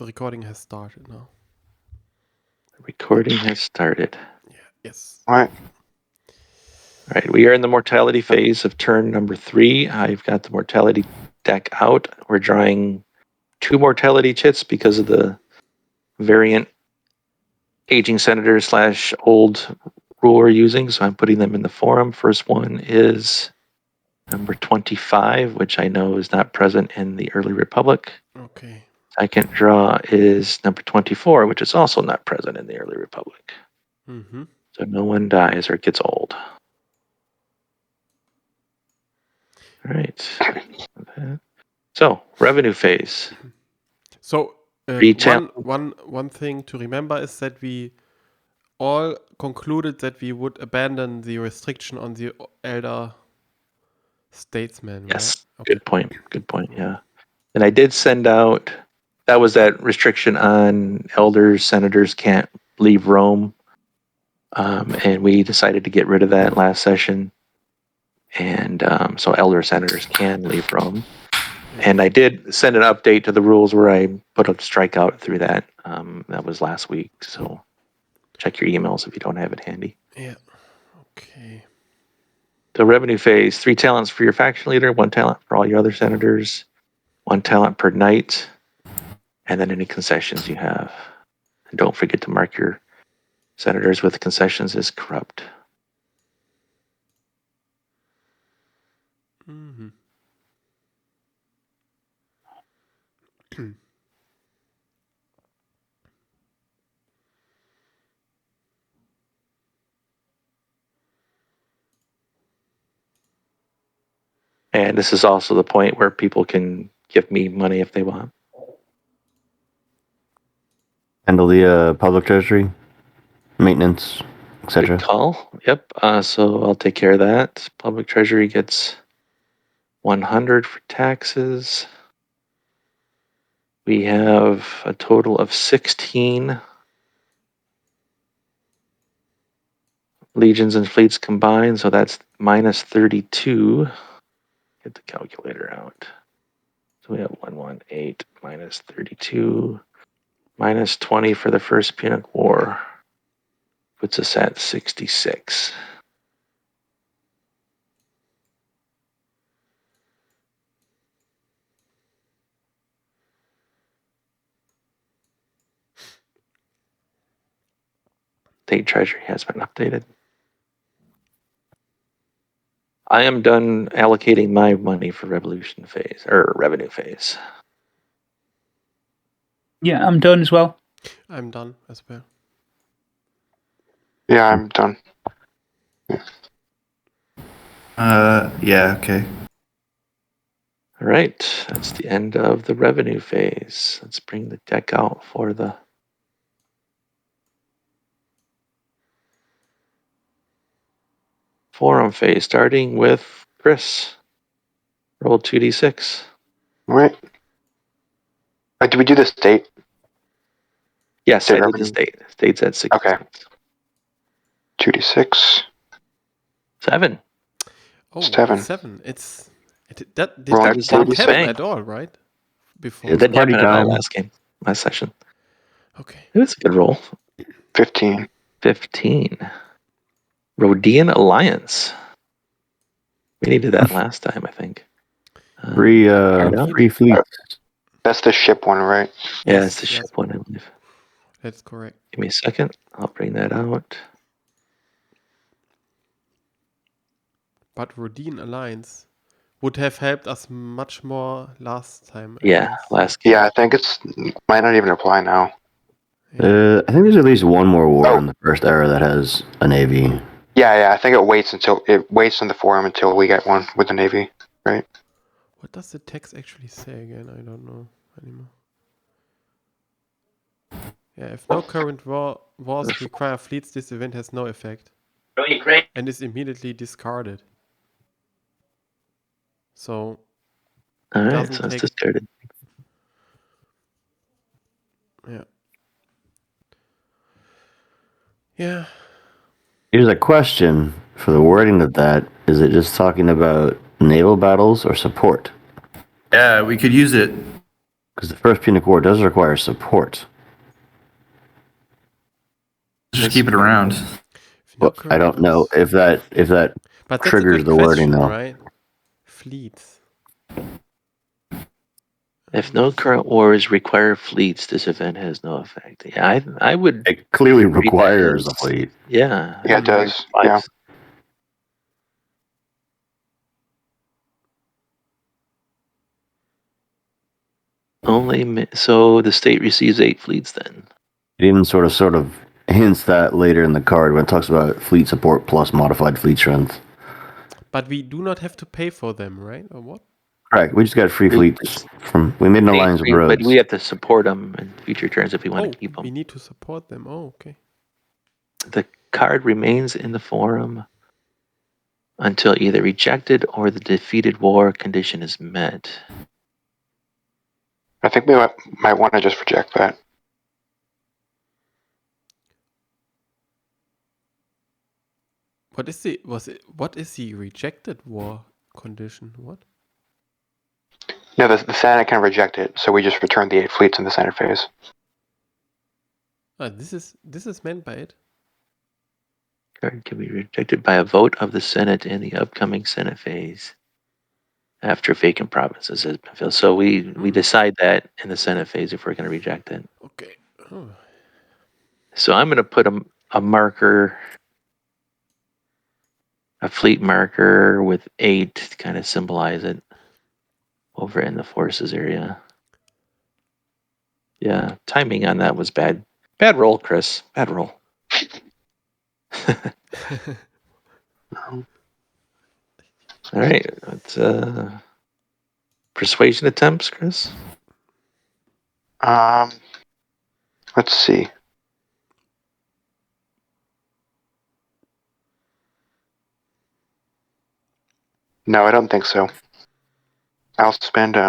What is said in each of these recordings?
The recording has started now. Recording has started. Yeah. Yes. All right. All right, we are in the mortality phase of turn number 3. I've got the mortality deck out. We're drawing 2 mortality chits because of the variant aging senator / old rule we're using, so I'm putting them in the forum. First one is number 25, which I know is not present in the early republic. Okay. Second draw is number 24, which is also not present in the early republic. Mm-hmm. So no one dies or gets old. All right. So revenue phase. So Retail. one thing to remember is that we all concluded that we would abandon the restriction on the elder statesman. Yes. Right? Okay. Good point. Good point. Yeah. And I did send out. That was that restriction on elders, senators can't leave Rome. And we decided to get rid of that last session. And so elder senators can leave Rome. And I did send an update to the rules where I put a strikeout through that. That was last week. So check your emails if you don't have it handy. Yeah. Okay. So revenue phase, 3 talents for your faction leader, 1 talent for all your other senators, 1 talent per knight, and then any concessions you have. And don't forget to mark your senators with concessions as corrupt. Mm-hmm. And this is also the point where people can give me money if they want. Handle the public treasury, maintenance, etc. Good call. Yep. So I'll take care of that. Public Treasury gets 100 for taxes. We have a total of 16 legions and fleets combined, so that's minus 32. Get the calculator out. So we have 118 minus 32 minus 20 for the First Punic War. Puts us at 66. State Treasury has been updated. I am done allocating my money for revolution phase or revenue phase. Yeah, I'm done as well. I'm done as well. Yeah, I'm done. Yeah, okay. All right, that's the end of the revenue phase. Let's bring the deck out for the forum phase, starting with Chris. Roll 2d6. Wait. Did we do the state? Yes, State I did revenue? the state. State's at 6. Okay. 2d6. 7. Oh, 7. 7. That did Roll that Seven's not on the happen bang. at all, right? Before. It didn't party happen at all time. last session. Okay. It was a good roll. 15. 15. Rhodian Alliance. We needed that last time, I think. Free fleet. That's the ship one, right? Yeah, Yes, it's the ship yes. one, I believe. That's correct. Give me a second. I'll bring that out. But Rhodian Alliance would have helped us much more last time. I Yeah, guess. last game. Yeah, I think might not even apply now. Yeah. I think there's at least one more war Oh. in the first era that has a navy. Yeah, I think it waits on the forum until we get one with the Navy, right? What does the text actually say again? I don't know anymore. Yeah, if no current wars require fleets, this event has no effect. Really great. And is immediately discarded. So All right, doesn't so it's take- discarded. yeah. Yeah. Here's a question for the wording of that. Is it just talking about naval battles or support? Yeah, we could use it Because the first Punic War does require support. Just keep it around. Well, I don't know if that But that's triggers a good the wording, question, though. right? Fleets. If no current wars require fleets, this event has no effect. Yeah, I would. It clearly read that requires a as- fleet. Yeah. Yeah, it does. Yeah. So the state receives 8 fleets then. It even sort of hints that later in the card when it talks about fleet support plus modified fleet strength. But we do not have to pay for them, right? Or what? Correct. We just got free fleets we made an alliance with Rhodes. But we have to support them in future turns if we want to keep them. We need to support them. Oh, okay. The card remains in the forum until either rejected or the defeated war condition is met. I think we might want to just reject that. What is the rejected war condition? What? No, the Senate can reject it, so we just return the 8 fleets in the Senate phase. This is meant by it. Card can be rejected by a vote of the Senate in the upcoming Senate phase after vacant provinces has been filled. So we decide that in the Senate phase if we're going to reject it. Okay. Oh. So I'm going to put a marker, a fleet marker with 8 to kind of symbolize it over in the forces area. Yeah, timing on that was bad. Bad roll, Chris. Bad roll. All right. It's, persuasion attempts, Chris? Let's see. No, I don't think so. I'll spend 3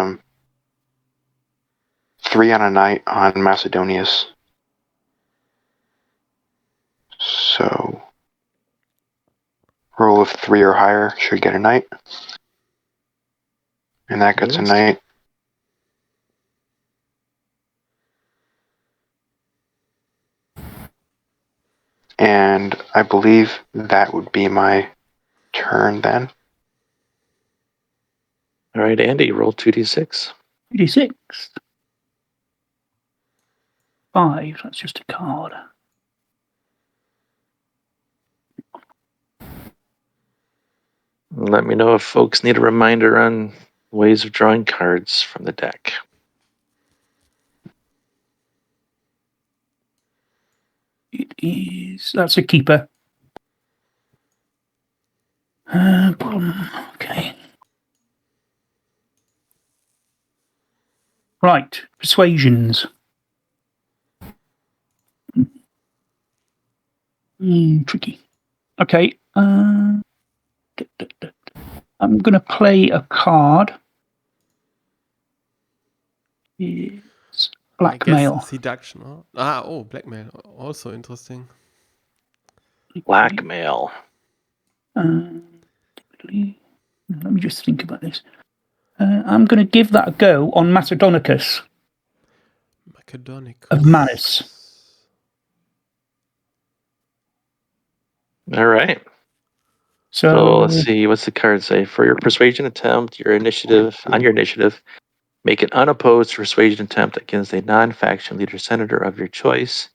on a night on Macedonius. So roll of 3 or higher should get a knight. And that gets a knight. And I believe that would be my turn then. All right, Andy, roll 2d6. 2d6. 5, that's just a card. Let me know if folks need a reminder on ways of drawing cards from the deck. That's a keeper. Okay. Right, persuasions. Tricky. Okay. I'm going to play a card. It's blackmail. I guess seduction. Huh? Blackmail. Also interesting. Blackmail. Let me just think about this. I'm going to give that a go on Macedonicus. Of Manus. All right. So let's see. What's the card say? For your persuasion attempt, your initiative, make an unopposed persuasion attempt against a non-faction leader senator of your choice.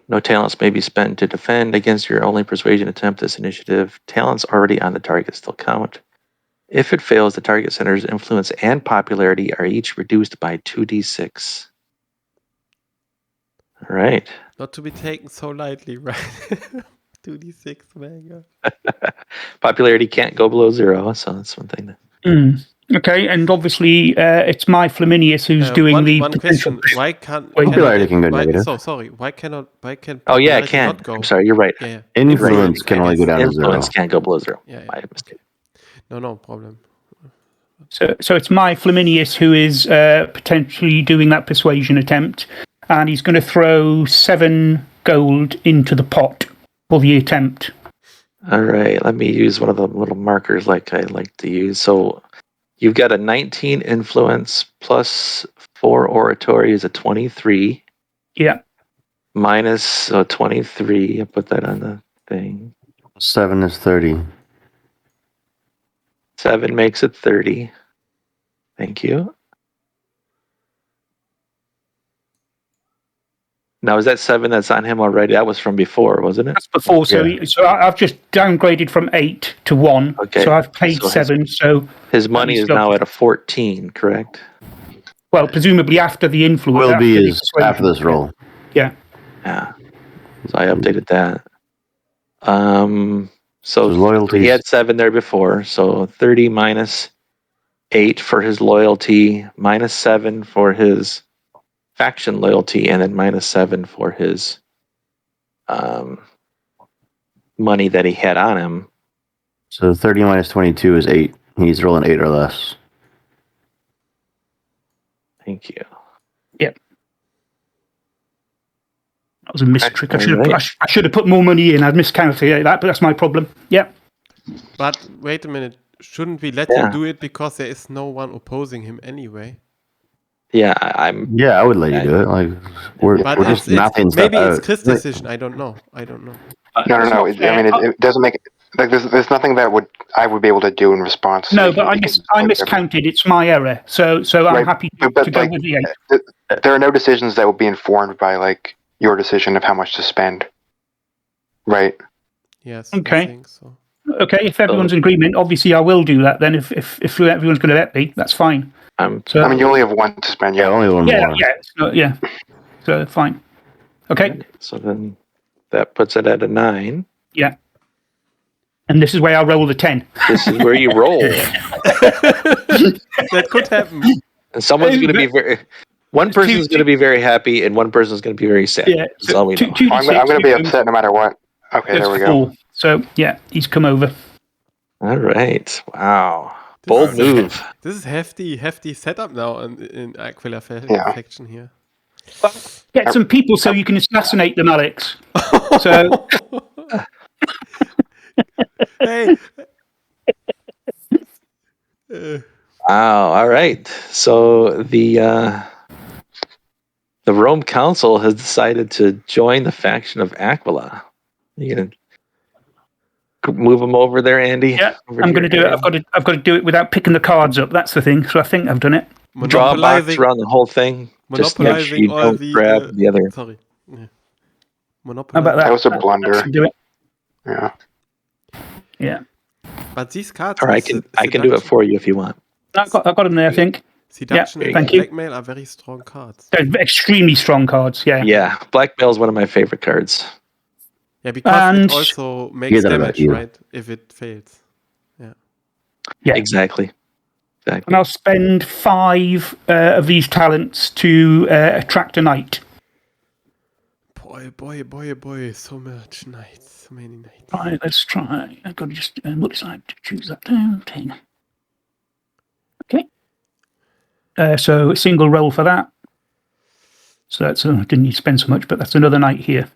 No talents may be spent to defend against your only persuasion attempt this initiative. Talents already on the target still count. If it fails, the target senator's influence and popularity are each reduced by 2d6. All right. Not to be taken so lightly, right? 2d6, man. Popularity can't go below 0, so that's one thing. Okay, and obviously it's my Flaminius who's doing the one potential. question: Why can't popularity can go negative? Why can Oh yeah, it can. not go? I'm sorry, you're right. Yeah. Influence can only go down to 0. Influence can't go below 0. Yeah. My mistake. No problem. So it's my Flaminius who is potentially doing that persuasion attempt, and he's going to throw 7 gold into the pot for the attempt. All right, let me use one of the little markers like I like to use. So You've got a 19 influence plus 4 oratory is a 23. Yeah. Minus 23. I put that on the thing. 7 is 30. 7 makes it 30. Thank you. Now, is that 7 that's on him already? That was from before, wasn't it? That's before. So, Yeah. I've just downgraded from 8 to 1. Okay. So I've paid So 7. So his money is now at a 14, correct? well, presumably after the influence. Will be the is persuasion. after this roll. Yeah. Yeah. So I updated that. So So he loyalties. had 7 there before. So 30 minus 8 for his loyalty, minus 7 for his faction loyalty, and then minus 7 for his money that he had on him. So 30 minus 22 is 8. He's rolling 8 or less. Thank you. Yep. That was a mistrick. Right. I should have put more money in. I'd miscalculated that, but that's my problem. Yep. But wait a minute. Shouldn't we let Yeah. him do it because there is no one opposing him anyway? Yeah, Yeah, I would let you do it. Like we're But just mapping stuff maybe it's out. Chris' decision. I don't know. No. That's not I fair. mean, it doesn't make like there's nothing that I would be able to do in response. No, Like, but I miscounted. It's my error. So I'm Right. happy But, to go like, with the 8. there are no decisions that will be informed by like your decision of how much to spend. Right. Yes. Okay. I think so. Okay, if everyone's in agreement, obviously I will do that then. If everyone's going to let me, that's fine. So, I mean, you only have 1 to spend. Yeah, only one more. Yeah. So fine. Okay. So then that puts it at a 9. Yeah. And this is where I roll the 10. This is where you roll. That could happen. And someone's going to be one person's going to be very happy and one person's going to be very sad. Yeah. That's all we know. I'm going to be upset no matter what. Okay, there we go. 4. So yeah, he's come over. All right. Wow. Bold move. This is hefty setup now in Aquila faction here. Get some people so you can assassinate them, Alex. So Hey. Wow. All right. So the Rome Council has decided to join the faction of Aquila. You gonna move them over there, Andy? yeah, Over I'm going to do your it. I've got to do it without picking the cards up. That's the thing. So I think I've done it. draw a box around the whole thing. Just make sure Monopolizing you all don't the grab the other. Sorry. Yeah. How Monopolizing. about that? That was a blunder. That should do it. Yeah. Yeah. But these cards. Or I can do it for you if you want. I've got them there. I think Seduction and thank you. blackmail are very strong cards. They're extremely strong cards. Yeah. Yeah, blackmail is one of my favorite cards. Yeah, because And- it also makes that about damage, you. right? If it fails. Yeah. Exactly. And I'll spend 5 of these talents to attract a knight. Boy, so much knights, so many knights. Right, let's try. I've got to just decide to choose that down. 10. Okay. So a single roll for that. So that's didn't need to spend so much, but that's another knight here.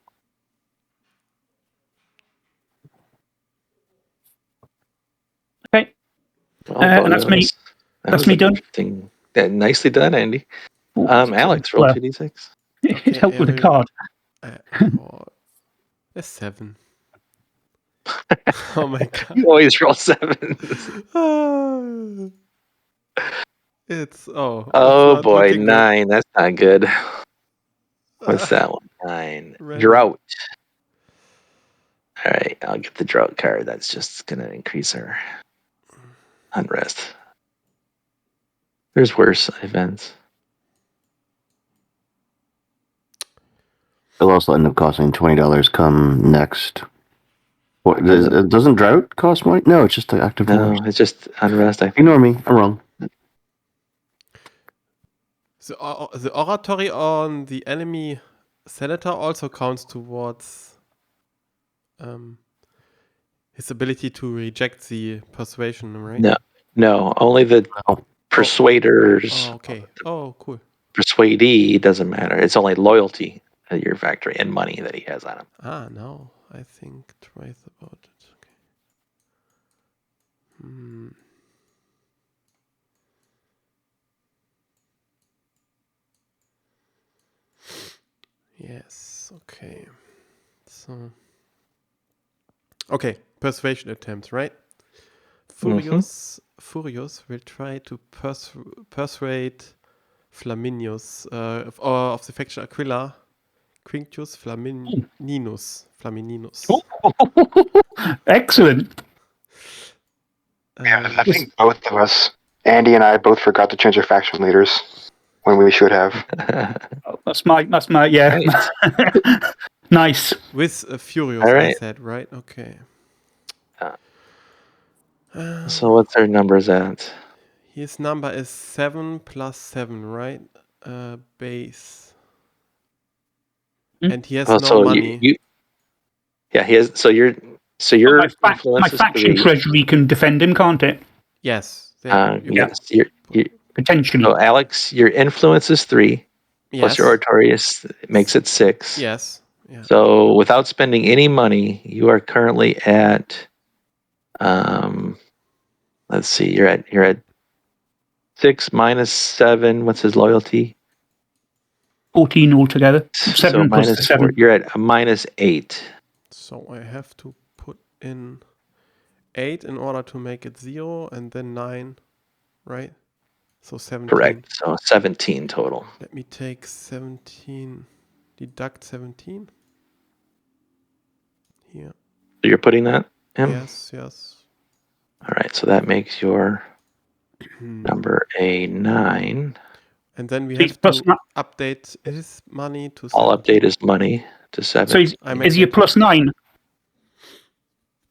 Okay. And that's me. That's me done. Nicely done, Andy. Ooh, Alex, roll 2d6. It helped with a card. A 7. Oh my god. You always roll 7. It's Oh not boy, looking good. 9. That's not good. What's that one? 9. Random. Drought. All right, I'll get the drought card. That's just going to increase our unrest. There's worse events. It'll also end up costing $20 come next. What, doesn't drought cost money? No, it's just the active No, wars. it's just unrest. I think. Ignore me. I'm wrong. The oratory on the enemy senator also counts towards his ability to reject the persuasion, right? No, only the persuaders. Oh, okay. Oh, cool. Persuadee doesn't matter. It's only loyalty at your factory and money that he has on him. Now I think twice about it. Okay. Yes. Okay. So. Okay. Persuasion attempts, right? Furious will try to persuade Flaminius of the faction Aquila, Quinctius Flamininus. Excellent. Yeah, I think both of us, Andy and I, both forgot to change our faction leaders when we should have. That's my yeah. Nice. With Furious, All I right. said, right? Okay. So what's our numbers at? His number is 7 plus 7, right? Base. And he has Oh, no so money. he has. So your My influence is faction 3. treasury can defend him, can't it? Yes. Yes. Potentially. So Alex, your influence is 3. Plus Yes. your Oratorius makes it 6. Yes. Yeah. So without spending any money, you are currently at. Let's see. You're at 6 minus 7. What's his loyalty? 14 altogether. 7 So plus minus the 7. 4. You're at a minus 8. So I have to put in 8 in order to make it 0 and then 9, right? So 17. Correct. So 17 total. Let me take 17, deduct 17. Here. So you're putting that in? Yes. All right. So that makes your number a 9. And then we So have to update his money to 17. I'll update his money to 7. So is he a plus 9?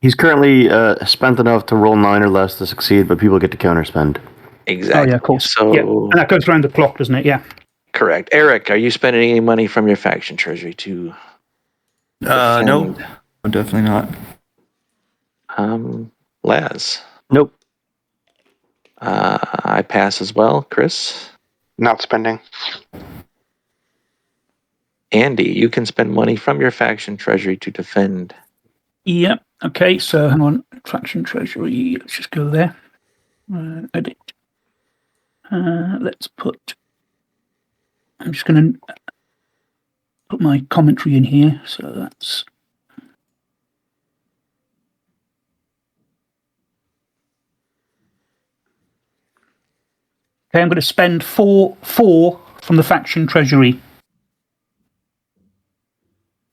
He's currently spent enough to roll 9 or less to succeed, but people get to counterspend. Exactly. Oh, yeah, of course. So, yeah. And that goes around the clock, doesn't it? Yeah. Correct. Eric, are you spending any money from your faction treasury to No, definitely not. Laz? Nope. I pass as well. Chris? Not spending. Andy, you can spend money from your faction treasury to defend. Yeah. Okay. So hang on. Faction treasury. Let's just go there. Edit. Let's put. I'm just going to put my commentary in here. So that's. Okay, I'm going to spend four from the faction treasury.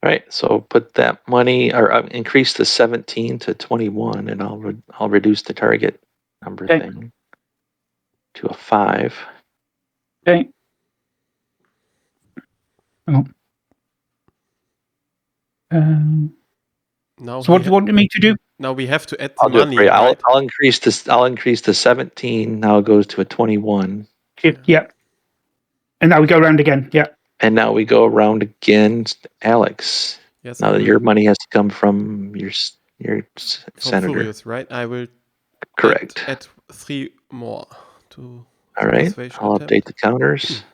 All right, so put that money or increase the 17 to 21, and I'll reduce the target number thing to a 5. Okay. Hang on. So what do you want me to do? Now we have to add the money. Do it for you. Right? I'll increase this. I'll increase the 17. Now it goes to a 21. Yeah. And now we go around again. Yeah. And now we go around again, Alex. Yes. Now that your money has to come from your senator. Furious, right? I will. Correct. Add 3 more to. All right. Persuasion I'll Attempt. update the counters.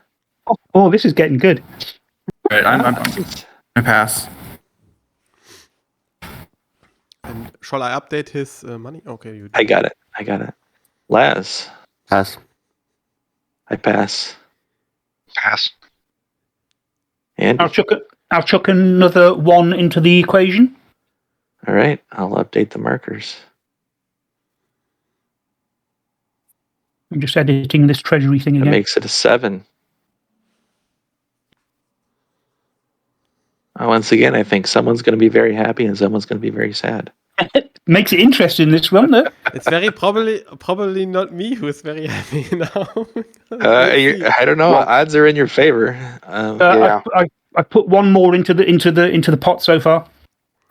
Oh, this is getting good. All right, I pass. And shall I update his money? Okay, you do. I got it. Laz. Pass. I pass. Pass. And I'll chuck another 1 into the equation. all right. I'll update the markers. I'm just editing this treasury thing That again. makes it a 7. Once again, I think someone's going to be very happy and someone's going to be very sad. Makes it interesting, this one, though. It's very probably not me who's very happy now. I don't know. Well, odds are in your favor. Yeah. I put 1 more into the pot so far.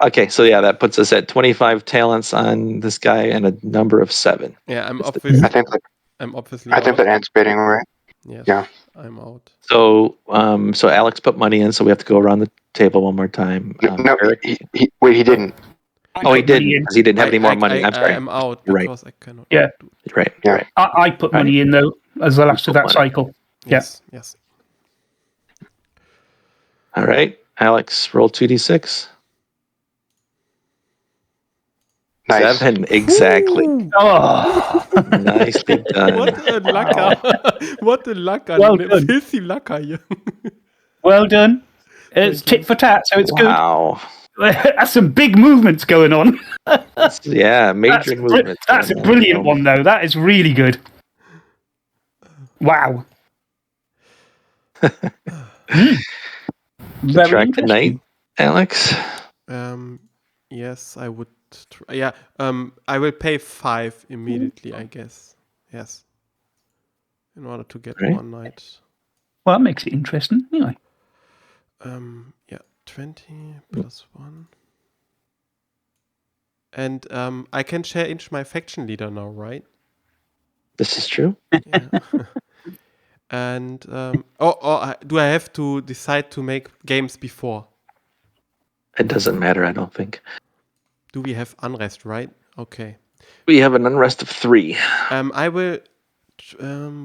Okay, so yeah, that puts us at 25 talents on this guy and a number of 7. Yeah, I'm obviously. I think out. that ends bidding, right? Yes, Yeah. I'm out. So Alex put money in, so we have to go around the table one more time. No, Eric? he didn't. Oh, he didn't. Because he didn't have any more money. I'm sorry. I'm out You're right. because I cannot. Yeah. Right. Yeah. Right. I put money in, though, as the last of that cycle. Yes. All right, Alex, roll 2d6. Nice. 7, exactly. Oh. Nicely done. What a lucker! What a lucker! Well done. Filthy lucker here. Well done. It's tit for tat, so it's Wow. good. That's some big movements going on. Yeah, major movements. That's a going on. brilliant one, though. That is really good. Wow. Very Subtract the interesting. knight, Alex. Yes, I would. Yeah. I will pay 5 immediately, I guess. Yes. In order to get Right. 1 knight. Well, that makes it interesting. Anyway. Yeah. 20 plus 1. And I can change my faction leader now, right? This is true. Yeah. And do I have to decide to make games before? It doesn't matter, I don't think. Do we have unrest, right? Okay. We have an unrest of 3. I will.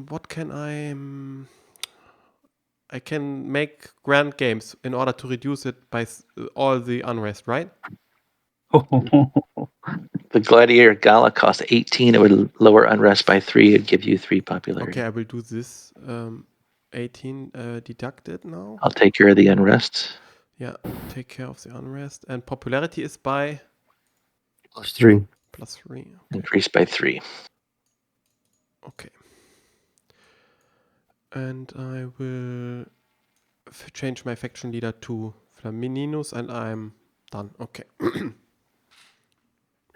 What can I can make grand games in order to reduce it by all the unrest, right? The Gladiator Gala cost 18. It would lower unrest by 3. It'd give you 3 popularity. Okay, I will do this. 18 deducted now. I'll take care of the unrest. Yeah, take care of the unrest. And popularity is by +3. +3. Okay. Increased by 3. Okay. And I will change my faction leader to Flamininus, and I'm done. Okay.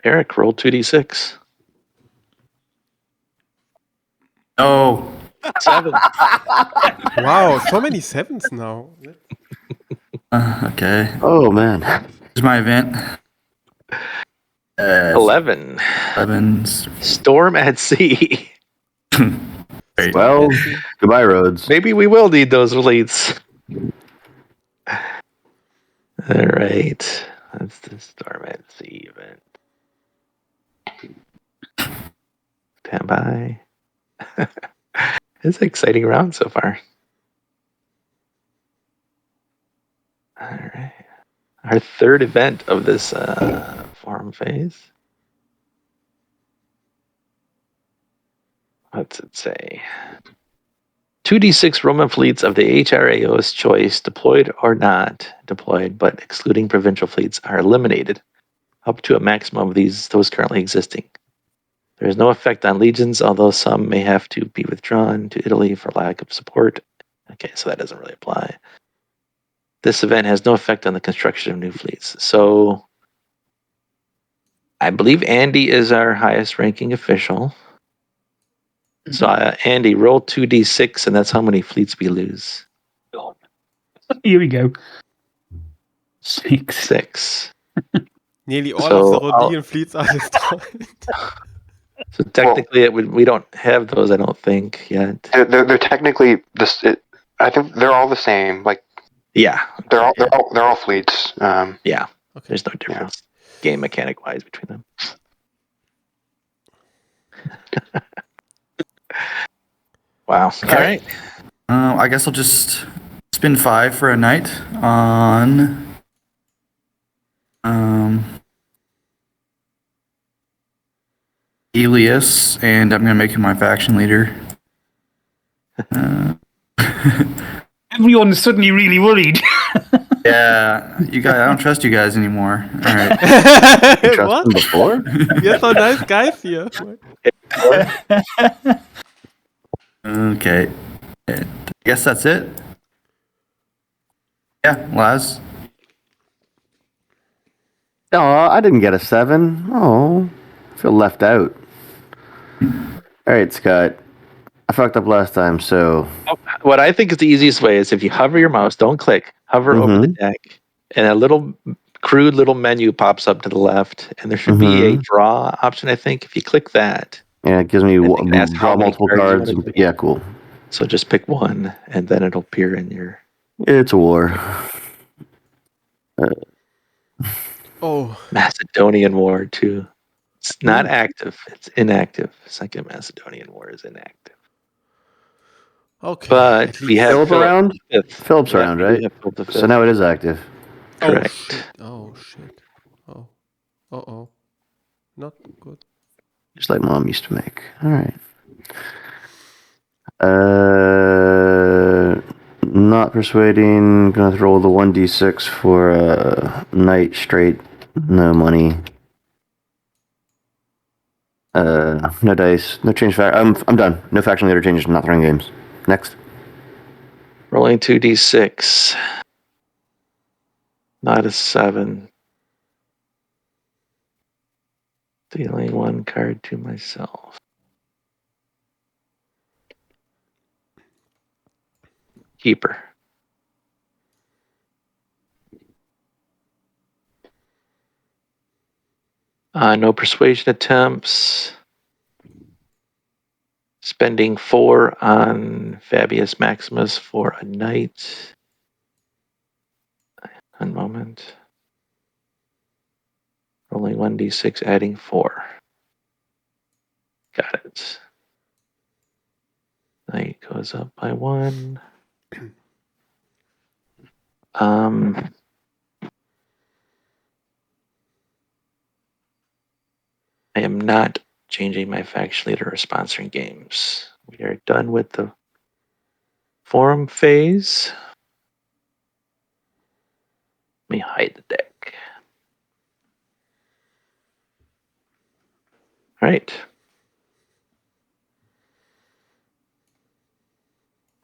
Eric, roll 2d6. Oh, 7. Wow, so many 7s now. okay. Oh man. Here's my event. 11. 11s. Storm at sea. Great. Well, goodbye, roads. Maybe we will need those elites. All right. That's the Storm at Sea event. Stand by. It's an exciting round so far. All right. Our third event of this forum phase. What's it say? 2d6 Roman fleets of the HRAO's choice, deployed or not deployed, but excluding provincial fleets, are eliminated, up to a maximum of those currently existing. There is no effect on legions, although some may have to be withdrawn to Italy for lack of support. Okay, so that doesn't really apply. This event has no effect on the construction of new fleets. So I believe Andy is our highest ranking official. So Andy, roll 2d6, and that's how many fleets we lose. Here we go. 6. 6. Nearly all So of the I'll- Rhodian fleets are destroyed. So technically, we don't have those, I don't think, yet. They're technically this. I think they're all the same. Like Yeah. they're all fleets. Yeah. Okay. There's no difference game mechanic wise between them. Wow. Okay. All right. I guess I'll just spend 5 for a night on. Elias, and I'm gonna make him my faction leader. Everyone's suddenly really worried. Yeah, you guys. I don't trust you guys anymore. All right. You trust What? them before? You're so nice guys here. Okay. I guess that's it. Yeah, Laz. Oh, I didn't get a 7. Oh, I feel left out. All right, Scott. I fucked up last time, so What I think is the easiest way is if you hover your mouse, don't click, hover over the deck, and a little crude little menu pops up to the left, and there should be a draw option, I think. If you click that, yeah, it gives me think it asks how draw many multiple cards you cards. wanna pick. Yeah, cool. so just pick one, and then it'll appear in your... It's a war. Oh, Macedonian War, too. It's not active. It's inactive. Second Macedonian War is inactive. okay. But At we least- have Philip around? Philip V. Philip's Yeah, around, we do right? have Philip V. So now it is active. Correct. Oh shit. Oh. Uh-oh. Not good. Just like Mom used to make. All right. Not persuading. Gonna roll the 1d6 for knight straight. No money. No dice. No change fact. I'm done. No faction leader changes. Not throwing games. Next. Rolling 2d6. Not a 7. Dealing 1 card to myself. Keeper. No persuasion attempts. Spending 4 on Fabius Maximus for a knight. One moment. Rolling 1d6, adding 4. Got it. Knight goes up by 1. I am not changing my faction leader or sponsoring games. We are done with the forum phase. Let me hide the deck. All right.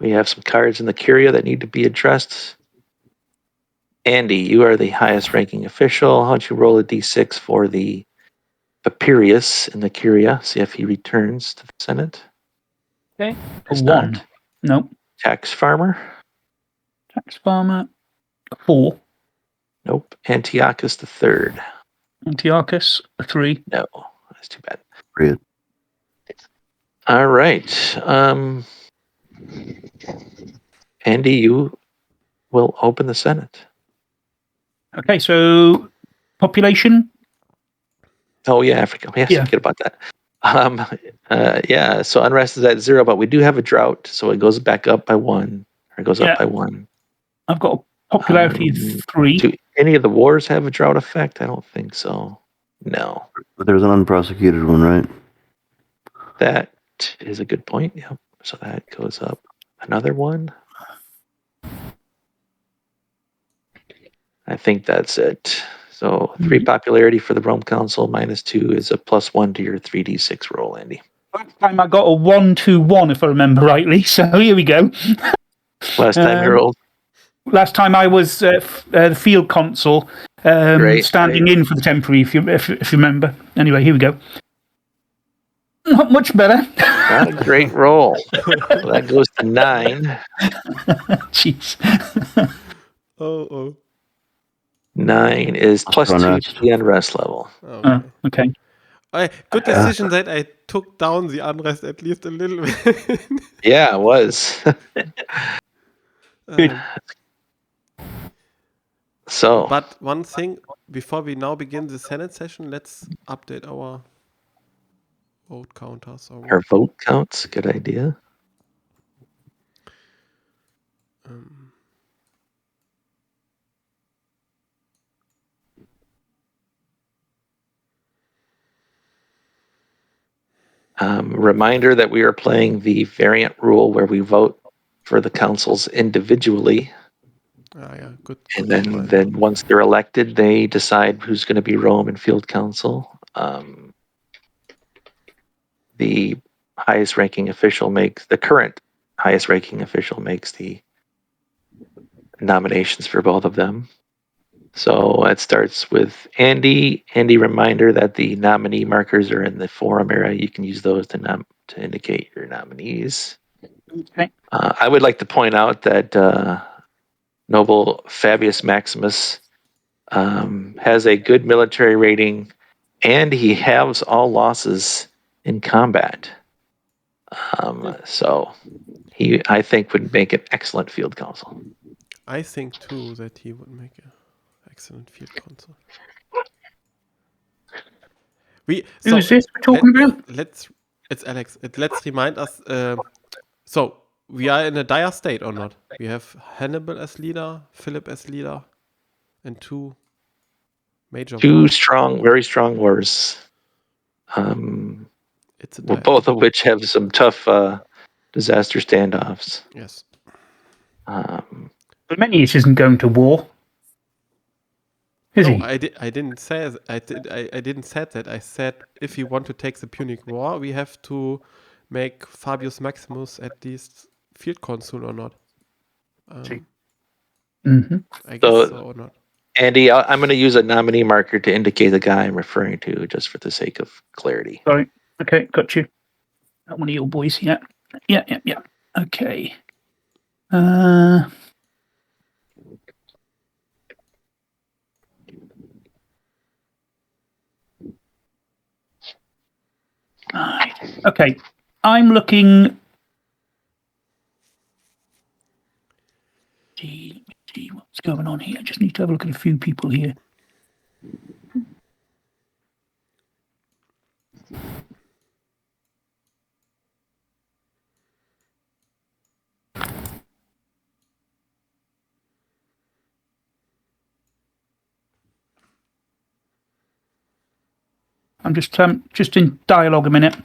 We have some cards in the Curia that need to be addressed. Andy, you are the highest ranking official. How don't you roll a d6 for the Papirius in the Curia? See if he returns to the Senate. Okay. Does 1. not. No. Tax farmer? Tax farmer. 4. Nope. Antiochus the Third? Antiochus. 3. No. That's too bad. Period. All right. Andy, you will open the Senate. Okay, so population. Oh yeah, Africa. Yes, Yeah. forget about that. Yeah. So unrest is at 0, but we do have a drought, so it goes back up by 1, or it goes Yeah. up by 1. I've got a popularity of 3. Do any of the wars have a drought effect? I don't think so. No. But there's an unprosecuted one, right? That is a good point. Yep. So that goes up another 1. I think that's it. So 3 popularity for the Rome Council, -2 is a +1 to your 3d6 roll, Andy. Last time I got a 1-2-1, if I remember rightly. So here we go. Last time you rolled. Last time I was the field consul, standing in for the temporary, if you remember. Anyway, here we go. Not much better. Not a great roll. So that goes to 9. Jeez. Oh. 9 is +2 unrest. to the unrest level. Okay. Okay. Good decision that I took down the unrest at least a little bit. Yeah, it was. Good. So, But one thing, before we now begin the Senate session, let's update our vote counters. Or our vote counts, good idea. Reminder that we are playing the variant rule where we vote for the councils individually. yeah, good. And reminder. then once they're elected, they decide who's going to be Rome and Field Council. The highest ranking official the current highest ranking official makes the nominations for both of them. So it starts with Andy. Andy, reminder that the nominee markers are in the forum area. You can use those to indicate your nominees. Okay. I would like to point out that Noble Fabius Maximus has a good military rating, and he halves all losses in combat. So he, I think, would make an excellent field council. I think too that he would make an excellent field council. Who's this we're talking about? It's Alex. Let's remind us. So we are in a dire state or not? We have Hannibal as leader, Philip as leader, and 2 major. Two strong, very strong wars. It's a dire. Both of which have some tough disaster standoffs. Yes. But Menius isn't going to war, is No, he? I didn't say I didn't said that. I said if we want to take the Punic War, we have to make Fabius Maximus at least field consul or not. Mm-hmm. I guess So- so or not. Andy, I'm going to use a nominee marker to indicate the guy I'm referring to, just for the sake of clarity. Sorry. Okay, got you. Not one of your boys. Yeah. Yeah. Okay. Right. Okay. I'm looking. See what's going on here. I just need to have a look at a few people here. I'm just in dialogue a minute.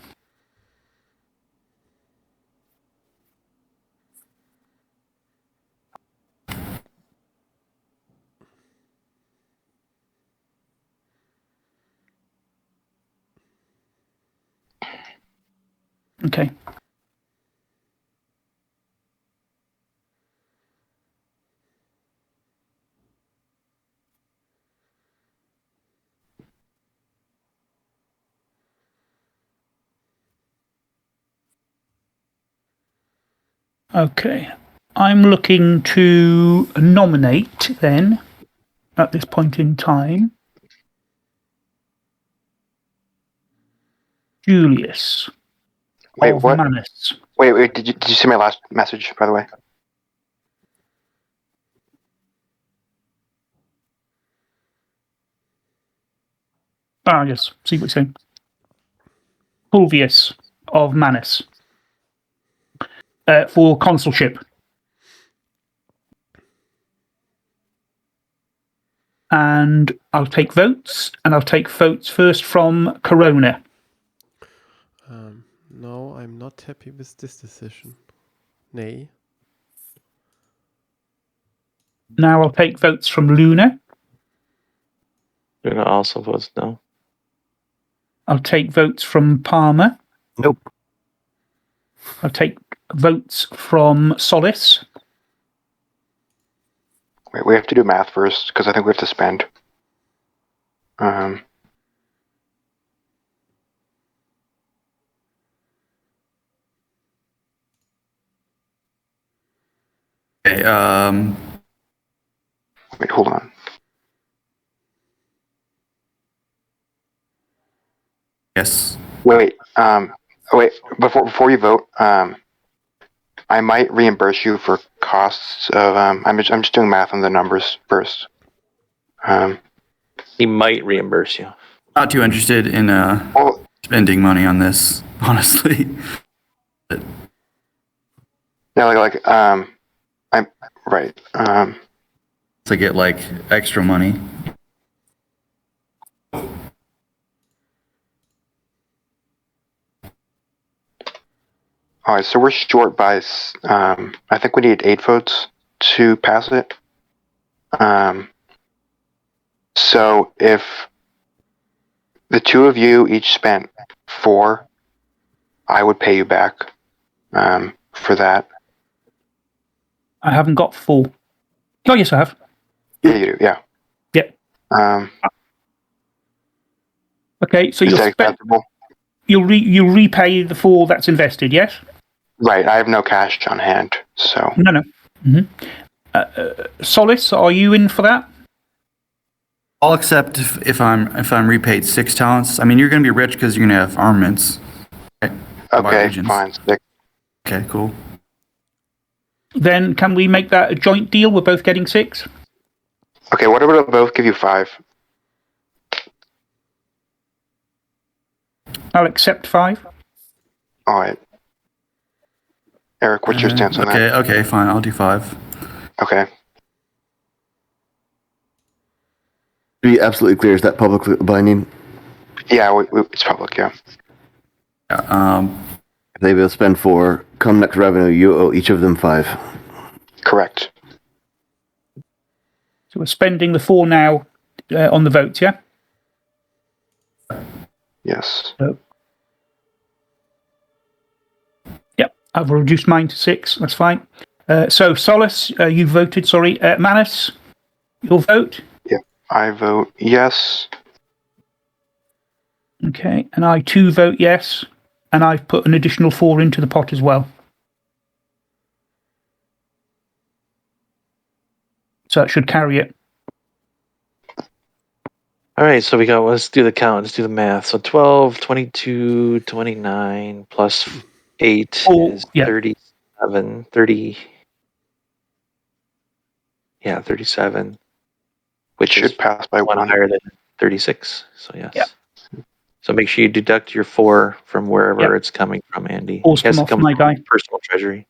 Okay. Okay. I'm looking to nominate then at this point in time Julius Wait, of what? Manus. Wait. Did you see my last message, by the way? Yes. See what you're saying. Fulvius of Manus for consulship. And I'll take votes, and I'll take votes first from Corona. No, I'm not happy with this decision. Nay. Now I'll take votes from Luna. Luna also votes no. I'll take votes from Palmer. Nope. I'll take votes from Solace. Wait, we have to do math first because I think we have to spend. Okay, Wait, hold on. yes. Wait. Before you vote, I might reimburse you for costs of. I'm just doing math on the numbers first. He might reimburse you. Not too interested in Well, spending money on this, honestly. yeah, I'm right. To get like extra money. All right, so we're short by. I think we need 8 votes to pass it. So if the two of you each spent 4, I would pay you back for that. I haven't got 4. Oh, yes, I have. Yeah, you do. Yeah. Yep. Okay, so Is you'll that acceptable? you'll repay the 4 that's invested, yes? Right. I have no cash on hand, so No. Solace, are you in for that? I'll accept if I'm repaid 6 talents. I mean, you're gonna be rich because you're gonna have armaments. Right? Buy okay, legions. fine. 6. Okay, cool. Then can we make that a joint deal? We're both getting 6? Okay, what about both give you 5? I'll accept 5. All right. Eric, what's your stance on that? Okay, fine. I'll do 5. Okay. To be absolutely clear, is that public binding? Yeah, it's public. Yeah. Yeah, If they both spend 4, come next revenue, you owe each of them 5. Correct. So we're spending the 4 now on the votes, yeah? Yes. Yep, I've reduced mine to 6. That's fine. So Solace, you voted. Sorry, Manus, your vote. I vote yes. Okay, and I too vote yes, and I've put an additional 4 into the pot as well. So that should carry it. All right, so let's do the count. Let's do the math. So 12, 22, 29 plus 8 is 37, 30. Yeah, 37. Which Should is pass by one one. higher than 36. So yes. Yeah. So make sure you deduct your 4 from wherever Yeah. it's coming from, Andy. Fours It has come to off come my from die. personal treasury.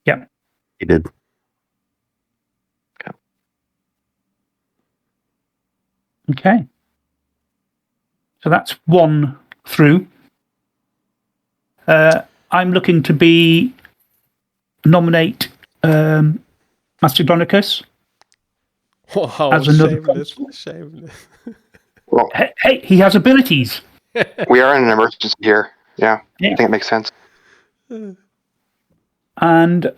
He did. Okay. So that's 1 through. I'm looking to nominate Macedonicus Wow, as another shameless, consul. shameless. Well, Hey, he has abilities. we are in an emergency here. Yeah, Yeah. I think it makes sense. And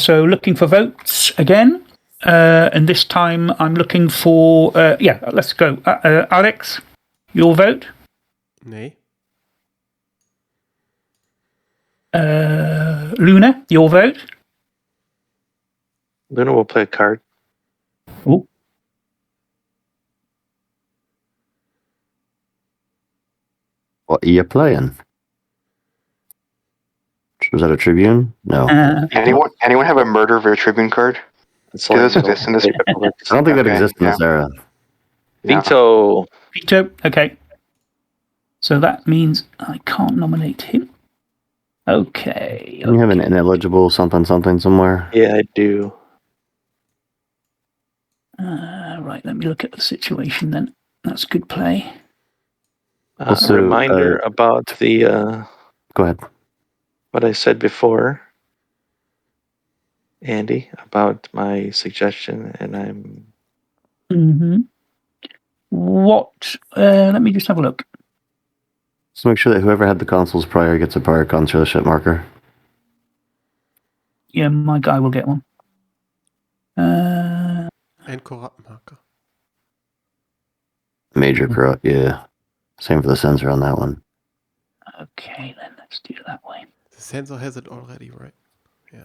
so looking for votes again. And this time I'm looking for, let's go. Alex, your vote. Nee. Luna, your vote. Luna will play a card. Oh, What are you playing? Was that a Tribune? No. Anyone have a murder of a Tribune card? It's Do those like exist in this? I don't think that Okay, exists in this yeah. era. Yeah. Veto. Vito. Okay. So that means I can't nominate him. Okay. Don't you have an ineligible something somewhere? Yeah, I do. Right, let me look at the situation then. That's good play. Also, Reminder about the Go ahead. what I said before, Andy, about my suggestion, and I'm Mm-hmm. What? Let me just have a look. Just make sure that whoever had the consoles prior gets a prior consulship marker. Yeah, my guy will get one. And corrupt marker. Major corrupt, yeah. Same for the sensor on that one. Okay, then let's do it that way. The sensor has it already, right? Yeah.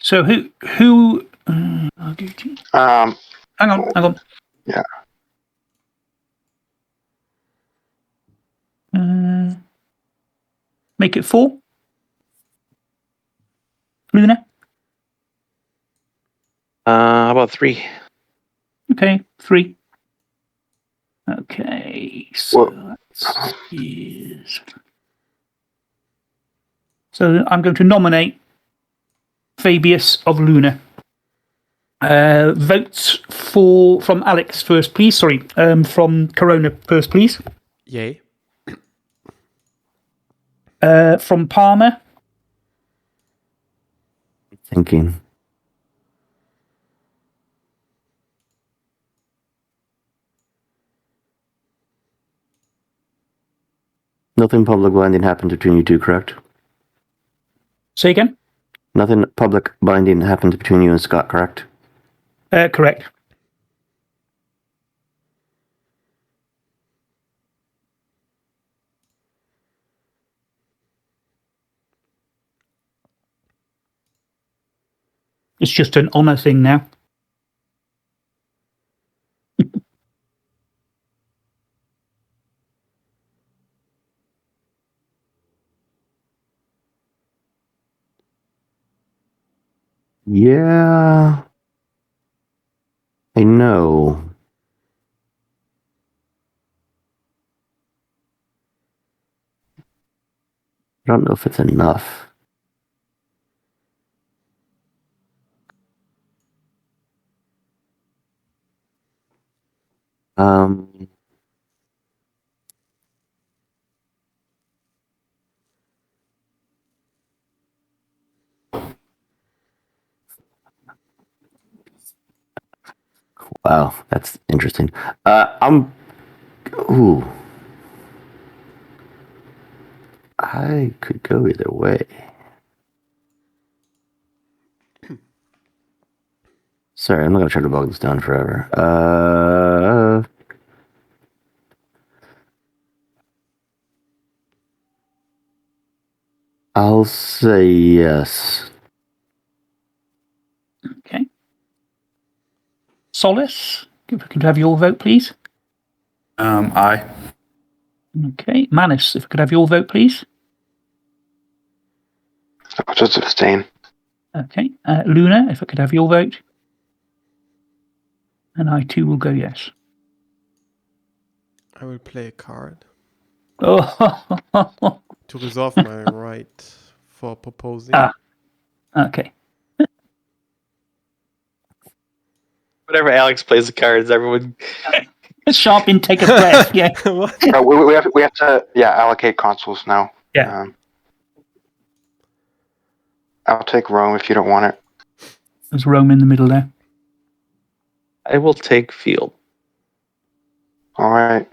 So who? I'll give it to you. Hang on. Yeah. Make it 4. Luna. how about 3? Okay, 3. Okay, so Well, So I'm going to nominate Fabius of Luna. Votes from Alex first, please. Sorry, from Corona first, please. Yay. From Palmer. Thinking. Nothing public binding happened between you two, correct? Say again? Nothing public binding happened between you and Scott, correct? Correct. It's just an honour thing now. Yeah. I know. I don't know if it's enough. Um, Wow, that's interesting. Ooh. I could go either way. Sorry, I'm not gonna try to bog this down forever. I'll say yes. Okay. Solace, if I could have your vote, please. Aye. Okay. Manus, if I could have your vote, please. I'll just abstain. Okay. Luna, if I could have your vote. And I too will go yes. I will play a card Oh, to resolve my right for proposing. okay. Whenever Alex plays the cards, everyone. Sharpin, take a breath. Yeah. What? We have to allocate consoles now. Yeah. I'll take Rome if you don't want it. There's Rome in the middle there. I will take field. All right.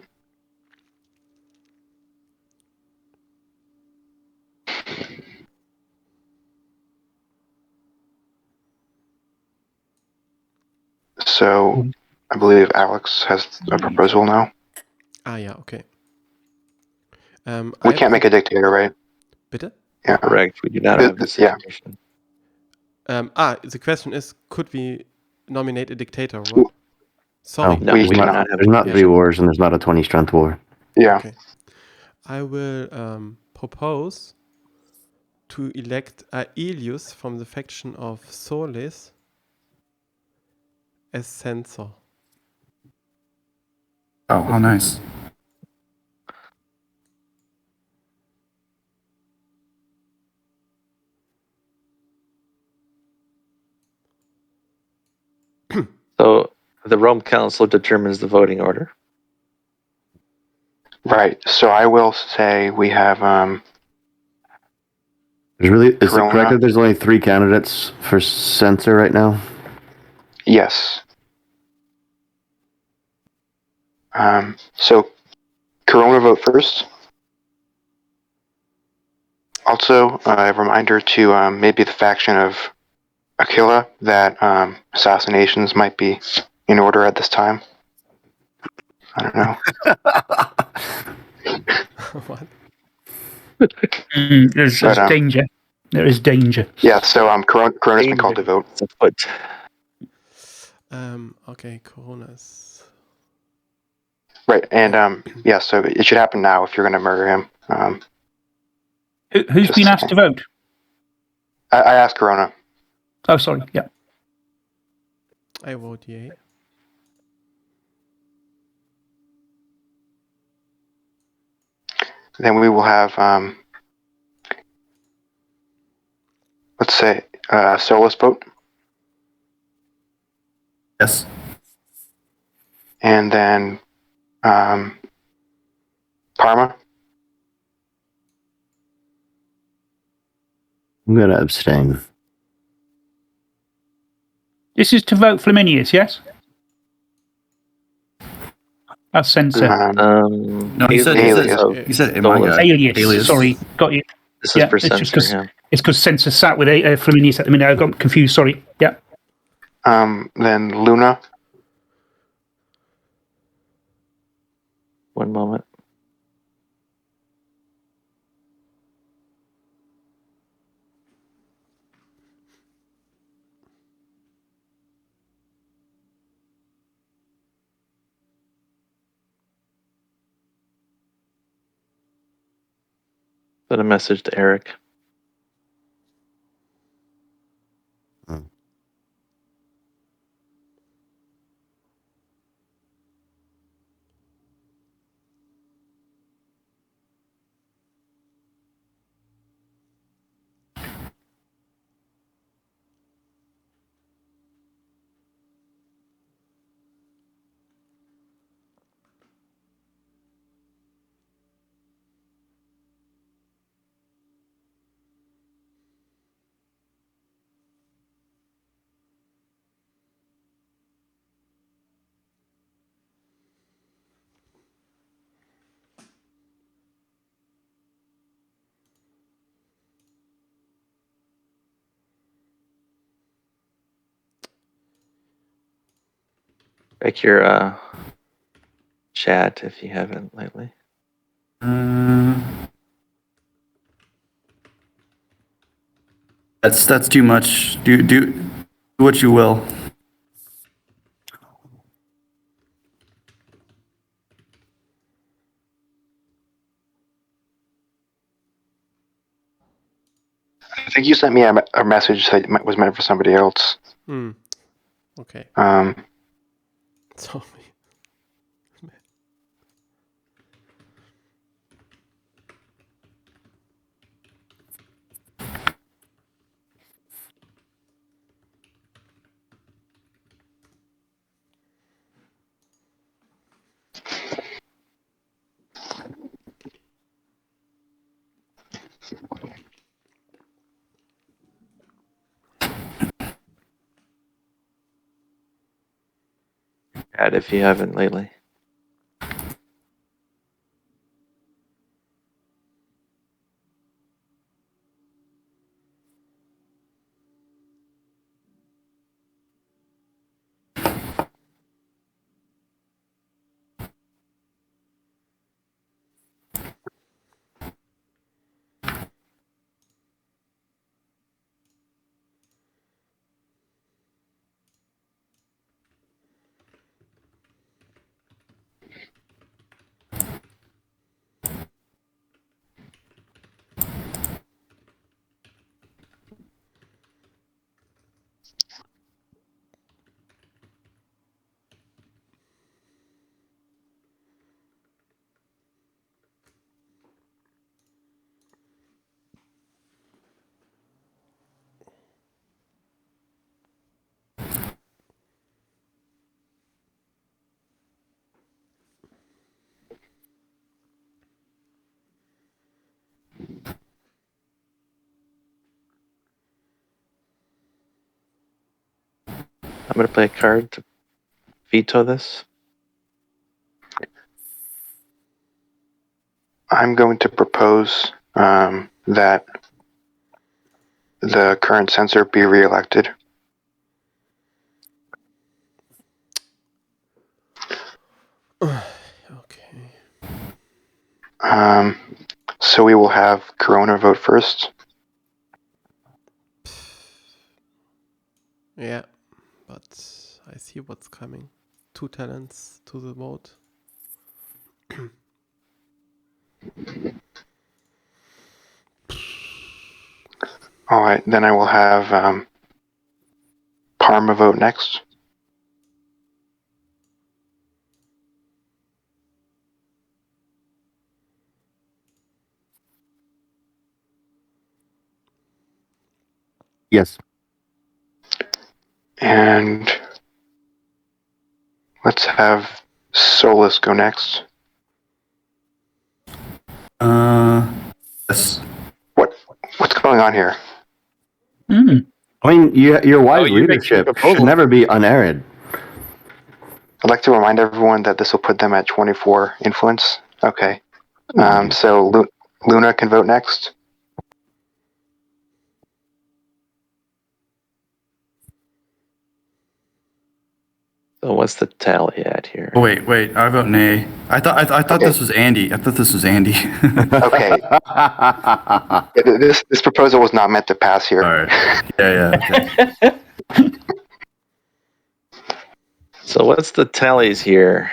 So I believe Alex has a proposal now. Ah, yeah, okay. We can't make a dictator, right? Bitte? Yeah. Correct. We do not have this Yeah. situation. The question is, could we nominate a dictator? What? Sorry. No, we we do cannot. not have There's not Yeah. 3 wars and there's not a 20 strength war. Yeah. Okay. I will propose to elect Aelius from the faction of Solis as censor. Oh, how nice. So the Rome Council determines the voting order. Right. So I will say we have Is it Corona. correct that there's only 3 candidates for censor right now? yes. So Corona vote first. Also, a reminder to maybe the faction of Aquila that assassinations might be in order at this time. I don't know. What? There's But, danger. There is danger. Yeah, so Corona's been called to vote. It's afoot. Okay, Coronas. Right, and yeah, so it should happen now if you're going to murder him. Who's Just been asked to saying. vote? I asked Corona. Oh, sorry. Yeah. I vote yay. Then we will have, let's say, Solus vote, Yes. and then Parma. I'm going to abstain. This is to vote Flaminius, yes? As censor. No, you said in my Solus. guy. Alias. Sorry. Got you. This is Yeah, for it's just censor him. it's because censor sat with Flaminius at the minute. I got confused. Sorry. Yeah. Then Luna. One moment. Send a message to Eric. Check your chat if you haven't lately. That's too much. Do what you will. I think you sent me a message that was meant for somebody else. Okay. Sorry. Chat if you haven't lately. I'm going to play a card to veto this. I'm going to propose that the current censor be reelected. Okay. So we will have Corona vote first. Yeah, but I see what's coming. 2 talents to the vote. All right, then I will have Parma vote next. Yes. And let's have Solus go next. Yes. What's going on here? Mm. I mean, your wise you're making leadership proposals. should never be unerred. I'd like to remind everyone that this will put them at 24 influence. Okay. Hmm. So Luna can vote next. So what's the tally at here? Oh, wait. I vote nay. I thought Okay. this was Andy. I thought this was Andy. Okay. This proposal was not meant to pass here. All right. Yeah. Okay. So what's the tallies here?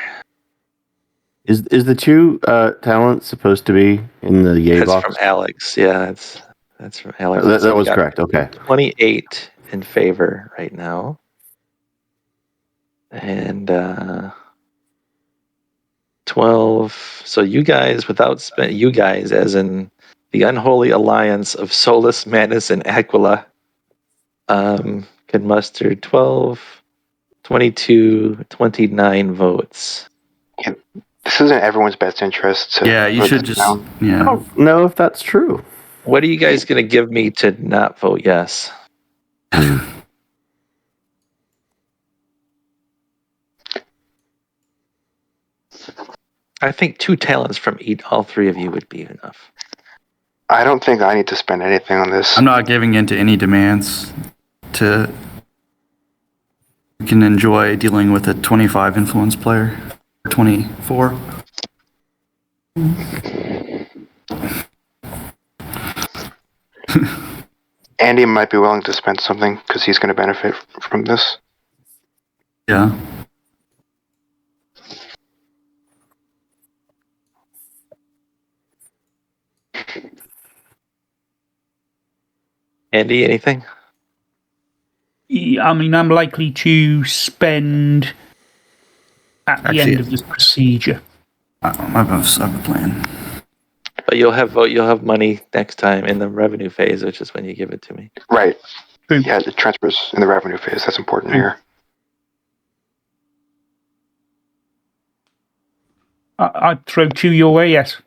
Is the two talent supposed to be in the yay That's box? from Alex. Yeah, that's from Alex. That So we was got correct. Okay. 28 in favor right now. And 12. So you guys, you guys, as in the unholy alliance of Solus, Manus, and Aquila, can muster 12, 22, 29 votes. This is in everyone's best interest. Yeah, you vote should this just. down. I Yeah. don't know if that's true. What are you guys going to give me to not vote yes? I think 2 talents from all 3 of you would be enough. I don't think I need to spend anything on this. I'm not giving in to any demands to you can enjoy dealing with a 25 influence player, or 24. Andy might be willing to spend something because he's going to benefit from this. Yeah. Andy, anything? Yeah, I mean, I'm likely to spend at the Actually, end of this procedure. I have a plan. But you'll have money next time in the revenue phase, which is when you give it to me. Right. True. Yeah, the transfers in the revenue phase. That's important here. I'd throw 2 your way, yes.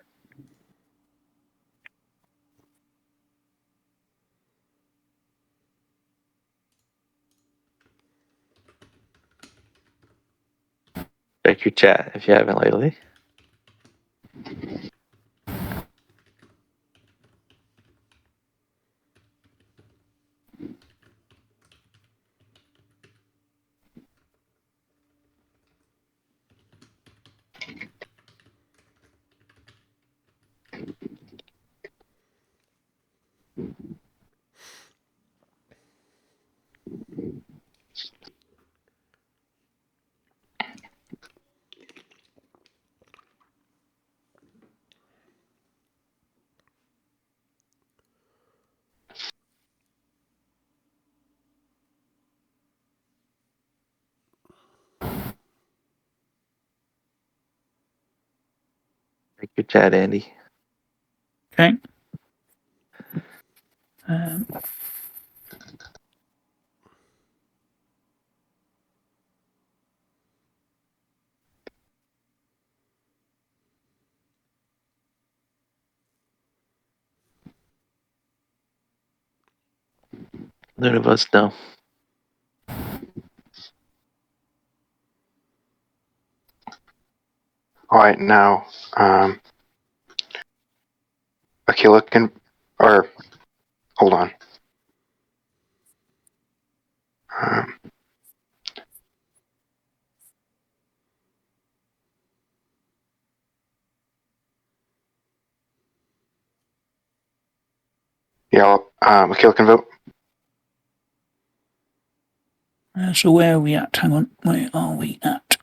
Check your chat if you haven't lately. Check your chat, Andy. Okay. None of us know. All right, now, Aquila can, or hold on. Yeah, Aquila can vote. So where are we at? Hang on. Where are we at?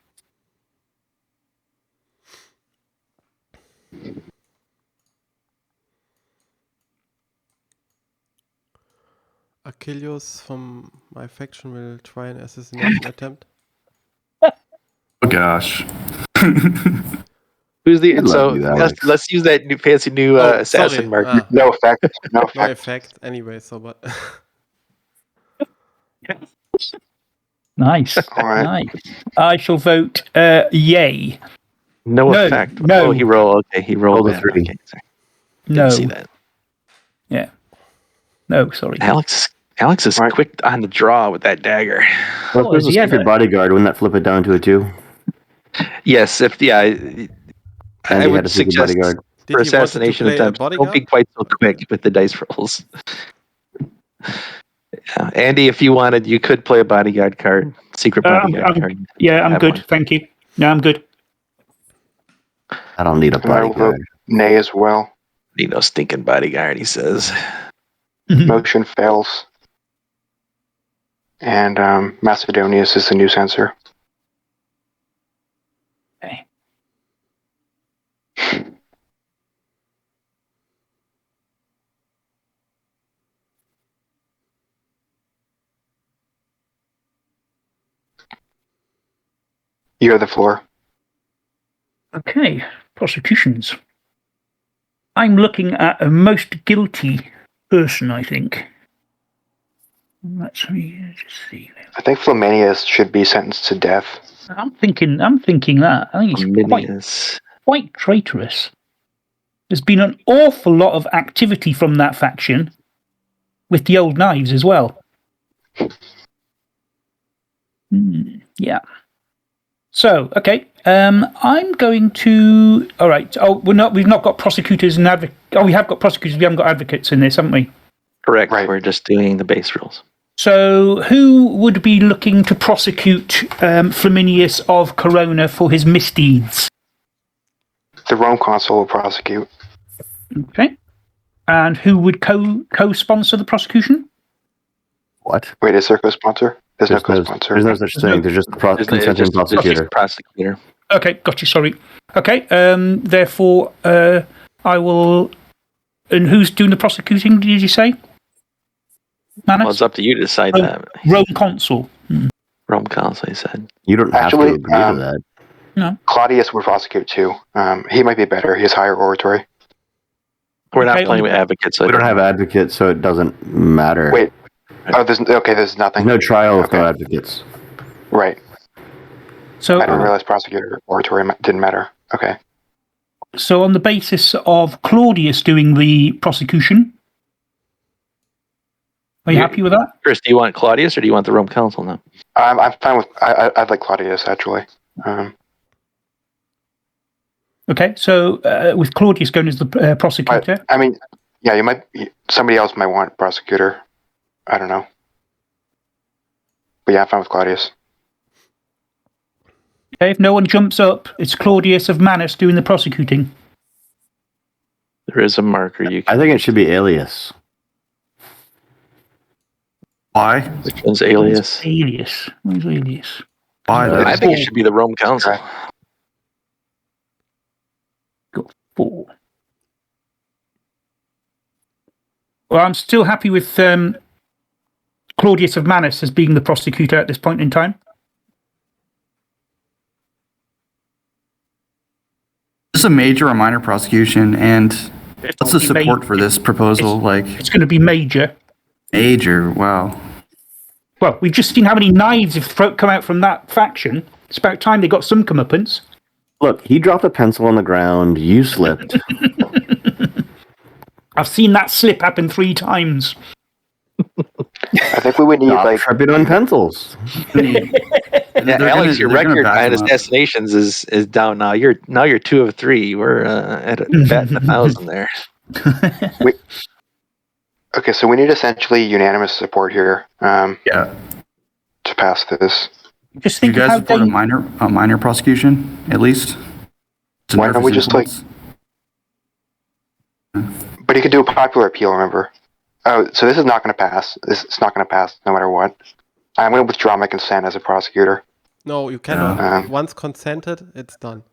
Achilles from my faction will try an assassination attempt. Oh gosh. Who's the? I love So you, Alex. let's use that new fancy new Oh, assassin sorry. marker. No effect. No effect. No effect anyway, so but Nice. All right. Nice. I shall vote yay. No No, effect. no. Oh, he rolled. Okay, he rolled Rolled a bad. 3. Okay, sorry. No. Didn't see that. Yeah. No, sorry. Alex is Right. quick on the draw with that dagger. Well, if Oh, there's a is he secret ever? bodyguard, wouldn't that flip it down to a 2? Yes, I Andy had would a secret suggest bodyguard. did for he wanted to assassination play a attempts, don't be bodyguard? quite so quick with the dice rolls. Yeah. Andy, if you wanted, you could play a bodyguard card, secret bodyguard card. Yeah, I'm Have good. one. Thank you. No, I'm good. I don't need a And I will vote bodyguard. nay as well. Need no stinking bodyguard, he says. Motion fails. And Macedonius is the new censor. Okay. You have the floor. Okay. Prosecutions. I'm looking at a most guilty person, I think. Let's me just see. I think Flaminius should be sentenced to death. I'm thinking that. I think he's Minius. quite traitorous. There's been an awful lot of activity from that faction with the old knives as well. Yeah. So, okay. I'm going to. All right. Oh, we've not got prosecutors and advocates. Oh, we have got prosecutors. We haven't got advocates in this, haven't we? Correct. Right. We're just doing the base rules. So, who would be looking to prosecute Flaminius of Corona for his misdeeds? The Rome Consul will prosecute. Okay. And who would co-sponsor the prosecution? What? Wait, is there a co-sponsor? There's no co-sponsor. There's no such thing. There's just a consenting prosecutor. Prosecutor. Okay, got you, sorry. Okay, therefore, I will... And who's doing the prosecuting, did you say? Manus? Well, it's up to you to decide that. Rome Consul. Rome Consul, he said. You don't have to agree to that. No. Claudius would prosecute too. He might be better. He has higher oratory. We're not playing with advocates. So We don't have advocates, so it doesn't matter. Wait. Oh, there's nothing. There's no trial with no advocates. Right. So, I didn't realize prosecutor oratory didn't matter. Okay. So on the basis of Claudius doing the prosecution, are you happy with that? Chris, do you want Claudius or do you want the Rome Council now? I'm fine with. I'd like Claudius actually. Okay, so with Claudius going as the prosecutor. I mean, yeah, somebody else might want prosecutor. I don't know. But yeah, I'm fine with Claudius. Okay, if no one jumps up, it's Claudius of Manus doing the prosecuting. There is a marker you can. I think it should be Alias. Why? Which one's Alias? Alias. Where's Alias? Why? I think it should be the Rome Council. Okay. Got 4. Well, I'm still happy with Claudius of Manus as being the prosecutor at this point in time. Is this a major or minor prosecution? And what's the support for this proposal? It's going to be major. Major, wow. Well, we've just seen how many knives have come out from that faction. It's about time they got some comeuppance. Look, he dropped a pencil on the ground. You slipped. I've seen that slip happen 3 times. I think we would need Stop tripping on pencils. Yeah, Alex, your record at assassinations is down now. You're 2 of 3. We're at batting 1,000 there. Okay, so we need essentially unanimous support here. Yeah. To pass this. Just Do you think of guys how support a minor prosecution, at least? Why don't we just But you could do a popular appeal, remember? Oh, so this is not going to pass. It's not going to pass no matter what. I'm going to withdraw my consent as a prosecutor. No, you cannot. Once consented, it's done.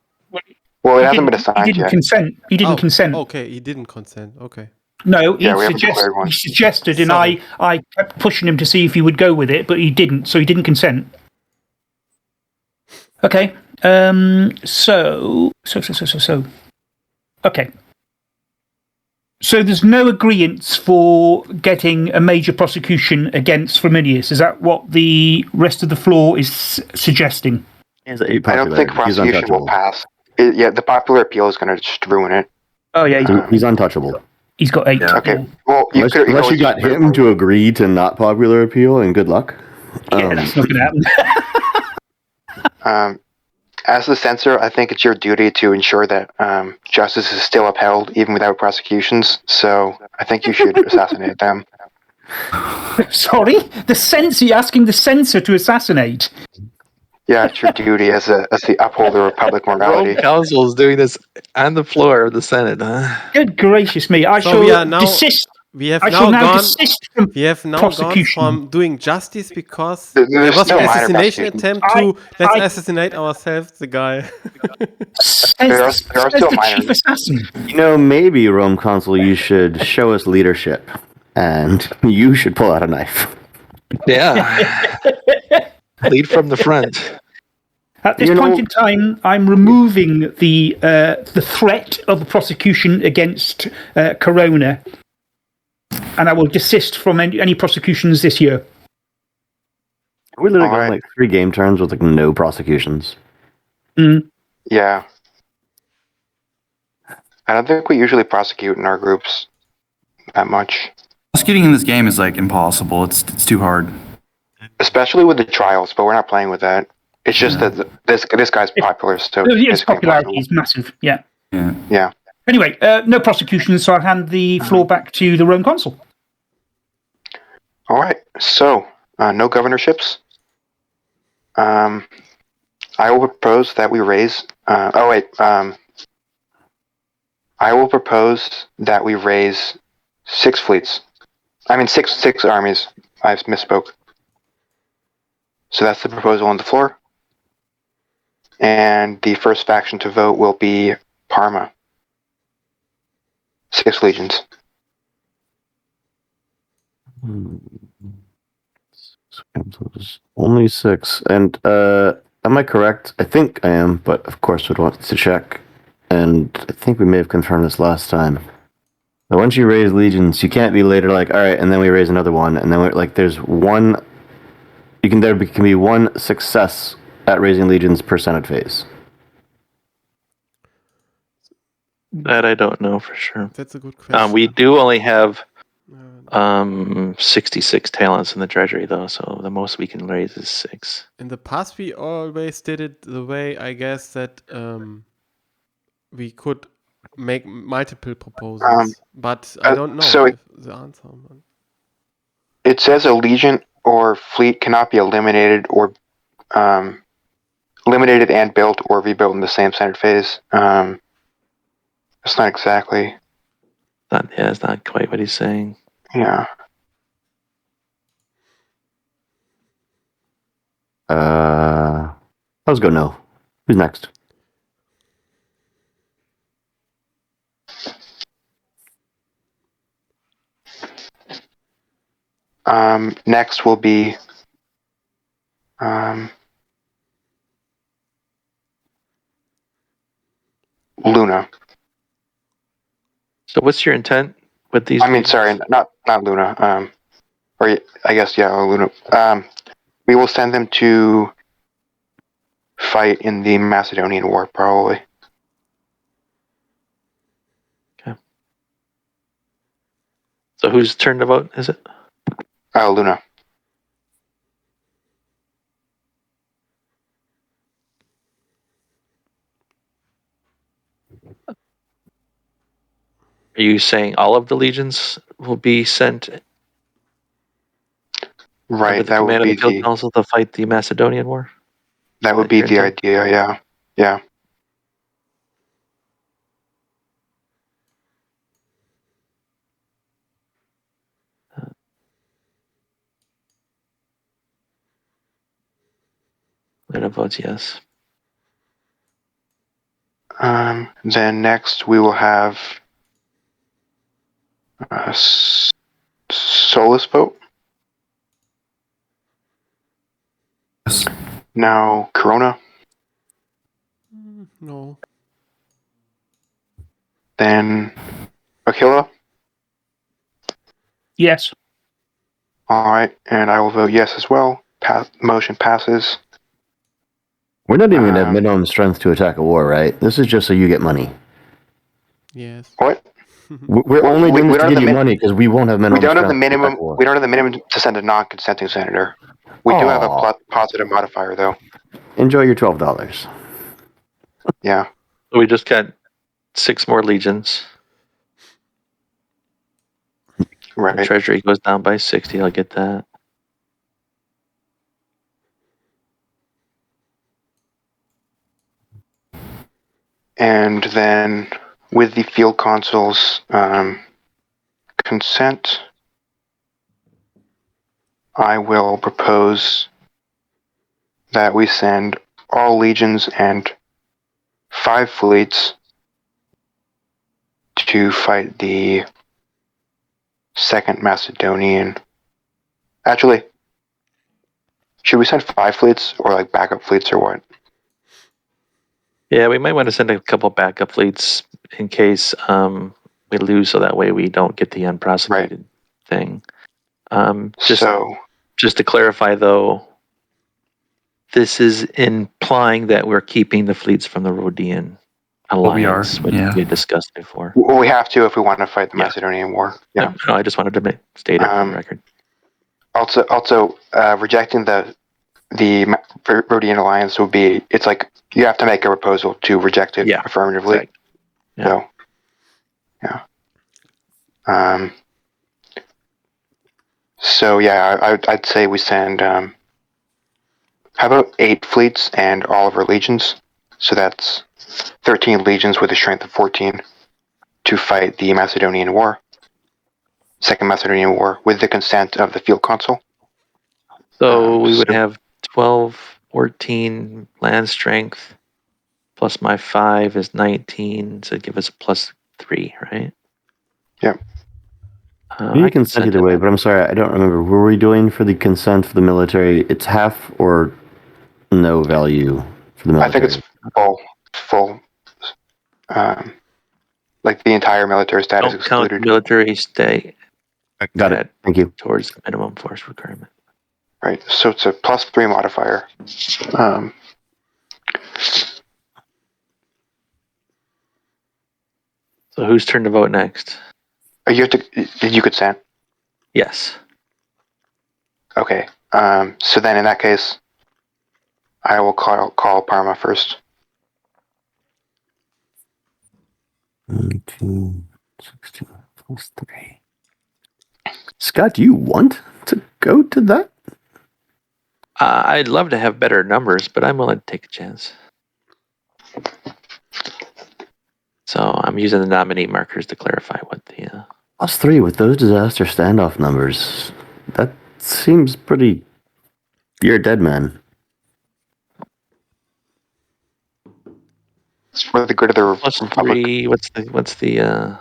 Well, it hasn't been assigned He didn't yet. consent. He didn't consent. Okay, he didn't consent. Okay. No, Yeah, we haven't declared one. he suggested, and Sorry. I kept pushing him to see if he would go with it, but he didn't, so he didn't consent. Okay. So. Okay. So there's no agreement for getting a major prosecution against Flaminius. Is that what the rest of the floor is suggesting? I don't think prosecution will pass. The popular appeal is going to just ruin it. Oh yeah, He's untouchable. he's got 8. Yeah. Okay. Well, Unless you got him to agree to not popular appeal, and good luck. Yeah, that's not going to happen. As the censor, I think it's your duty to ensure that justice is still upheld even without prosecutions. So I think you should assassinate them. Sorry, the censor. You're asking the censor to assassinate. Yeah, it's your duty as the upholder of public morality. Rome Council is doing this on the floor of the Senate, huh? Good gracious me! I So shall we are now- desist. We have I now shall now gone. desist from We have now prosecution. gone from doing justice because There's there was no an minor assassination prosecution. attempt to let's I- assassinate ourselves, the guy. Says, There are says still the minor- chief assassin. Maybe, Rome Consul, you should show us leadership, and you should pull out a knife. Yeah. Lead from the front. At this You point know- in time, I'm removing the threat of the prosecution against Corona, and I will desist from any prosecutions this year. We're literally All going right. 3 game turns with no prosecutions. Yeah. I don't think we usually prosecute in our groups that much. Prosecuting in this game is impossible. It's too hard. Especially with the trials, but we're not playing with that. It's just that this guy's popular, so Its it's popularity is massive. Yeah. Yeah. Yeah. Anyway, no prosecutions, so I'll hand the floor back to the Rome Consul. All right. So no governorships. I will propose that we raise. I will propose that we raise 6 fleets. I mean, six armies. I misspoke. So that's the proposal on the floor. And the first faction to vote will be Parma. 6 legions. Only 6. And am I correct? I think I am, but of course we'd want to check. And I think we may have confirmed this last time. Now, once you raise legions, you can't be later like, all right, and then we raise another one, and then we're like, there's one. There can be one success at raising legions per Senate phase. That I don't know for sure. That's a good question. We do only have 66 talents in the treasury, though, so the most we can raise is 6. In the past, we always did it the way, I guess, that we could make multiple proposals. But I don't know so the answer. It says a legion or fleet cannot be eliminated or eliminated and built or rebuilt in the same Senate phase. It's not exactly. It's not quite what he's saying. Yeah. Let's go no. Who's next? Next will be Luna. So what's your intent with these? I mean, sorry, not Luna. Or I guess Luna. We will send them to fight in the Macedonian War, probably. Okay. So whose turn to vote is it? Luna. Are you saying all of the legions will be sent Right, under the that would command of be the Guild Council to fight the Macedonian War? That would be the idea, yeah. Yeah. Luna votes yes. Then next we will have Solus vote. Yes. Now Corona. No. Then Aquila. Yes. All right, and I will vote yes as well. Motion passes. We're not even going to have minimum strength to attack a war, right? This is just so you get money. Yes. What? We're only doing this to give you money because we won't have minimum strength. We don't have the minimum to send a non-consenting senator. We do have a positive modifier, though. Enjoy your $12. Yeah. We just got 6 more legions. Right. The treasury goes down by 60. I'll get that. And then with the field consul's consent, I will propose that we send all legions and 5 fleets to fight the Second Macedonian. Actually, should we send 5 fleets or like backup fleets or what? Yeah, we might want to send a couple backup fleets in case we lose, so that way we don't get the unprosecuted thing. Just to clarify, though, this is implying that we're keeping the fleets from the Rhodian alliance, which we discussed before. Well, we have to if we want to fight the Macedonian War. Yeah. No, I just wanted to state it for the record. Also, rejecting the Rhodian alliance would be, it's like you have to make a proposal to reject it affirmatively. Exactly. Yeah. So yeah, I'd say we send. How about 8 fleets and all of our legions? So that's 13 legions with a strength of 14 to fight the Macedonian War. Second Macedonian War with the consent of the field consul. So we would so- have 12, 14 land strength, plus my 5 is 19, so give us a +3, right? Yep. You I can send either way, but I'm sorry, I don't remember. Were we doing for the consent for the military? It's half or no value for the military? I think it's full. Like the entire military status Don't count excluded. military stay Got it. Thank you. towards the minimum force requirement. Right. So it's a +3 modifier. So whose turn to vote next? You have to. You could send. Yes. Okay. So then, in that case, I will call Parma first. 19, 16 plus 3. Scott, do you want to go to that? I'd love to have better numbers, but I'm willing to take a chance. So I'm using the nominee markers to clarify what the... +3 with those disaster standoff numbers. That seems pretty... You're a dead man. It's for the good of the Republic. +3, what's the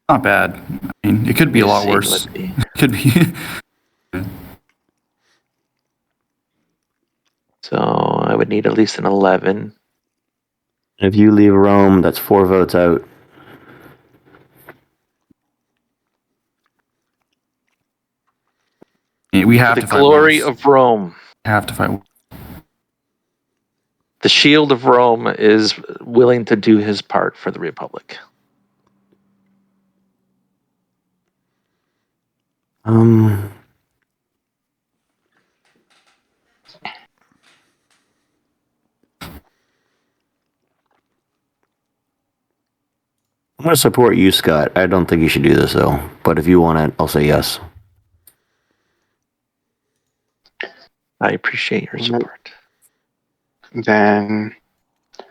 Not bad. I mean, it could be a lot seeing worse. what the- It could be. So I would need at least an 11. If you leave Rome, that's 4 votes out. We have The to fight glory wolves. of Rome. Have to fight. The shield of Rome is willing to do his part for the Republic. I'm going to support you, Scott. I don't think you should do this, though. But if you want it, I'll say yes. I appreciate your support. Then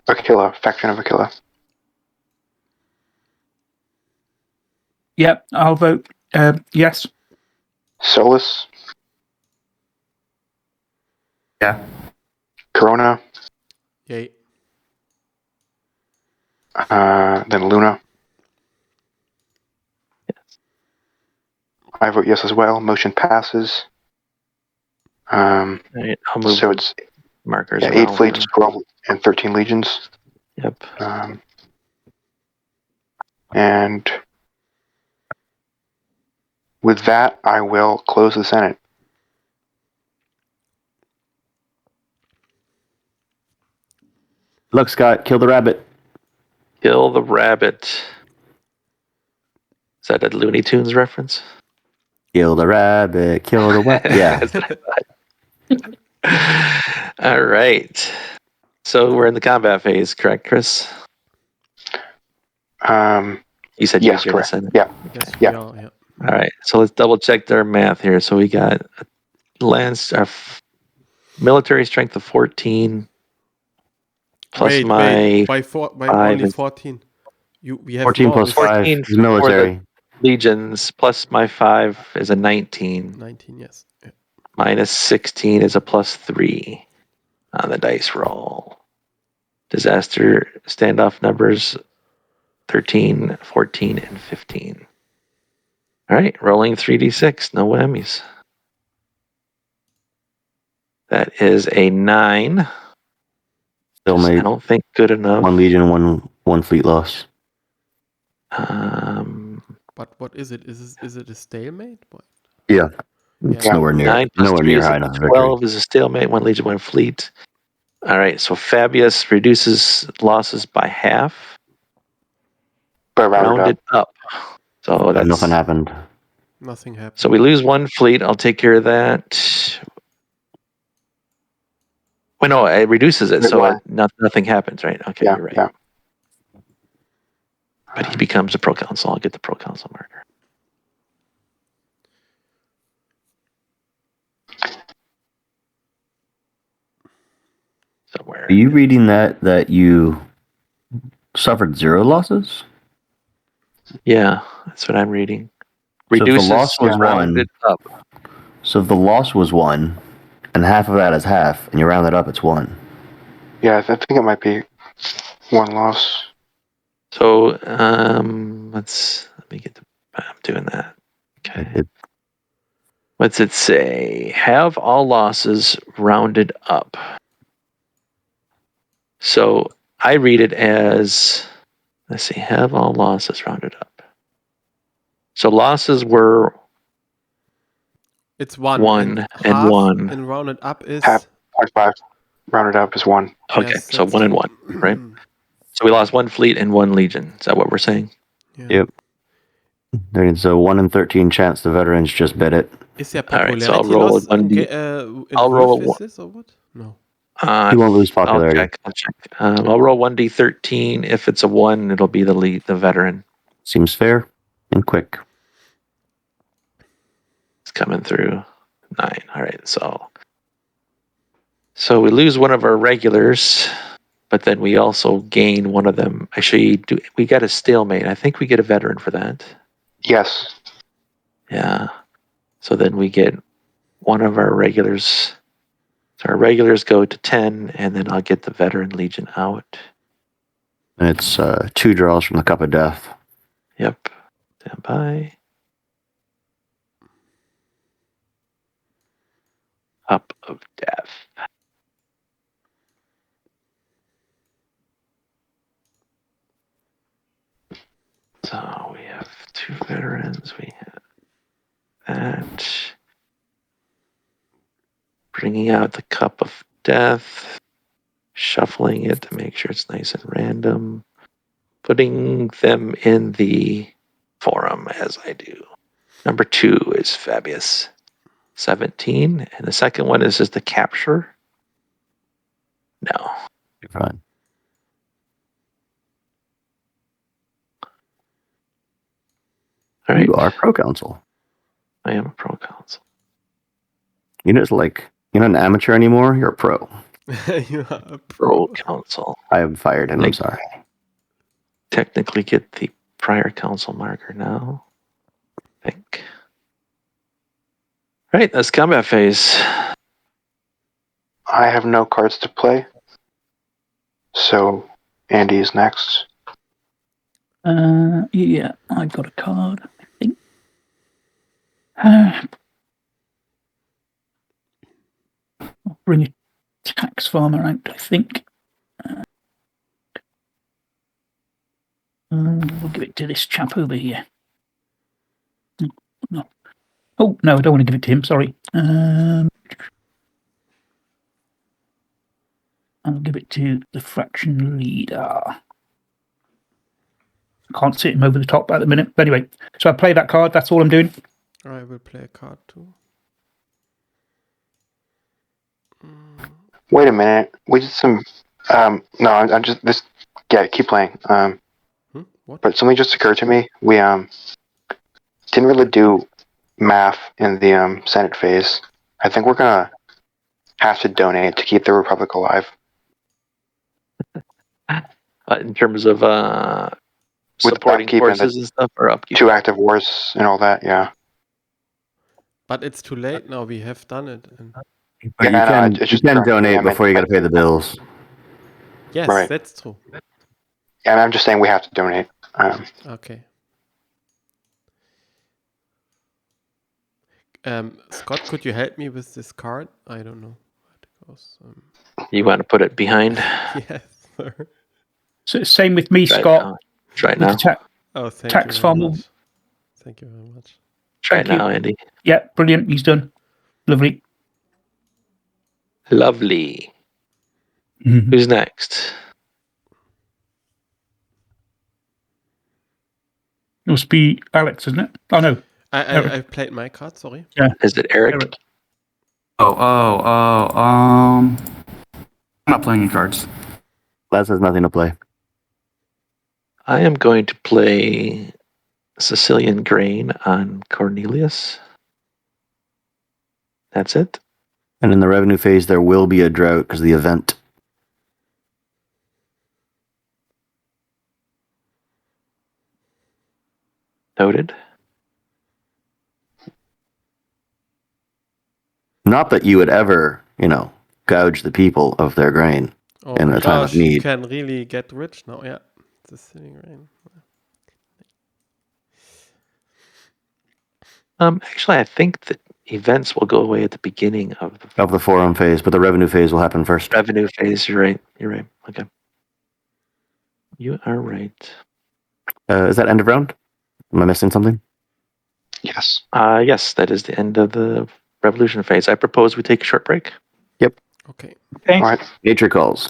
Aquila, faction of Aquila. Yep, I'll vote yes. Solus, Yeah. Corona, Yay. then Luna. I vote yes as well. Motion passes. All right, I'll move So it's markers 8 around fleets, then. 12 and 13 legions. Yep. And with that, I will close the Senate. Look, Scott, kill the rabbit. Kill the rabbit. Is that a Looney Tunes reference? Kill the rabbit, kill the what? Yeah. That's what I thought. All right. So we're in the combat phase, correct, Chris? You said Yes, you're in the correct. Senate. Yeah. I guess Yeah. we are, yeah. All right. So let's double check their math here. So we got military strength of 14 plus Wait. By 5 only is 14. We have 14 more plus with 14 5 is military. legions plus my 5 is a 19. 19, yes. Yeah. Minus 16 is a +3 on the dice roll. Disaster standoff numbers 13, 14, and 15. All right, rolling 3d6, no whammies. That is a 9. Still I made don't think good enough. 1 legion, one fleet loss. But what is it? Is it a stalemate? What? Yeah. It's Yeah. nowhere near 9 plus nowhere 3 near is high a enough victory. 12 is a stalemate, 1 legion, 1 fleet. All right, so Fabius reduces losses by half. But Rounded up. So that's Nothing happened. Nothing happened. So we lose 1 fleet. I'll take care of that. Well, no, it reduces it, so nothing happens, right? Okay, Yeah, you're right. yeah. But he becomes a proconsul. I'll get the proconsul marker. somewhere. Are you reading that you suffered 0 losses? Yeah, that's what I'm reading. So if the Reduces loss was rounded up. So if the loss was 1, and half of that is half, and you round it up, it's 1. Yeah, I think it might be 1 loss. So let me get I'm doing that. Okay. What's it say? Have all losses rounded up. So I read it as, let's see, have all losses rounded up. So losses were It's 1. 1 and half 1. and rounded up is... Half 0.5 rounded up is 1. Okay, Yes, so that's 1 and 1, right? So we lost 1 fleet and 1 legion. Is that what we're saying? Yeah. Yep. There's a 1 in 13 chance the veterans just bet it. Is there All right, popularity so I'll roll loss a 1d. I'll roll involved a with this or what? No. You won't lose popularity. I'll check. I'll roll 1d13. If it's a 1, it'll be the veteran. Seems fair and quick. It's coming through 9. All right, so we lose one of our regulars, but then we also gain one of them. Actually, we got a stalemate. I think we get a veteran for that. Yes. Yeah. So then we get one of our regulars. So our regulars go to 10, and then I'll get the veteran legion out. And it's 2 draws from the Cup of Death. Yep. Stand by. Cup of Death. So we have 2 veterans. We have that. Bringing out the Cup of Death. Shuffling it to make sure it's nice and random. Putting them in the forum as I do. Number 2 is Fabius. 17. And the second one is just the capture. No. You're fine. All right. You are pro council. I am a pro council. You're not an amateur anymore. You're a pro. You are a Pro pro. council. I have fired him. I'm sorry. Technically get the prior council marker now. I think. All right, that's combat phase. I have no cards to play. So Andy is next. Yeah, I've got a card, I think. I'll bring a tax farmer out, I think. We'll give it to this chap over here. No. Oh, no, I don't want to give it to him, sorry. I'll give it to the fraction leader. Can't sit him over the top at the minute. But anyway, so I play that card, that's all I'm doing. I will play a card too. Wait a minute. We did some. No, I'm just this. Yeah, keep playing. What? But something just occurred to me. We didn't really do math in the Senate phase. I think we're gonna have to donate to keep the Republic alive. In terms of With supporting upkeep and forces and stuff, or upkeep. 2 active wars and all that. Yeah. But it's too late now. We have done it. And But Yeah, you no, can, it's you just can occurring to me. donate I mean, before you got to pay the bills. yes, Right. that's true. And I'm just saying we have to donate. Okay. Scott, could you help me with this card? I don't know how it goes. You want to put it behind? Yes, sir. So same with me, Try Scott. Try it With now. the Oh, thank tax you very farmer. much. Thank you very much. Try it Thank you. now, Andy. Yeah, brilliant. He's done. Lovely. Lovely. Mhm. Who's next? It must be Alex, isn't it? Oh, no. Eric. I played my card, sorry. Is it Eric? Eric. I'm not playing any cards. Les has nothing to play. I am going to play Sicilian Grain on Cornelius. That's it. And in the revenue phase, there will be a drought because of the event. Noted. Not that you would ever, gouge the people of their grain. Oh In my a time of gosh, you need. can really get rich now. Yeah, the sitting rain. Actually, I think that events will go away at the beginning of the forum phase, but the revenue phase will happen first. revenue phase. You're right. Okay. You are right. Is that end of round? Am I missing something? Yes. Yes, that is the end of the revolution phase. I propose we take a short break. Okay. Okay. All right. Nature calls.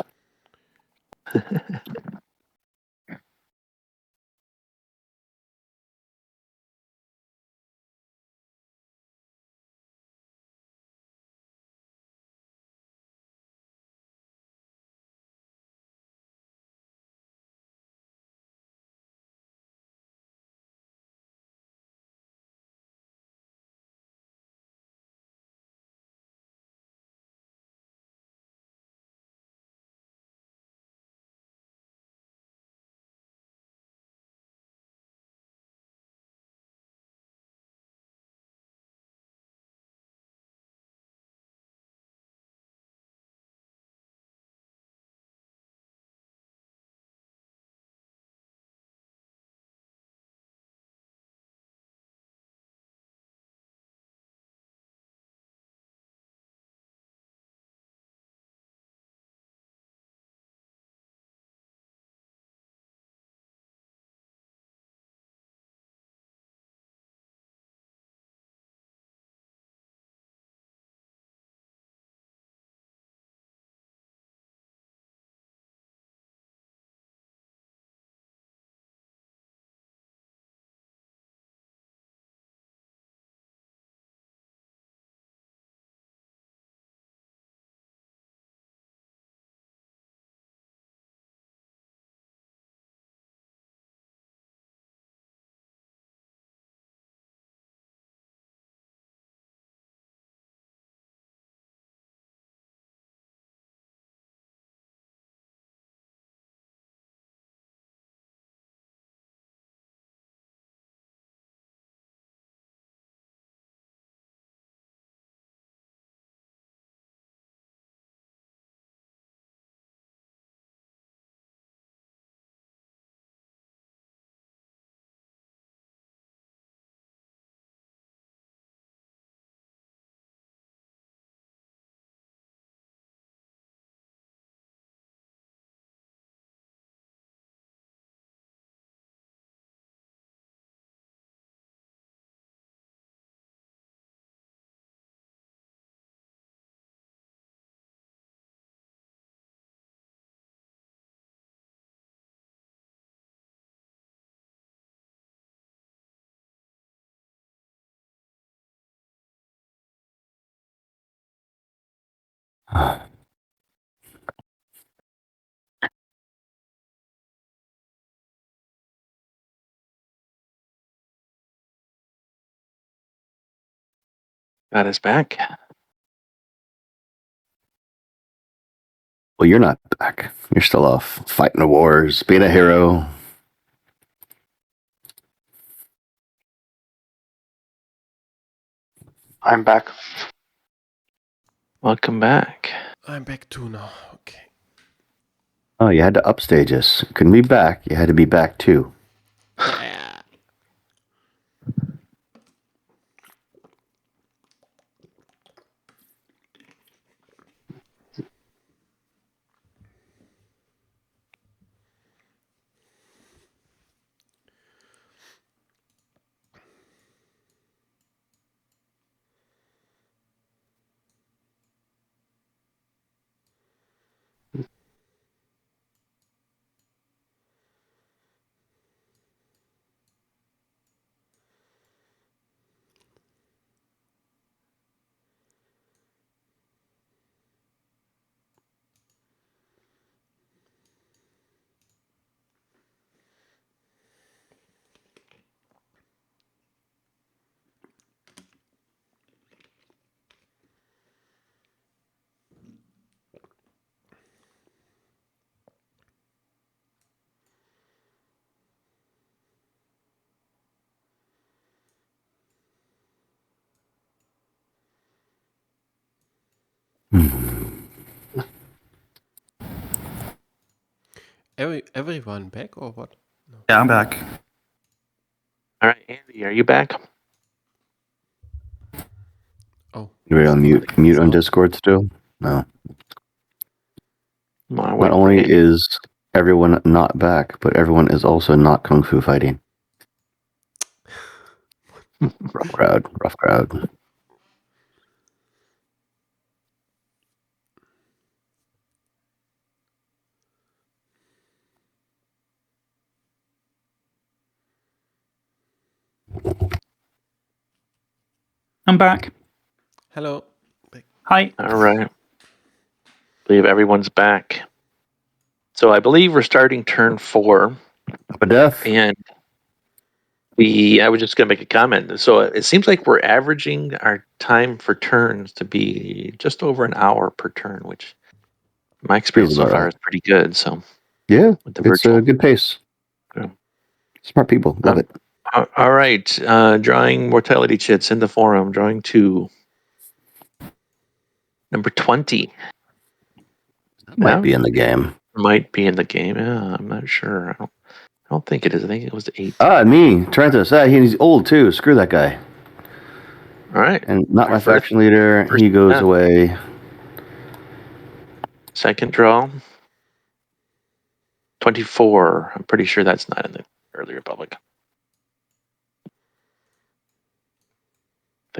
Got us back. Well, you're not back. You're still off fighting the wars, being a hero. I'm back. Welcome back. I'm back too now. Okay. Oh, you had to upstage us. Couldn't be back. You had to be back too. Yeah. Everyone back or what? Yeah, I'm back. All right, Andy, are you back? Oh, You're on mute on Discord still? No. Not only is everyone not back, but everyone is also not kung fu fighting. Rough crowd. Rough crowd. I'm back. hello. Hi. All right. I believe everyone's back. So I believe we're starting turn 4. A death. And I was just going to make a comment. So it seems like we're averaging our time for turns to be just over an hour per turn, which my experience so about far right. is pretty good. So Yeah, with the it's virtual. a good pace. Yeah. Smart people. Love it. All right. Drawing mortality chits in the forum. Drawing 2. Number 20. Might be in the game. Might be in the game. Yeah, I'm not sure. I don't think it is. I think it was 8. Me, Trentus. He's old too. Screw that guy. All right. And not Our my first- faction leader. first He goes death. away. Second draw. 24. I'm pretty sure that's not in the early Republic.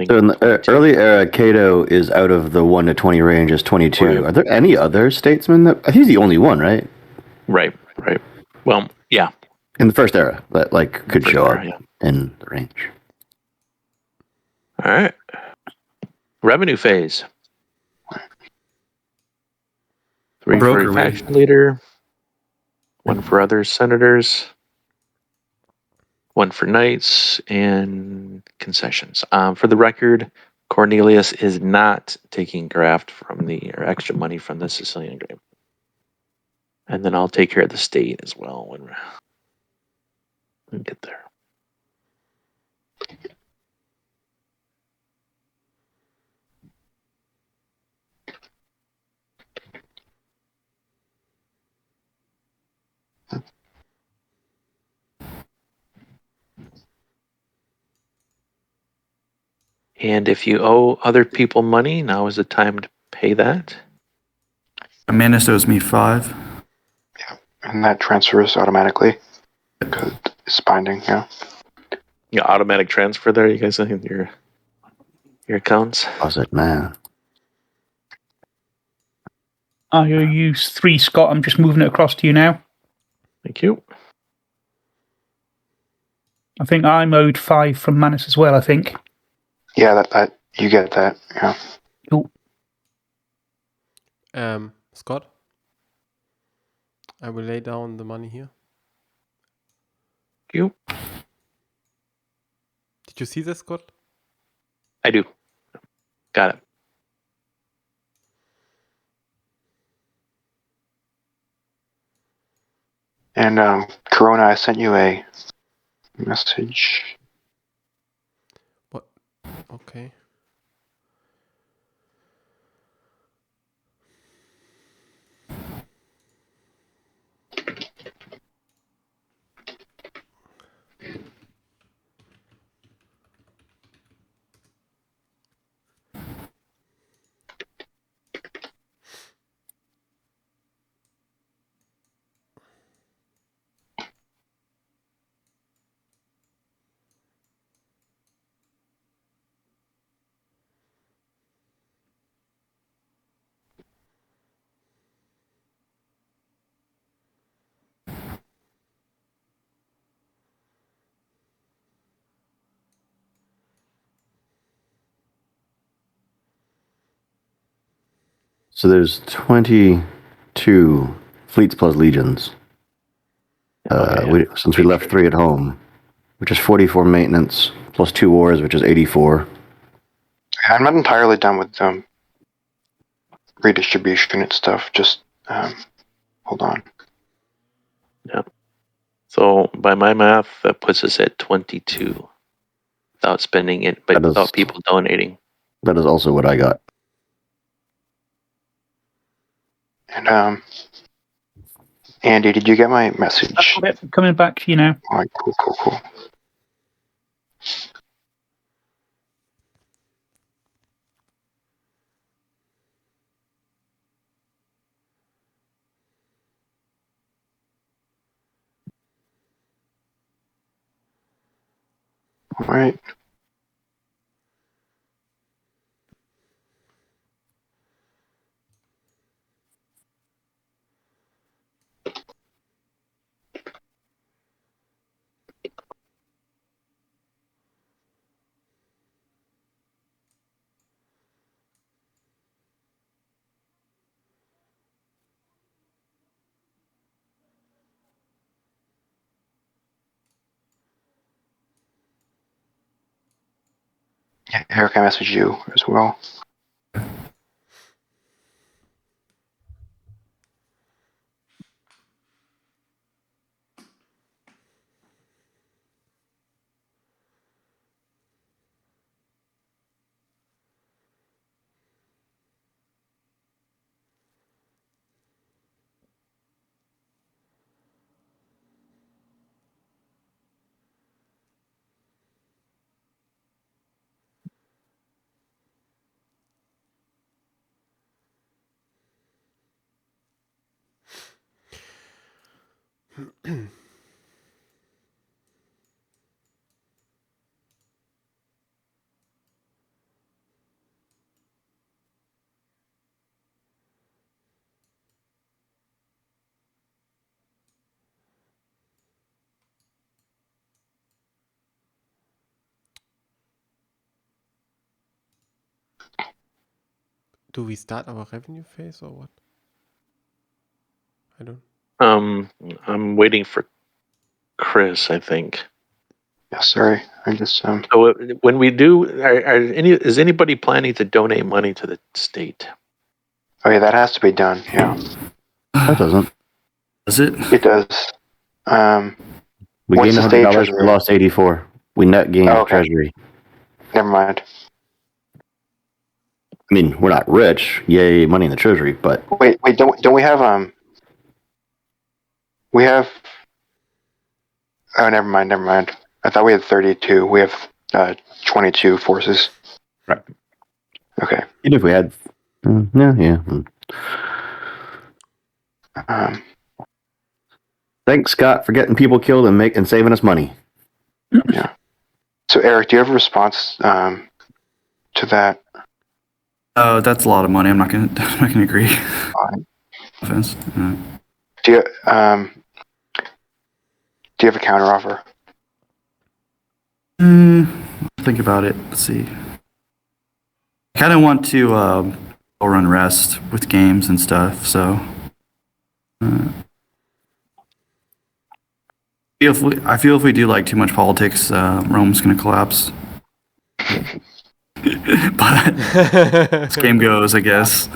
So in the early era, Cato is out of the 1 to 20 range is 22. Right. Are there any other statesmen that... I think he's the only one, right? Right. Well, yeah. In the first era that could First show era, up yeah. in the range. All right. Revenue phase. 3 for broker a we- faction leader. 1 for other senators. 1 for knights and concessions. For the record, Cornelius is not taking graft from or extra money from the Sicilian grave. And then I'll take care of the state as well when we get there. And if you owe other people money, now is the time to pay that. Amanda owes me 5. And that transfers automatically because it's binding. Yeah. You automatic transfer there, you guys, in your accounts. Was it, man? I owe you 3, Scott. I'm just moving it across to you now. Thank you. I think I'm owed 5 from Manus as well, I think. Yeah, that you get that. Yeah. Cool. Scott, I will lay down the money here. Thank you. Did you see this, Scott? I do. Got it. And Corona, I sent you a message. What? Okay. So there's 22 fleets plus legions. Since we left 3 at home, which is 44 maintenance plus 2 wars, which is 84. I'm not entirely done with redistribution and stuff. Just hold on. Yeah. So by my math, that puts us at 22 without spending it, but without people donating. That is also what I got. And Andy, did you get my message? Coming back, you know. All right, cool. All right. Yeah, Eric, I messaged you as well. Do we start our revenue phase or what? I don't. I'm waiting for Chris, I think. Yeah, sorry. I just So when we do, is anybody planning to donate money to the state? Oh yeah, that has to be done. Yeah, That doesn't. Does it? it does. We What's gained the state $100. We treasury? lost 84. We net gained Oh, okay. treasury. Never mind. I mean, we're not rich. Yay, money in the treasury. But Wait. Don't we have We have. Oh, never mind. I thought we had 32. We have 22 forces. right. Okay. Even if we had, yeah. Um, Thanks, Scott, for getting people killed and saving us money. yeah. So Eric, do you have a response to that? Oh, that's a lot of money. I'm not gonna agree. Fine. Offense. Do you have a counteroffer? Think about it. Let's see. I kind of want to run rest with games and stuff. So I feel if we do like too much politics, Rome's gonna collapse. But this game goes, I guess.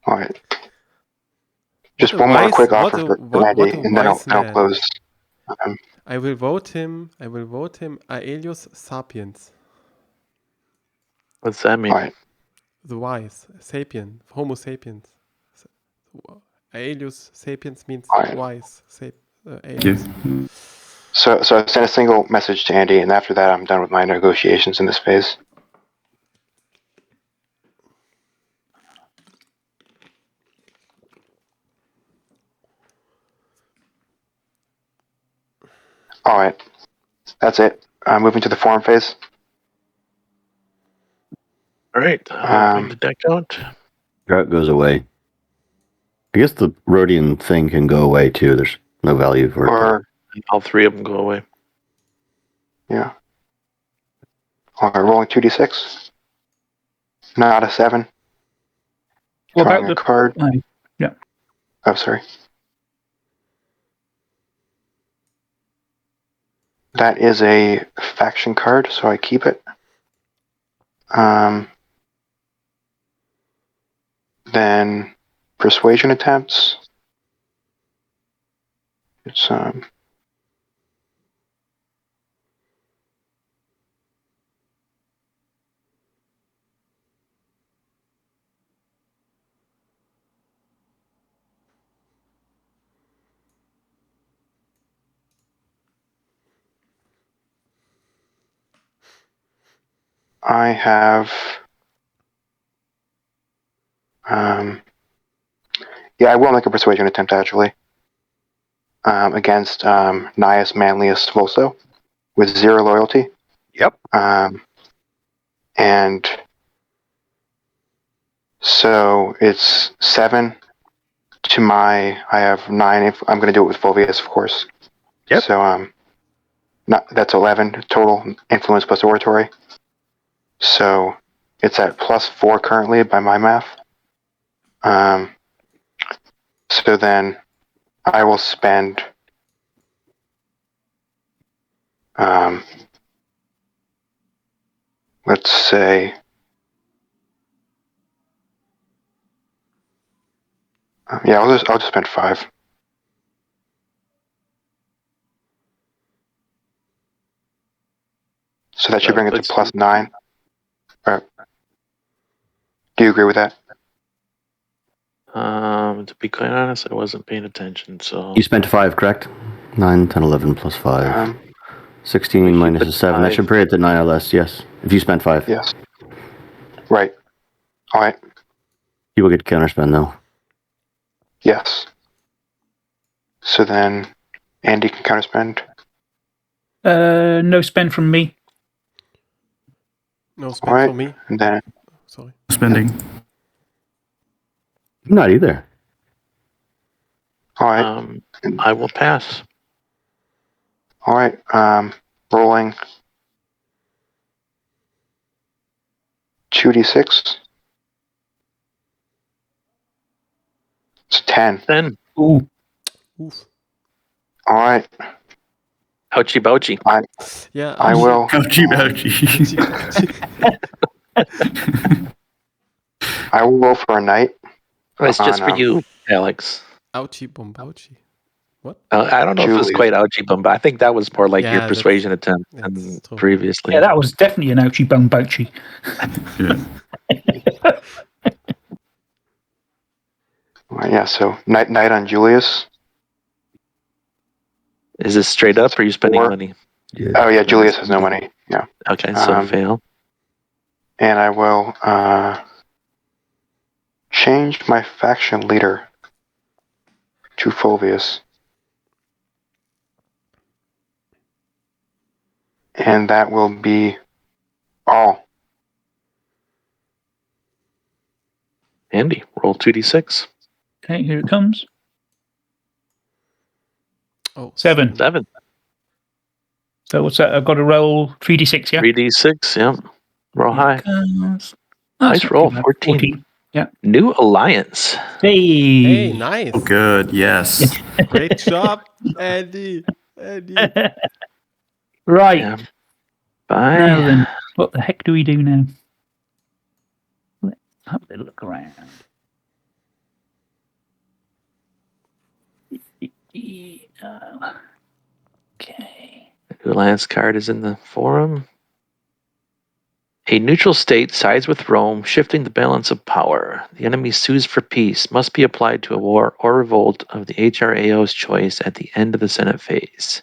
All right. Just one more quick offer for Andy, and then I'll close. I will vote him Aelius Sapiens. What's that mean? All right. The wise. Sapien. Homo sapiens. Aelius Sapiens means Alright. wise. Thank Aelius. you. So I sent a single message to Andy, and after that, I'm done with my negotiations in this phase. All right, that's it. Moving to the forum phase. All right, I'll bring the deck out. Drought goes away. I guess the Rhodian thing can go away too. There's no value for it. Or All three of them go away. yeah. All right, rolling 2d6. Not a 7. What Drawing about a card. Yeah. Oh, sorry. That is a faction card, so I keep it. Then Persuasion Attempts. It's I have. Yeah, I will make a persuasion attempt actually. Against Nias Manlius Volso with 0 loyalty. Yep. And so it's 7 to my. I have 9. If I'm going to do it with Fulvius, of course. Yep. So that's 11 total influence plus oratory. So it's at +4 currently by my math. So then I will spend. Let's say. Yeah, I'll just spend 5. So that should bring it to +9. Do you agree with that? To be quite honest, I wasn't paying attention, so You spent 5, correct? 9, 10, 11 plus 5. 16 we minus put a 7. That 5. should bring it to 9 or less, yes. If you spent 5. Yes. Right. All right. You will get counterspend, though. Yes. So then Andy can counterspend. No spend from me. No All spend right. for me. And then Sorry. Spending. Not either. all right. I will pass. All right. Rolling 2d6. It's 10. Then, Ooh. Oof. All right. ouchie bouchie. Yeah. I will. Ouchie, ouchie. I will roll for a night. It's just for on, you, Alex. Ouchie bombouchie. What? I don't know if it's Julius. quite ouchie bum, but I think that was more like Yeah, your that's- persuasion attempt that's than true. previously. Yeah, that was definitely an ouchie bum bouchie. Yeah. Yeah. So night on Julius. Is this straight up or are you spending 4. money? Oh yeah, Julius has no money. Yeah. Okay, so fail. And I will change my faction leader to Fulvius. And that will be all. Andy, roll 2d6. Okay, here it comes. Oh, 7. 7. So what's that? I've got to roll 3d6, yeah? 3d6, yeah. Roll Here high. it comes. Nice not roll, too bad. 14. Yeah. New alliance. Hey. Hey, nice. Oh, good. Yes. Great job, Andy. Andy. Right. Yeah. Bye. Now then, what the heck do we do now? Let's have a look around. Okay. The alliance card is in the forum. A neutral state sides with Rome, shifting the balance of power. The enemy sues for peace, must be applied to a war or revolt of the HRAO's choice at the end of the Senate phase.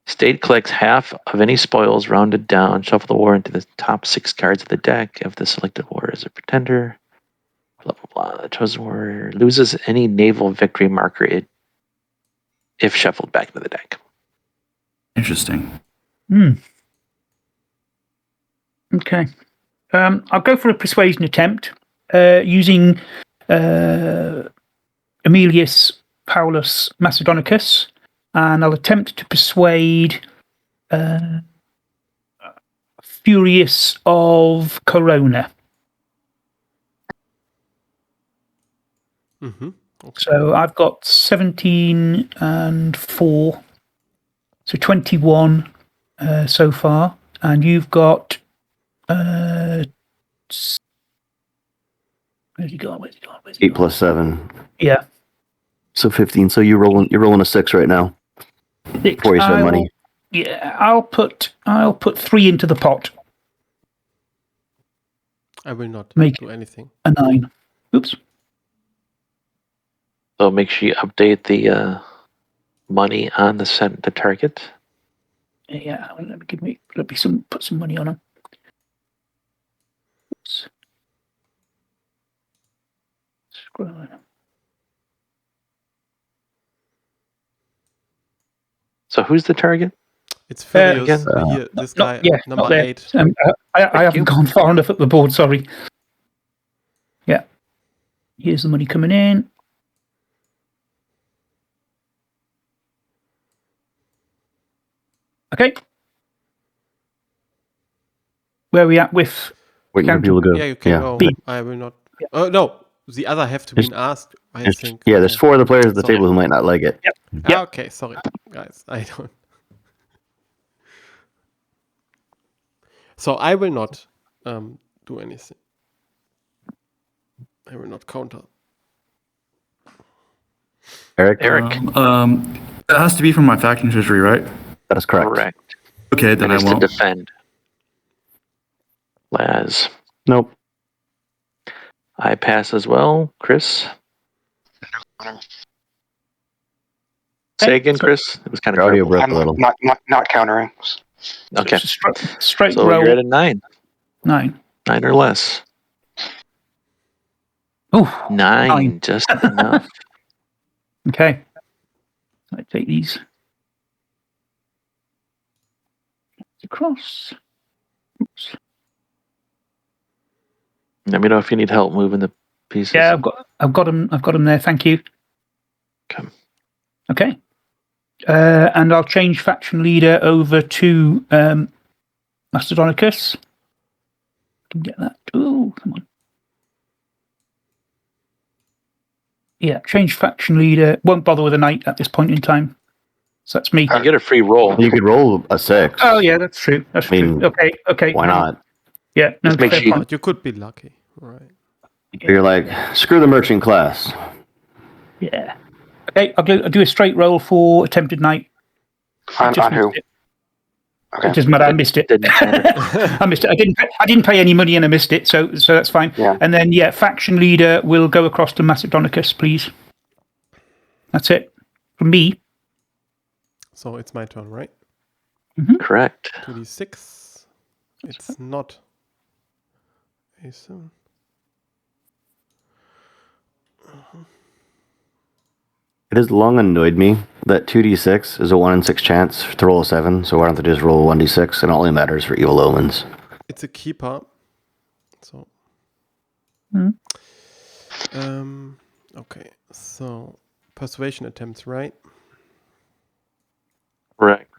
State collects half of any spoils rounded down, shuffle the war into the top 6 cards of the deck. If the selected warrior is a pretender, blah, blah, blah. The chosen warrior loses any naval victory marker if shuffled back into the deck. Interesting. Okay. I'll go for a persuasion attempt using Aemilius Paulus Macedonicus, and I'll attempt to persuade Furious of Corona. Mm-hmm. Okay. So I've got 17 and 4, so 21 so far, and you've got. Where's he gone? 8 plus 7. Yeah. So 15. So you're rolling a 6 right now. 6. Before you spend money. Yeah, I'll put 3 into the pot. I will not Make do anything. a 9. Oops. So make sure you update the money on the target. Yeah, let me put some money on him. Scroll. So who's the target? It's Furious. again? Here, this guy, Yeah, number not there. 8. I Thank haven't you. gone far enough up the board. Sorry. Yeah. Here's the money coming in. Okay. Where are we at with? Waiting for Counter- people to go. Yeah, you can go. B. I will not. Yeah. Oh, no. The other have to be Just- asked, I There's- think. Yeah, there's Okay. 4 other players at the Sorry. table who might not like it. Yep. Ah, okay, sorry, guys. I don't. So I will not do anything. I will not counter. Eric? It has to be from my faction history, right? That is correct. Correct. Okay, then And I it's to won't. defend. Laz. Nope. I pass as well. Chris? Say again, Chris. It was kind of Your audio garbled. broke a little. Not countering. Okay. So straight So roll. you're at a 9. 9. 9 or less. Oh, 9, just enough. okay. I take these across. Oops. Let me know if you need help moving the pieces. Yeah, I've got them there. Thank you. Okay. Okay. And I'll change faction leader over to Mastodonicus. Can get that. Oh, come on. Yeah, change faction leader. Won't bother with a knight at this point in time. So that's me. You get a free roll. You could roll a 6. Oh yeah, that's true. That's I mean, true. Okay. Why not? Yeah, no, Just make fair sure you- point. You could be lucky, right? You're like, screw the merchant class. Yeah. Okay, I'll do a straight roll for attempted knight. On Just who? missed it. Okay. It doesn't matter. I missed it. Didn't matter. I missed it. I didn't pay any money and I missed it, so that's fine. Yeah. And then faction leader will go across to Macedonicus, please. That's it from me. So it's my turn, right? Correct. 2d6. It's not a 7. It has long annoyed me that 2d6 is a 1 in 6 chance to roll a 7, so why don't they just roll 1d6 and it only matters for evil omens? It's a keeper. So. Okay. So persuasion attempts, right? Correct.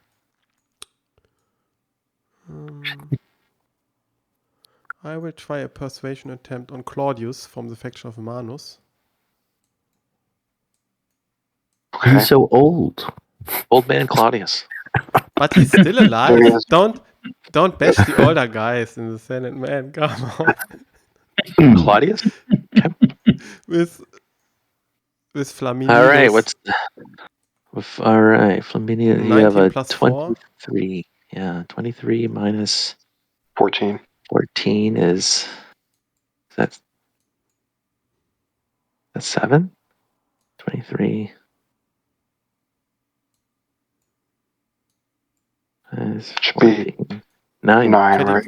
I will try a persuasion attempt on Claudius from the faction of Manus. Okay. He's so old. Old man Claudius. But he's still There he alive. is. Don't bash the older guys in the Senate, man. Come on. Claudius? With Flaminius. All right. All right. Flaminia, you have 19 a plus 4. 23. Yeah. 23 minus 14. 14 is that's 7? 23. Should be 9. 9, right?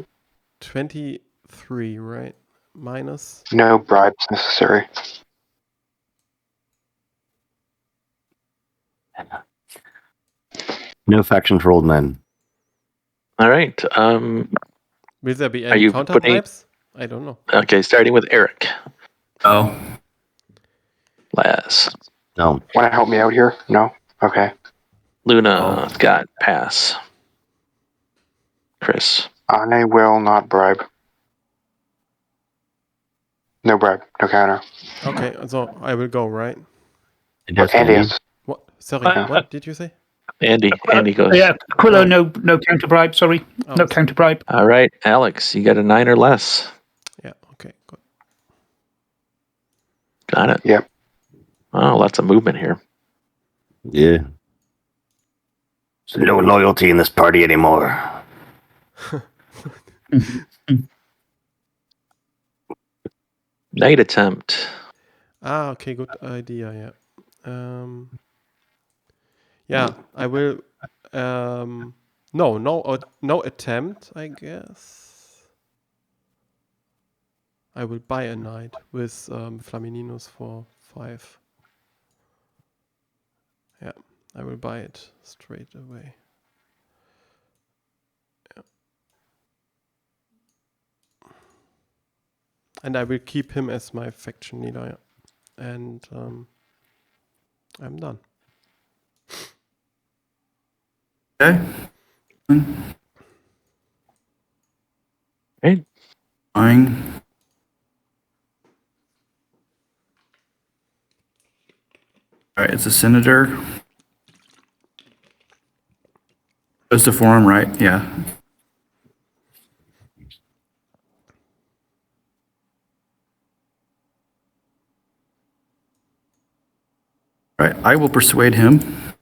23, right? Minus. No bribes necessary. No faction for old men. All right. Will there be Are any you counter putting- bribes? I don't know. Okay, starting with Eric. Oh, Laz. No. Want to help me out here? No? Okay. Luna got pass. Chris. I will not bribe. No bribe. No counter. Okay, so I will go, right? It has Andy to has. What? Sorry, what did you say? Andy goes. Yeah, Quillo, Oh. no counter bribe. Sorry, Oh, no counter bribe. All right, Alex, you got a 9 or less. Yeah, okay, good. Got it. Yep. Oh, lots of movement here. Yeah. There's no loyalty in this party anymore. Night attempt. Ah, okay, good idea, yeah. Yeah, I will. No attempt, I guess. I will buy a knight with Flamininus for 5. Yeah, I will buy it straight away. Yeah. And I will keep him as my faction leader. Yeah. And I'm done. Okay. Right. Fine. All right, it's a senator. Goes to forum, right? Yeah. All right, I will persuade him.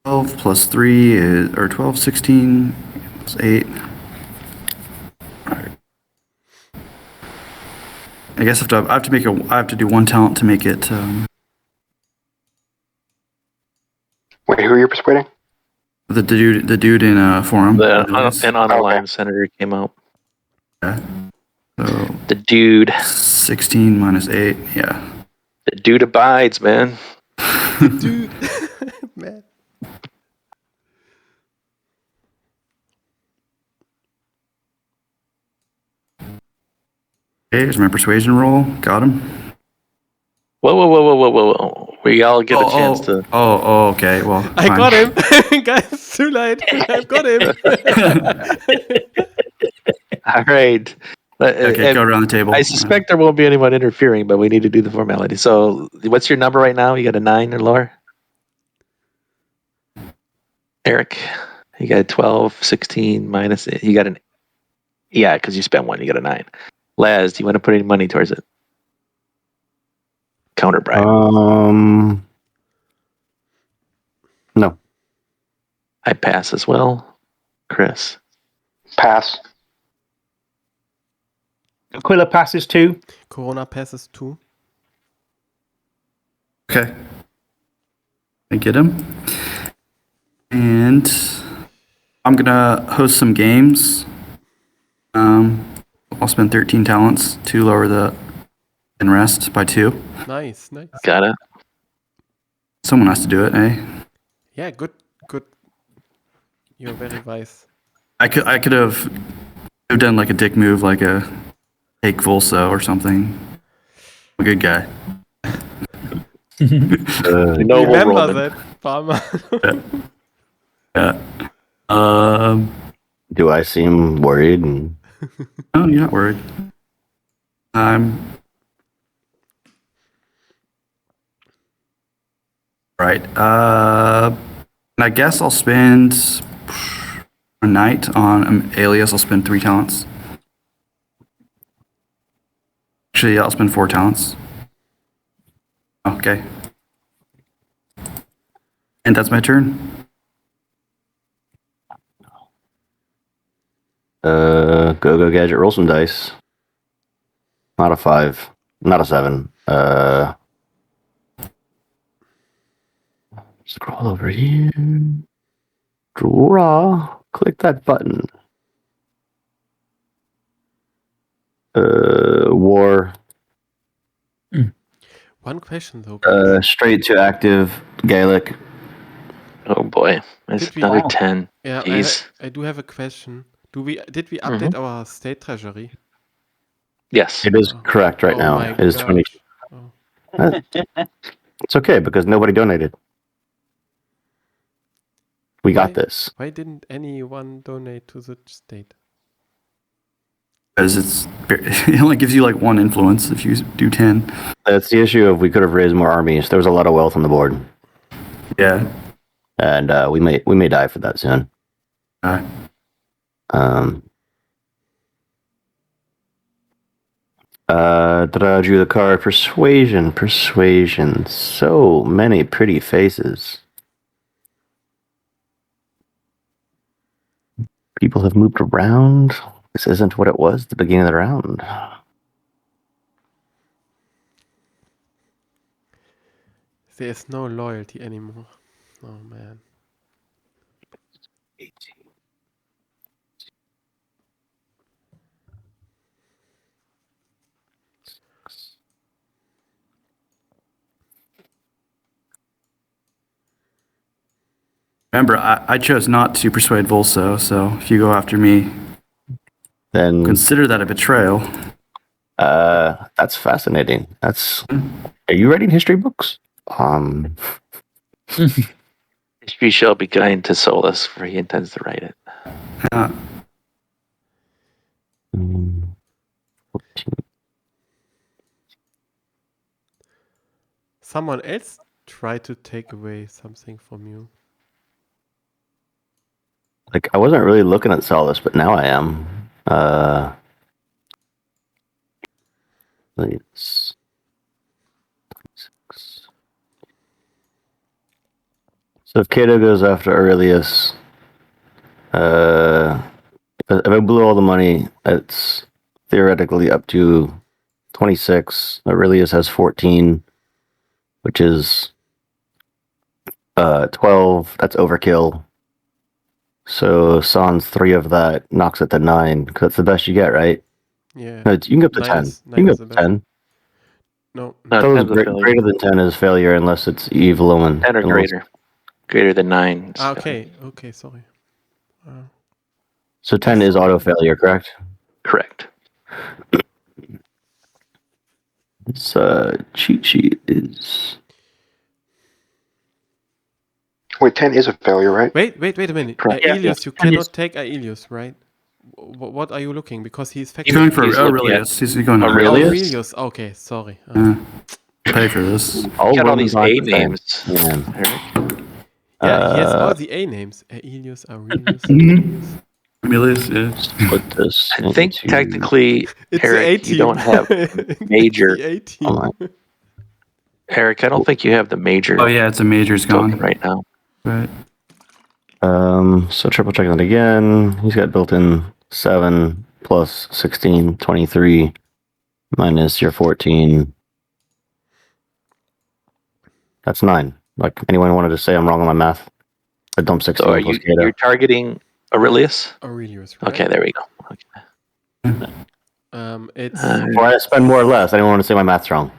Twelve plus 3 is, or 12, 16 plus 8. All right. I guess I have to do one talent to make it. Wait, who are you persuading? The dude in forum. An Alias. unaligned senator came out. Yeah. So The dude. 16 minus 8. Yeah. The dude abides, man. Dude, man. Okay, here's my persuasion roll. Got him. Whoa. We all get a chance to. Okay. Well, I fine. got him. Guys, it's too late. I've got him. All right. Okay, go around the table. I suspect there won't be anyone interfering, but we need to do the formality. So, what's your number right now? You got a 9 or lower? Eric, you got a 12, 16 minus it. You got an. Yeah, because you spent 1, you got a 9. Laz, do you want to put any money towards it? Counter bribe. No. I pass as well. Chris. Pass. Aquila passes too. Corona passes too. Okay. I get him. And I'm gonna host some games. I'll spend 13 talents to lower the rest by 2. Nice. Got it. Someone has to do it, eh? Yeah, good. You're very wise. I could have done like a dick move, like a take Volso or something. I'm a good guy. Noble Remember Roman. that, Farmer. Yeah. Do I seem worried? And No, you're not worried. Right. I guess I'll spend a night on Alias. I'll spend 3 talents. Actually, I'll spend 4 talents. Okay. And that's my turn. go gadget, roll some dice. Not a 5, not a 7. Scroll over here. Draw. Click that button. War. One question though. Guys. Straight to active Gaelic. Oh boy. That's Did we- another Wow. 10. Yeah, Jeez. I do have a question. Did we update our state treasury? Yes. It is correct right now. my It is gosh. 20. Oh. It's okay because nobody donated. We got Why? this. Why didn't anyone donate to the state? Because it only gives you like 1 influence if you do 10. That's the issue of we could have raised more armies. There was a lot of wealth on the board. Yeah. And we may die for that soon. Drew the card. Persuasion. So many pretty faces. People have moved around. This isn't what it was at the beginning of the round. There's no loyalty anymore. Oh man. Remember, I chose not to persuade Volso, so if you go after me, Then consider that a betrayal. that's fascinating. Are you writing history books? History shall be kind to Solus, for he intends to write it. Uh, 14. Someone else tried to take away something from you. Like, I wasn't really looking at Solus, but now I am. Let's- So if Cato goes after Aurelius, if I blew all the money, it's theoretically up to 26. Aurelius has 14, which is 12. That's overkill. So sans 3 of that knocks it to 9, because that's the best you get, right? Yeah. No, you can go up to 9 10. is- You can 9 go is up the to best. 10. No. No, Those 10's a failure. greater than 10 is failure unless it's evil omen. 10 or greater. Greater than 9. is Okay. failure. Okay. Sorry. So 10 is auto failure, correct? Correct. This cheat sheet is. Wait, 10 is a failure, right? Wait a minute. Correct. Aelius, you 10 is- cannot take Aelius, right? What are you looking? Because he's he's going for He's looking Aurelius. He's going Aurelius? Aurelius. Okay, sorry. Pay for this. All Got all Romans these aren't A the same. names. Yeah. Eric. Yeah, he has all the A names. Aelius, Aurelius. Aurelius, yes. Put this I think into- technically, It's Eric, the you don't have major. It's the A team. Hold on. Eric, I don't think you have the major Oh yeah, it's a major's token gone. right now. Right. So triple checking that again. He's got built in 7 plus 16, 23 minus your 14. That's 9. Like, anyone wanted to say I'm wrong on my math? I dumped 16 So are plus you Cato. you're targeting Aurelius? Aurelius, right? Okay, there we go. Okay. It's Before I spend more or less, I don't want to say my math's wrong.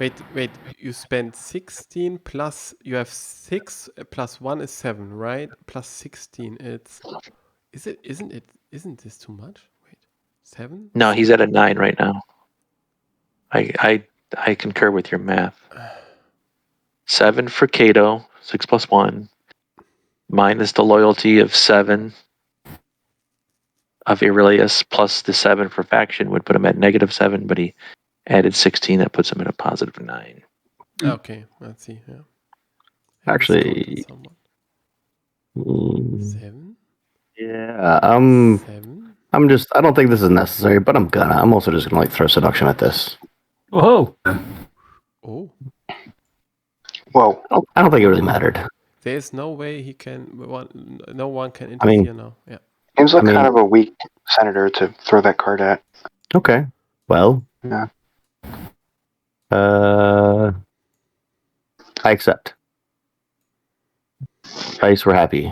wait. You spend 16 plus. You have 6 plus 1 is 7, right? Plus 16. Isn't this too much? Wait, 7? No, he's at a 9 right now. I concur with your math. 7 for Cato, 6 plus 1, minus the loyalty of 7 of Aurelius, plus the 7 for faction would put him at -7, but he added 16, that puts him at a positive 9. Okay, let's see. Yeah. Actually- Somewhat. Mm, 7. Yeah, 7. I don't think this is necessary, but I'm also just gonna like throw seduction at this. Whoa. Oh, Well, I don't think it really mattered. there's no way he can. No one can I mean- interfere now. Yeah. seems like I mean- kind of a weak senator to throw that card at. Okay. Well, Yeah. I accept. Dice were happy.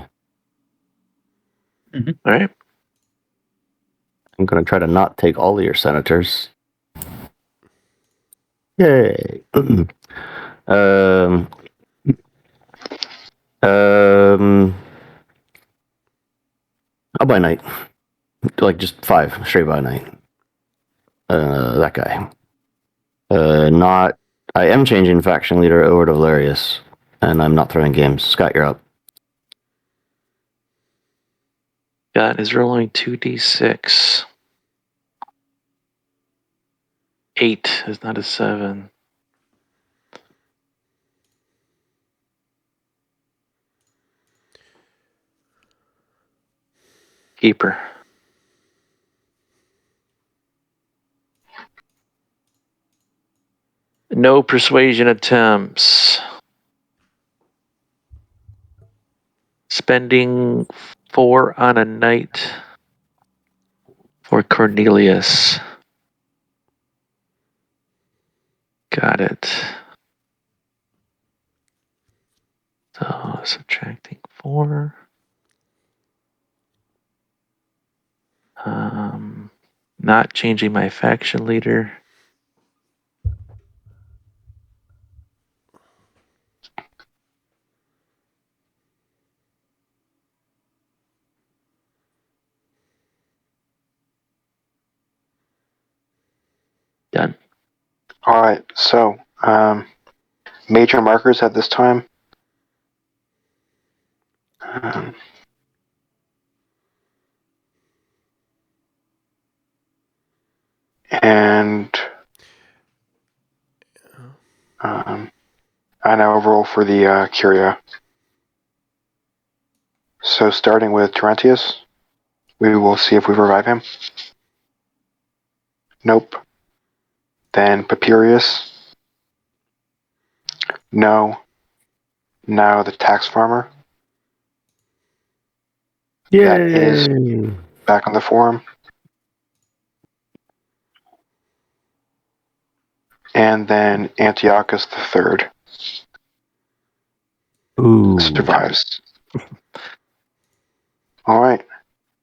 All right. I'm going to try to not take all of your senators. Yay. I'll buy knight. Like just 5 straight by knight. That guy. I am changing faction leader over to Valerius, and I'm not throwing games. Scott, you're up. Scott is rolling 2d6. 8 is not a 7. Keeper. No persuasion attempts. Spending 4 on a knight for Cornelius. Got it. So subtracting 4. Not changing my faction leader. Done. All right. So, major markers at this time. Um, and I now roll for the Curia. So starting with Terentius, we will see if we revive him. Nope. Then Papirius. No. Now the tax farmer. That is back on the forum. And then Antiochus III Ooh. survives. All right.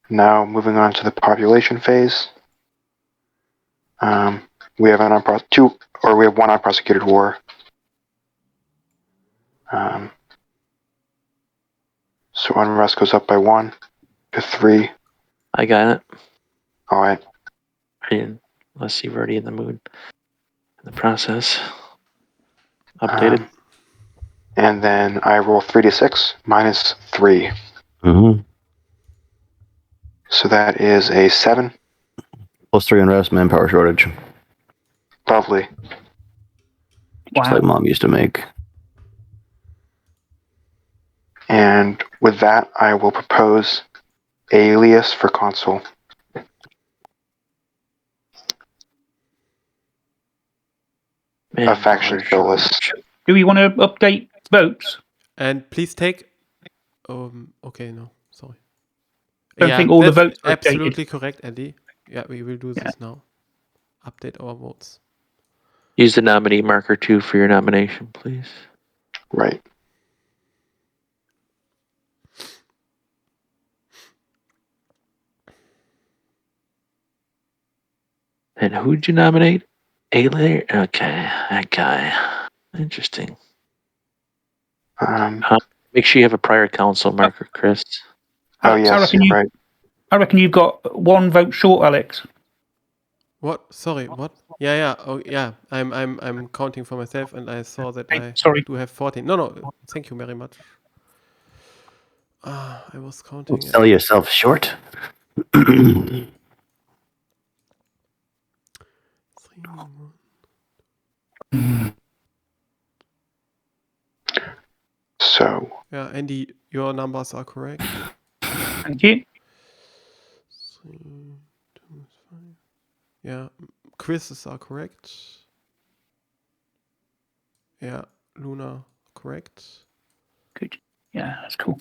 Now moving on to the population phase. We have one unprosecuted war. So unrest goes up by 1 to 3. I got it. All right. Unless you're already in the mood. In the process. Updated. And then I roll 3d6 minus 3. Mm-hmm. So that is a 7. +3 unrest, manpower shortage. Lovely. Just Wow. like Mom used to make. And with that, I will propose Alias for consul. A faction list. Do we want to update votes? And please take. Okay, no, sorry. Don't think all the that's votes are updated. absolutely correct, Andy. Yeah, we will do Yeah. this now. Update our votes. Use the nominee marker 2 for your nomination, please. Right. And who'd you nominate? Ayla? Okay, that guy. Interesting. Make sure you have a prior council marker, Chris. Alex, yes, you're right. I reckon you've got 1 vote short, Alex. What? Sorry, what? Yeah. Oh, yeah. I'm counting for myself, and I saw that I Sorry. do have 14. No. Thank you very much. I was counting. Sell yourself short. So. Yeah, Andy, your numbers are correct. Thank you. 3, 2, 5. Yeah, Chris's are correct. Yeah, Luna, correct. Good. Yeah, that's cool.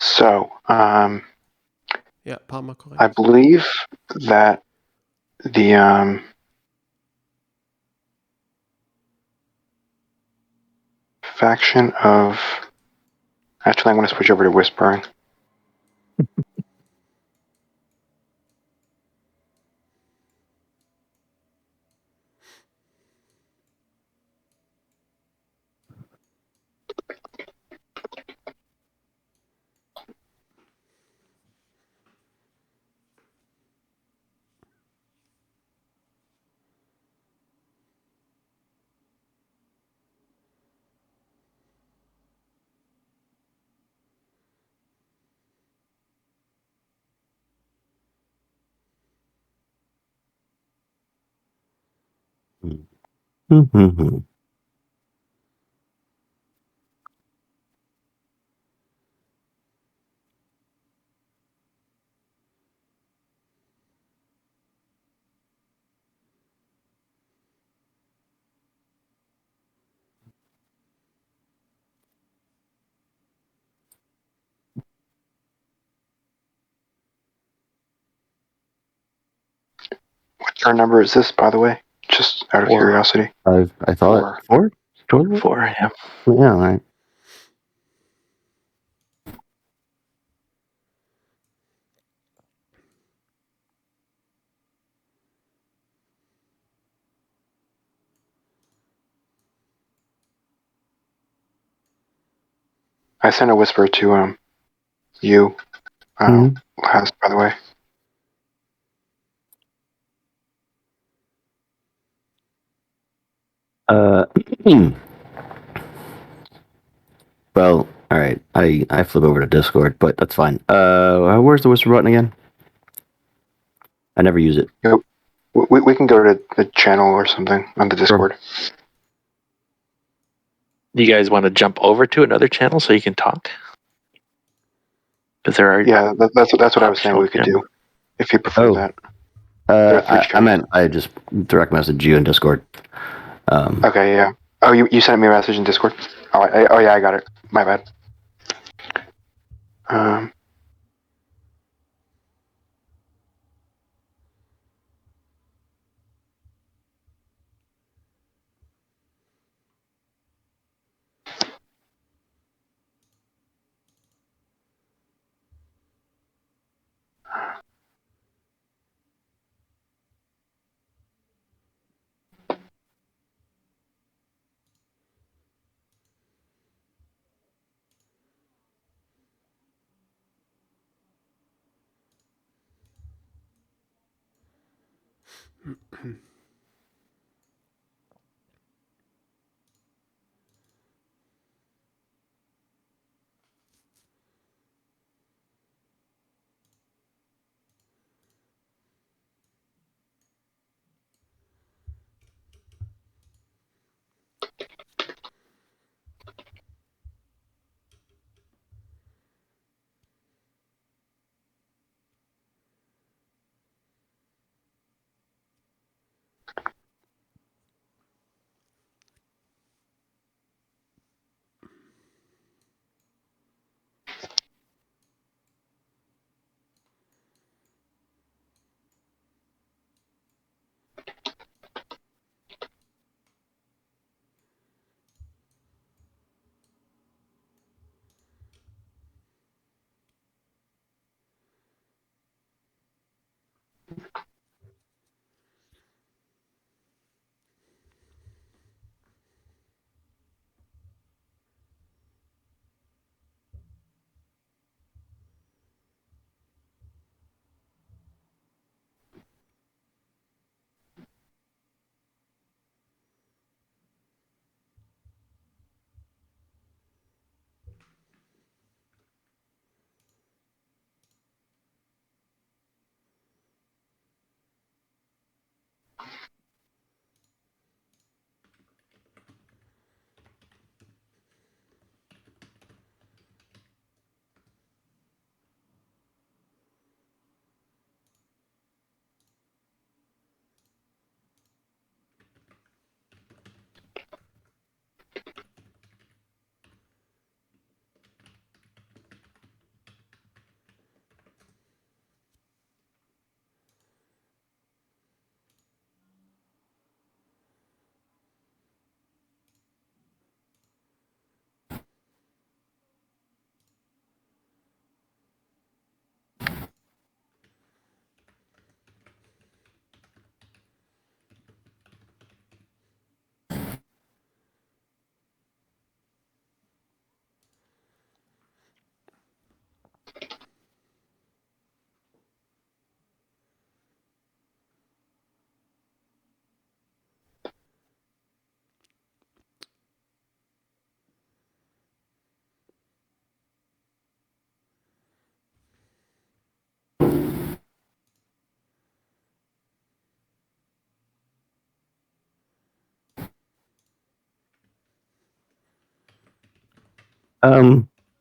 So, yeah, Palmer, correct. I believe that the faction of. Actually, I'm going to switch over to Whispering. Mm-hmm. What turn number is this, by the way? Just out of 4. curiosity. I thought 4? 4, yeah. Yeah, all right. I sent a whisper to you last, by the way. Well, all right. I flip over to Discord, but that's fine. Where's the whisper button again? I never use it. Yep. We can go to the channel or something on the Discord. Do you guys want to jump over to another channel so you can talk? Because there are That's what I was saying we could do, if you prefer that. There are 3 I channels. meant I just direct message you in Discord. Okay, yeah. Oh, you sent me a message in Discord? Oh, yeah, I got it. My bad.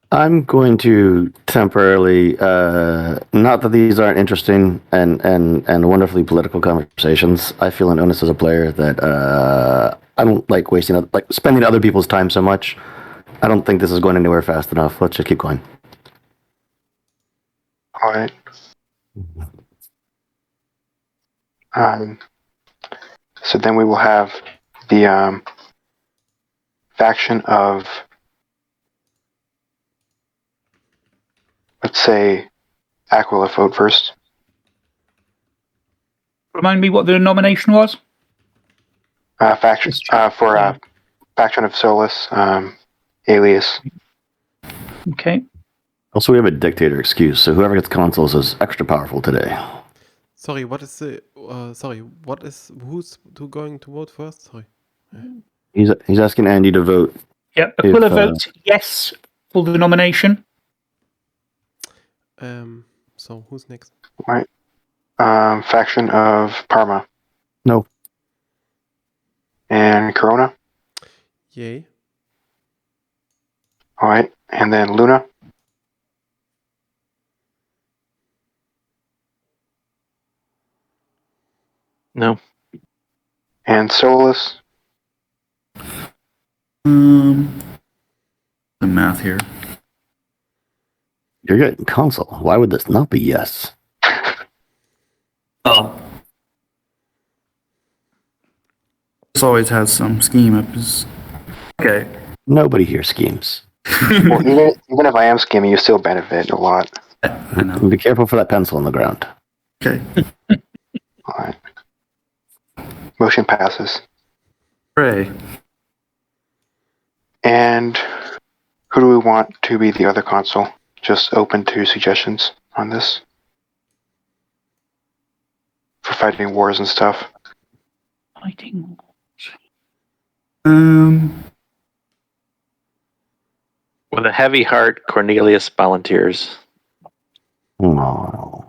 I'm going to temporarily, not that these aren't interesting and wonderfully political conversations. I feel an onus as a player that I don't like wasting, like spending other people's time so much. I don't think this is going anywhere fast enough. Let's just keep going. All right. So then we will have the faction of, let's say, Aquila vote first. Remind me what the nomination was? Faction for faction of Solus, Alias. Okay. Also, we have a dictator excuse, so whoever gets consoles is extra powerful today. Sorry, what is the? Who's going to vote first? Sorry. He's asking Andy to vote. Yep. If, Aquila votes yes for the nomination. So who's next? Right. Faction of Parma No. and Corona. Yay. All right. And then Luna. No. And Solus. The math here. You're getting console. Why would this not be yes? Oh. This always has some scheme up his. Okay. Nobody here schemes. Well, even if I am scheming, you still benefit a lot. I know. Be careful for that pencil on the ground. Okay. All right. Motion passes. Hooray. And who do we want to be the other console? Just open to suggestions on this for fighting wars and stuff. Fighting. With a heavy heart, Cornelius volunteers. Oh.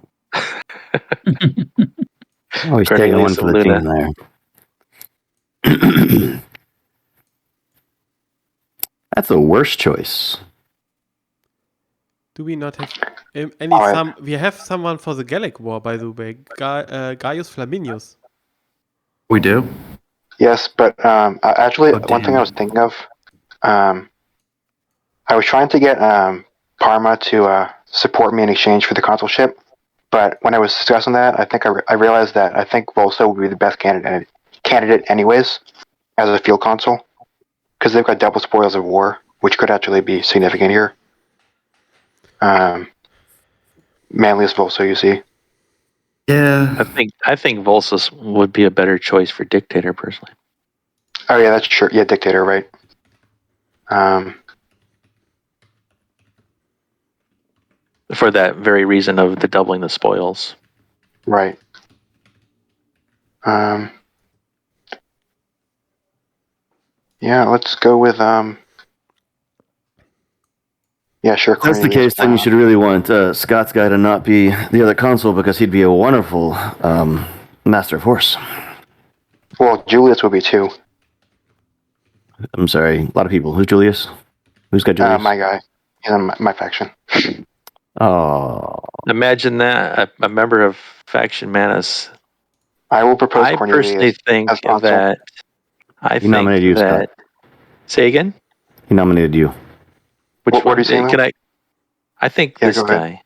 Always taking one Cornelius for the Luna. team there. That's the worst choice. Do we not have any Alright. We have someone for the Gallic War, by the way. Gaius Flaminius. We do? Yes, but actually, Oh, one thing damn. I was thinking of, I was trying to get Parma to support me in exchange for the consulship, but when I was discussing that, I think I realized that I think Volso would be the best candidate anyways as a field consul, because they've got double spoils of war, which could actually be significant here. Manlius Volso, you see. Yeah. I think Volsus would be a better choice for dictator personally. Oh yeah, that's true. Yeah, dictator, right? For that very reason of the doubling the spoils. Right. Yeah, let's go with yeah, sure. If that's the Cornelius. case, then you should really want Scott's guy to not be the other consul because he'd be a wonderful master of horse. Well, Julius will be too. I'm sorry, a lot of people. Who's Julius? Who's got Julius? My guy. He's on my faction. Oh, Imagine that a member of faction Manus. I will propose I Cornelius personally think as consul. that. he nominated you, Scott. Say again. He nominated you. Which What one? are you saying, Can I think Yeah, this go ahead. guy.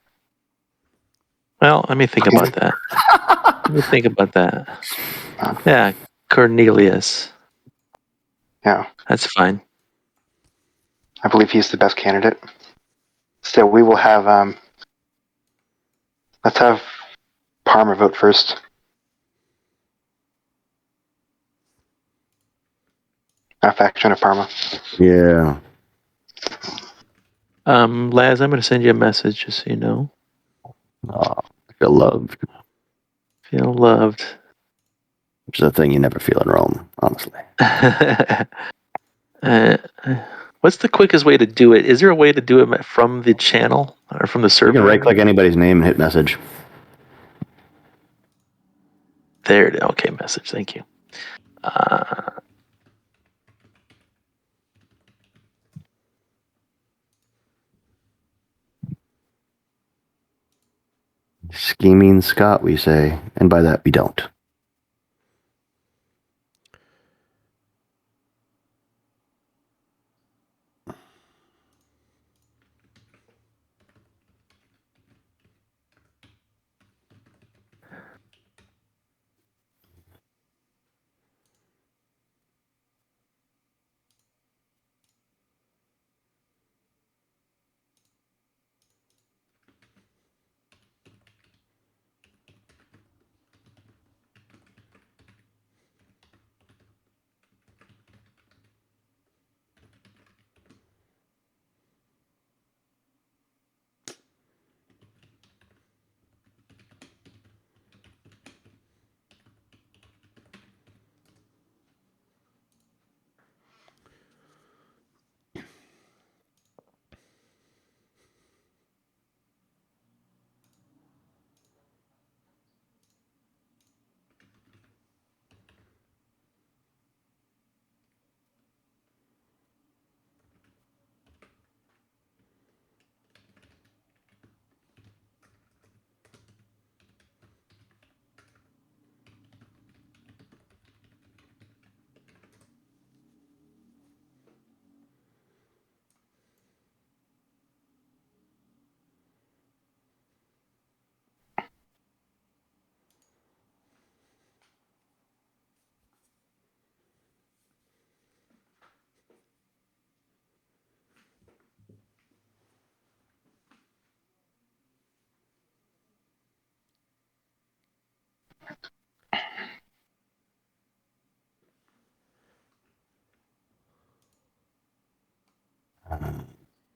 Well, let me think Okay. about that. Let me think about that. Yeah, Cornelius. Yeah, That's fine. I believe he's the best candidate. Still, we will have let's have Parma vote first. Faction of Parma. Yeah. Laz, I'm going to send you a message just so you know. Oh, I feel loved. Feel loved. Which is a thing you never feel in Rome, honestly. What's the quickest way to do it? Is there a way to do it from the channel or from the server? You can right-click anybody's name and hit message. There it is. Okay, message. Thank you. Scheming Scott, we say, and by that we don't.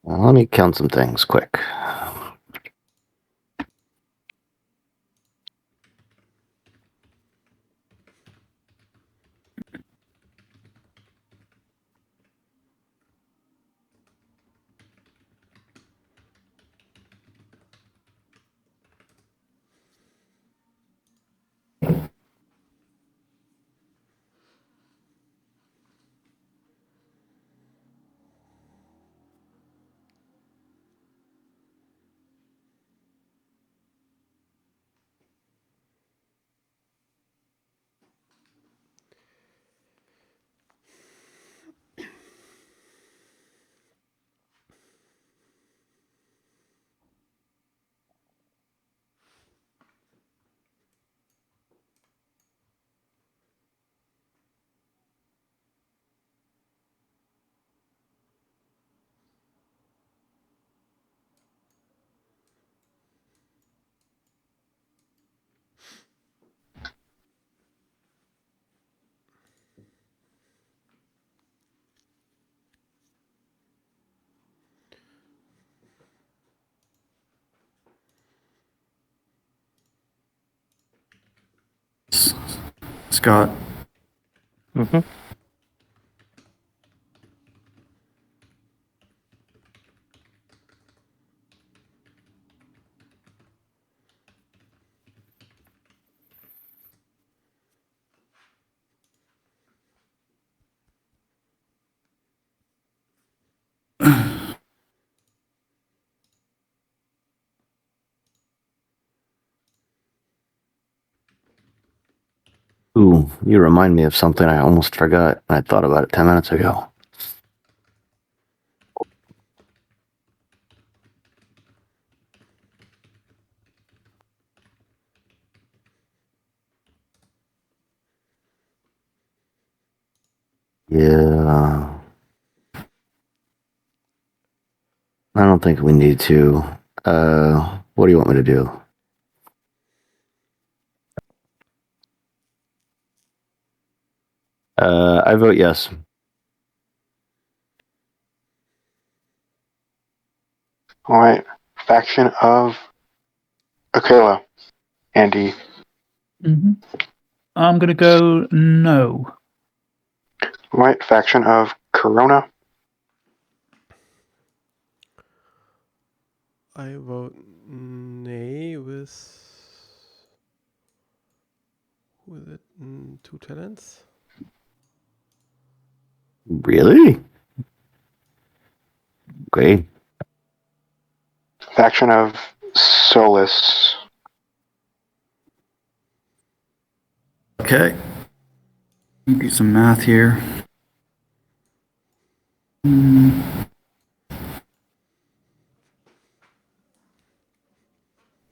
Let me count some things quick. Scott. Mm-hmm. Ooh, you remind me of something I almost forgot. I thought about it 10 minutes ago. Yeah. I don't think we need to. What do you want me to do? I vote yes. All right. Faction of Akela. Andy. Mm-hmm. I'm going to go no. All right. Faction of Corona. I vote nay with it 2 talents. Really? Okay. Faction of Solus. Okay. Do some math here.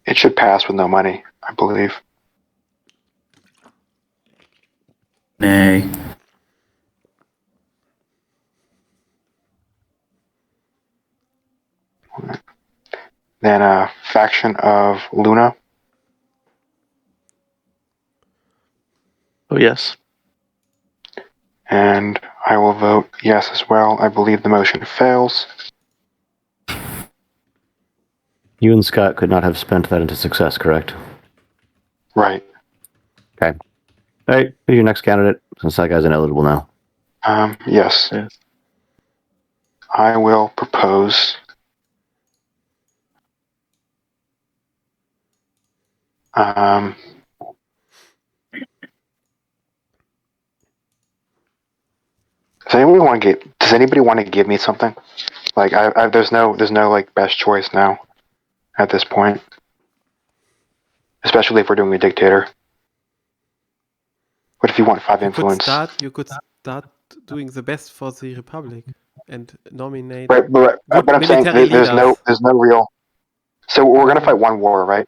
It should pass with no money, I believe. Nay. Then a faction of Luna. Oh, yes. And I will vote yes as well. I believe the motion fails. You and Scott could not have spent that into success, correct? Right. Okay. All right, who's your next candidate? Since that guy's ineligible now. Yes. Yes. I will propose does anybody want to give me something? Like there's no like best choice now at this point. Especially if we're doing a dictator. What if you want 5 influence? You could start doing the best for the Republic and nominate Right, but good I'm saying military there's leaders. no real. So we're gonna fight one war, right?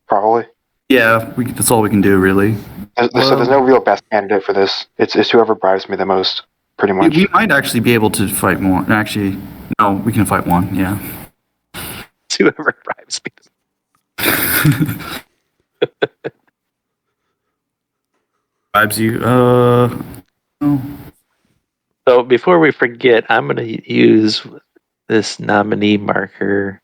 Probably. Yeah, that's all we can do, really. So there's no real best candidate for this. It's whoever bribes me the most, pretty much. We might actually be able to fight more. Actually, no, we can fight one, yeah. It's whoever bribes me. Bribes you. Oh. So before we forget, I'm going to use this nominee marker.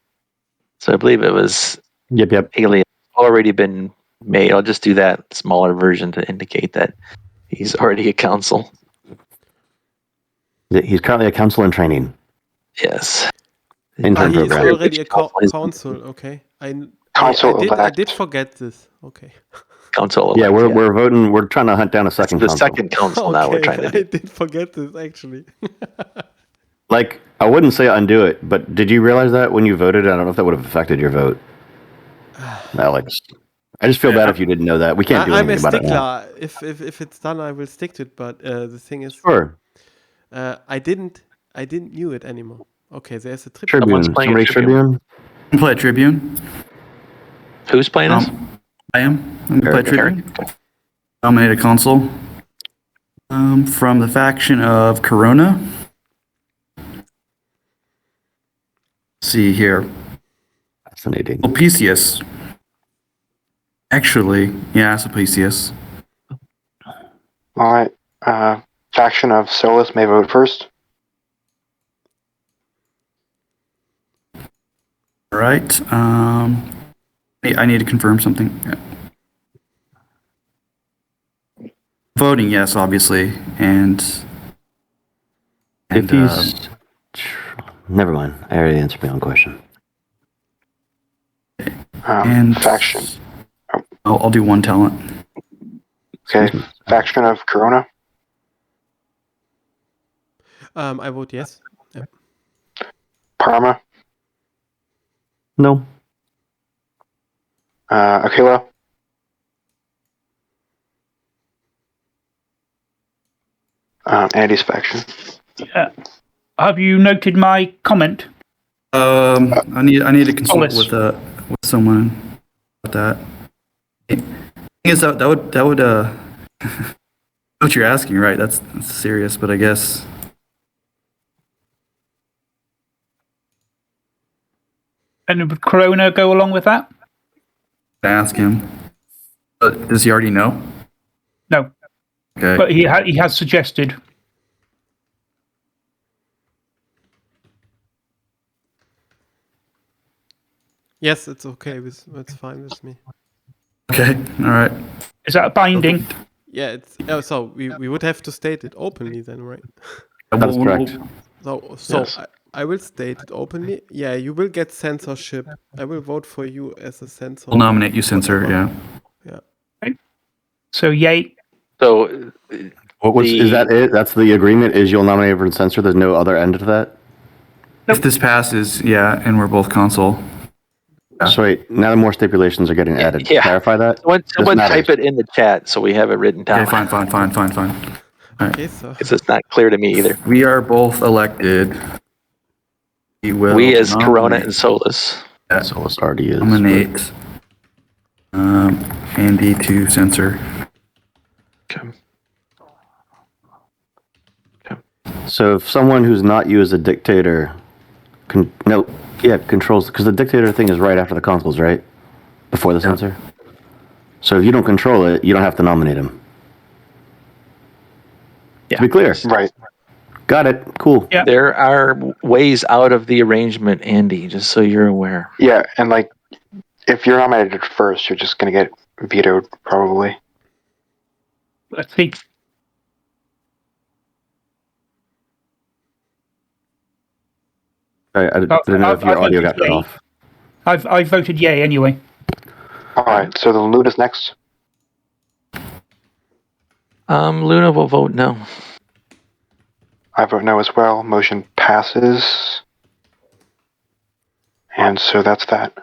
So I believe it was Yep. alien already been made. I'll just do that smaller version to indicate that he's already a council. He's currently a council in training. Yes. Intern He is program. already a council. Okay. Council I elect. did forget this. Okay. Council. Yeah, elect, we're voting. We're trying to hunt down a It's second the council. second council now we're trying to I do. did forget this actually. Like, I wouldn't say undo it, but did you realize that when you voted? I don't know if that would have affected your vote, Alex. I just feel bad if you didn't know that. We can't do I'm a anything about it now. stickler. If it's done, I will stick to it. But the thing is, Sure. I didn't knew it anymore. Okay, there's a tribune. Someone's Tribune. playing Somebody's Tribune. Tribune. Play Tribune. Who's playing us? I am. I'm gonna play Eric. Tribune. Nominate a consul. From the faction of Corona. Let's see here. Fascinating. Sulpicius. Actually, yeah, Sulpicius. All right. Faction of Solus may vote first. All right. I need to confirm something. Yeah. Voting, yes, obviously, and If he's... Never mind. I already answered my own question. and Faction. I'll do one talent. Okay. Excuse me. Faction of Corona. I vote yes. Yep. Parma. No. Aquila. Andy's faction. Have you noted my comment? I need to consult Solus. with someone about that. Thing is that would what you're asking, right? That's serious, but I guess And would Corona go along with that? ask him. But does he already know? No, Okay. but he has suggested. Yes, it's okay. It's fine with me. Okay. All right. Is that a binding? Yeah, it's so we would have to state it openly then, right? That's correct. So Yes. I will state it openly. Yeah, you will get censorship. I will vote for you as a censor. We'll nominate you censor. Whatever. Yeah. So yay. So What was? Is that it? That's the agreement? Is you'll nominate for censor? There's no other end to that? If this passes, yeah, and we're both consul. Yeah. So wait, now more stipulations are getting added. Yeah. Clarify that? someone matters. type it in the chat so we have it written down. Okay. Fine. Okay, so Because it's not clear to me either. We are both elected. We as nominate- Corona and Solus. Solus already is. Nominate Andy to censor. Okay. So if someone who's not you is a dictator, controls, because the dictator thing is right after the consuls, right? Before the censor. So if you don't control it, you don't have to nominate him. Yeah. To be clear. Right. Got it. Cool. Yeah. There are ways out of the arrangement, Andy, just so you're aware. Yeah, and like, if you're nominated first, you're just gonna get vetoed probably. Let's see. I didn't know if your audio got cut I've- off. I've voted yay anyway. All right. So the Luna's next. Luna will vote no. I vote no as well. Motion passes. And so that's that.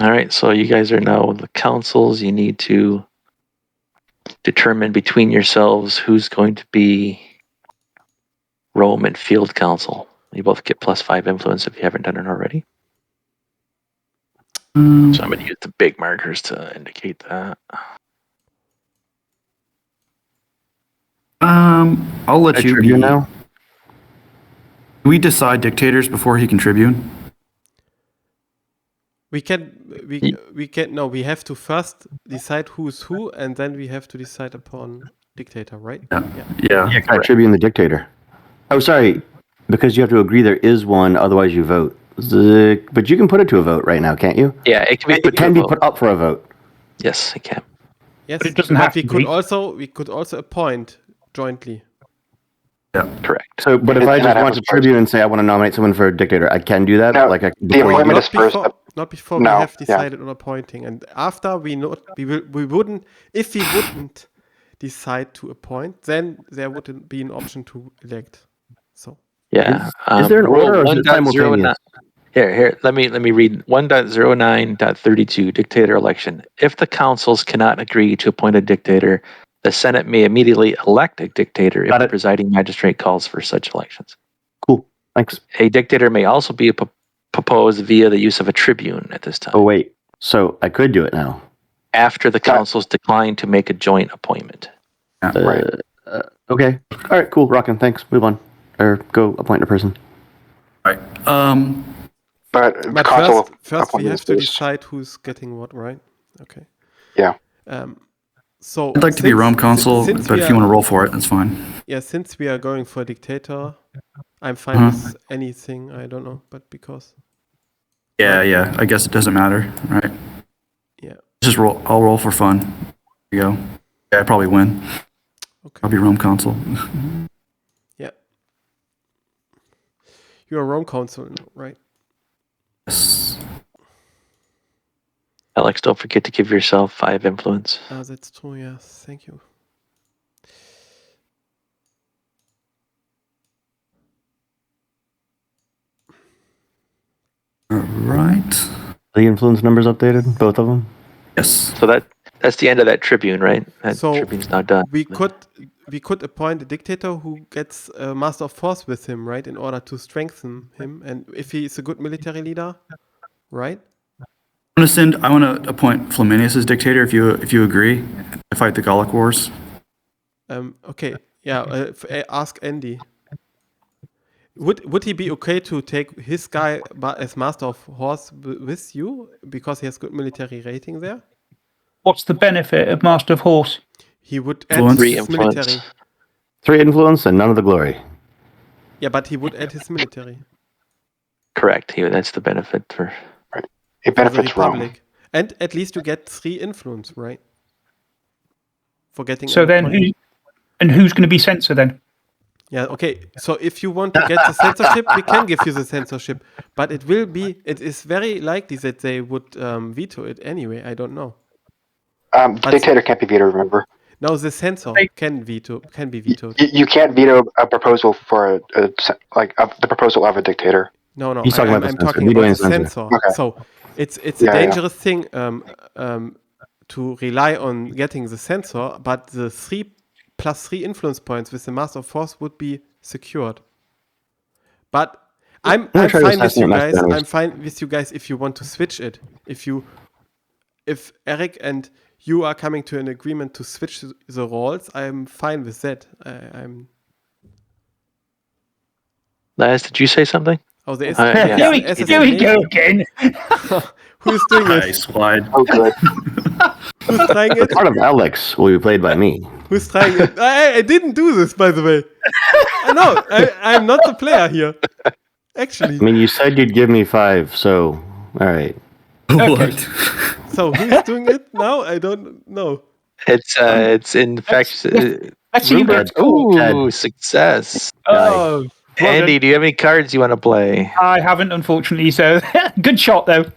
All right, so you guys are now the councils. You need to determine between yourselves who's going to be Rome and Field Council. You both get +5 influence if you haven't done it already. So I'm going to use the big markers to indicate that. I'll let you be. now. We decide dictators before he can tribune. we have to first decide who's who, and then we have to decide upon dictator, right? Yeah. Yeah, can I tribune the dictator? Oh, sorry. because you have to agree there is one, otherwise you vote. But you can put it to a vote right now, can't you? Yeah, it can be put It can to be a vote. put up for a vote. Yes, it can. Yes, But it doesn't have we to could be. also appoint jointly. Yeah. Correct. So, but if And I that just want happens to tribune and say I want to nominate someone for a dictator, I can do that. No, like I the before you do appointment it? is first. Not before No, we have yeah. decided on appointing, and after we wouldn't. If we wouldn't decide to appoint, then there wouldn't be an option to elect. So Yeah. Is there an Rule order or is it 1.09 simultaneous? Here. Let me read 1.09.32 Dictator Election. If the councils cannot agree to appoint a dictator, the Senate may immediately elect a dictator if Got the it. presiding magistrate calls for such elections. Cool. Thanks. A dictator may also be proposed via the use of a tribune at this time. Oh wait. So I could do it now. After the councils decline to make a joint appointment. Right. Okay. All right. Cool. Rockin'. Thanks. Move on. Or go appoint a person. Right. But the but council first we appointment have is to first. decide who's getting what, right? Okay. Yeah. So I'd like to be Rome consul, since but we if you are- want to roll for it, that's fine. Yeah, since we are going for a dictator, I'm fine with anything. I don't know, but because Yeah. I guess it doesn't matter, right? yeah, Just roll. I'll roll for fun. There you go. Yeah, I probably win. okay, I'll be Rome consul. yeah. You're a Rome consul, right? Yes. Alex, don't forget to give yourself 5 influence. That's true. Yes, thank you. All right. The influence numbers updated, both of them. Yes. So that's the end of that tribune, right? That So tribune's now done. we could appoint a dictator who gets a master of force with him, right, in order to strengthen him, and if he is a good military leader, right? I want to appoint Flaminius as dictator if you agree to fight the Gallic Wars. Okay, yeah. Ask Andy. Would he be okay to take his guy as master of horse with you because he has good military rating there? What's the benefit of Master of Horse? He would add Influence. 3 his influence. military. 3 influence and none of the glory. Yeah, but he would add his military. Correct. That's the benefit for. It For the benefits Rome. Republic. And at least you get 3 influence, right? For getting So an then, appointment. who's going to be censor then? Yeah, okay. So if you want to get the censorship, we can give you the censorship. But it is very likely that they would veto it anyway. I don't know. The dictator can't be vetoed, remember? No, the censor can be vetoed. You can't veto a proposal for the proposal of a dictator. No, He's talking about the I'm censor. talking Vetoing about the censor. censor. Okay. So it's Yeah, a yeah. dangerous thing to rely on getting the censor, but the 3 plus 3 influence points with the Master of Force would be secured. But I'm gonna try to fine with assassinate you my guys. scanners. I'm fine with you guys if you want to switch it. If Eric and you are coming to an agreement to switch the roles, I'm fine with that. I'm. Laz, did you say something? Oh, there is. Yeah. Here we go assassination. again. Who's doing it? Nice slide. Oh, good. Who's trying it? Part of Alex will be played by me. Who's trying it? I didn't do this, by the way. No, I'm not the player here. Actually. I mean, you said you'd give me 5, so all right. What? So who's doing it now? I don't know. It's in fact. Let's see who Rupert. gets called. Ooh, success. Oh, well Andy, done. do you have any cards you want to play? I haven't, unfortunately. So good shot, though. Wow.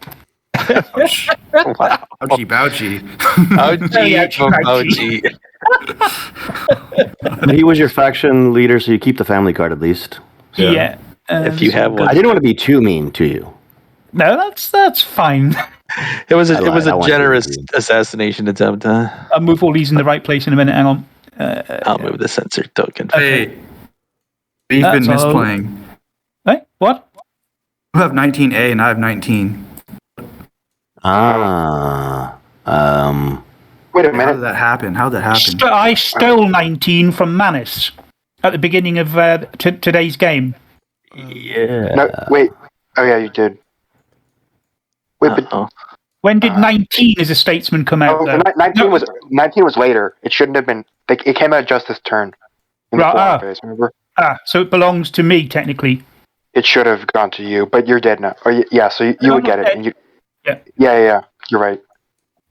Ouchie bouchie. Ouchie from Ouchie. But he was your faction leader, so you keep the family card at least. So. Yeah. If you have I one. didn't want to be too mean to you. No, that's fine. It was I lied. I a want you to generous agree. assassination attempt, huh? I'll move all these in the right place in a minute. Hang on. I'll move the censor token. Hey, we've That's been all. misplaying. Hey, what? You have 19A and I have 19. Wait Oh. a How did minute. that happen? How did that happen? I stole 19 from Manus at the beginning of today's game. Yeah. No, wait. Oh, yeah, you did. Wait, but Uh-oh. When did 19 as a statesman come out? oh, Though? 19 No. was later. It shouldn't have been. It came out just this turn. In the Right, Flora phase, remember? So it belongs to me technically. It should have gone to you, but you're dead now. Or yeah, so you would I'm not get it. dead. And you, Yeah. yeah. You're right.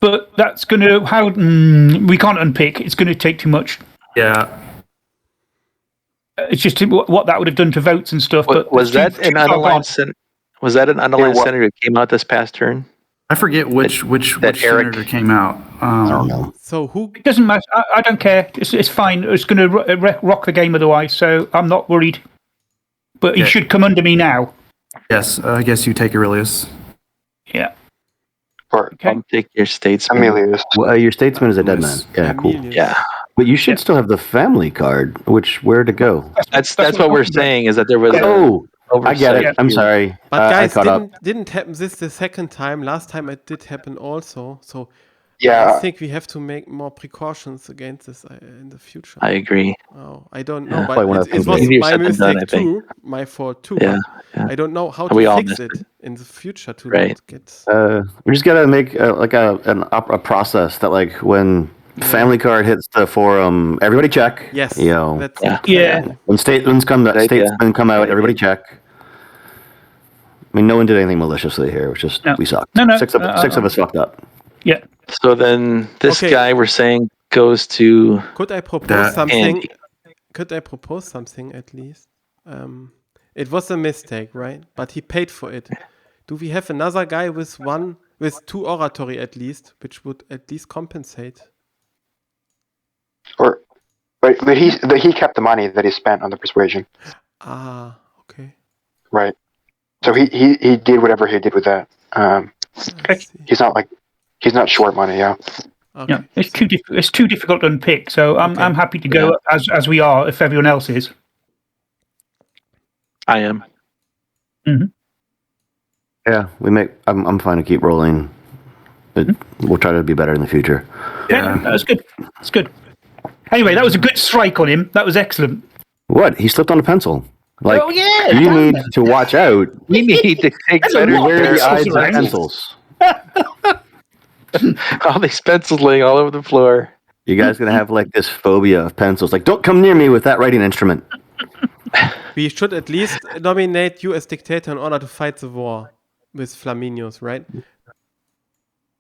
But that's going to we can't unpick. It's going to take too much. Yeah. It's just what that would have done to votes and stuff. But Was that an unaligned was that an unaligned was. senator that came out this past turn? I forget which that Eric- senator came out. I don't know. So who? It doesn't matter. I don't care. It's fine. It's going to rock the game otherwise. So I'm not worried. But he should come under me now. Yes, I guess you take Aurelius. Yeah. Or Okay. I'll take your statesman. Amelius. Well, your statesman is a dead man. Yeah, cool. Emilius. Yeah, But you should still have the family card. Where to go? that's what we're saying is that there was. Oh, I get it. oversight I'm here. sorry. But I guys, caught up. didn't happen this the second time. Last time it did happen also. So I Yeah, think we have to make more precautions against this in the future. I agree. Oh, I don't Yeah. know, Probably one but of the it things was easier my said than done, mistake I think. too, my fault too. Yeah, but yeah. I don't know how We to all fix missed it it. in the future to Right. not get. We just gotta make a process that like when family card hits the forum, everybody check. Yes, You know, that's Yeah. Yeah. when statesmen come out, Good idea. out, Good everybody check. I mean, no one did anything maliciously here. It was just No. we sucked. No. Six of us fucked up. Yeah. So then this Okay. guy we're saying goes to Could I propose That- something? Andy. Could I propose something at least? It was a mistake, right? But he paid for it. Do we have another guy with two oratory at least, which would at least compensate? but he kept the money that he spent on the persuasion, Ah, okay. right? So he did whatever he did with that. I see. He's not short money. Yeah. Okay. Yeah. It's too difficult to unpick. So I'm Okay. I'm happy to go as we are if everyone else is. I am. Yeah, I'm fine to keep rolling. We'll try to be better in the future. Yeah, that was good. That's good. Anyway, that was a good strike on him. That was excellent. What? He slipped on a pencil. Like, Oh, yeah, you damn need to watch out. We need to take That's a better lot. Where are the care of eyes pencils and around. pencils? all these pencils laying all over the floor. You guys gonna have like this phobia of pencils. Like, don't come near me with that writing instrument. We should at least nominate you as dictator in order to fight the war with Flaminius, right?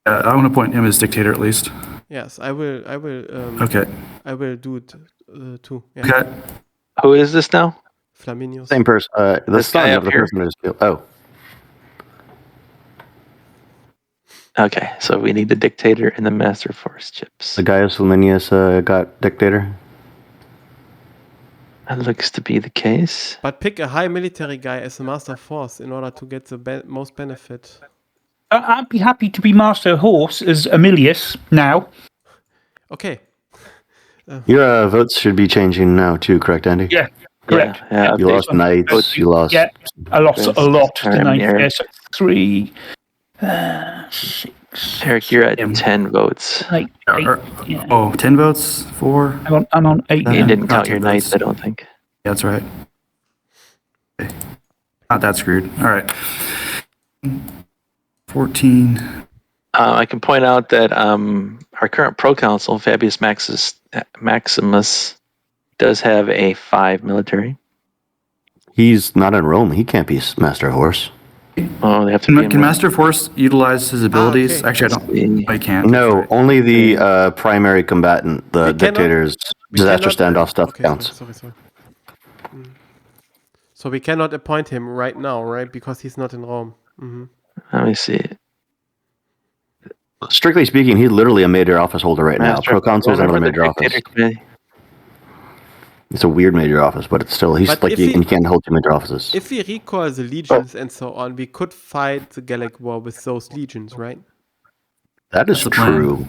I want to appoint him as dictator at least. Yes, I will. Okay. I will do it too. Yeah. Okay. Who is this now? Flaminius. Same person. The This guy son up of the here. person who's killed. Oh, Okay, so we need the dictator and the master force chips. the Gaius Flaminius got dictator. That looks to be the case. But pick a high military guy as a master force in order to get the most benefit. I'd be happy to be master horse as Amelius now. Okay. Your votes should be changing now too, correct, Andy? Yeah, correct. Yeah, You lost knights. You lost. Yeah, I lost a lot tonight. Eric. Yes, 3, 6, Eric, you're at Him. 10 votes. 8. Yeah. Oh, 10 votes? 4? I'm on 8. You You Yeah. didn't Not count 10 your knights, votes. I don't think. Yeah, that's right. Okay. Not that screwed. All right. 14. I can point out that our current proconsul, Fabius Maximus, does have a 5 military. He's not in Rome. He can't be master horse. Oh, they have to be in Can Master Force utilize his abilities? okay. Actually, I don't. I can't. No, only the primary combatant, the We cannot- dictator's we disaster cannot- standoff stuff okay, counts. Sorry. So we cannot appoint him right now, right? Because he's not in Rome. Hmm. Let me see. Strictly speaking, he's literally a major office holder right now. Master- Proconsul is Remember another the major office. dictator committee? It's a weird major office, but it's still he's But like if you he- can't hold two major offices. If we recall the legions and so on, we could fight the Gallic War with those legions, right? That is That's the plan. true.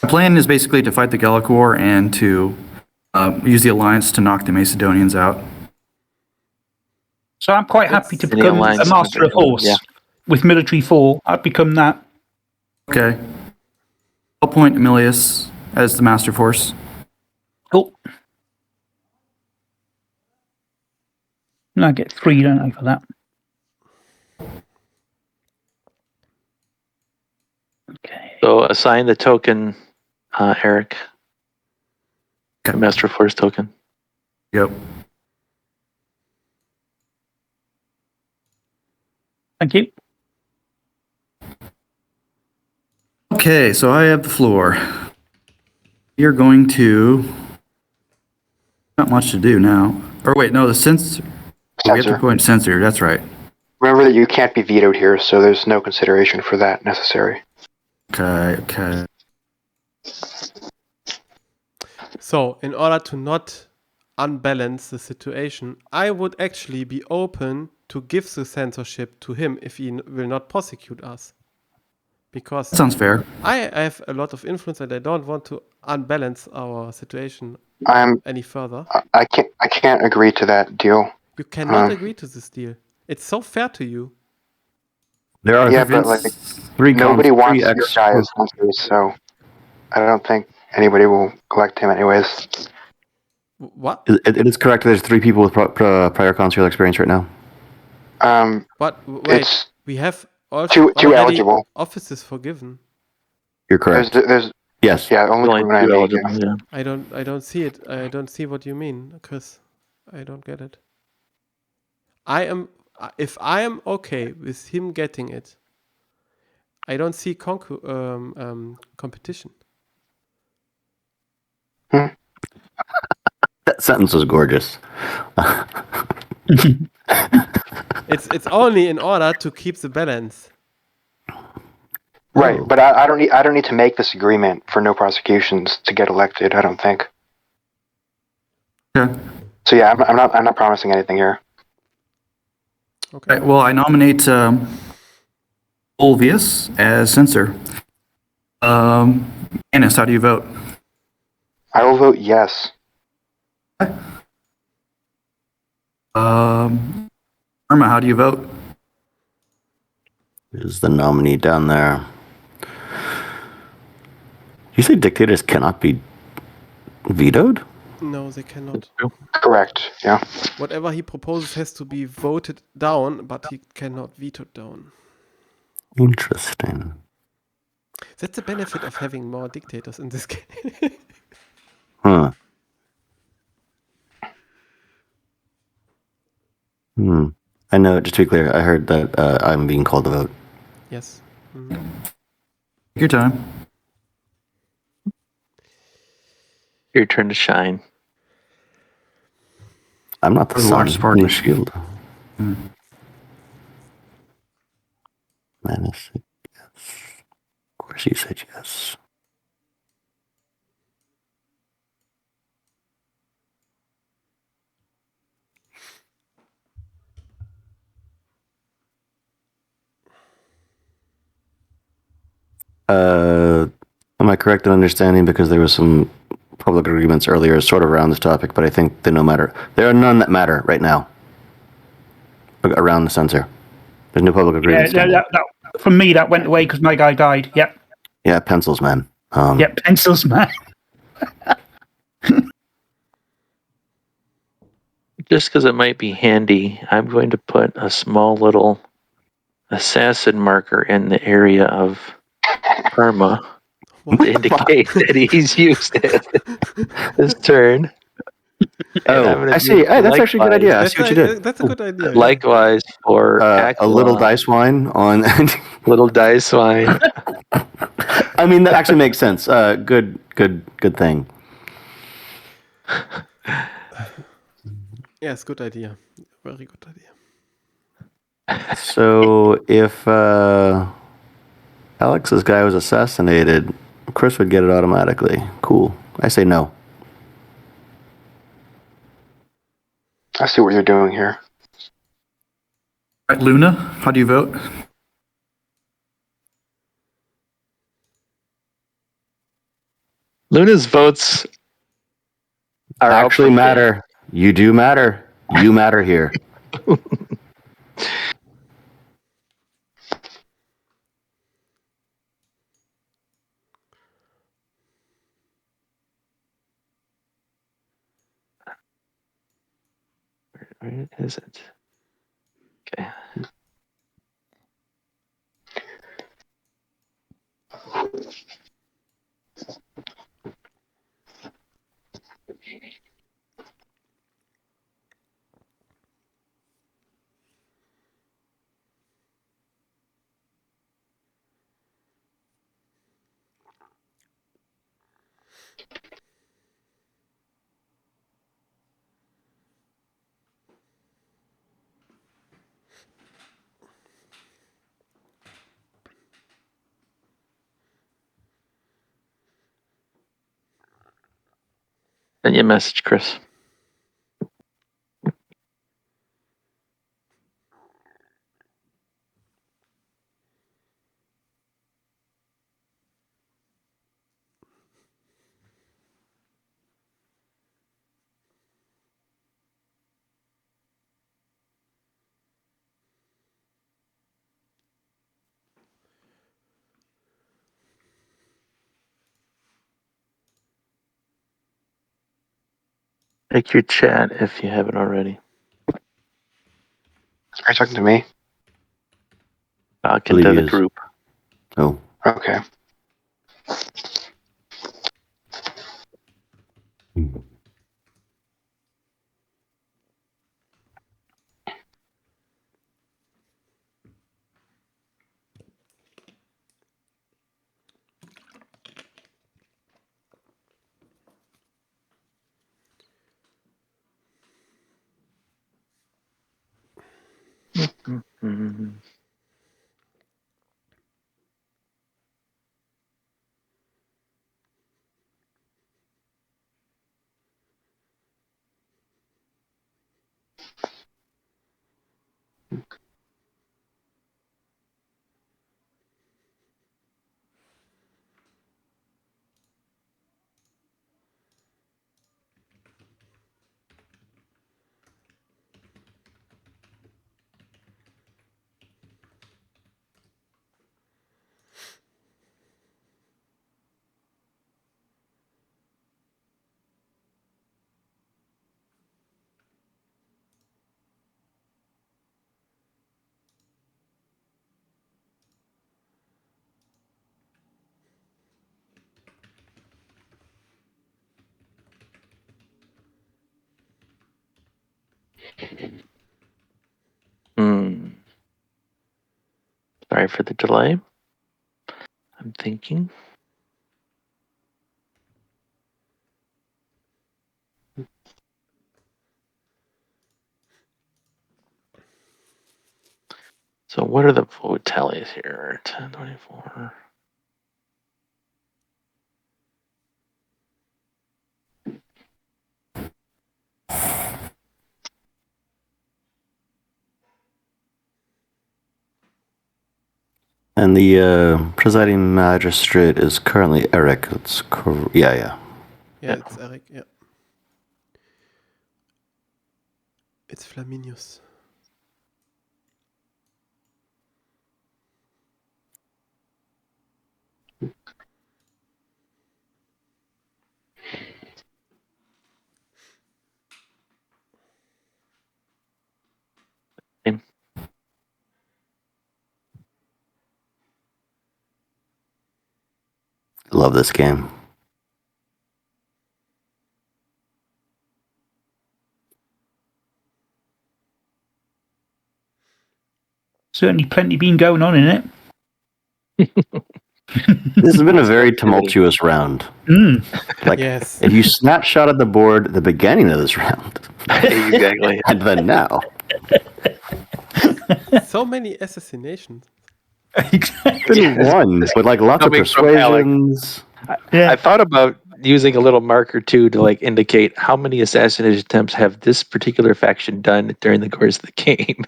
The plan is basically to fight the Gallic War and to use the alliance to knock the Macedonians out. So I'm quite happy to Any become alliance a master with of horse yeah. with military 4. I'd become that. Okay. I'll appoint Emilius as the Master Force. Cool. And I get 3, don't I, for that? Okay. So assign the token, Eric. The Okay. Master Force token. Yep. Thank you. Okay, so I have the floor. You're going to. Not much to do now. Or wait, no, the sensor. We have to Censor. point sensor. That's right. Remember that you can't be vetoed here, so there's no consideration for that necessary. Okay. So, in order to not unbalance the situation, I would actually be open to give the censorship to him if he will not prosecute us. Because That sounds fair. I have a lot of influence and I don't want to unbalance our situation any further. I can't agree to that deal. You cannot agree to this deal. It's so fair to you. There are Yeah, but like three nobody cons, wants three your X. guy as censors, so I don't think anybody will elect him anyways. What? It is correct. There's 3 people with prior consular experience right now. But wait, It's we have too already eligible. offices forgiven. You're correct. There's Yes. yeah, only Only criminal 2 enemy, eligible, yeah. yeah. I don't see it. I don't see what you mean, Chris. I don't get it. If I am okay with him getting it, I don't see competition. That sentence was gorgeous. It's only in order to keep the balance. Right, Oh. but I don't need to make this agreement for no prosecutions to get elected. I don't think. Okay. So yeah, I'm not promising anything here. Okay. Right, well, I nominate Olvius as censor. Annis, how do you vote? I will vote yes. Irma, how do you vote? Is the nominee down there? You say dictators cannot be vetoed? No, they cannot. Correct. Yeah. Whatever he proposes has to be voted down, but he cannot veto down. Interesting. That's the benefit of having more dictators in this game. Huh. I know, just to be clear, I heard that I'm being called to vote. Yes. Take your time. Your turn to shine. I'm not the The sun. largest part I of need the- shield. Menace, yes. Of course you said yes. Am I correct in understanding, because there was some public agreements earlier sort of around this topic, but I think they no matter. There are none that matter right now around the censor. There's no public agreement. From me, that went away because my guy died. Yep. Yeah, pencils, man. Yep, pencils, man. Just because it might be handy, I'm going to put a small little assassin marker in the area of Perma to indicate that he's used it this turn. And I'm Oh, gonna I see. do Hey, that's actually a good idea. I see what you did. That's a good idea. Yeah. Likewise for A little Aquila, dice wine on. little dice wine. I mean, that actually makes sense. Good thing. Yes, good idea. Very good idea. So if Alex's guy was assassinated, Chris would get it automatically. Cool. I say no. I see what you're doing here. Right, Luna, how do you vote? Luna's votes are Actually up for matter. You do matter. You matter here. Where is it? Okay. Send you a message, Chris. Check your chat if you haven't already. Are you talking to me? Talk Believe into he the is. group. Oh. Okay. Mm-hmm. Sorry for the delay. I'm thinking. So what are the vote tallies here? 1024. And the presiding magistrate is currently Eric. That's yeah. Yeah, it's Eric. Yeah. It's Flaminius. Love this game. Certainly plenty been going on in it. This has been a very tumultuous round. Like, Yes. if you snapshotted the board at the beginning of this round, Exactly. and then now, So many assassinations. Exactly. been one with like lots of Coming from Alex. persuasions. Yeah. I thought about using a little marker too to like indicate how many assassination attempts have this particular faction done during the course of the game.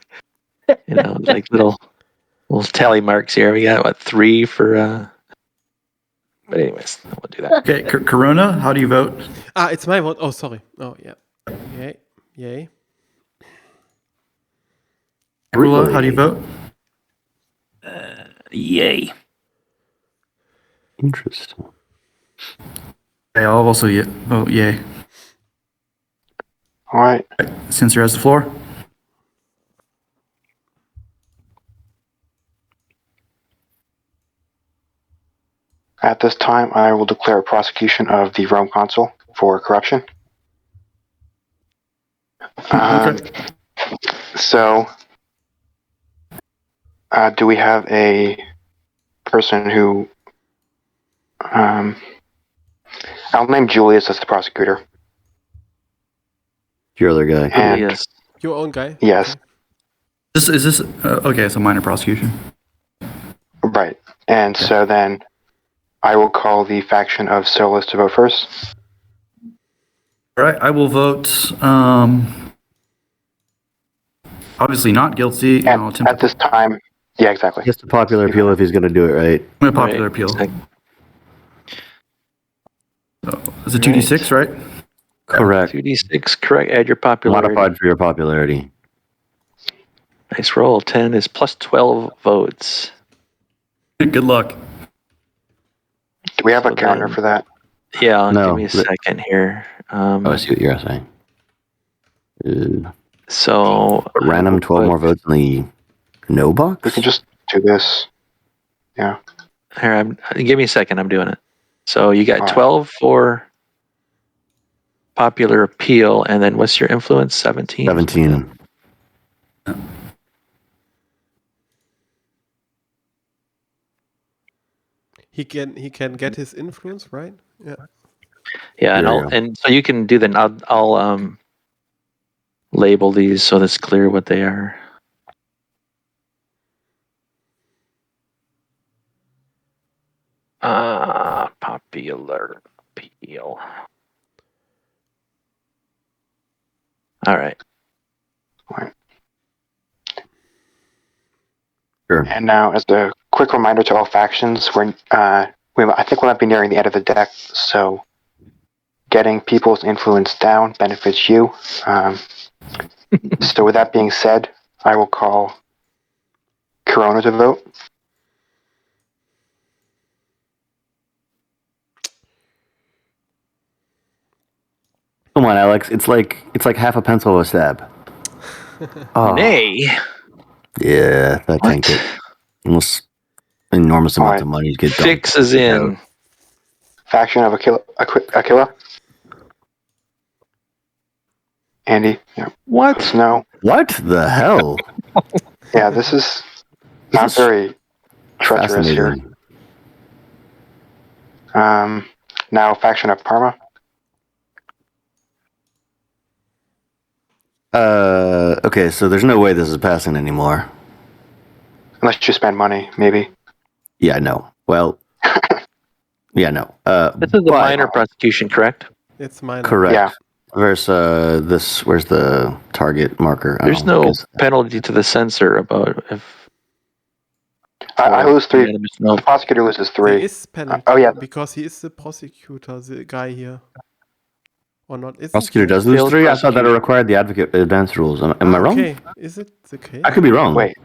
You know, like little tally marks here. We got what 3 for. But anyways, I won't do that. Okay, Corona, how do you vote? It's my vote. Oh, sorry. Oh, yeah. Yay. Yay. Aquila, how do you vote? Yay. Interesting. Okay, I'll also vote yay. All right. Censor has the floor. At this time, I will declare prosecution of the Rome consul for corruption. Okay. So, do we have a person who? I'll name Julius as the prosecutor. Your other guy. And Yes. Your own guy? yes, Okay. Is this okay? It's a minor prosecution. right. And so then, I will call the faction of Solus to vote first. All right, I will vote. Obviously not guilty. And I'll attempt At this time, yeah, exactly. Just a popular appeal if he's going to do it right. a popular Right, appeal. exactly. So, it's a 2d6, right? Correct. 2d6, correct. Add your popularity. Modified for your popularity. Nice roll. 10 is plus 12 votes. Good luck. Do we have So a counter then- for that? Yeah, No, give me a but- second here. Oh, I see what you're saying. So Random 12 more votes in the no box? We can just do this. Yeah. Here, give me a second. I'm doing it. So you got All right. 12 for popular appeal, and then what's your influence? 17. 17. He can get his influence, right? Yeah. Yeah, and There you I'll go. and so you can do that. I'll label these so that's clear what they are. Popular appeal. All right. Sure. And now, as a quick reminder to all factions, I think we might be nearing the end of the deck, so getting people's influence down benefits you. So with that being said, I will call Corona to vote. Come on, Alex. It's like half a pencil of a stab. Oh, Nay. yeah, that What? tanked it. Almost enormous amounts Alright. of money to get dumped. Fix is in. Faction of Aquila. Andy, yeah. What? Snow. What the hell? Yeah, this is This not is very treacherous here. Fascinating. Now faction of Parma. Okay, so there's no way this is passing anymore. Unless you spend money, maybe. Yeah, no. Well, yeah, no. This is a but- minor prosecution, correct? It's minor. Correct. Yeah. Versus this, where's the target marker? There's no penalty to the censor about if I lose 3. unanimous no. The prosecutor loses There 3. is penalty. Oh, yeah. Because he is the prosecutor, the guy here. Or not? Isn't Prosecutor there? does lose Failed 3? I thought that it prosecution. required the advocate advance rules. Am I wrong? Okay. Is it the case? I could be wrong. Wait,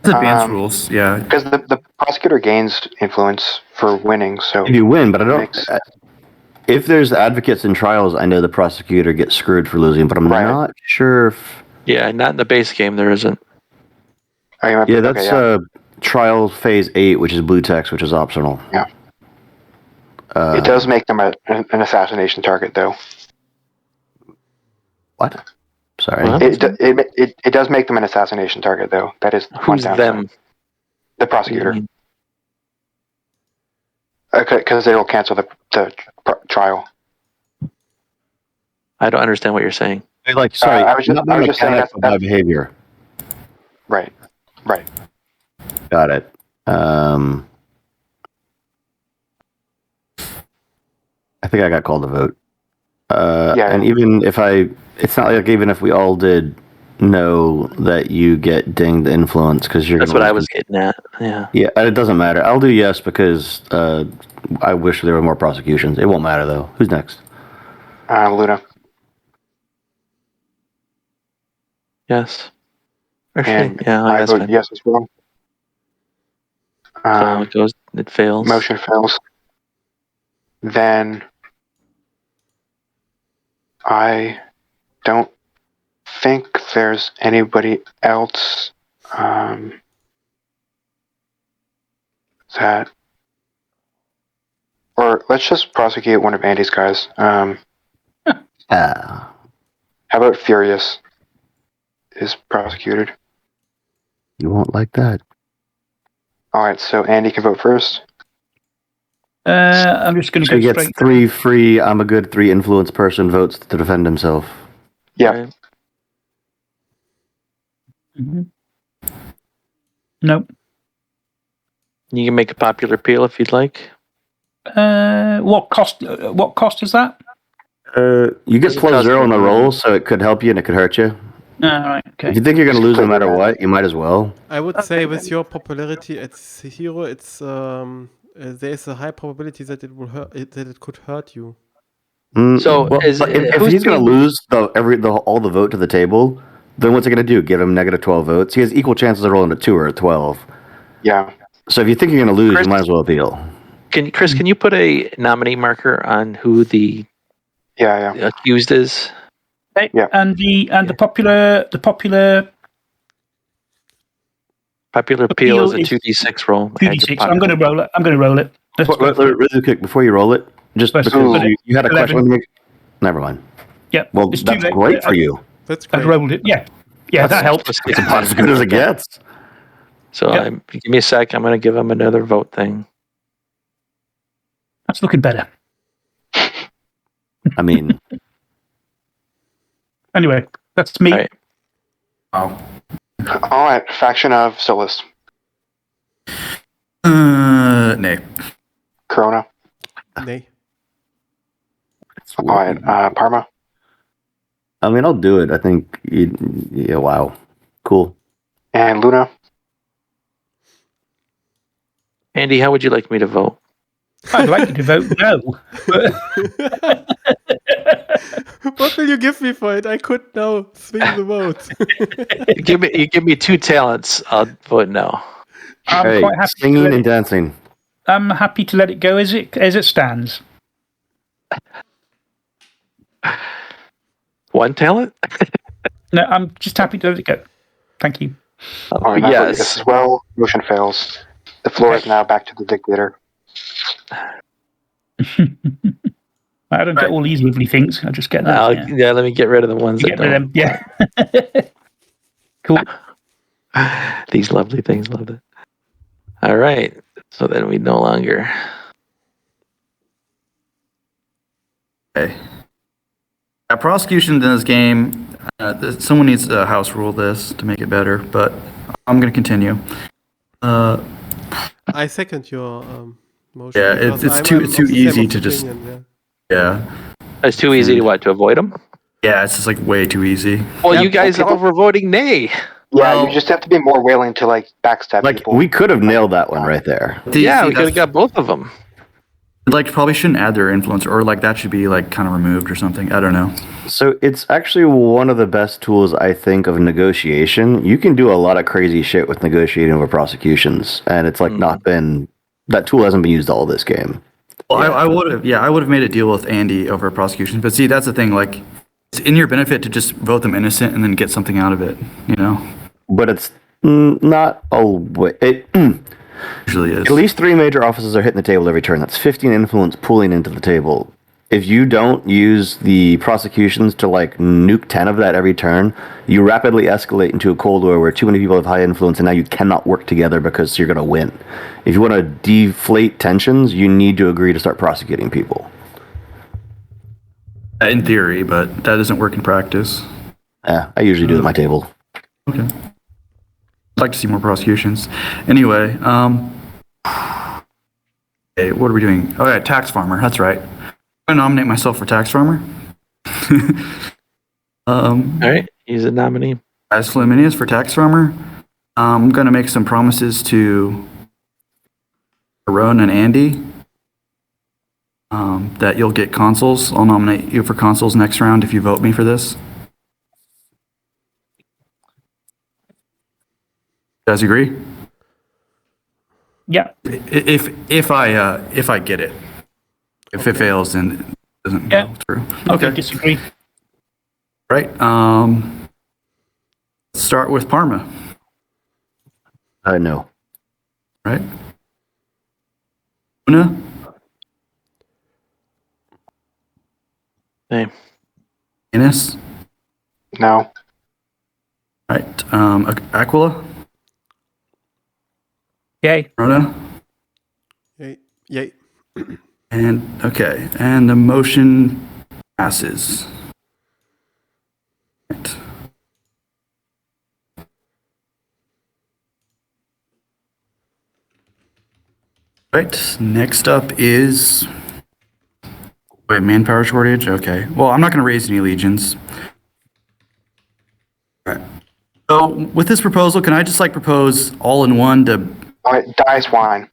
It's advanced rules, yeah. because the prosecutor gains influence for winning, so If you win, but I don't. Makes- If there's advocates in trials, I know the prosecutor gets screwed for losing, but I'm Right. not sure if. Yeah, not in the base game. There isn't. Oh, you might Yeah, be- that's okay, trial phase 8, which is blue text, which is optional. Yeah. Uh, It does make them an assassination target, though. What? Sorry. What? It does make them an assassination target, though. That is one Who's downside. them? The prosecutor, because they will cancel the trial. I don't understand what you're saying. Like, sorry, I was just- not by I was just saying mechanics, that's- but by behavior. Right. Got it. I think I got called to vote. Yeah. And it's not like even if we all did know that you get dinged influence because you're. That's gonna what I lose was getting at. Yeah. Yeah, it doesn't matter. I'll do yes because I wish there were more prosecutions. It won't matter though. Who's next? Luna. Yes. Actually, And yeah, I that's vote fine. yes as well. So it goes. It fails. Motion fails. Then I don't think there's anybody else that, or let's just prosecute one of Andy's guys. How about Furious is prosecuted? You won't like that. All right, so Andy can vote first. I'm just going So to he go gets straight. 3 free. I'm a good 3 influence person votes to defend himself. Yeah. Right? Mhm. Nope. You can make a popular appeal if you'd like. What cost? What cost is that? You get Doesn't plus cause 0 on the any roll, damage. so it could help you and it could hurt you. All right. Okay. If you think you're going to lose no matter Completely what, you might as well. I would say Okay, with then. your popularity at hero, it's there is a high probability that it will hurt that it could hurt you. So well, is if who's he's going to doing- lose all the vote to the table, then what's it going to do? Give him negative 12 votes? He has equal chances of rolling a 2 or a 12. Yeah. So if you think you're going to lose, Chris- you might as well appeal. Chris, can you put a nominee marker on who the Yeah. accused is? Okay. Yeah. And the popular Popular Appeal appeal is a is 2d6 roll. Add your 2d6. I'm going to roll it. Let's go for it. Really quick, before you roll it, just Let's because do it. you had a 11. question. Never mind. Yeah. Well, it's too that's late. great for you. That's I great. rolled it. Yeah. Yeah, that helped. It's about as good as it gets. So Yep. give me a sec. I'm going to give him another vote thing. That's looking better. I mean, Anyway, that's me. All right. Wow. All right. Faction of Solus. Nay. Corona. Nay. All right. Parma. I mean, I'll do it. I think. Yeah. Wow. Cool. And Luna. Andy, how would you like me to vote? I'd like you to vote no. What will you give me for it? I could now swing the vote. You give me 2 talents. I'll vote no. I'm Hey, quite happy. singing and dancing. I'm happy to let it go as it stands. 1 talent? No, I'm just happy to let it go. Thank you. All right. I vote yes Yes. as well. Motion fails. The floor is now back to the dictator. I don't get all these lovely things. I just get that. Yeah, let me get rid of the ones You that get rid of don't. them. Yeah. Cool. These lovely things, loved it. All right. So then we no longer. Okay. Prosecution in this game, someone needs to house rule this to make it better, but I'm going to continue. I second your motion. Yeah, because it's I'm too of the same easy to just- opinion, Yeah. It's too easy to what? To avoid them? Yeah, it's just like way too easy. Well, Yeah, you guys people- all were voting nay. Yeah, Well- you just have to be more willing to like backstab Like, people. we could have nailed that one right there. Yeah, we could have got both of them. Like, probably shouldn't add their influence, or like that should be like kind of removed or something. I don't know. So it's actually one of the best tools, I think, of negotiation. You can do a lot of crazy shit with negotiating over prosecutions, and it's like not been that tool hasn't been used all this game. Well, I would have, I would have made a deal with Andy over prosecution. But see, that's the thing. Like, it's in your benefit to just vote them innocent and then get something out of it. You know, But it's not always. It usually is. at least 3 major officers are hitting the table every turn. That's 15 influence pooling into the table. If you don't use the prosecutions to like nuke 10 of that every turn, you rapidly escalate into a Cold War where too many people have high influence and now you cannot work together because you're going to win. If you want to deflate tensions, you need to agree to start prosecuting people. In theory, but that doesn't work in practice. Yeah, I usually do it at my table. Okay. I'd like to see more prosecutions. Anyway, okay, what are we doing? Oh yeah, tax farmer. That's right. I'm gonna nominate myself for tax farmer. All right. He's a nominee. As Flaminius for tax farmer. I'm gonna make some promises to Aaron and Andy. That you'll get consoles. I'll nominate you for consoles next round if you vote me for this. You guys agree? Yeah. If I get it. If it fails, then it doesn't Yeah. go through. Okay. Okay. Disagree. Right. Let's start with Parma. No. Right. Una. Nay. Ines. No. Right. Aquila. Yay. Rona. Yay. Yay. And okay. And the motion passes. Right. Right. Next up is Wait, manpower shortage? Okay. Well, I'm not going to raise any legions. All right. So with this proposal, can I just propose all in one to... Oh, wait, dice wine.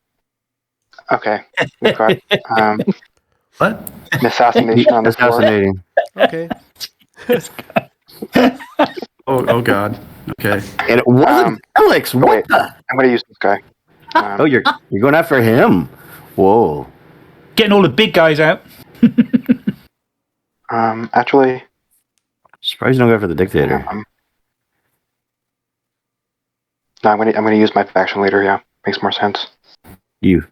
Okay. We've got What? an assassination on the floor. Assassinating. Okay. Oh God. Okay. And it wasn't Alex. What wait. the? I'm going to use this guy. Oh, you're going after him. Whoa. Getting all the big guys out. Actually, Surprised you don't go after the dictator. no, I'm gonna use my faction leader. Yeah, makes more sense. You.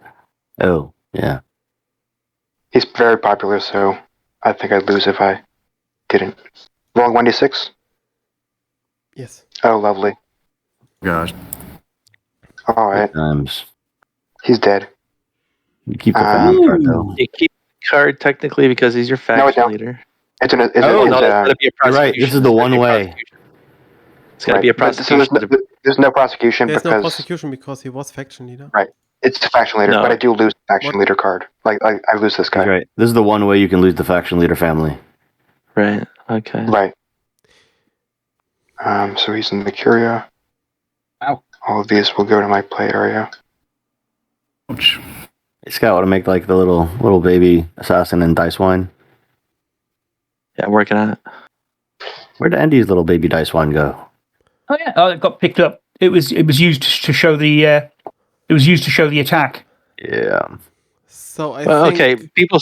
Oh, yeah. He's very popular, so I think I'd lose if I didn't. Rolling 1d6. Yes. Oh, lovely. Gosh. All right, Times. he's dead. You keep the family card, though. You keep the card technically because he's your No, I faction don't. leader. It's No, it's gotta be a You're right. prosecution. This is the one way. It's gotta be a prosecution. So there's no prosecution There's because no prosecution because he was faction leader. it's a faction leader, No. but I do lose the faction What? leader card. I lose this guy. He's right. This is the one way you can lose the faction leader family. Right. Okay. Right. So he's in the Curia. Wow. All of these will go to my play area. Ouch. Hey, Scott, want to make the little baby assassin and dice wine? Yeah, I'm working on it. Where'd Andy's little baby dice wine go? Oh yeah, it got picked up. It was used to show the attack. Yeah. So I Well, think okay. People,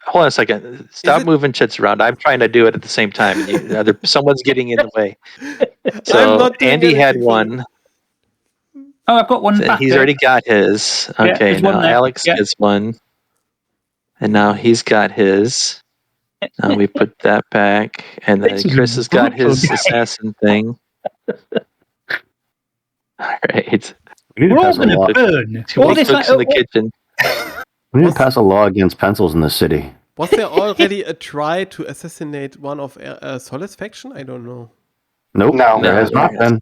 hold on a second. Stop it- moving chits around. I'm trying to do it at the same time. And someone's getting in the way. So not doing Andy had anything for one. Oh, I've got one So back he's there. already got his. Yeah, Okay, there's one now there. Alex Yeah. gets one. And now he's got his. Now we put that back. And then This is Chris has got brutal, his guys. assassin thing. All right. We need to We're all pass a going to law. burn. Two All more this, cooks in the kitchen. We need to pass a law against pencils in this city. was there already a try to assassinate one of Solid's faction? I don't know. Nope. No. There has not been.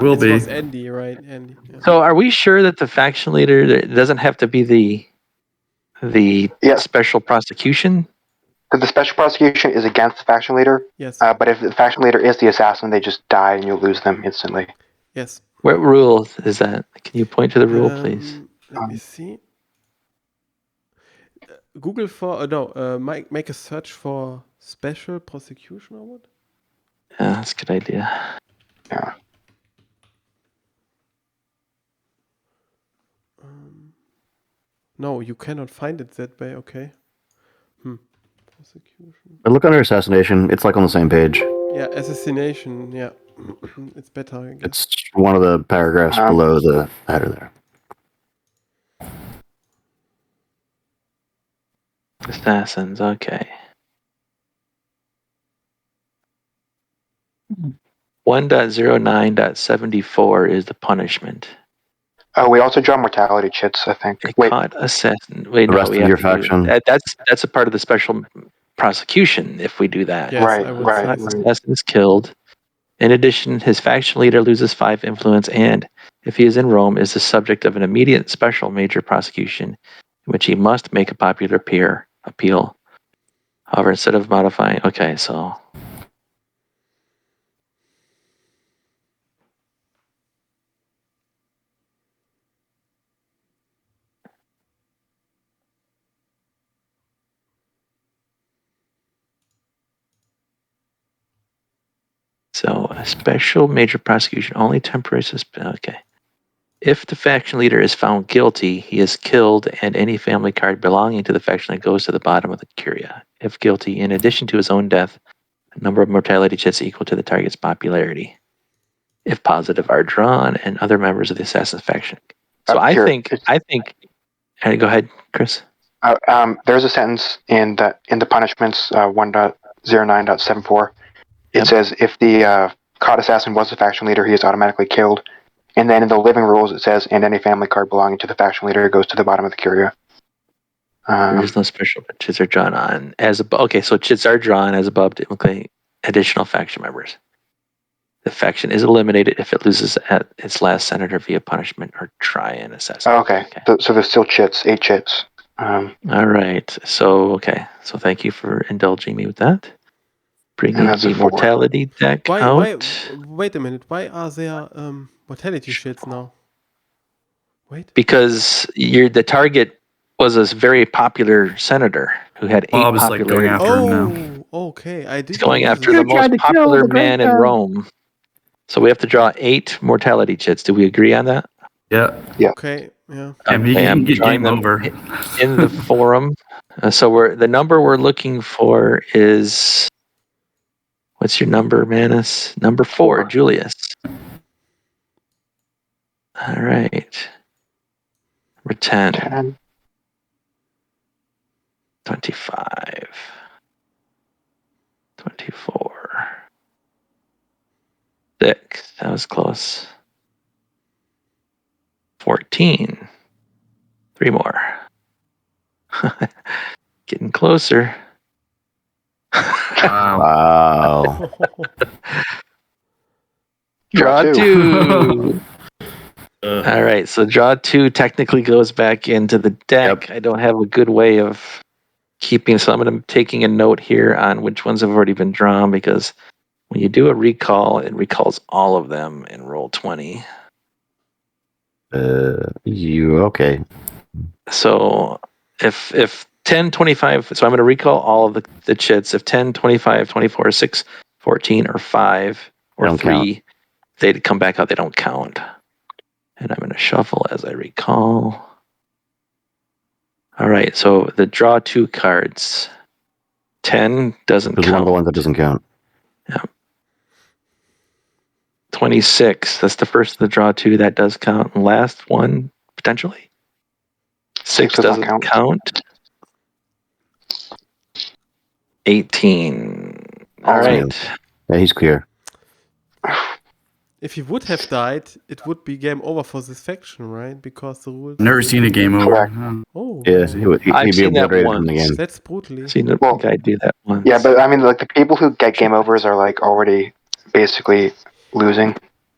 Will it be. was Andy, right? Andy. Yeah. So are we sure that the faction leader it doesn't have to be the Yes. special prosecution? Because the special prosecution is against the faction leader, Yes. but if the faction leader is the assassin, they just die and you'll lose them instantly. Yes. What rule is that? Can you point to the rule, please? Let me see. Google for make a search for special prosecution or what? Yeah, that's a good idea. Yeah. No, you cannot find it that way. Okay. Prosecution. But look under assassination. It's on the same page. Yeah, assassination. Yeah, it's better. I guess. It's one of the paragraphs below the header there. Assassins, okay. 1.09.74 is the punishment. Oh, we also draw mortality chits, I think. A Wait, caught assassin. Wait, The no, rest we of have your to do- faction. that's a part of the special prosecution if we do that. Yes, Right, I would right, say Caught so. assassin is killed. In addition, his faction leader loses 5 influence, and if he is in Rome, is the subject of an immediate special major prosecution, in which he must make a popular appeal. However, instead of modifying, okay, so a special major prosecution only temporary okay. If the faction leader is found guilty, he is killed, and any family card belonging to the faction leader goes to the bottom of the curia. If guilty, in addition to his own death, a number of mortality chits equal to the target's popularity. If positive are drawn, and other members of the assassin faction. So I here, think. Go ahead, Chris. there's a sentence in the punishments 1.09.74. It Yep. says if the caught assassin was the faction leader, he is automatically killed. And then in the living rules, it says, and any family card belonging to the faction leader goes to the bottom of the curia. There is no special, but chits are drawn on as above. Okay, so chits are drawn as above to include additional faction members. The faction is eliminated if it loses at its last senator via punishment or try and assassinate. Oh, okay. So there's still chits, 8 chits. All right. So thank you for indulging me with that. Bringing that's the a 4. mortality deck Why? out. Wait a minute. Why are there mortality shits now? Wait. Because the target was a very popular senator who had 8 Bob is like going popularity. after him now. Oh, okay. I He's didn't going know after this. the most popular man in Rome. So we have to draw 8 mortality chits. Do we agree on that? Yeah. Okay, yeah. And he Okay, can I'm get drawing game them over. in the forum. So the number we're looking for is, what's your number, Manus? Number 4, Julius. All right. We're 10, 10. 25, 24, 6. That was close. 14. 3 more. Getting closer. Wow. Draw Draw 2. All right, so draw 2 technically goes back into the deck. Yep. I don't have a good way of keeping some of them. Taking a note here on which ones have already been drawn, because when you do a recall, it recalls all of them in Roll20. You okay? So if 10, 25, so I'm going to recall all of the chits. If 10, 25, 24, 6, 14, or 5, They or don't 3, they'd come back out. They don't count. And I'm going to shuffle as I recall. All right, so the draw 2 cards. 10 doesn't There's count. one of the ones that doesn't count. 26, that's the first of the draw 2. That does count. And last one, potentially. 6 does not doesn't count. count. 18. All All right. Yeah, he's clear. If he would have died, it would be game over for this faction, right? Because the rules. Never seen a game over. Correct. Oh, Yeah, he'd I've be seen that obliterated from the once. game. that's brutally. I've seen a Well, guy do that once. Yeah, but I mean, like the people who get game overs are like already basically losing,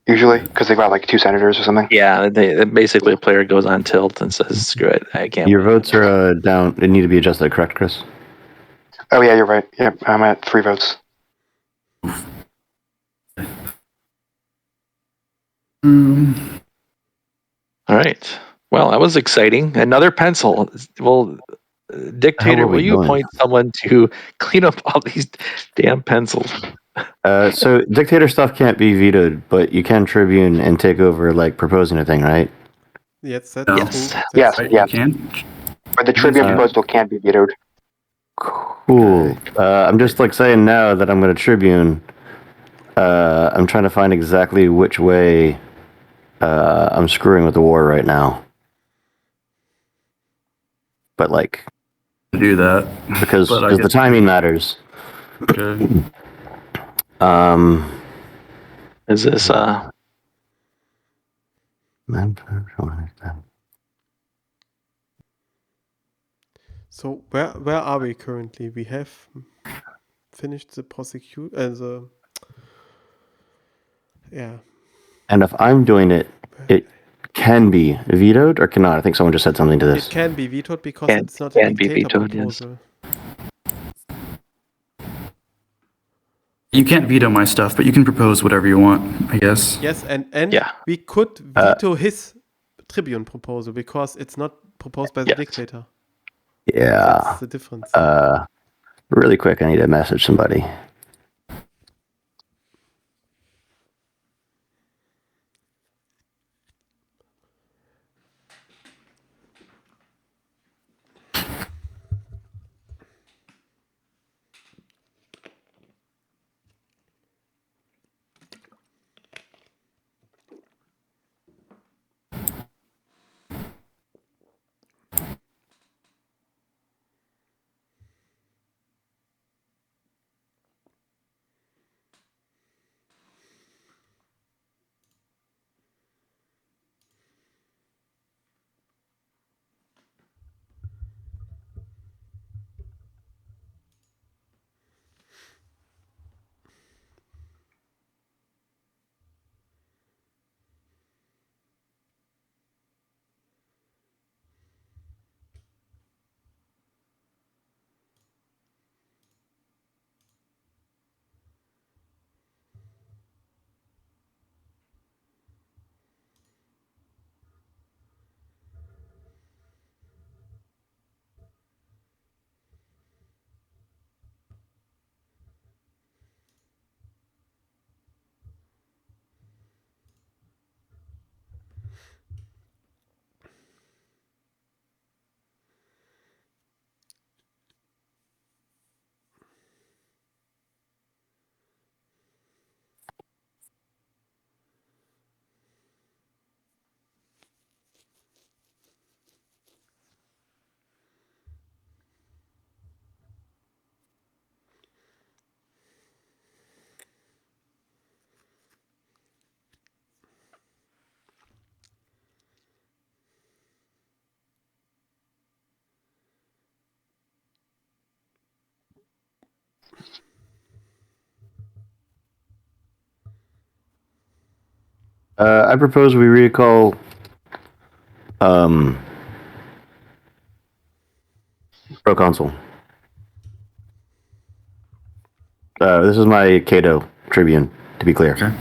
usually, because they've got like 2 senators or something. Yeah, basically a player goes on tilt and says, "Screw it, I can't." Your win." votes are down. They need to be adjusted, correct, Chris? Oh yeah, you're right. Yep, I'm at 3 votes. All right. Well, that was exciting. Another pencil. Well, Dictator, are we will you doing? appoint someone to clean up all these damn pencils? So dictator stuff can't be vetoed, but you can tribune and take over, like proposing a thing, right? Yes, that's No. true. Yes. That's Yes, true. Right, yeah. you can. But the tribune Uh, proposal can't be vetoed. Cool. I'm just like saying now that I'm going to tribune. I'm trying to find exactly which way I'm screwing with the war right now. But like, Do that. because But I the guess- timing matters. Okay. Is this So where are we currently? We have finished the prosecute the yeah. And if I'm doing it, it can be vetoed or cannot. I think someone just said something to It this. can be vetoed because Can- it's not a can be dictator vetoed, yes. proposal. You can't veto my stuff, but you can propose whatever you want, I guess. Yes, and Yeah. we could veto his tribune proposal because it's not proposed by the Yes. dictator. Yeah. That's the difference. Really quick, I need to message somebody. I propose we recall Proconsul. This is my Cato Tribune, to be clear. Okay.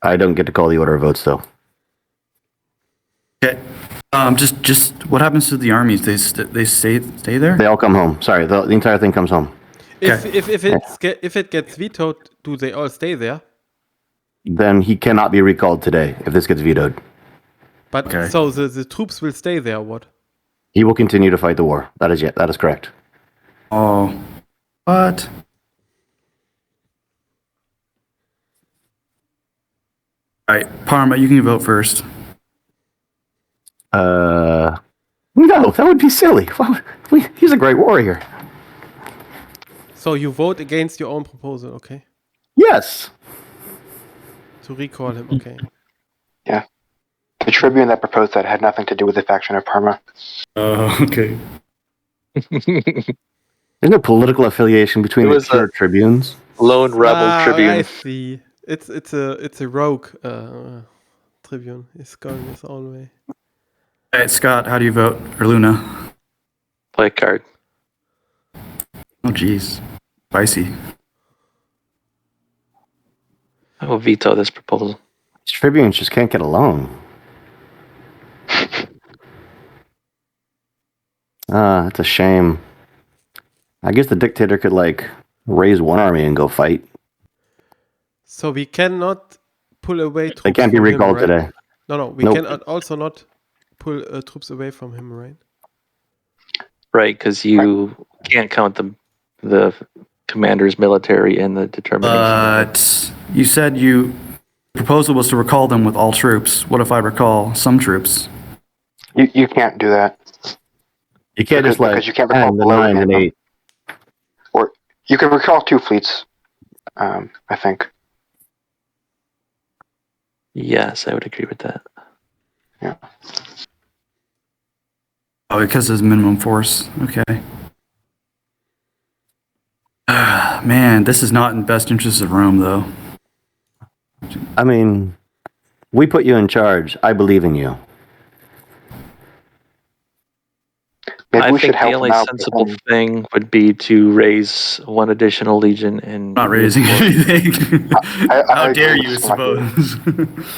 I don't get to call the order of votes, though. Okay. Just what happens to the armies? They stay there? They all come home. Sorry, the entire thing comes home. If Okay. if it gets vetoed, do they all stay there? Then he cannot be recalled today if this gets vetoed. But Okay. so the troops will stay there. What? He will continue to fight the war. That is correct. Oh, what? All right, Parma, you can vote first. No, that would be silly. He's a great warrior. So you vote against your own proposal, okay? Yes. To recall him, okay? Yeah. The Tribune that proposed that had nothing to do with the faction of Parma. Okay. There's no political affiliation between It the was pure tribunes. Lone Rebel I Tribune. see. It's a rogue tribune. He's going his own way. All right, Scott, how do you vote? Or Luna? Play a card. Oh, jeez. Spicy. I will veto this proposal. These tribunes just can't get along. It's a shame. I guess the dictator could raise one army and go fight. So we cannot pull away troops. They can't be from him, recalled right? today. No, we Nope. can also not pull troops away from him, right? Right, because you can't count the commander's military in the determination. But you said the proposal was to recall them with all troops. What if I recall some troops? You can't do that. You can't Because you can't recall 10, the below 9, and him. 8. Or you can recall 2 fleets, I think. Yes, I would agree with that. Yeah. Oh, because there's minimum force. Okay. Man, this is not in best interest of Rome, though. I mean, we put you in charge. I believe in you. Maybe I we should think the help only him out. sensible thing would be to raise one additional legion and Not raising anything. I How agree dare with you, Scott here. suppose?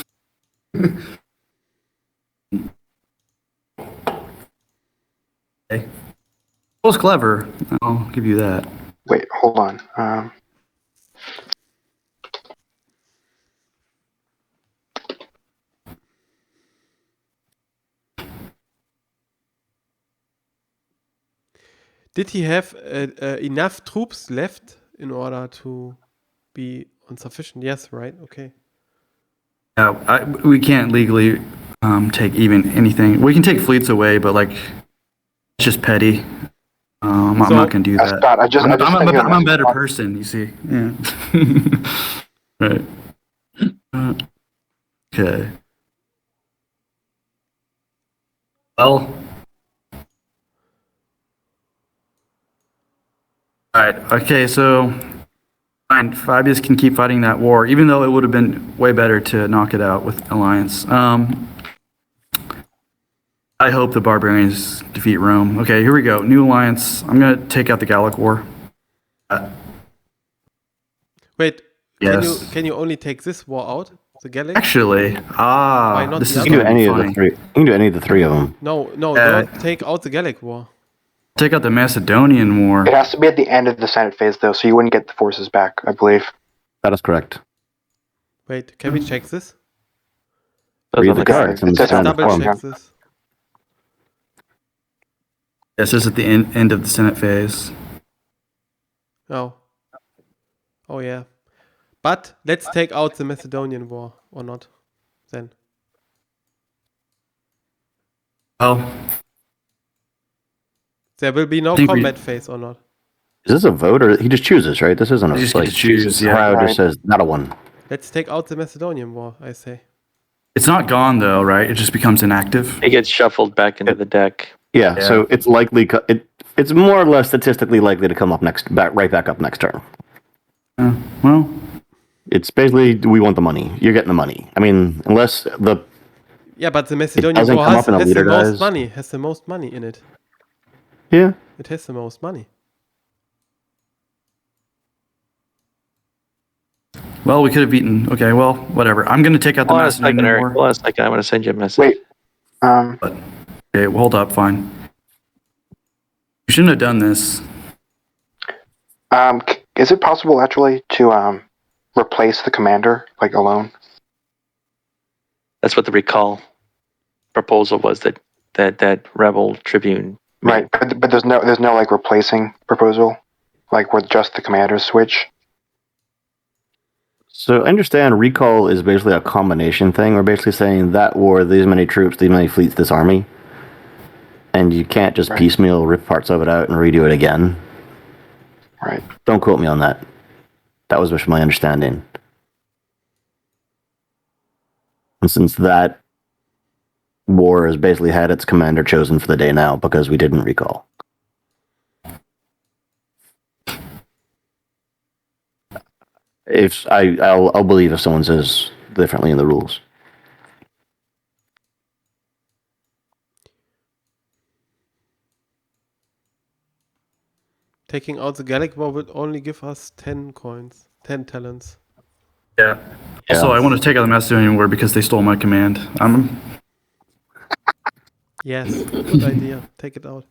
Okay. That was clever. I'll give you that. Wait, hold on. Did he have enough troops left in order to be insufficient? Yes, right? Okay. Yeah, we can't legally take even anything. We can take fleets away, but it's just petty. I'm not going to do that. Scott, I just sent you a I'm a message. better person, you see. Yeah. Right. Okay. Well. Alright, okay, so fine, Fabius can keep fighting that war, even though it would have been way better to knock it out with Alliance. I hope the barbarians defeat Rome. Okay, here we go. New Alliance. I'm going to take out the Gallic War. Wait. Yes. Can you only take this war out? The Gallic? Actually, Why not this the is other You can do gonna be any of the funny. three. You can do any of the three of them. No, Uh, don't take out the Gallic war. Take out the Macedonian War. It has to be at the end of the Senate phase, though, so you wouldn't get the forces back, I believe. That is correct. Wait, can we check this? Those Read are the the cards in It the says standard Double form. check this. This is at the end of the Senate phase. Oh. Oh yeah. But let's take out the Macedonian war or not then. Oh, There will be no think we- combat phase or not. Is this a vote or he just chooses, right? This isn't a you just get to choose. Yeah. crowd Right. just says not a one. Let's take out the Macedonian war, I say. It's not gone though, right? It just becomes inactive. It gets shuffled back into the deck. Yeah, Yeah. so it's likely it's more or less statistically likely to come up right back up next turn. Well, It's basically we want the money. You're getting the money. I mean, unless the Yeah, but the Macedonian doesn't War come up and a has leader the most dies. money. Has the most money in it. yeah. It has the most money. Well, we could have beaten. Okay, well, whatever. I'm going to take out the Hold on a second, Macedonian Eric. War. Hold on a second. I'm going to send you a message. Wait. Okay, well, hold up. Fine. We shouldn't have done this. Is it possible actually to replace the commander like alone? That's what the recall proposal was, that rebel tribune made. Right, but there's no like replacing proposal, like where just the commanders switch. So understand, recall is basically a combination thing. We're basically saying that war, these many troops, these many fleets, this army, and you can't just Right. piecemeal rip parts of it out and redo it again. Right. Don't quote me on that. That was just my understanding. And since that war has basically had its commander chosen for the day now because we didn't recall. If I'll believe if someone says differently in the rules. Taking out the Gallic War would only give us 10 coins, 10 talents. Yeah. Also, I want to take out the Macedonian War because they stole my command. Yes, good idea. Take it out.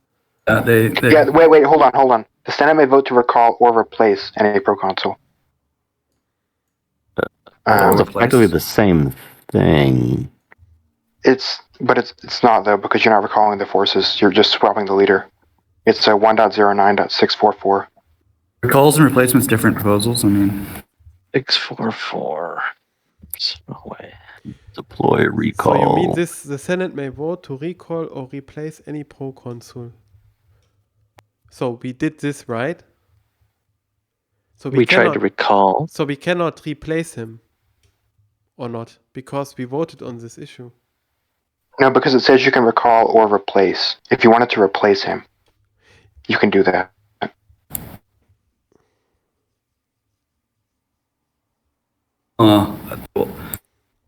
They Yeah. Wait. Hold on. The Senate may vote to recall or replace any proconsul. It's replace. effectively the same thing. It's not though, because you're not recalling the forces. You're just swapping the leader. It's a 1.09.644. recalls and replacements, different proposals. I mean, 644. No way. Deploy recall. So you mean this? The Senate may vote to recall or replace any proconsul. So we did this, right? So we tried cannot, to recall. So we cannot replace him, or not, because we voted on this issue. No, because it says you can recall or replace. If you wanted to replace him, you can do that. well,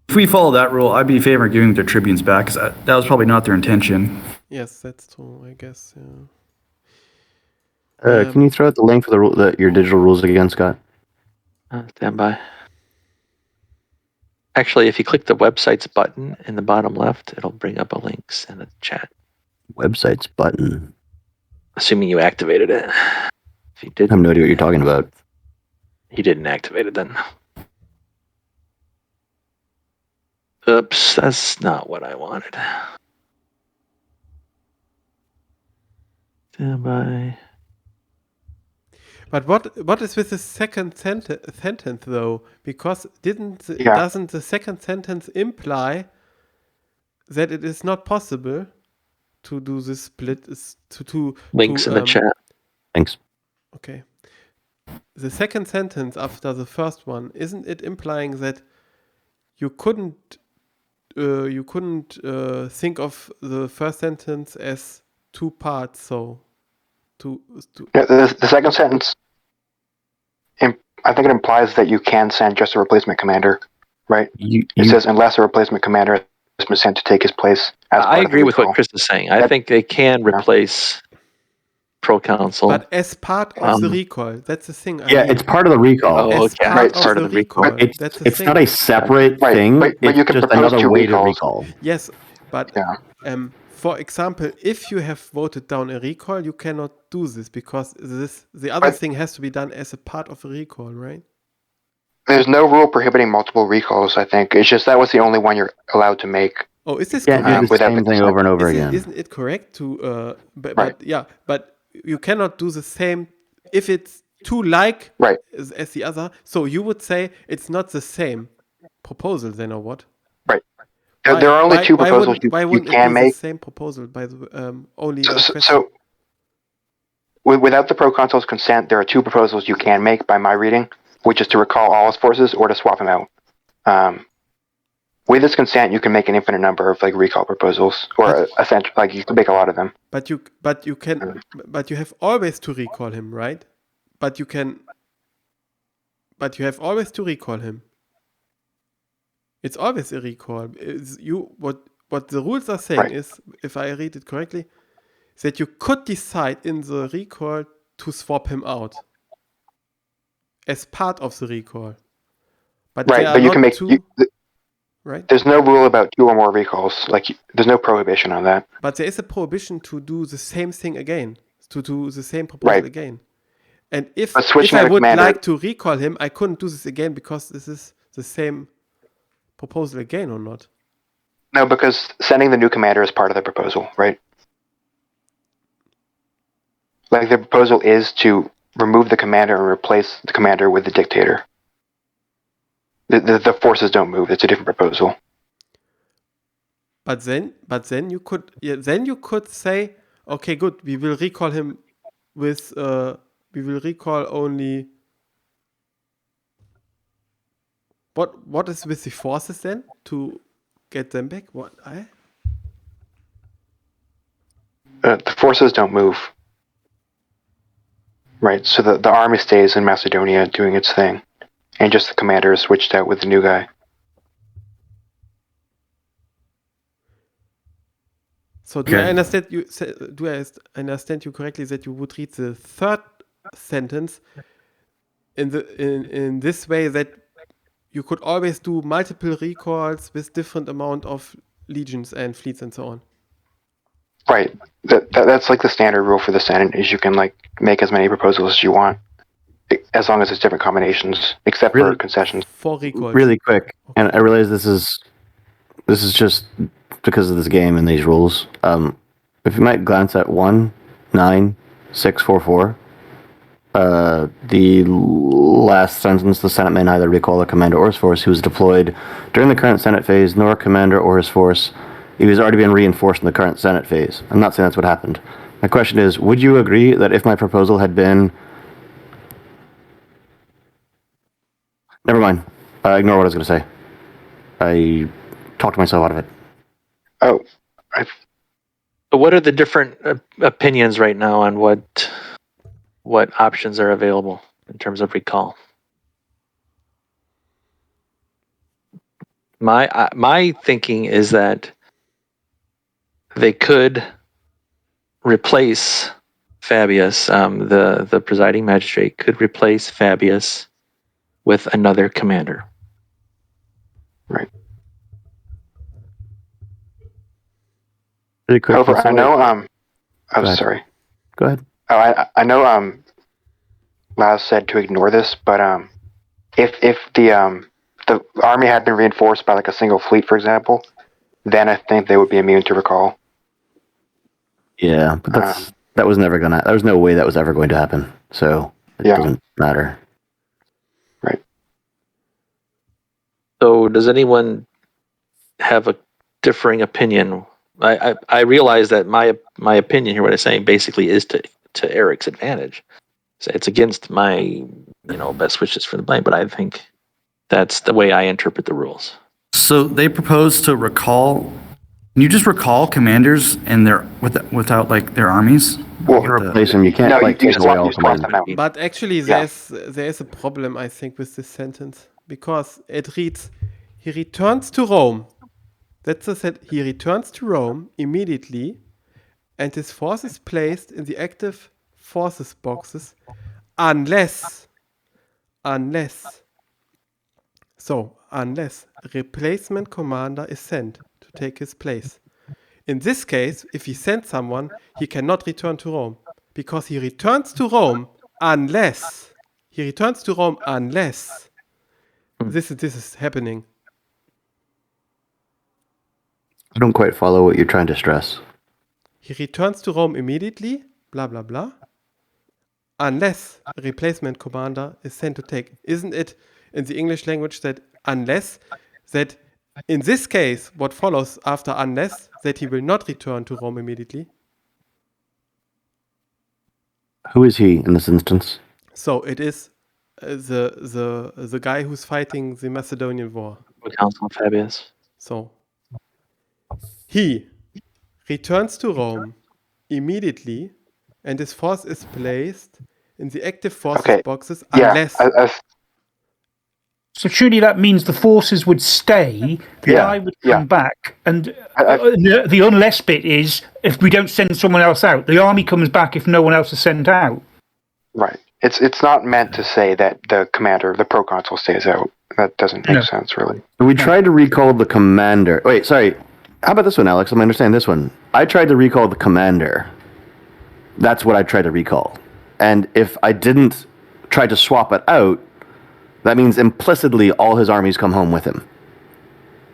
if we follow that rule, I'd be in favor of giving their tribunes back because that was probably not their intention. Yes, that's true. I guess. Yeah. Can you throw out the link for your digital rules again, Scott? Stand by. Actually, if you click the websites button in the bottom left, it'll bring up a links in the chat. Websites button. Assuming you activated it. If you I didn't, have no idea what you're talking about. you didn't activate it then. Oops, that's not what I wanted. Stand by. But what is with the second sentence though? Because Yeah. doesn't the second sentence imply that it is not possible to do this split? Links in the chat. Thanks. Okay. The second sentence after the first one, isn't it implying that you couldn't think of the first sentence as two parts? So Yeah, the second sentence, I think it implies that you can send just a replacement commander, right? It says unless a replacement commander has been sent to take his place. I agree with what Chris is saying. I think they can replace proconsul. But as part of the recall, that's the thing. I mean. It's part of the recall. As okay. part It's part of the recall. That's the It's thing. not a separate thing. But It's you can just propose another two way to recalls. recall. Yes, but for example, if you have voted down a recall, you cannot do this because the other thing has to be done as a part of a recall, right? There's no rule prohibiting multiple recalls, I think. It's just that was the only one you're allowed to make. Oh, is this Can't correct? do the without same the thing over and over Isn't again. it correct to Right. but you cannot do the same if it's too like Right. as the other. So you would say it's not the same proposal then, or what? Right. There are only two proposals why you wouldn't can it be make. the same proposal by the only So without the proconsul's consent, there are two proposals you can make by my reading, which is to recall all his forces or to swap him out. With his consent, you can make an infinite number of like recall proposals, or essentially, like you can make a lot of them. But you have always to recall him, right? But you can but you have always to recall him. It's always a recall. What the rules are saying Right. is, if I read it correctly, that you could decide in the recall to swap him out as part of the recall. But Right, there are but you not can make two, right? there's no rule about 2 or more recalls. Like there's no prohibition on that. But there is a prohibition to do the same thing again, to do the same proposal Right. again. And if But switching I out a would commander- like to recall him, I couldn't do this again because this is the same proposal again or not. No, because sending the new commander is part of the proposal, right? Like the proposal is to remove the commander and replace the commander with the dictator. The forces don't move. It's a different proposal. But then you could say, okay, good, we will recall him with we will recall only. What is with the forces then to get them back? The forces don't move. Right, so the army stays in Macedonia doing its thing, and just the commander is switched out with the new guy. So do I Okay. understand you? Do I understand you correctly that you would read the third sentence in this way, that you could always do multiple recalls with different amount of legions and fleets and so on? Right, that's like the standard rule for the Senate is you can like make as many proposals as you want, as long as it's different combinations, except for Really? concessions. For recalls. Really quick, and I realize this is just because of this game and these rules. If you might glance at 19644, the last sentence: the Senate may neither recall a commander or his force who was deployed during the current Senate phase, nor a commander or his force he was already been reinforced in the current Senate phase. I'm not saying that's what happened. My question is, would you agree that if my proposal had been... Never mind. Ignore what I was going to say. I talked myself out of it. Oh, But what are the different opinions right now on what options are available in terms of recall? My thinking is that they could replace Fabius. The presiding magistrate could replace Fabius with another commander. right. Really quick. However, I know. Go ahead. Sorry. Go ahead. Oh, I know. Laz said to ignore this, but if the army had been reinforced by like a single fleet, for example, then I think they would be immune to recall. Yeah, but that was never gonna... There was no way that was ever going to happen. So it Yeah. doesn't matter. Right. So does anyone have a differing opinion? I realize that my opinion here, what I'm saying, basically is to Eric's advantage. So it's against my best wishes for the blame, but I think that's the way I interpret the rules. So they propose to recall. Can you just recall commanders and their without like their armies? Well, You replace them. You can't no, like you take away all swap them command. out. But actually, Yeah. there is a problem, I think, with this sentence, because it reads, he returns to Rome. That's the set. He returns to Rome immediately, and his force is placed in the active forces boxes, unless a replacement commander is sent to take his place. In this case, if he sends someone, he cannot return to Rome, because he returns to Rome unless this is happening. I don't quite follow what you're trying to stress. He returns to Rome immediately, blah blah blah, unless a replacement commander is sent to take. Isn't it in the English language that unless, that in this case, what follows after unless, that he will not return to Rome immediately? Who is he in this instance? So it is the guy who's fighting the Macedonian War. Council of Fabius. So he returns to Rome immediately, and his force is placed in the active forces Okay. boxes Yeah, unless. So surely that means the forces would stay, the Yeah, eye would yeah. come back, and I- the unless bit is if we don't send someone else out, the army comes back if no one else is sent out. Right. It's not meant to say that the commander, the proconsul, stays out. That doesn't make No. sense, really. We tried to recall the commander. Wait, sorry. How about this one, Alex? Let me understand this one. I tried to recall the commander. That's what I tried to recall. And if I didn't try to swap it out, that means implicitly all his armies come home with him.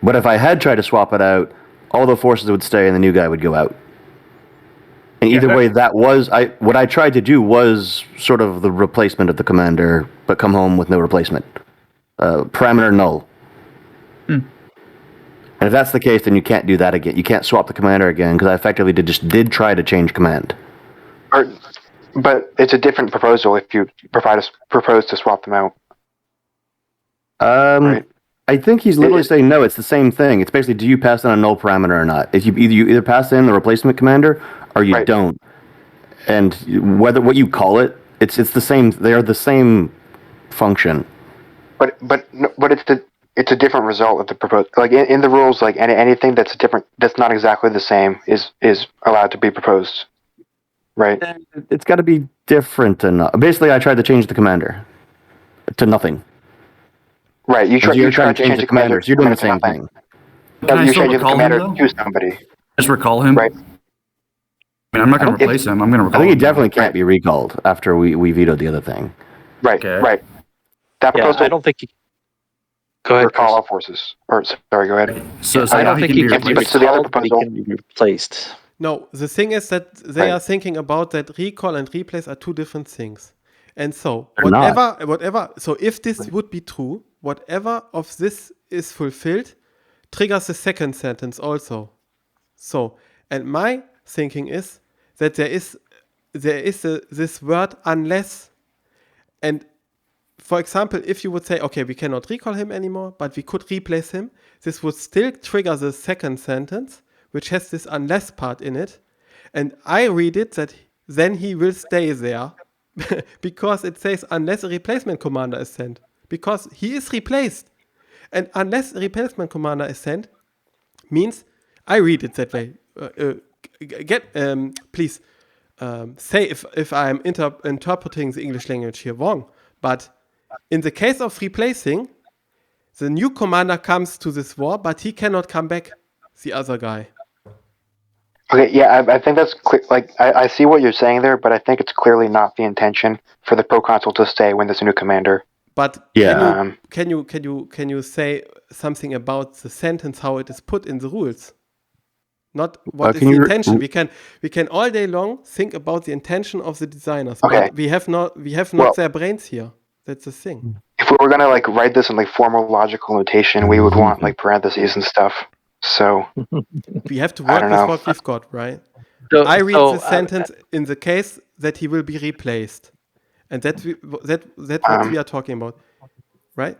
But if I had tried to swap it out, all the forces would stay and the new guy would go out. And either way, that was what I tried to do was sort of the replacement of the commander, but come home with no replacement. Parameter null. And if that's the case, then you can't do that again. You can't swap the commander again because I effectively did try to change command. But it's a different proposal if you propose to swap them out. Right. I think he's literally saying no. It's the same thing. It's basically, do you pass in a null parameter or not? If you either pass in the replacement commander or you Right. don't. And what you call it, it's the same. They are the same function. But it's a different result of the proposal. Like in the rules, like anything that's not exactly the same is allowed to be proposed. Right. It's got to be different enough. Basically, I tried to change the commander to nothing. Right. You You're tried to change the commander. commanders. You're doing the commander to same nothing. thing. Can I You're still changing the recall him, commander though? to somebody. Just recall him. Right. I mean, I'm not going to replace him. I'm going to I recall think he him. definitely can't be recalled after we vetoed the other thing. Right. Okay. Right. That Yeah, proposal I don't think. Go ahead, recall Chris. all forces. Or sorry, go ahead. So, I don't he think can he be can be replaced. So the other recalled, but he proposal- can be replaced. No, the thing is that they Right. are thinking about that recall and replace are two different things. And so They're not. whatever, so if this would be true, whatever of this is fulfilled triggers the second sentence also. So, and my thinking is that there is this word unless, and for example, if you would say, okay, we cannot recall him anymore, but we could replace him, this would still trigger the second sentence, which has this unless part in it. And I read it that then he will stay there because it says unless a replacement commander is sent, because he is replaced. And unless a replacement commander is sent means, I read it that way. Please say if I'm interpreting the English language here wrong, but in the case of replacing, the new commander comes to this war, but he cannot come back, the other guy. Okay, yeah, I think that's clear. Like, I see what you're saying there, but I think it's clearly not the intention for the proconsul to stay when there's a new commander. But Yeah. can you say something about the sentence, how it is put in the rules? Not what is Can the you intention. We can all day long think about the intention of the designers, Okay. but we have not Well- their brains here. That's the thing. If we were gonna like write this in like formal logical notation, we would want like parentheses and stuff. So We have to I work don't with know. what we've got, right? So, I read so, the sentence in the case that he will be replaced, and that's what we are talking about, right?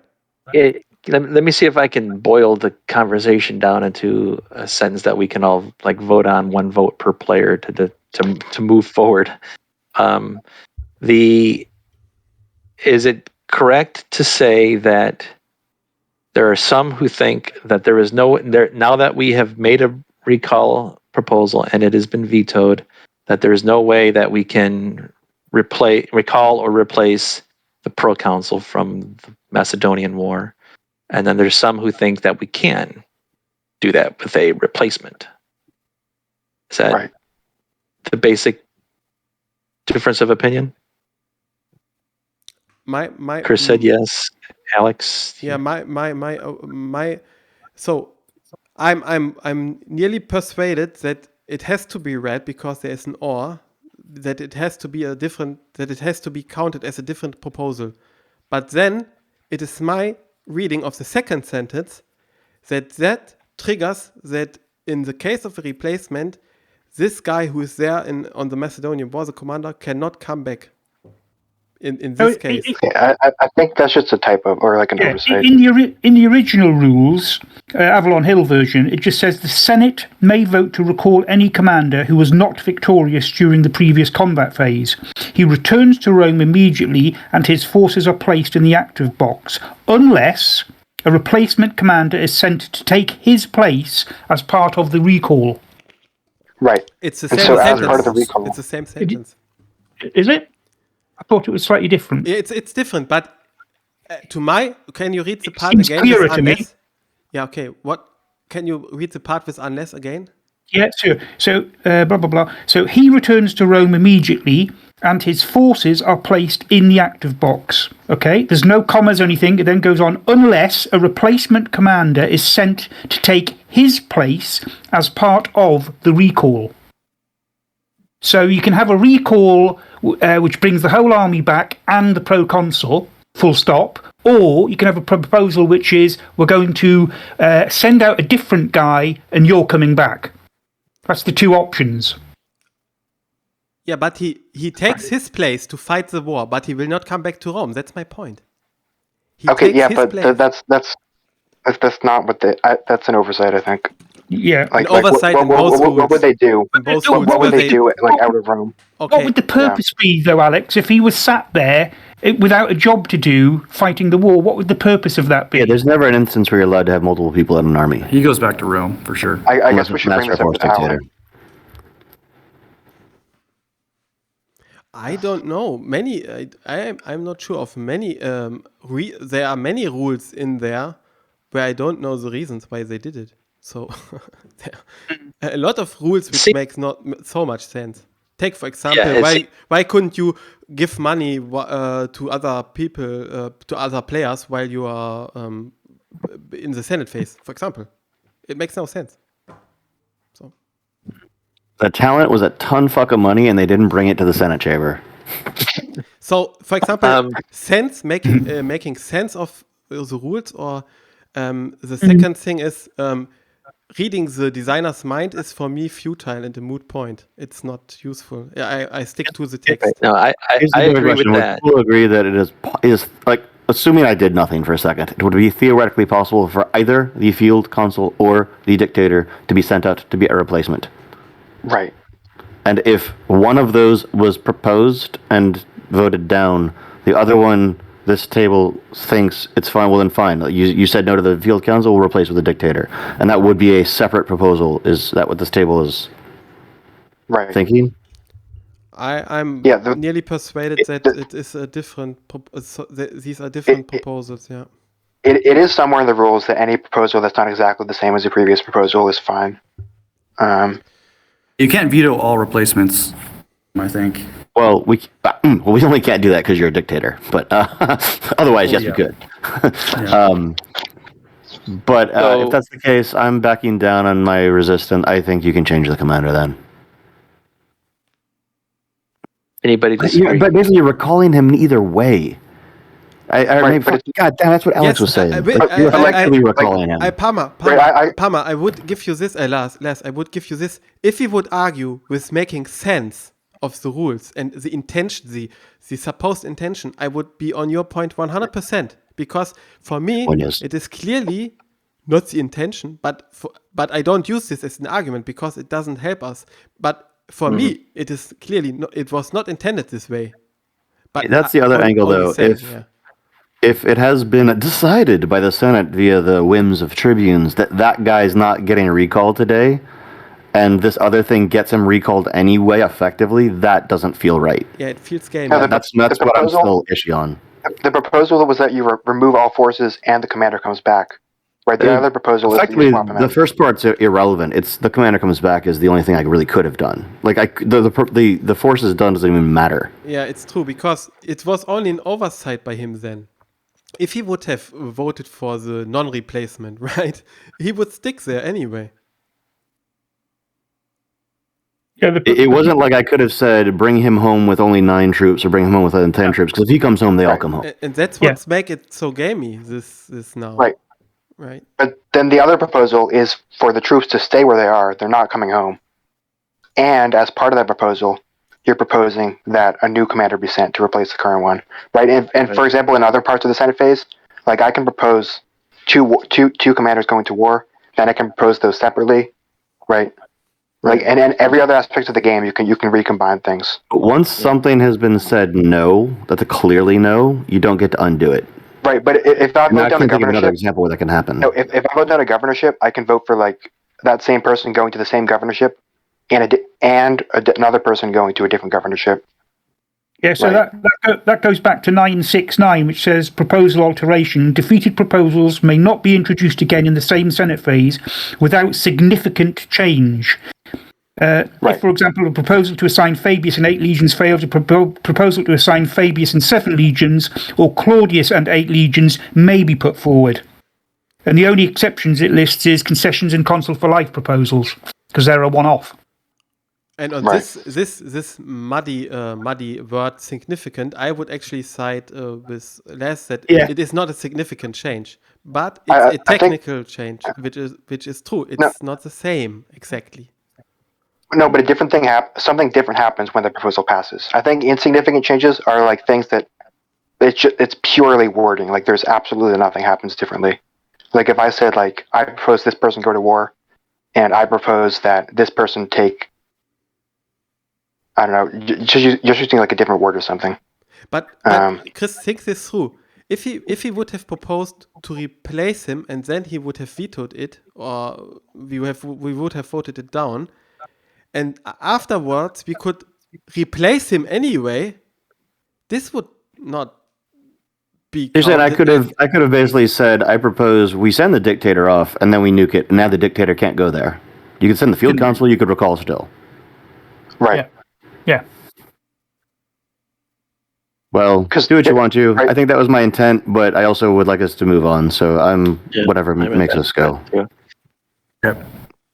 let me see if I can boil the conversation down into a sentence that we can all like vote on, one vote per player to move forward. Is it correct to say that there are some who think that there is now that we have made a recall proposal and it has been vetoed, that there is no way that we can recall or replace the proconsul from the Macedonian War, and then there's some who think that we can do that with a replacement. Is that Right. the basic difference of opinion? My Chris said yes. Alex, Yeah, my. So, I'm nearly persuaded that it has to be read because there is an or, that it has to be counted as a different proposal. But then it is my reading of the second sentence that triggers that in the case of a replacement, this guy who is there on the Macedonian War, the commander, cannot come back. in this case. Yeah, I think that's just a typo or like an oversight. In the original rules, Avalon Hill version, it just says the Senate may vote to recall any commander who was not victorious during the previous combat phase. He returns to Rome immediately, and his forces are placed in the active box, unless a replacement commander is sent to take his place as part of the recall. Right. It's the And same so as sentence. part of the recall- It's the same sentence. Is it? I thought it was slightly different. Yeah, it's different, but can you read the part seems again clearer with to me. unless? Yeah, okay. What can you read the part with unless again? Yeah, sure. So, blah, blah, blah. So he returns to Rome immediately, and his forces are placed in the active box. Okay? There's no commas or anything. It then goes on, unless a replacement commander is sent to take his place as part of the recall. So you can have a recall which brings the whole army back and the proconsul, full stop, or you can have a proposal which is, we're going to send out a different guy and you're coming back. That's the two options. Yeah, but he takes his place to fight the war, but he will not come back to Rome. That's my point. He Okay, takes yeah, his but place. that's not what that's an oversight, I think. Yeah. Like, An oversight in both what rules. would they do? In both What rules, What where would they do like out of Rome? Okay, What would the purpose be, though, Alex, if he was sat there without a job to do fighting the war? What would the purpose of that be? Yeah, there's never an instance where you're allowed to have multiple people in an army. He goes back to Rome for sure. I Unless guess we it's should bring Master this up Force with Alan. Dictator. I don't know. I'm not sure of many. There are many rules in there where I don't know the reasons why they did it. So there are a lot of rules which makes not so much sense. Take for example, why couldn't you give money to other people, to other players while you are in the Senate phase? For example, it makes no sense. So The talent was a ton fuck of money, and they didn't bring it to the Senate chamber. So, for example, making sense of the rules, or the second thing is reading the designer's mind is for me futile and a moot point. It's not useful. I stick to the text. No, I agree with that. We'll agree that it is like, assuming I did nothing for a second, it would be theoretically possible for either the field consul or the dictator to be sent out to be a replacement. Right. And if one of those was proposed and voted down, the other one, this table thinks it's fine, well then fine. You said no to the field council, we'll replace with the dictator. And that would be a separate proposal. Is that what this table is thinking? I'm Yeah, nearly persuaded that it is a different. These are different proposals. Yeah. It is somewhere in the rules that any proposal that's not exactly the same as the previous proposal is fine. You can't veto all replacements, I think. Well, we only can't do that because you're a dictator. But otherwise, yes, we could. But if that's the case, I'm backing down on my resistance. I think you can change the commander then. Anybody disagree? But basically, you're recalling him either way. God damn, that's what Alex was saying. You're effectively recalling him. Palmer, I would give you this, Les, I would give you this. If we would argue with making sense of the rules and the intention, the supposed intention, I would be on your point 100%. Because for me, it is clearly not the intention, but I don't use this as an argument because it doesn't help us. But for me, it is clearly it was not intended this way. But that's the other angle, though. If it has been decided by the Senate via the whims of tribunes that guy's not getting recalled today, and this other thing gets him recalled anyway, effectively, that doesn't feel right. Yeah, it feels gamey. That's what I'm still issuing on. The proposal was that you remove all forces and the commander comes back. Right. The other proposal is effectively the first part's irrelevant. It's the commander comes back is the only thing I really could have done. Like the forces done doesn't even matter. Yeah, it's true because it was only an oversight by him then. If he would have voted for the non-replacement, right, he would stick there anyway. Yeah, it wasn't like I could have said bring him home with only 9 troops or bring him home with 10 troops, because if he comes home, they all come home. And that's what's make it so gamey. This now. Right. But then the other proposal is for the troops to stay where they are. They're not coming home. And as part of that proposal, you're proposing that a new commander be sent to replace the current one, right? And for example, in other parts of the Senate phase, like I can propose two commanders going to war, then I can propose those separately, right? Like and every other aspect of the game, you can recombine things. Once something has been said no, that's a clearly no, you don't get to undo it. Right, but if I And I vote down can't a think of another governorship, example where that can happen. no, if I vote down a governorship, I can vote for like that same person going to the same governorship, and another person going to a different governorship. Yeah, so Right. that goes back to 969, which says proposal alteration. Defeated proposals may not be introduced again in the same Senate phase without significant change. Right. If, for example, a proposal to assign Fabius and 8 legions fails, a proposal to assign Fabius and 7 legions, or Claudius and 8 legions may be put forward. And the only exceptions it lists is concessions and consul for life proposals, because they're a one-off. And on Right. this muddy word significant, I would actually side with Les that Yeah. it is not a significant change, but it's I a think- technical change, which is true. It's not the same exactly. No, but a different thing something different happens when the proposal passes. I think insignificant changes are like things that it's purely wording. Like there's absolutely nothing happens differently. Like if I said like I propose this person go to war, and I propose that this person take, I don't know, just using like a different word or something. But Chris, think this through. If he would have proposed to replace him and then he would have vetoed it, or we would have voted it down, and afterwards we could replace him anyway, this would not be. You're saying I counted could have basically said, I propose we send the dictator off and then we nuke it, and now the dictator can't go there. You could send the field council, you could recall still. Right. Yeah. Well, 'Cause do what you it- want to. right. I think that was my intent, but I also would like us to move on. So whatever I'm with makes that. us go. Yeah. Yep.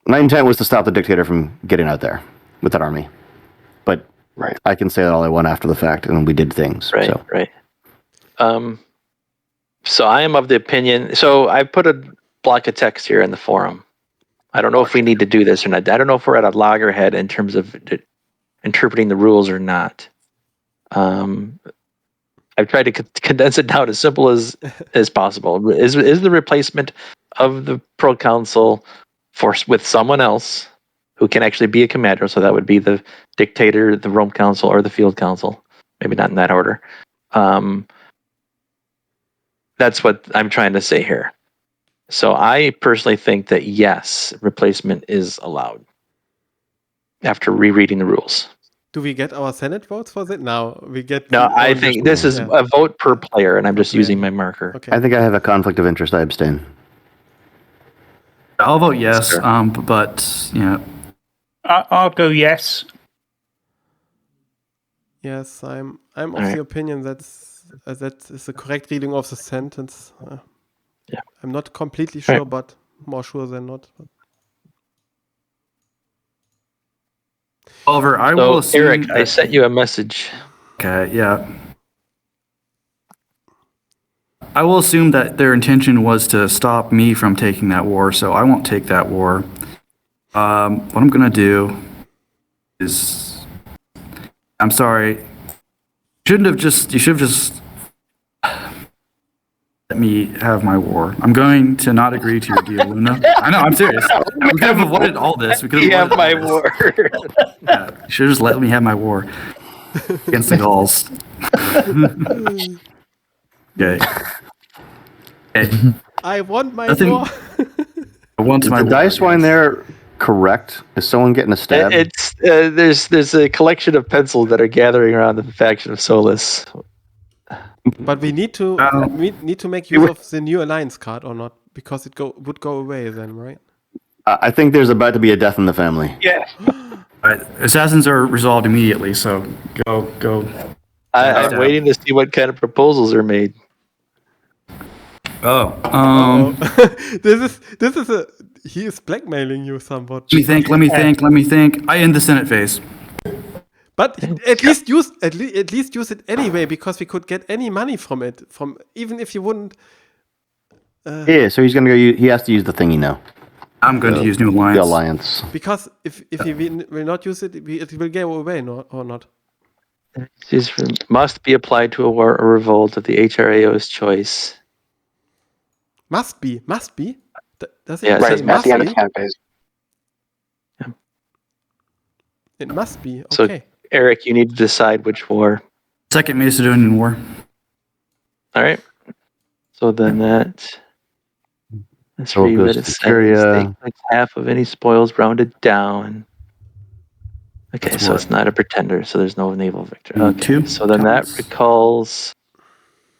My intent was to stop the dictator from getting out there with that army. But Right. I can say that all I want after the fact, and we did things. Right, So. right. So I am of the opinion. So I put a block of text here in the forum. I don't know if we need to do this or not. I don't know if we're at a loggerhead in terms of interpreting the rules or not. I've tried to condense it down as simple as possible. Is the replacement of the proconsul with someone else who can actually be a commander? So that would be the dictator, the Rome council, or the field council. Maybe not in that order. That's what I'm trying to say here. So I personally think that yes, replacement is allowed after rereading the rules. Do we get our Senate votes for that? No, we get. No, I only- think this is yeah. a vote per player, and I'm Per just using player. my marker. Okay. I think I have a conflict of interest. I abstain. I'll vote yes, Sure. but you know, I'll go yes. Yes, I'm of Alright. the opinion that is the correct reading of the sentence. Yeah. I'm not completely sure, Right. but more sure than not. Oliver, I So will assume. Eric, I sent you a message. Okay, yeah. I will assume that their intention was to stop me from taking that war, so I won't take that war. What I'm gonna do is, I'm sorry. You should have just let me have my war. I'm going to not agree to your deal, Luna. I know, I'm serious. We could have avoided all this. We could You have my avoided all this. word. Yeah, you should have just let me have my war against the Gauls. Okay. Okay. I want my Nothing- war. I want Is my the war, dice wine yes. there correct? Is someone getting a stab? It's there's a collection of pencils that are gathering around the faction of Solus. But we need to need to make use of the new alliance card or not, because it would go away then, right? I think there's about to be a death in the family. Yeah. Alright, assassins are resolved immediately, so go. I'm Yeah. waiting to see what kind of proposals are made. Oh, This is he is blackmailing you somewhat. let me think. I end the Senate phase. But at least use it anyway, because we could get any money from it. Even if you wouldn't. Yeah, so he's gonna go. He has to use the thingy now. I'm going to use New Alliance. The alliance. Because if we will not use it, it will go away, or not. These must be applied to a war or revolt of the HRAO's choice. Must be. Does it Yeah, it Right says say at the must end of be? the hand phase. It must be. So, Okay. Eric, you need to decide which war. Second Macedonian War. All right. So then that. Let's So it read goes what to it the says. State Curia. collects half of any spoils rounded down. Okay, That's so what? it's not a pretender, so there's no naval victor. We need Okay, 2 so then that talents. recalls.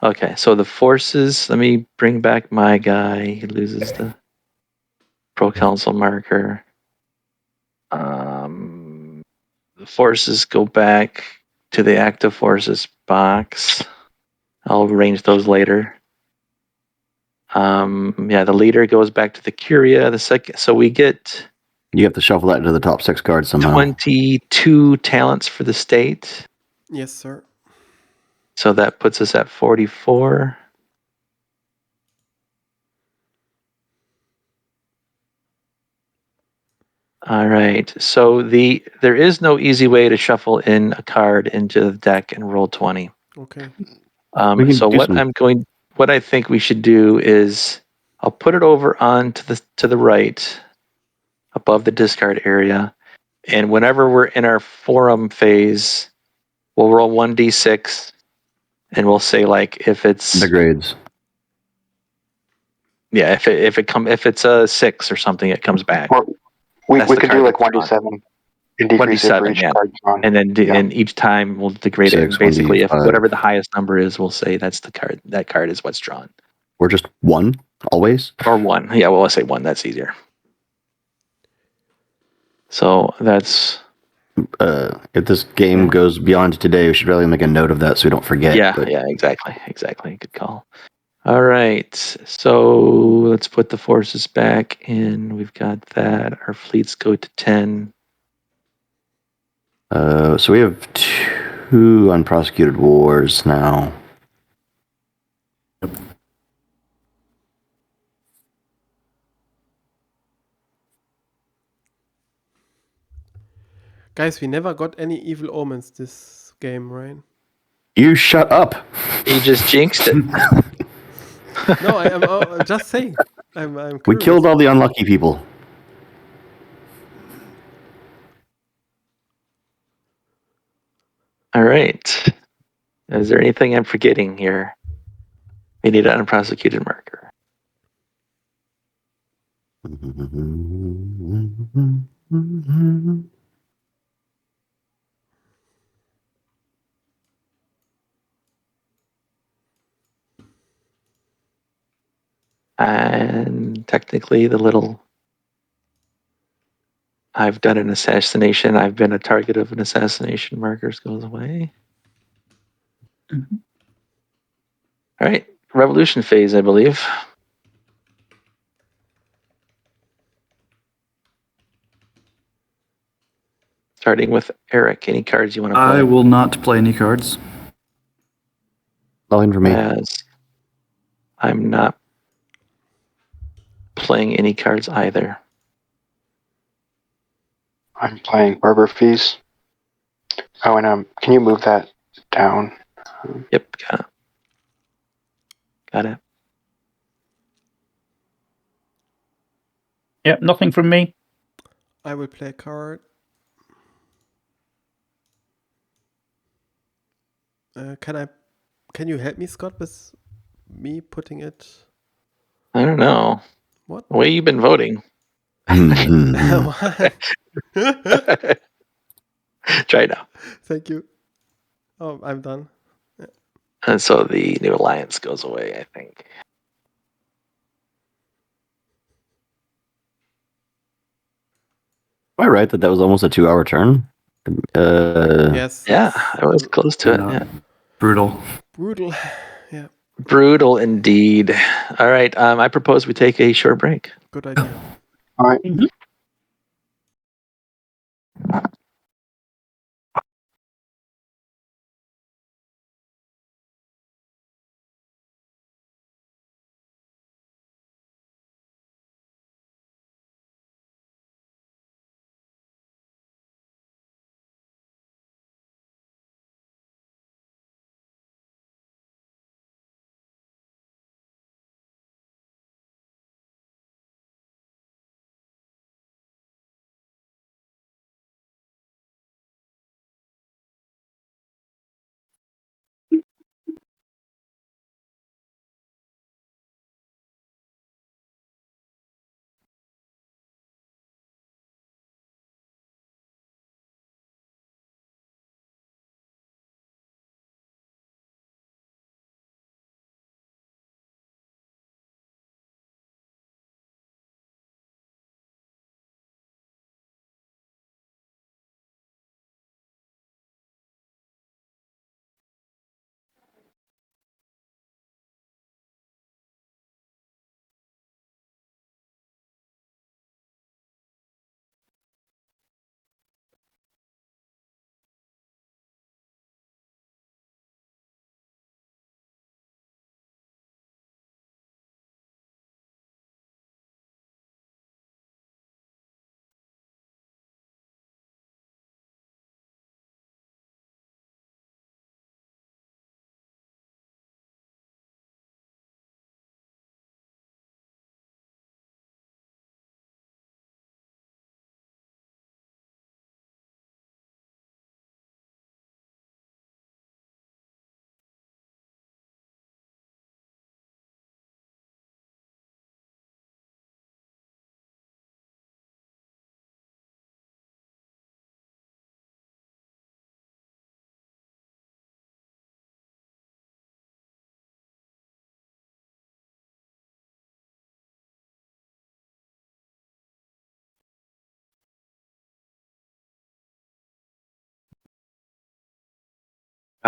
Okay, so the forces. Let me bring back my guy. He loses the proconsul marker. The forces go back to the active forces box. I'll arrange those later. Yeah, the leader goes back to the Curia. The second, so we get You have to shuffle that into the top 6 cards somehow. 22 talents for the state. Yes, sir. So that puts us at 44. All right. So there is no easy way to shuffle in a card into the deck and roll 20. Okay. We can So do what I think we should do is I'll put it over on to the right above the discard area. And whenever we're in our forum phase, we'll roll 1d6 and we'll say like if it's the grades. if it's a 6 or something, it comes back. Or we That's the could do card like that's drawn. 1d7 and decrease it for 1d7, each yeah. card drawn. And then Yeah. and each time we'll degrade it. And 6, basically, if 1d5. whatever the highest number is, we'll say that's the card. That card is what's drawn. Or just 1, always. Or 1. Yeah, well, I'll say 1. That's easier. So that's If this game goes beyond today, we should really make a note of that so we don't forget. yeah, but exactly. Good call. All right, so let's put the forces back in. We've got that. Our fleets go to 10. So we have 2 unprosecuted wars now. Guys, we never got any evil omens this game, right? You shut up. You just jinxed it. No, I'm just saying. I'm curious. We killed all the unlucky people. All right. Is there anything I'm forgetting here? We need an unprosecuted marker. And technically, I've done an assassination. I've been a target of an assassination markers goes away. Mhm. All right. Revolution phase, I believe. Starting with Eric. Any cards you want to play? I will not play any cards. Nothing for me. As I'm not playing any cards either. I'm playing Barber Fees. Oh, and can you move that down? Yep, got it. Yep, nothing from me. I will play a card. Can you help me, Scott, with me putting it? I don't know. What? The way you've been voting. What? Try it now. Thank you. Oh, I'm done. And so the new alliance goes away, I think. Am I right that was almost a 2-hour turn? Yes. Yeah, that's I was close to it. Yeah. Brutal. brutal. Yeah. Brutal indeed. All right. I propose we take a short break. Good idea. All right. Mhm.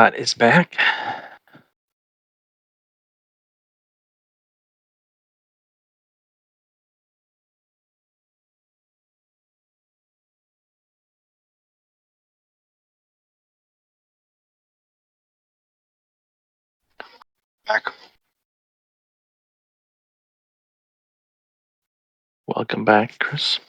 Scott is back. Back. Welcome back, Chris.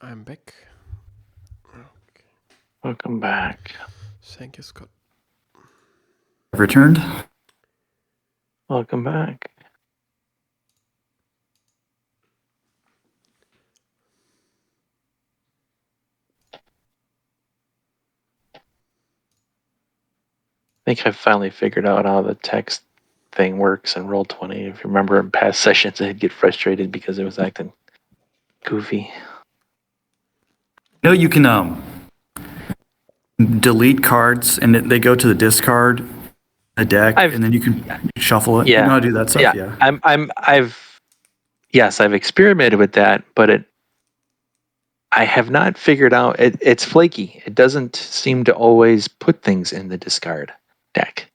I'm back. Okay. Welcome back. Thank you, Scott. Returned. Welcome back. I think I finally figured out how the text thing works in Roll20. If you remember in past sessions, I'd get frustrated because it was acting goofy. You know, you can delete cards and they go to the discard a deck, I've- and then you can shuffle it. Yeah. You know how to do that stuff? Yeah. I've experimented with that, but I have not figured out. It's flaky. It doesn't seem to always put things in the discard deck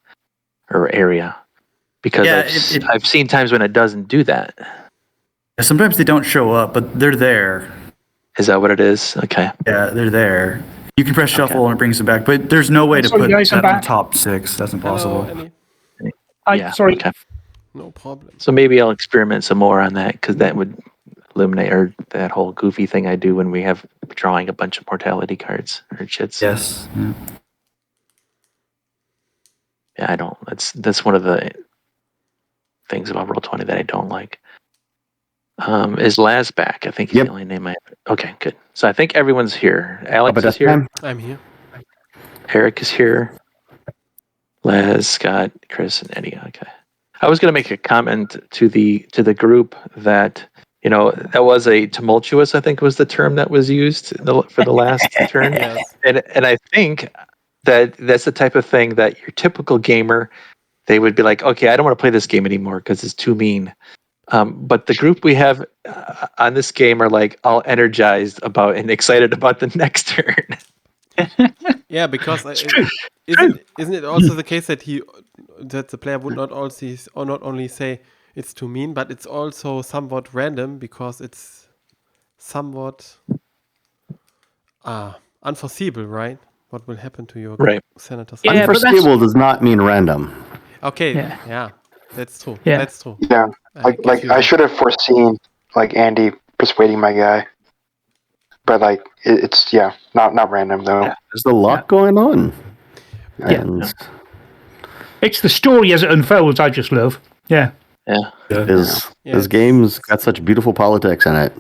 or area because Yeah, I've seen times when it doesn't do that. Sometimes they don't show up, but they're there. Is that what it is? Okay. Yeah, they're there. You can press shuffle and it brings them back, but there's no way to Sorry, put guys, I'm that on the back. top 6. That's impossible. Hello, Annie. Yeah, Sorry. okay. No problem. So maybe I'll experiment some more on that because that would eliminate or that whole goofy thing I do when we have drawing a bunch of mortality cards or chits. Yes. Yeah. Yeah, I don't. That's one of the things about Roll20 that I don't like. Is Laz back? I think he's Yep. the only name I have. Okay, good. So I think everyone's here. Alex But is here. time. I'm here. Eric is here. Laz, Scott, Chris, and Eddie. Okay. I was going to make a comment to the group that that was a tumultuous. I think was the term that was used for the last turn. Yes. And I think that's the type of thing that your typical gamer, they would be like, okay, I don't want to play this game anymore because it's too mean. But the group we have on this game are like all energized about and excited about the next turn. Yeah, because true. isn't it also the case that the player would not only say it's too mean, but it's also somewhat random because it's somewhat unforeseeable, right? What will happen to your Right. senators? Yeah, but that's- Unforeseeable does not mean random. Okay, Yeah. yeah, that's true. Yeah. That's true. Yeah. I should have foreseen Andy persuading my guy. But it's not random though. Yeah. There's a lot going on. Yeah. And It's the story as it unfolds I just love. Yeah. Yeah. his game's got such beautiful politics in it.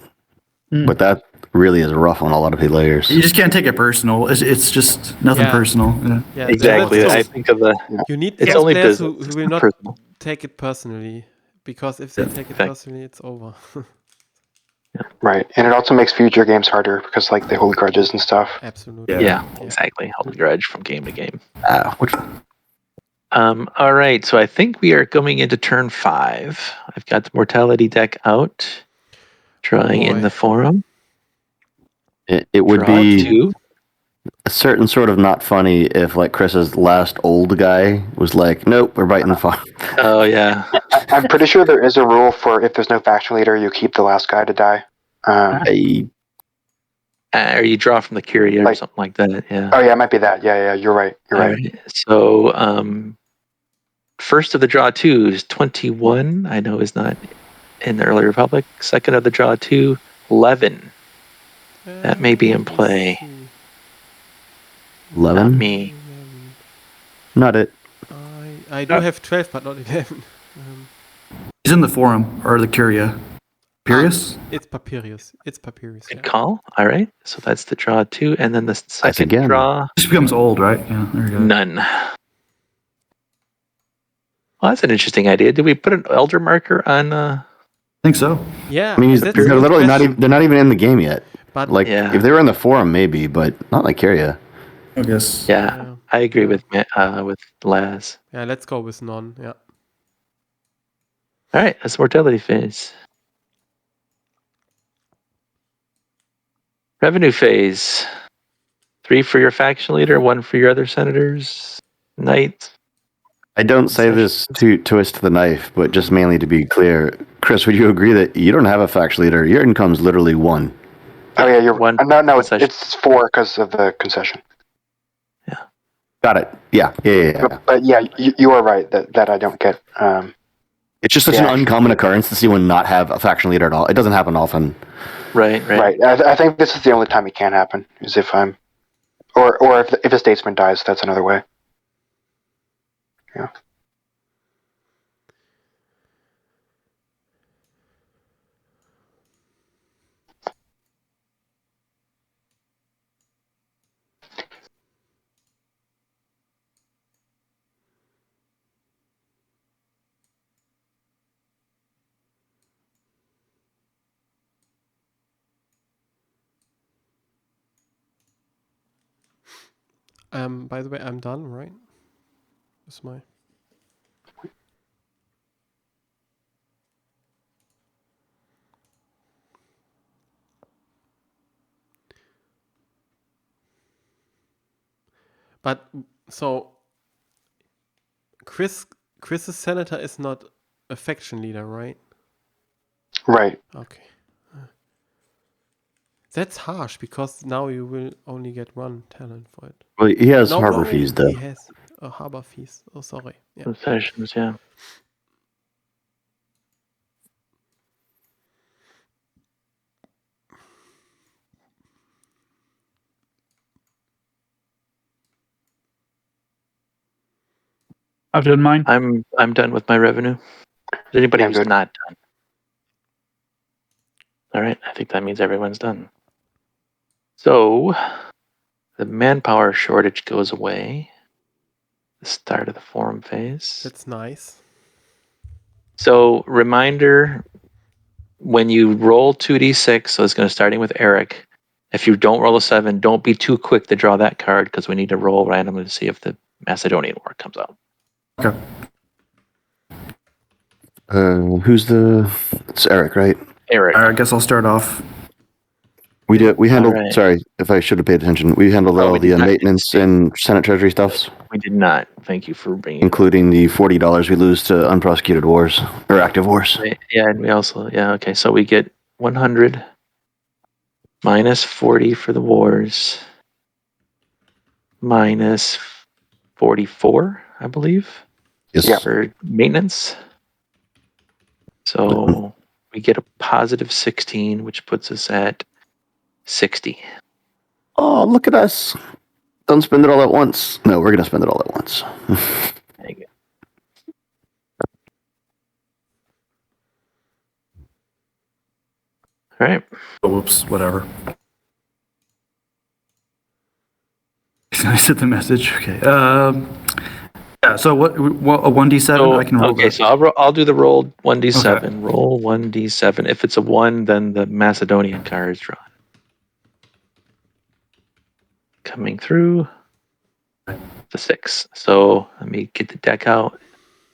But that really is rough on a lot of players. You just can't take it personal. It's just nothing Yeah. personal. Yeah. Yeah, Exactly. that's I true. think of the. You need It's those only players business. who will not Personal. take it personally, because if they take it Fact. personally, it's over. Right. And it also makes future games harder because they hold grudges and stuff. Absolutely. Yeah, exactly. Hold a grudge from game to game. Which All right, so I think we are going into turn 5. I've got the mortality deck out, drawing in Boy. the forum. it would Draw be 2. a certain sort of not funny if Chris's last old guy was like, nope, we're biting the farm. Oh yeah, I'm pretty sure there is a rule for if there's no faction leader, you keep the last guy to die. or you draw from the Curia or something like that. Yeah. Oh yeah, it might be that. Yeah, you're right. You're right. All right. So first of the draw 2 is 21. I know is not in the early Republic. Second of the draw 2, 11. That may be in Let me play. see. 11? Not me. 11. Not it. I do have 12, but not 11. He's in the forum, or the Curia. Curious? It's Papyrus. It's Papyrus. Good Yeah. call. All right. So that's the draw 2. And then the second again. draw, This becomes old, right? Yeah, there we go. none. Well, that's an interesting idea. Did we put an elder marker on? I think so. Yeah. I mean, that's they're a good literally not question. even. They're not even in the game yet. But Like Yeah. if they were in the forum, maybe, but not like Kyria. I guess. Yeah, I agree with Laz. yeah, let's go with none. Yeah. All right, that's Mortality Phase. Revenue Phase. 3 for your faction leader, 1 for your other senators. Knights. I don't say this to twist the knife, but just mainly to be clear, Chris, would you agree that you don't have a faction leader? Your income's literally 1. Oh yeah, you're One no, concession. it's 4 because of the concession. Got it. Yeah. But yeah, you are right that I don't get. It's just such Yeah. an uncommon occurrence to see one not have a faction leader at all. It doesn't happen often. Right. Right. I think this is the only time it can happen is if I'm, or if a statesman dies. That's another way. Yeah. By the way, I'm done, right? That's my. But so Chris's senator is not a faction leader, right? Right. Okay. That's harsh because now you will only get 1 talent for it. Well, he has harbor no, fees, though. He has a harbor fees. Oh, sorry. Yeah. Concessions, yeah. I've done mine. I'm done with my revenue. Is anybody Yeah, I'm who's good. not done? All right, I think that means everyone's done. So the manpower shortage goes away. The start of the forum phase. That's nice. So reminder, when you roll 2d6, so it's going to starting with Eric. If you don't roll a 7, don't be too quick to draw that card because we need to roll randomly to see if the Macedonian War comes out. Okay. Who's the? It's Eric, right? Eric. I guess I'll start off. We handled. Alright. Sorry if I should have paid attention. We handled Oh, all we the did not. maintenance and Senate Treasury stuffs, We did not. Thank you for bringing it up. including the $40 we lose to unprosecuted wars or active wars. Right, yeah, and we also, okay, so we get 100 minus 40 for the wars, minus 44, I believe, Yes. Yeah. for maintenance. So we get a positive 16, which puts us at 60. Oh, look at us! Don't spend it all at once. No, we're gonna spend it all at once. There you go. All right. Oh, whoops, whatever. I sent the message. Okay. Yeah. So what? A 1d7. So, I can roll. okay, that. so I'll do the roll 1d7. Okay. Roll 1d7. If it's a 1, then the Macedonian card is drawn. Coming through the 6. So let me get the deck out.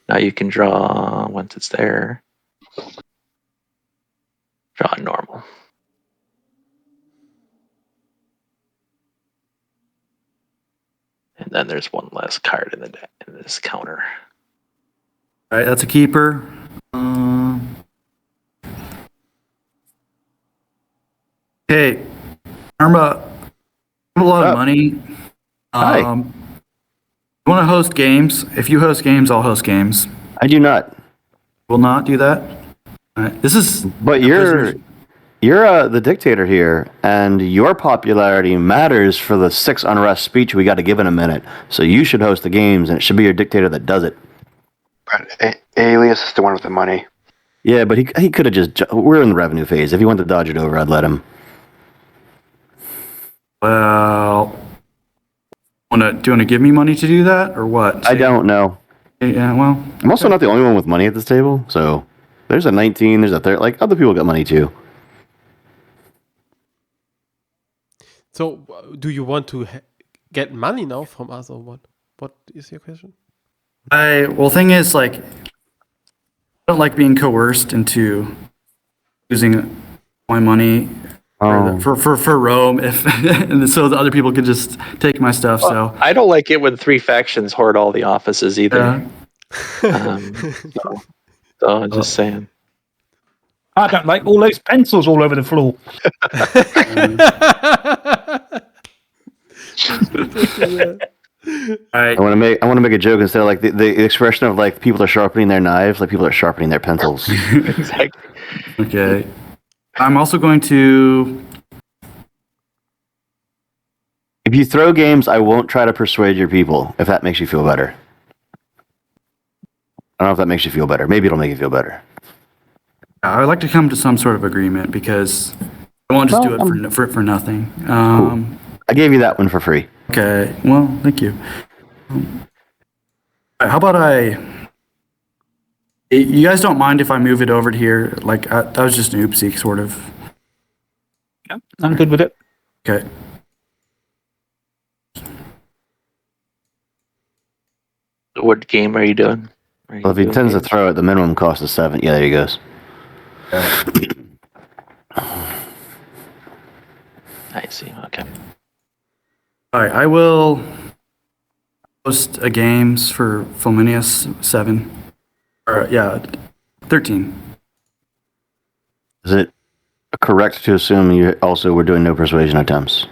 Now you can draw once it's there. Draw normal. And then there's one less card in the deck in this counter. All right, that's a keeper. Okay, Arma, a lot of Up. money. Hi. You want to host games? If you host games, I'll host games. I do not. Will not do that. All right. This is. But you're the dictator here, and your popularity matters for the 6 unrest speech we got to give in a minute. So you should host the games, and it should be your dictator that does it. But Alias is the one with the money. Yeah, but he could have just. We're in the revenue phase. If he wanted to dodge it over, I'd let him. Well, do you want to give me money to do that, or what? I don't know. Yeah, well. I'm also not the only one with money at this table, so there's a 19, there's a 30. Like, other people got money too. So, do you want to get money now from us, or what? What is your question? Thing is, like, I don't like being coerced into using my money for Rome, and so the other people could just take my stuff. So I don't like it when 3 factions hoard all the offices either. So I'm just saying. I don't like all those pencils all over the floor. Right. I want to make a joke instead of like the expression of like people are sharpening their knives, like people are sharpening their pencils. Exactly. Okay. I'm also going to. If you throw games, I won't try to persuade your people. If that makes you feel better. I don't know if that makes you feel better. Maybe it'll make you feel better. I would like to come to some sort of agreement because I won't just do it for nothing. Cool. I gave you that one for free. Okay. Well, thank you. How about you guys don't mind if I move it over to here? Like, that was just an oopsie, sort of. Yeah, I'm good with it. Okay. What game are you doing? Well, if he intends to throw it, the minimum cost is 7. Yeah, there he goes. I see. Okay. All right. I will host a games for Flaminius 7. Or, 13. Is it correct to assume you also were doing no persuasion attempts?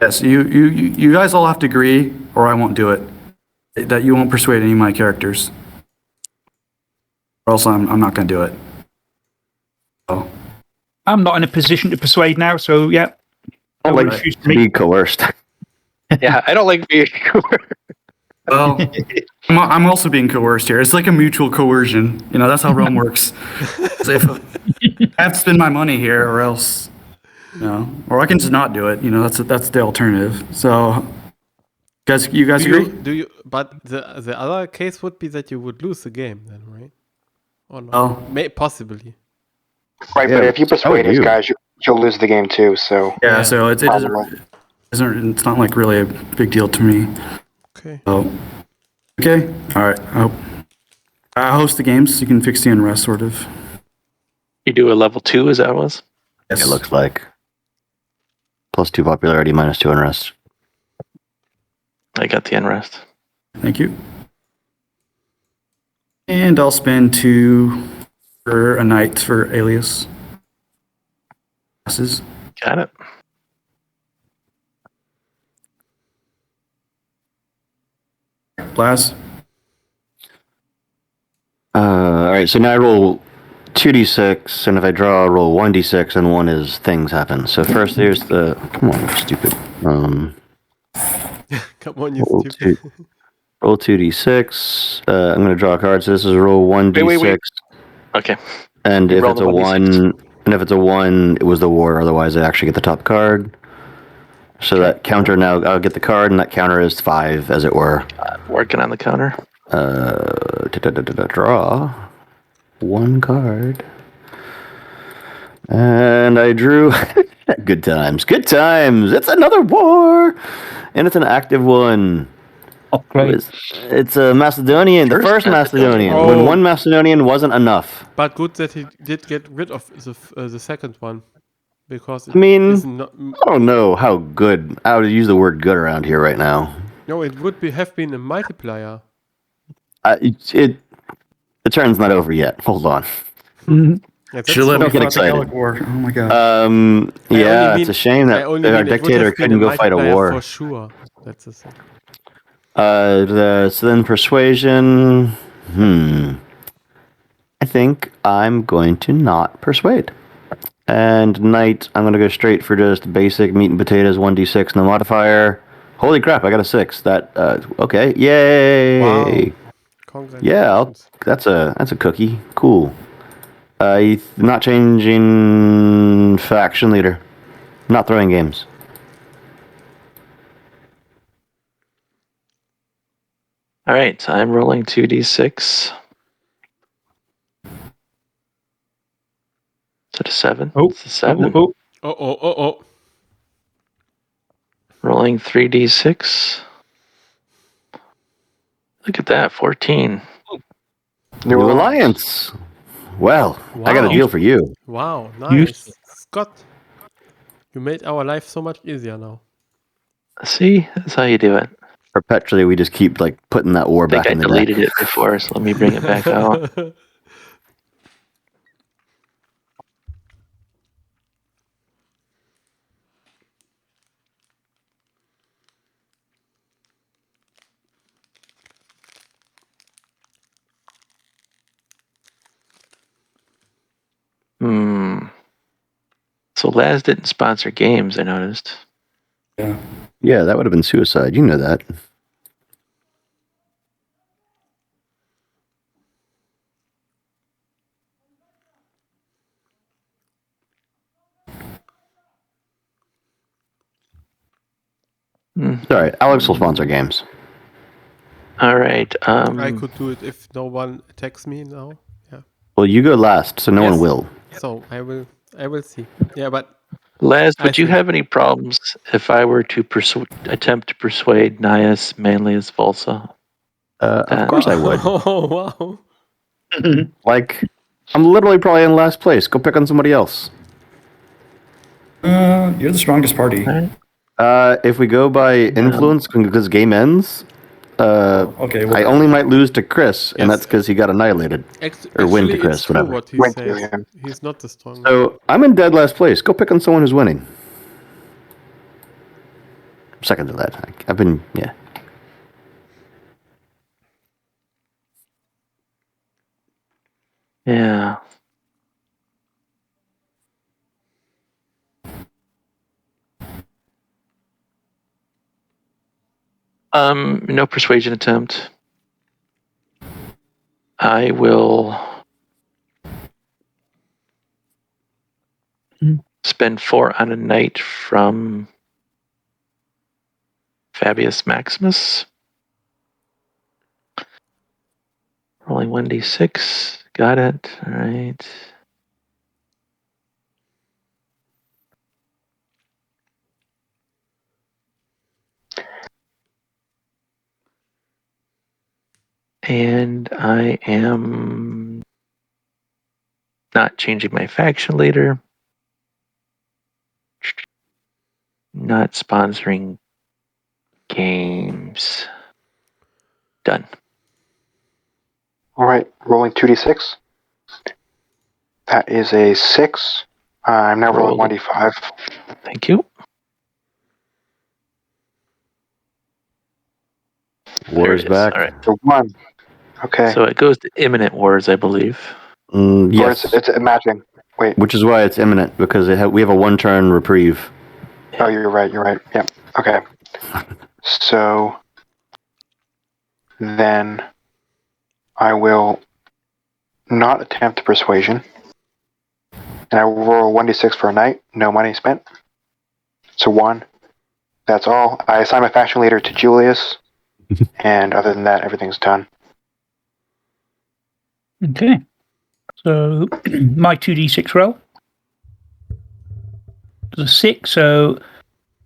Yes. You guys all have to agree, or I won't do it. That you won't persuade any of my characters. Or else I'm not going to do it. Oh. I'm not in a position to persuade now, so yeah. I don't like to be coerced. Yeah, I don't like being coerced. Well, I'm also being coerced here. It's like a mutual coercion. You know, that's how Rome works. So if I have to spend my money here, or else, or I can just not do it. You know, that's the alternative. So, you guys agree? But the other case would be that you would lose the game, then, right? Or not? Oh, possibly. Right, Yeah, but if you persuade you. these guys, you'll lose the game too. So yeah. So it doesn't. It's not like really a big deal to me. Okay. Oh, okay. All right. I host the games. You can fix the unrest, sort of. You do a level 2, is that what it was? Yes. It looks like. +2 popularity, -2 unrest. I got the unrest. Thank you. And I'll spend 2 for a night for Alias. Passes. Got it. Blaz. All right, so now I roll 2d6, and if I draw, I roll 1d6, and 1 is things happen. So first, there's the. Come on, stupid. Come on, you stupid. Roll 2d6. I'm going to draw a card. So this is roll 1d6. Wait. Okay. And if Roll it's the a 1d6. 1, and if it's a 1, it was the war. Otherwise, I actually get the top card. So that counter now, I'll get the card, and that counter is 5, as it were. Working on the counter. Draw 1 card. And I drew. Good times. Good times. It's another war. And it's an active one. Oh, great. It's a Macedonian, the first Macedonian. Oh. When one Macedonian wasn't enough. But good that he did get rid of the second one. Because it I mean, is not, I don't know how good. I would use the word good around here right now. no, it would have been a multiplier. The turn's not over yet. Hold on. Yeah, that's Should let so me get fight the excited. Gallic War. Oh my god. Yeah, it's a shame that our dictator couldn't go fight a war. For sure. That's the thing. So then persuasion. I think I'm going to not persuade. And knight, I'm going to go straight for just basic meat and potatoes, 1d6, no modifier. Holy crap, I got a 6. That, okay. Yay! Wow. Congratulations. Yeah, that's a cookie. Cool. Not changing faction leader. Not throwing games. All right, so I'm rolling 2d6. Is it a 7? Oh, It's a 7. Oh. Rolling 3d6. Look at that, 14. New alliance. Well, I got a Wow. deal for you. Wow, nice. Scott, you made our life so much easier now. See, that's how you do it. Perpetually, we just keep like putting that war I think back I in the deleted deck. it before, so let me bring it back out. So Laz didn't sponsor games, I noticed. Yeah, that would have been suicide. You know that. Sorry, Alex will sponsor games. All right. I could do it if no one attacks me now. Yeah. Well, you go last, so no one Yes. will. So I will see. Yeah, but Laz, I would you think- have any problems if I were to attempt to persuade Nias Manlius Volsa? Of course I would. Oh wow. Like, I'm literally probably in last place. Go pick on somebody else. You're the strongest party. If we go by influence, because game ends, Okay. Well, I only might lose to Chris, and Yes. that's because he got annihilated. Or win to Actually, Chris, it's true whatever. what he Win to says. him. He's not the strongest. So I'm in dead last place. Go pick on someone who's winning. Second to that. I've been, yeah. Yeah. No persuasion attempt. I will spend 4 on a knight from Fabius Maximus. Rolling 1d6. Got it. All right. And I am not changing my faction leader. Not sponsoring games. Done. All right, rolling 2d6. That is a 6. I'm now rolling Roll. 1d5. Thank you. There War's it is. back. All right. So 1. Okay. So it goes to imminent wars, I believe. Or Yes. it's imagining. Wait. Which is why it's imminent, because we have a one-turn reprieve. Oh, you're right. Yeah. Okay. So then I will not attempt persuasion. And I will roll 1d6 for a knight. No money spent. So 1. That's all. I assign my faction leader to Julius. And other than that, everything's done. Okay. So my 2d6 roll. There's a 6. So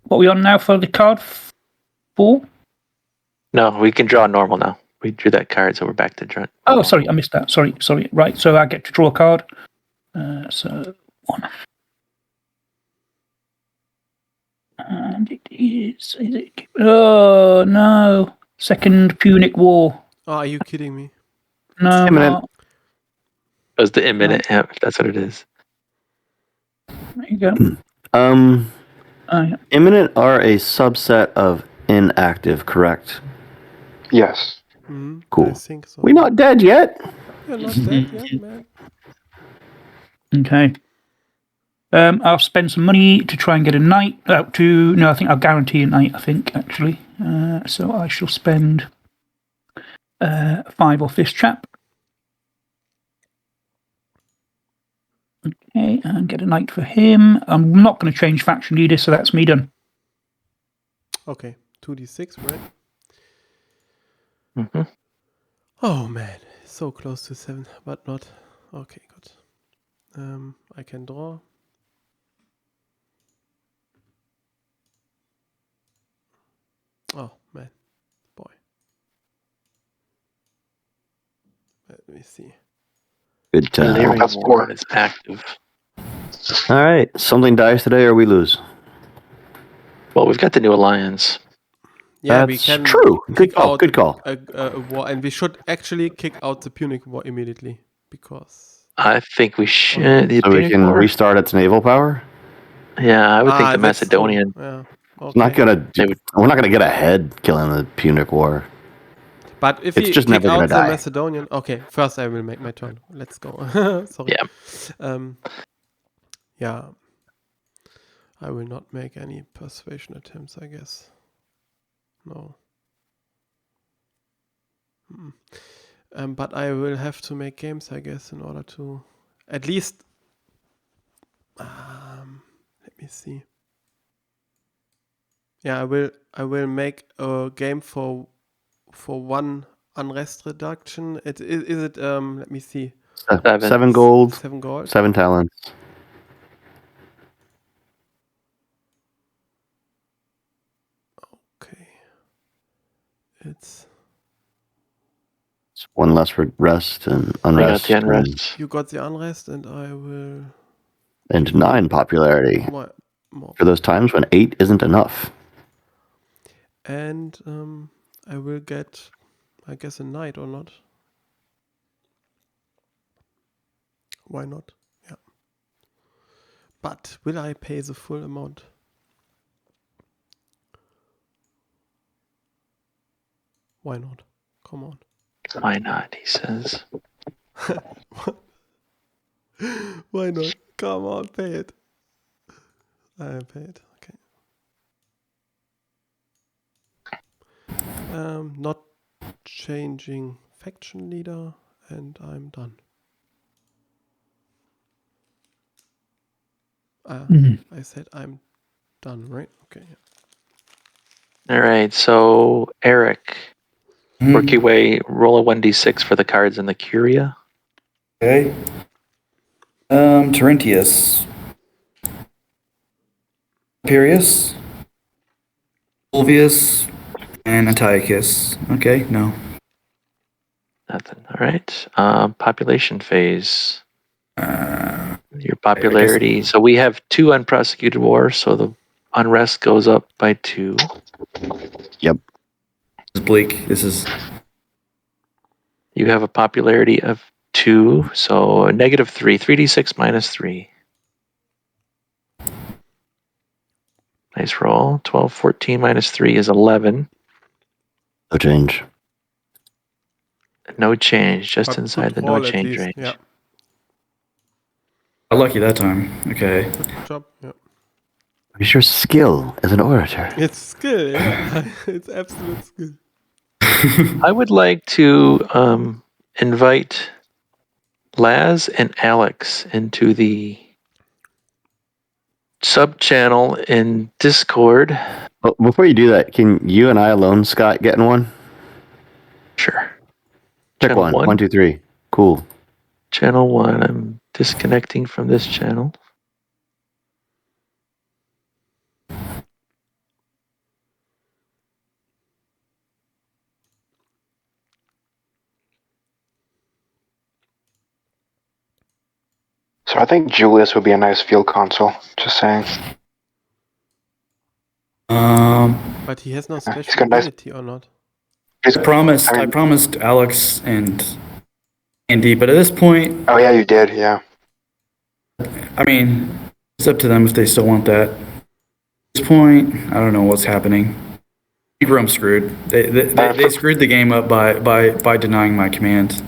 what are we on now for the card? 4? No, we can draw normal now. We drew that card, so we're back to draw. Oh, sorry, I missed that. Sorry. Right, so I get to draw a card. So 1. And it is it? Oh, no. Second Punic War. Oh, are you kidding me? No, Imminent. Mark. It was the imminent. Yeah, that's what it is. There you go. Yeah. Imminent are a subset of inactive, correct? Yes. Cool. I think so. We're not dead yet. You're not dead yet, man. Okay. I'll spend some money to try and get a knight. I think I'll guarantee a knight, I think, actually. So I shall spend 5 off this chap. Okay, and get a knight for him. I'm not going to change faction leader, so that's me done. Okay, 2d6, right? Mm-hmm. Oh man, so close to 7, but not. Okay, good. I can draw. Oh man, boy. Let me see. Good time. Delirium That's Ward 4. is active. All right. Something dies today or we lose. Well, we've got the new alliance. Yeah, we That's can true. Good kick call. out Good call. a war, and we should actually kick out the Punic War immediately because. I think we should. The So we Punic can War? restart its naval power. Yeah, I would think the That's true. Macedonian. Yeah. It's not Okay. gonna. We're not gonna get ahead killing the Punic War. But if It's we just kick never gonna out the die. Macedonian, okay. First, I will make my turn. Let's go. Sorry. Yeah. Yeah. I will not make any persuasion attempts, I guess. No. But I will have to make games, I guess, in order to at least. Let me see. Yeah, I will make a game for one unrest reduction. Is it let me see. 7 gold, 7 gold. 7 talents. Okay. It's 1 less for rest and I got unrest. the unrest. you got the unrest, and I will And 9 popularity more. for those times when 8 isn't enough. And I will get, I guess, a knight or not. Why not? Yeah. But will I pay the full amount? Why not? Come on. Why not? He says. Why not? Come on, pay it. I pay it. Okay. Not changing faction leader, and I'm done. I said I'm done, right? Okay. All right, so Eric, work your way, roll a 1d6 for the cards in the Curia. Okay. Terentius. Imperius. Fulvius. And Antiochus. Okay, no. Nothing. All right. Population phase. Your popularity. So we have 2 unprosecuted wars, so the unrest goes up by 2. This is bleak. This is... You have a popularity of 2, so a negative 3. 3d6 minus 3. Nice roll. 12, 14 minus 3 is 11. No change. No change, just But inside good the no roll at change least, range. Yeah. Got lucky that time. Okay. Good job. Yeah. Where's your skill as an orator? It's skill. Yeah. It's absolute skill. I would like to invite Laz and Alex into the sub-channel in Discord. Oh, before you do that, can you and I alone, Scott, get in one? Sure. Check Channel 1. one. 1, 2, 3. Cool. Channel 1. I'm disconnecting from this channel. So I think Julius would be a nice field console. Just saying. But he has no he's special got nice- ability or not. He's- I promised Alex and Andy, but at this point, Oh yeah, you did. Yeah. I mean, it's up to them if they still want that. At this point, I don't know what's happening. Rome screwed. They screwed the game up by denying my command.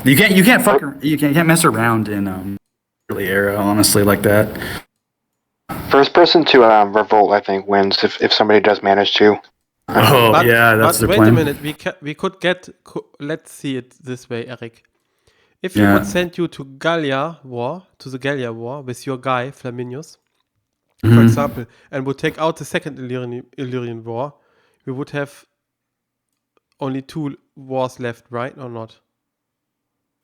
You can't mess around in early era, honestly, like that. First person to revolt, I think, wins if somebody does manage to. Oh yeah, that's the wait plan. a minute, we could get. Let's see it this way, Eric. If you Yeah. would send you to the Gallia War with your guy Flaminius, for Mhm. example, and would take out the second Illyrian War, we would have only 2 wars left, right or not?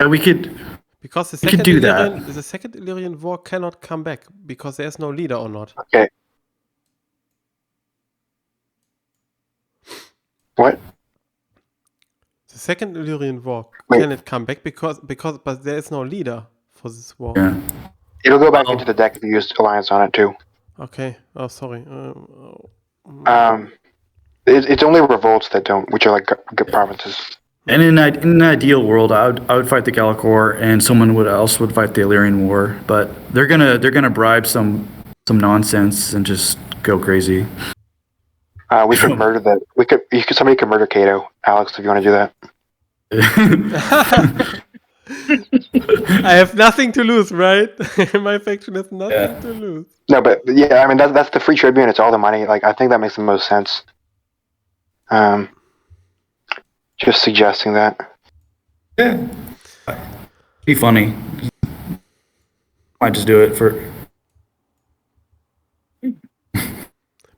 We could. Because the We could second do that. the second Illyrian War cannot come back because there's no leader or not. Okay. What? The second Illyrian War Wait. can it come back but there is no leader for this war. Yeah. It'll go back Oh. into the deck if you use Alliance on it too. Okay. Oh, sorry. It's only revolts that don't, which are like good provinces. And in an ideal world, I would fight the Gallic War, and someone else would fight the Illyrian War. But they're gonna bribe some nonsense and just go crazy. We could murder somebody could murder Cato, Alex, if you want to do that. I have nothing to lose, right? My faction has nothing to lose. No, but yeah, I mean that's the free tribune. It's all the money. Like I think that makes the most sense. Just suggesting that. Yeah. Be funny. Might just do it for.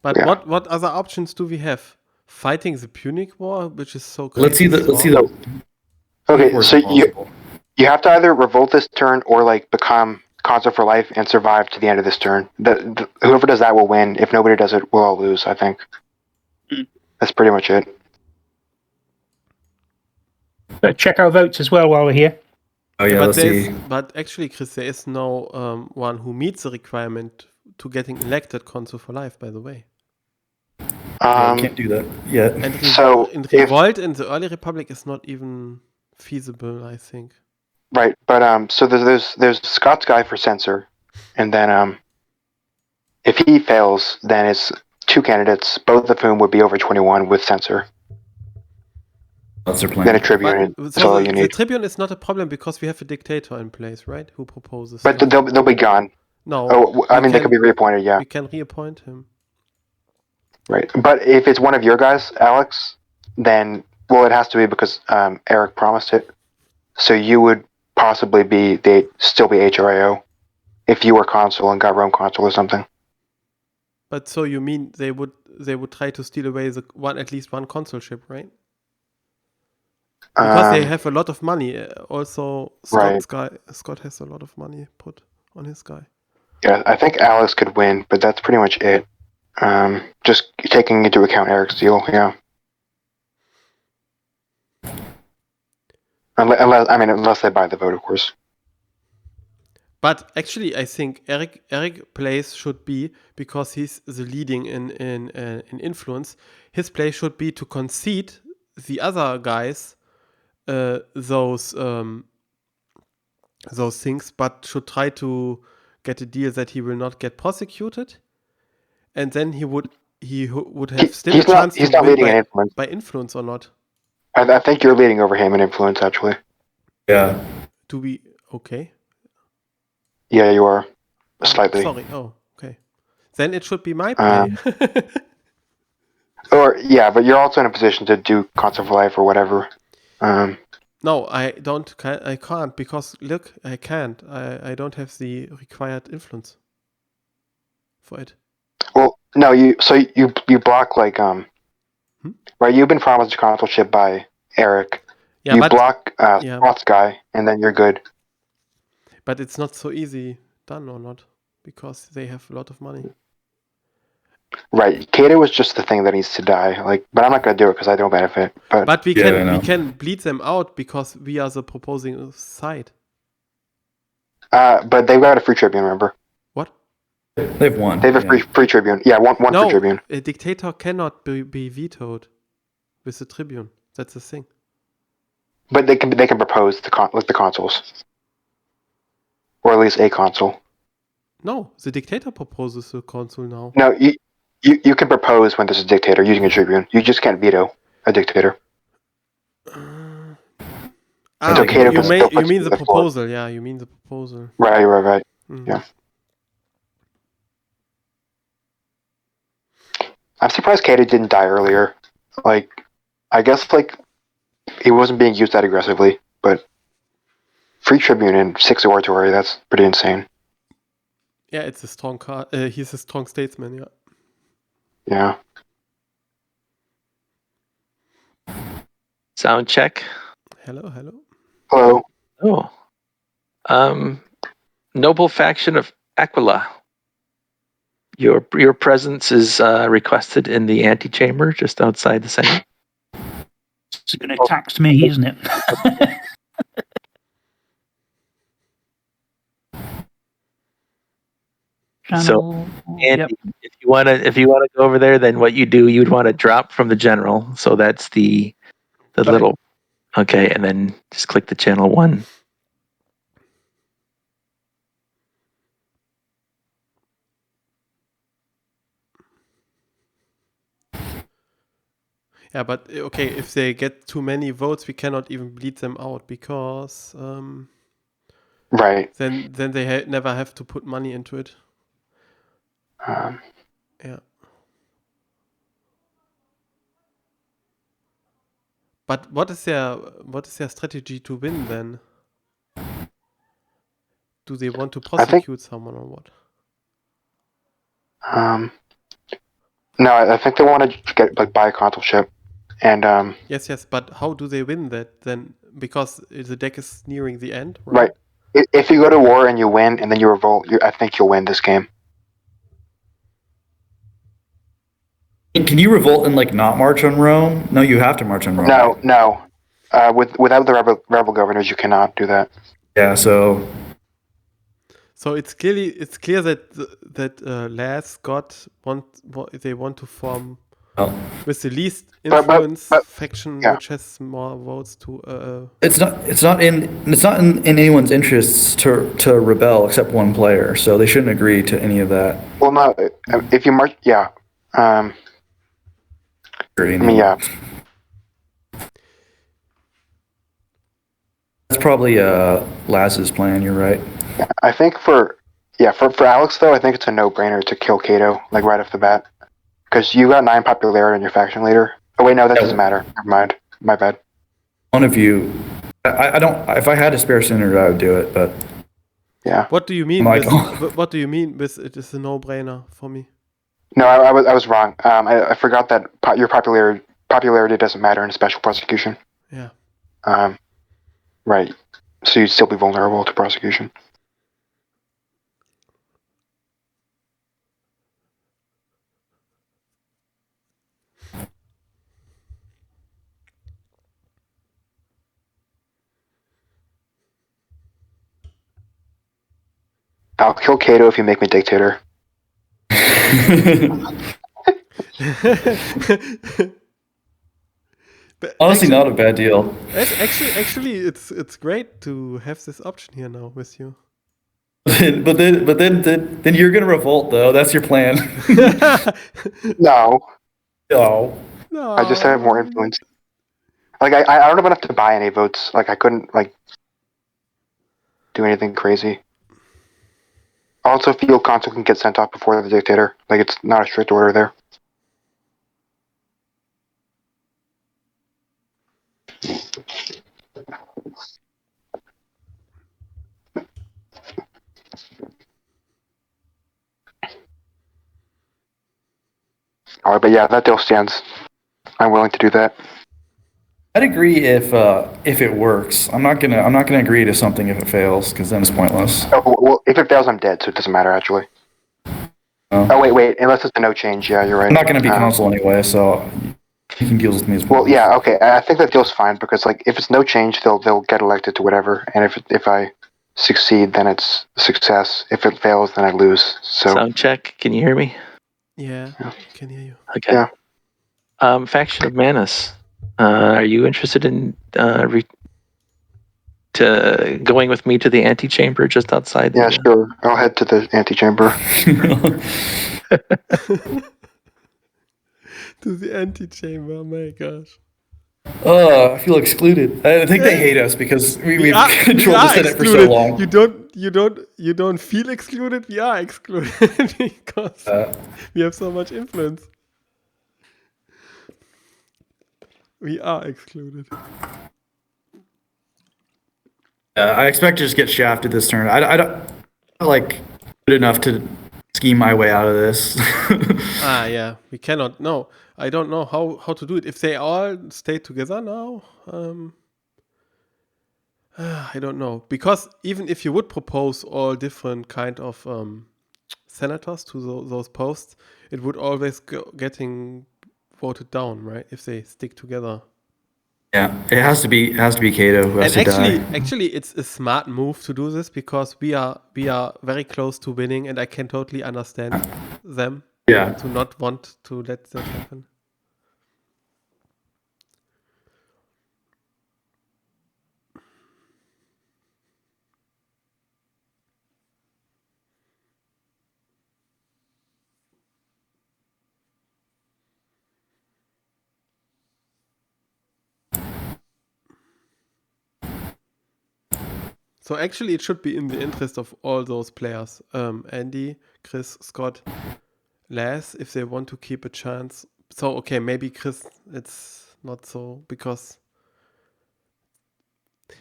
But Yeah. what other options do we have? Fighting the Punic War, which is so crazy. Let's see the. Okay, wars so possible. you have to either revolt this turn or like become console for life and survive to the end of this turn. Whoever does that will win. If nobody does it, we'll all lose. I think. That's pretty much it. Check our votes as well while we're here. Oh yeah, let's see. But actually, Chris, there is no one who meets the requirement to getting elected consul for life. By the way, We can't do that yet. and So, in if- Revolt in the early Republic is not even feasible. I think. Right, but so there's Scott's guy for censor, and then if he fails, then it's 2 candidates, both of whom would be over 21 with censor. That's their Then a plan. tribune. But, That's all you the need. tribune is not a problem because we have a dictator in place, right? Who proposes? But stuff. they'll be gone. no. Oh, I we mean they can- could be reappointed, yeah. We can reappoint him. Right, but if it's one of your guys, Alex, then it has to be because Eric promised it. So you would possibly still be HRIO if you were consul and got Rome consul or something. But so you mean they would try to steal away at least one consulship, right? Because they have a lot of money. Also, Right. Scott has a lot of money put on his guy. Yeah, I think Alex could win, but that's pretty much it. Just taking into account Eric's deal, yeah. Unless they buy the vote, of course. But actually, I think Eric plays should be, because he's the leading in influence. His play should be to concede the other guys those things, but should try to get a deal that he will not get prosecuted, and then he would have still a chance He's to not win leading in influence. by influence or not. I think you're leading over him in influence, actually. Yeah. Do we okay? Yeah, you are. Slightly. Sorry. Oh, okay. Then it should be my play. Or, yeah, but you're also in a position to do Consul for Life or whatever. No, I don't. I can't because look, I can't. I don't have the required influence for it. Well, no, you block like right. You've been promised a consulship by Eric. Yeah, you but block yeah. Scott's guy, and then you're good. but it's not so easy done or not because they have a lot of money. Right, Cato was just the thing that needs to die. Like, but I'm not gonna do it because I don't benefit. But we Yeah, I know. can bleed them out because we are the proposing side. But they've got a free tribune. Remember, What? They have one. they have a free tribune. Yeah, one free No, tribune. a dictator cannot be vetoed with the tribune. That's the thing. But they can propose the consuls, or at least a consul. No, the dictator proposes the consul now. No, You can propose when there's a dictator using a tribune. You just can't veto a dictator. So Cato can still you put mean you the on floor. proposal? Yeah, you mean the proposal. Right. Mm. Yeah. I'm surprised Cato didn't die earlier. Like, I guess like he wasn't being used that aggressively, but free tribune and 6 oratory, that's pretty insane. Yeah, it's a strong card. He's a strong statesman. Yeah. Yeah. Sound check. Hello. Hello. Oh. Noble faction of Aquila. Your presence is requested in the antechamber just outside the Senate. It's going to tax me, isn't it? Channel. And Yep. if you wanna go over there, then what you'd want to drop from the general. So that's the it. little. Okay, and then just click the channel 1. Yeah, but okay, if they get too many votes, we cannot even bleed them out because Right. then they never have to put money into it. Yeah. But what is their strategy to win then? Do they want to prosecute someone or what? No, I think they want to get like buy a consulship, and Yes, but how do they win that then? Because the deck is nearing the end, right. right? If you go to war and you win, and then you revolt, I think you'll win this game. Can you revolt and like not march on Rome? No, you have to march on Rome. No. Without the rebel governors, you cannot do that. Yeah, so it's clear that last they want to form with the least influence faction, yeah. which has more votes to. it's not in anyone's interests to rebel except one player, so they shouldn't agree to any of that. Well, no. If you march, yeah. I mean, yeah. That's probably Laz's plan. You're right. I think for Alex though, I think it's a no-brainer to kill Cato like right off the bat, because you got 9 popularity in your faction leader. Oh wait, no, that doesn't matter. Never mind. My bad. One of you, I don't. If I had a spare senator, I would do it. But yeah. What do you mean? What do you mean with it is a no-brainer for me? No, I was wrong. I forgot that your popularity doesn't matter in special prosecution. Yeah. Right. So you'd still be vulnerable to prosecution. I'll kill Cato if you make me dictator. But honestly, not a bad deal. Actually, it's great to have this option here now with you. but then you're gonna revolt though. That's your plan. No. No. I just have more influence. Like I don't have enough to buy any votes. Like I couldn't like do anything crazy. Also, field consul can get sent off before the dictator. Like it's not a strict order there. All right, but yeah, that deal stands. I'm willing to do that. I'd agree if it works. I'm not gonna agree to something if it fails, because then it's pointless. Oh, well, if it fails, I'm dead, so it doesn't matter actually. Oh wait, unless it's a no change. Yeah, you're right. I'm not gonna be consul anyway, so you can deal with me as well. Well, yeah, okay. I think that deal's fine because like if it's no change, they'll get elected to whatever, and if I succeed, then it's a success. If it fails, then I lose. So sound check. Can you hear me? Yeah, I can hear you. Okay. Yeah. Faction of Manus. Are you interested in going with me to the antechamber just outside? Yeah, sure. I'll head to the antechamber. to the antechamber. My gosh. Oh, I feel excluded. I think they hate us because we've controlled the Senate for so excluded. long. You don't feel excluded. We are excluded because we have so much influence. We are excluded. I expect to just get shafted this turn. I don't like good enough to scheme my way out of this. Yeah, we cannot. No, I don't know how to do it. If they all stay together now, I don't know. Because even if you would propose all different kind of senators to those posts, it would always getting voted down, right? If they stick together. Yeah, it has to be Kato who has to die. Actually, it's a smart move to do this because we are very close to winning, and I can totally understand them to not want to let that happen. So actually, it should be in the interest of all those players, Andy, Chris, Scott, Les, if they want to keep a chance. So okay, maybe Chris, it's not so because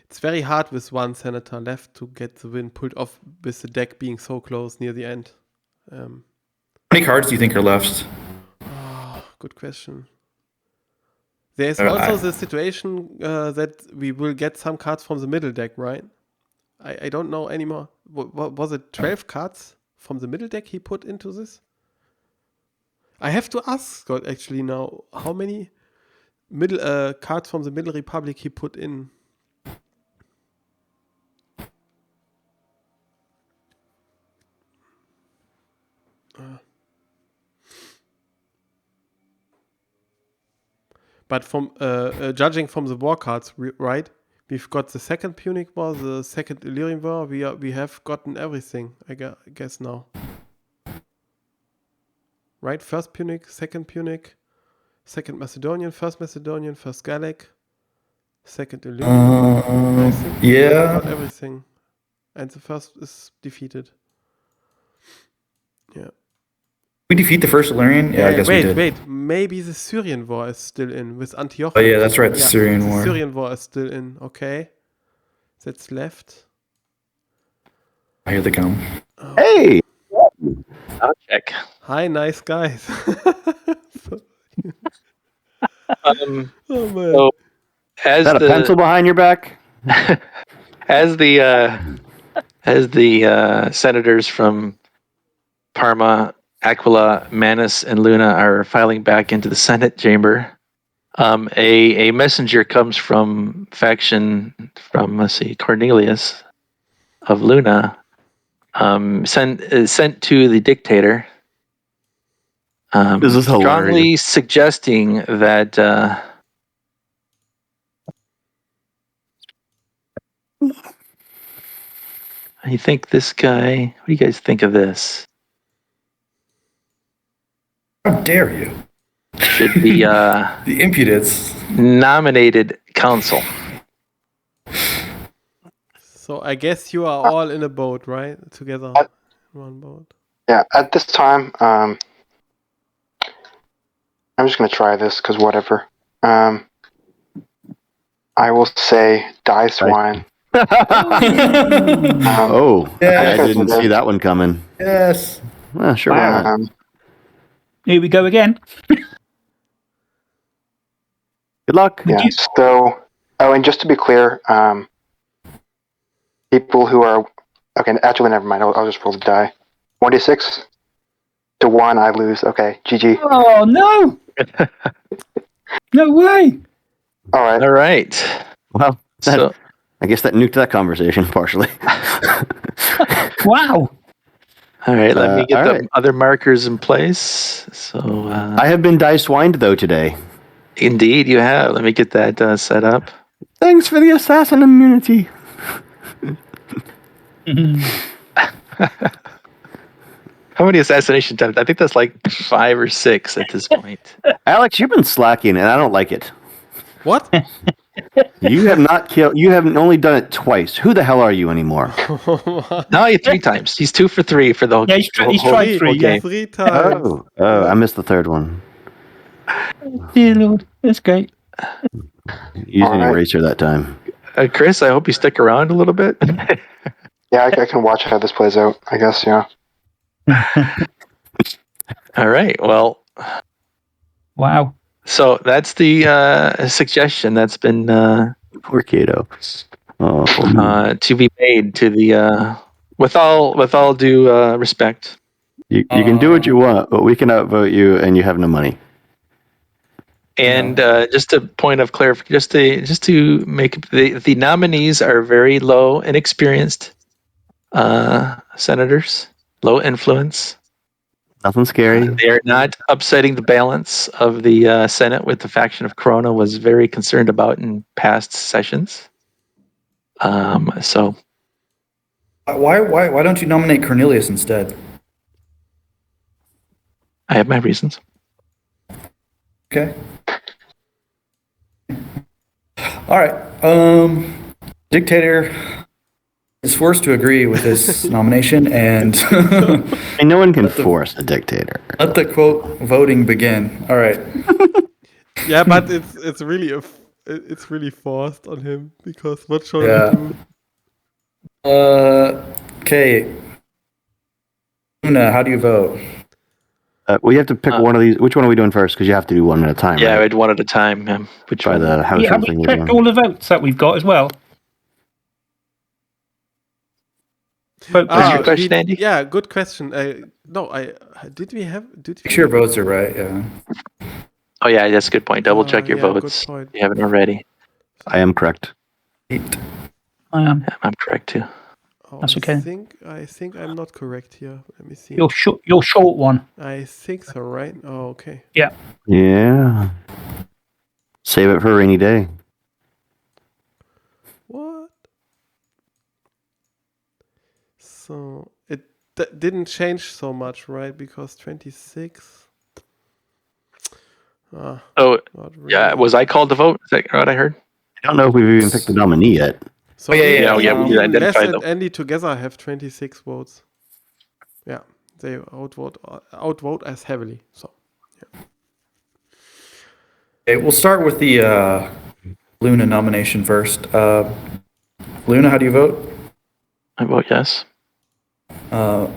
it's very hard with one senator left to get the win pulled off with the deck being so close near the end. How many cards do you think are left? Good question. There's also the situation that we will get some cards from the middle deck, right? I don't know anymore. Was it 12 cards from the middle deck he put into this? I have to ask Scott actually now how many middle cards from the Middle Republic he put in. But from judging from the war cards, right? We've got the second Punic War, the second Illyrian War. We have gotten everything, I guess now. Right? First Punic, second Punic, second Macedonian, first Gallic, second Illyrian. I think we got everything. And the first is defeated. Yeah. We defeat the first Illyrian? Yeah, I guess we did. Wait. Maybe the Syrian War is still in with Antiochus. Oh yeah, that's right. The Syrian War. The Syrian War is still in. Okay. That's left. I hear they come. Hey! I'll check. Hi, nice guys. Um, Oh man. so as Is that a pencil behind your back? as the senators from Parma, Aquila, Manus, and Luna are filing back into the Senate chamber, a messenger comes from faction from Cornelius of Luna, sent to the dictator, This is hilarious. strongly suggesting that I think this guy. What do you guys think of this? How dare you? Should be The impudence. nominated council. So I guess you are all in a boat, right? Together, one boat. Yeah, at this time, I'm just going to try this because whatever. I will say die swine. Oh, Yeah. I didn't see that one coming. Yes. Sure, why not? Here we go again. Good luck. Yeah. So, and just to be clear, people who are okay. Actually, never mind. I'll just roll the die. 1d6 to 1, I lose. Okay, GG. Oh no! No way! All All right. Well, So I guess that nuked that conversation partially. Wow! all right. Let me get all the right. other markers in place. So I have been die-swined, though, today. indeed, you have. Let me get that set up. Thanks for the assassin immunity. How many assassination attempts? I think that's like 5 or 6 at this point. Alex, you've been slacking, and I don't like it. What? You have not killed. You haven't only done it twice. Who the hell are you anymore? No, 3 times. He's 2 for 3 for the whole, Yeah, he's tried whole 3, whole yeah. game. 3 times. I missed the third one. Dear Lord, that's great. Using All right. eraser that time. Chris, I hope you stick around a little bit. Yeah, I can watch how this plays out, I guess, yeah. All right. Well, Wow. so that's the suggestion that's been Poor Kato. Oh, to be made to the with all due respect. you can do what you want, but we can outvote you, and you have no money. And just a point of clarification, just to make the nominees are very low and experienced senators, low influence. Nothing scary. They are not upsetting the balance of the Senate, with the faction of Corona was very concerned about in past sessions. So Why don't you nominate Cornelius instead? I have my reasons. Okay. All right. Dictator is forced to agree with this nomination, and And no one can force a dictator. let the quote voting begin. All right. Yeah, but it's really it's really forced on him, because what should Yeah. we do? Okay. Luna, how do you vote? We have to pick one of these. Which one are we doing first? Because you have to do one at a time. Yeah, right? I'd one at a time. Which By one? the house Yeah, rule have thing we we're checked doing. all the votes that we've got as well? Vote What's your Ah, question, Andy? Yeah, good question. No, did we? Make sure your votes are right, yeah. Oh yeah, that's a good point. Double check your yeah, good votes. point. You haven't already. I am correct. 8. I am. Yeah, I'm correct too. Oh, That's okay. I think I'm not correct here. Let me see. Your short one. I think so, right? Oh, okay. Yeah. Yeah. Save it for a rainy day. What? So it didn't change so much, right? Because 26. Oh, Not really. yeah. Was I called to vote? Is that what I heard? I don't know if we've even picked the nominee yet. So yeah, even, yeah, we did even Les identify and them. Andy together have 26 votes. Yeah, they outvote us heavily. So Okay, we'll start with the Luna nomination first. Luna, how do you vote? I vote yes. Arma,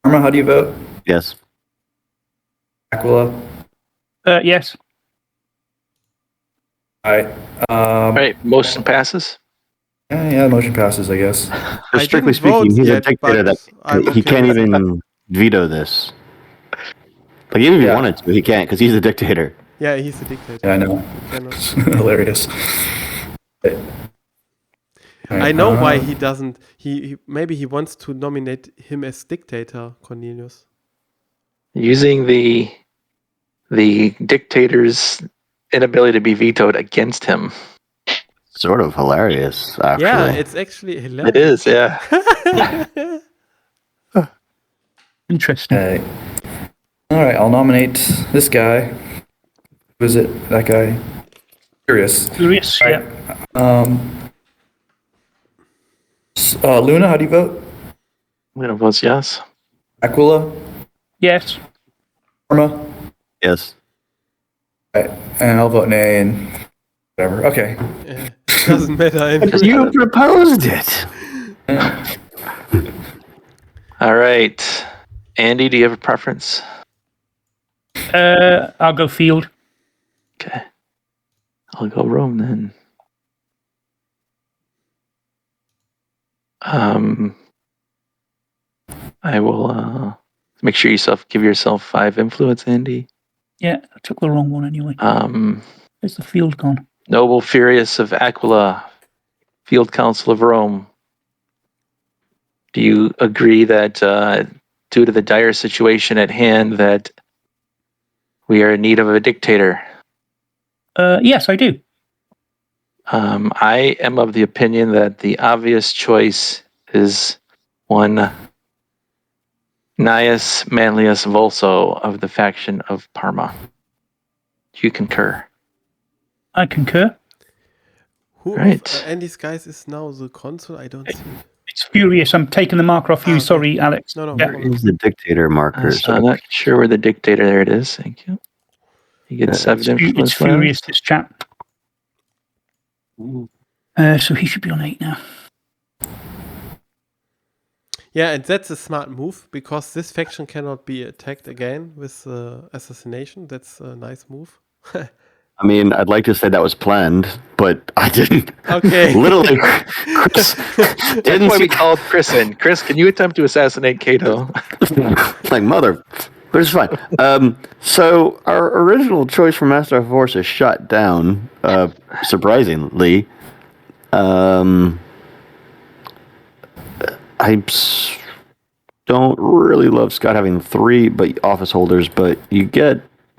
how do you vote? Yes. Aquila? Yes. All right. All right, motion passes. Yeah, motion passes, I guess. I Strictly didn't vote speaking, he's yet, a dictator but that I'm he okay can't with it. even veto this. Like even if he Yeah. wanted to, he can't because he's a dictator. Yeah, he's a dictator. Yeah, I know. He cannot. Hilarious. I know why he doesn't. He maybe he wants to nominate him as dictator, Cornelius. Using the dictator's inability to be vetoed against him. Sort of hilarious, actually. Yeah, it's actually hilarious. It is, yeah. Interesting. Okay. All right, I'll nominate this guy. Who is it? That guy? Curious. Curious. All Yeah. right. Luna, how do you vote? I'm gonna vote yes. Aquila? Yes. Arma? Yes. All right, and I'll vote nay and whatever. Okay. Doesn't matter anyway. You proposed it. All right, Andy, do you have a preference? I'll go field. Okay, I'll go Rome then. I will make sure give yourself 5 influence, Andy. Yeah, I took the wrong one anyway. Where's the field gone? Noble Furious of Aquila, Field Council of Rome. Do you agree that due to the dire situation at hand that we are in need of a dictator? Yes, I do. I am of the opinion that the obvious choice is one Gnaeus Manlius Volso of the faction of Parma. Do you concur? I concur. Who Right. of Andy's guys is now the consul? I don't see it. It's furious. I'm taking the marker off you. Ah, okay. Sorry, Alex. No, Yeah. problem. Here's the dictator marker. So I'm not sure where the dictator. There it is. Thank you. You get 7 It's influence furious, left. this chap. So he should be on 8 now. Yeah, and that's a smart move because this faction cannot be attacked again with assassination. That's a nice move. I mean, I'd like to say that was planned, but I didn't. Okay. Literally, Chris That's didn't why see we called Chris in. Chris, can you attempt to assassinate Cato? like mother, but it's fine. So our original choice for Master of Horse is shot down. Surprisingly, don't really love Scott having 3 office holders, but you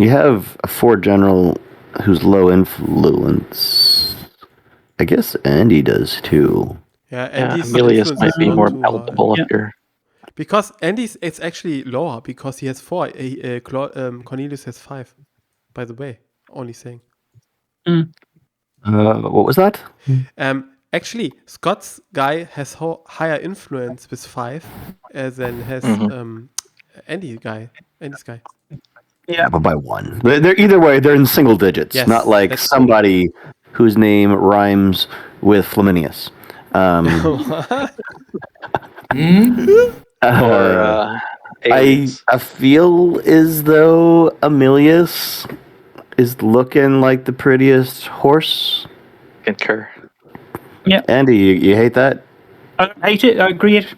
have a 4 general who's low influence. I guess Andy does too. Yeah, Yeah, Andy's Emilius influence might is be not more too palatable high. up here. Because Andy's it's actually lower because he has 4. Cornelius has 5. By the way, only saying. What was that? Actually, Scott's guy has higher influence with 5 than has Andy's guy. Yeah. But by 1. They're either way. They're in single digits. Yes, not like that's somebody whose name rhymes with Flaminius. Or aliens. I feel as though Emilius is looking like the prettiest horse. Concur. Yeah. Andy, you hate that? I don't hate it. I agree it.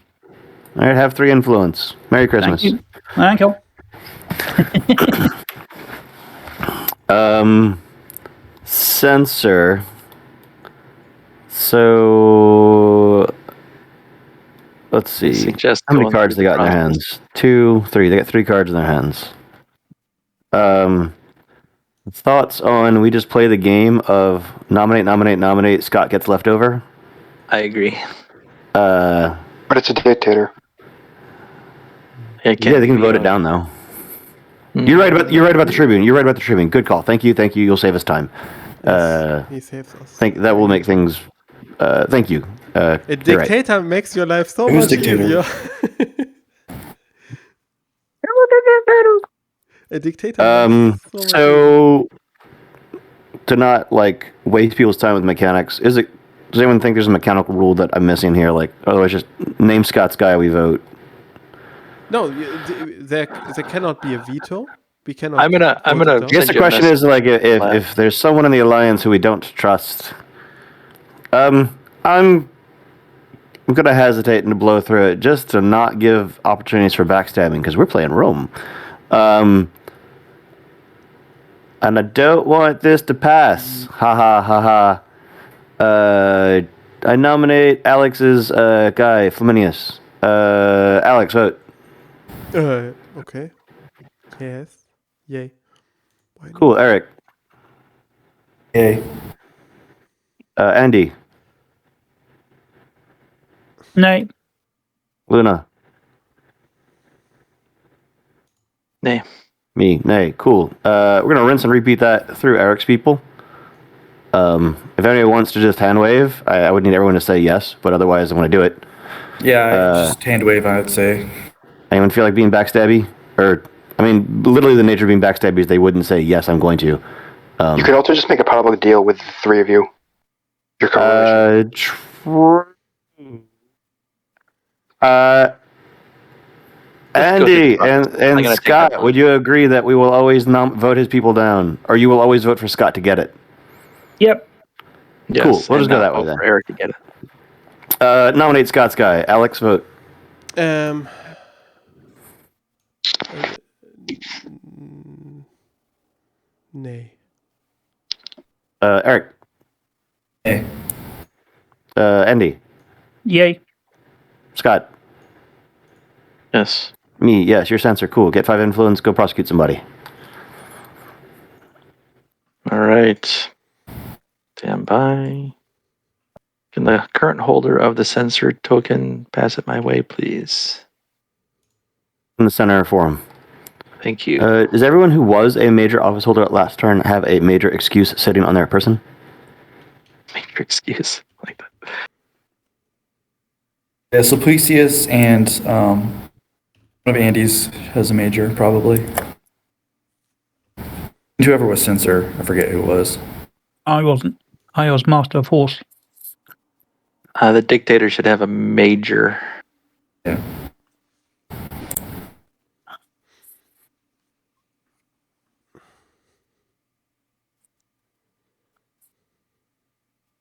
All right, have 3 influence. Merry Christmas. Thank you. Thank you. Censor. So let's see. Suggest How many going cards through they the got in their process. hands? 2, 3. They got 3 cards in their hands. Thoughts on we just play the game of nominate, Scott gets left over? I agree. But it's a dictator. Yeah, they can vote it down though. You're right about the Tribune. Good call. Thank you. You'll save us time. He saves us. Think that will make things. Thank you. A dictator makes your life so much easier. A dictator. So to not like waste people's time with mechanics, does anyone think there's a mechanical rule that I'm missing here? Like, otherwise, just name Scott's guy, we vote. No, there cannot be a veto. We cannot. I'm gonna. I guess the question is like if there's someone in the alliance who we don't trust. I'm gonna hesitate and blow through it just to not give opportunities for backstabbing because we're playing Rome. And I don't want this to pass. Ha ha ha ha. I nominate Alex's guy, Flaminius. Alex, vote. Okay. Yes. Yay. Why not? Cool, Eric. Yay. Andy. No. Luna. Nay. Me. Nay. Cool. We're going to rinse and repeat that through Eric's people. If anyone wants to just hand wave, I would need everyone to say yes, but otherwise I want to do it. Yeah, just hand wave, I would say. Anyone feel like being backstabby? Or, I mean, literally the nature of being backstabby is they wouldn't say, yes, I'm going to. You could also just make a public deal with the 3 of you. Your coalition. Andy and Scott, would you agree that we will always vote his people down? Or you will always vote for Scott to get it? Yep. Yes, cool. We'll just go that way for then. Eric to get it. Nominate Scott's guy. Alex, vote. Nay. Eric. Yay. Andy. Yay. Scott. Yes. Me, yes, your censor. Cool. Get 5 influence, go prosecute somebody. All right. Stand by. Can the current holder of the censored token pass it my way, please? in the center forum. Thank you. Does everyone who was a major office holder at last turn have a major excuse sitting on their person? Make your excuse like that. Yeah, Sulpicius and one of Andy's has a major, probably. Whoever was censor, I forget who it was. I wasn't. I was Master of Horse. The Dictator should have a major. Yeah.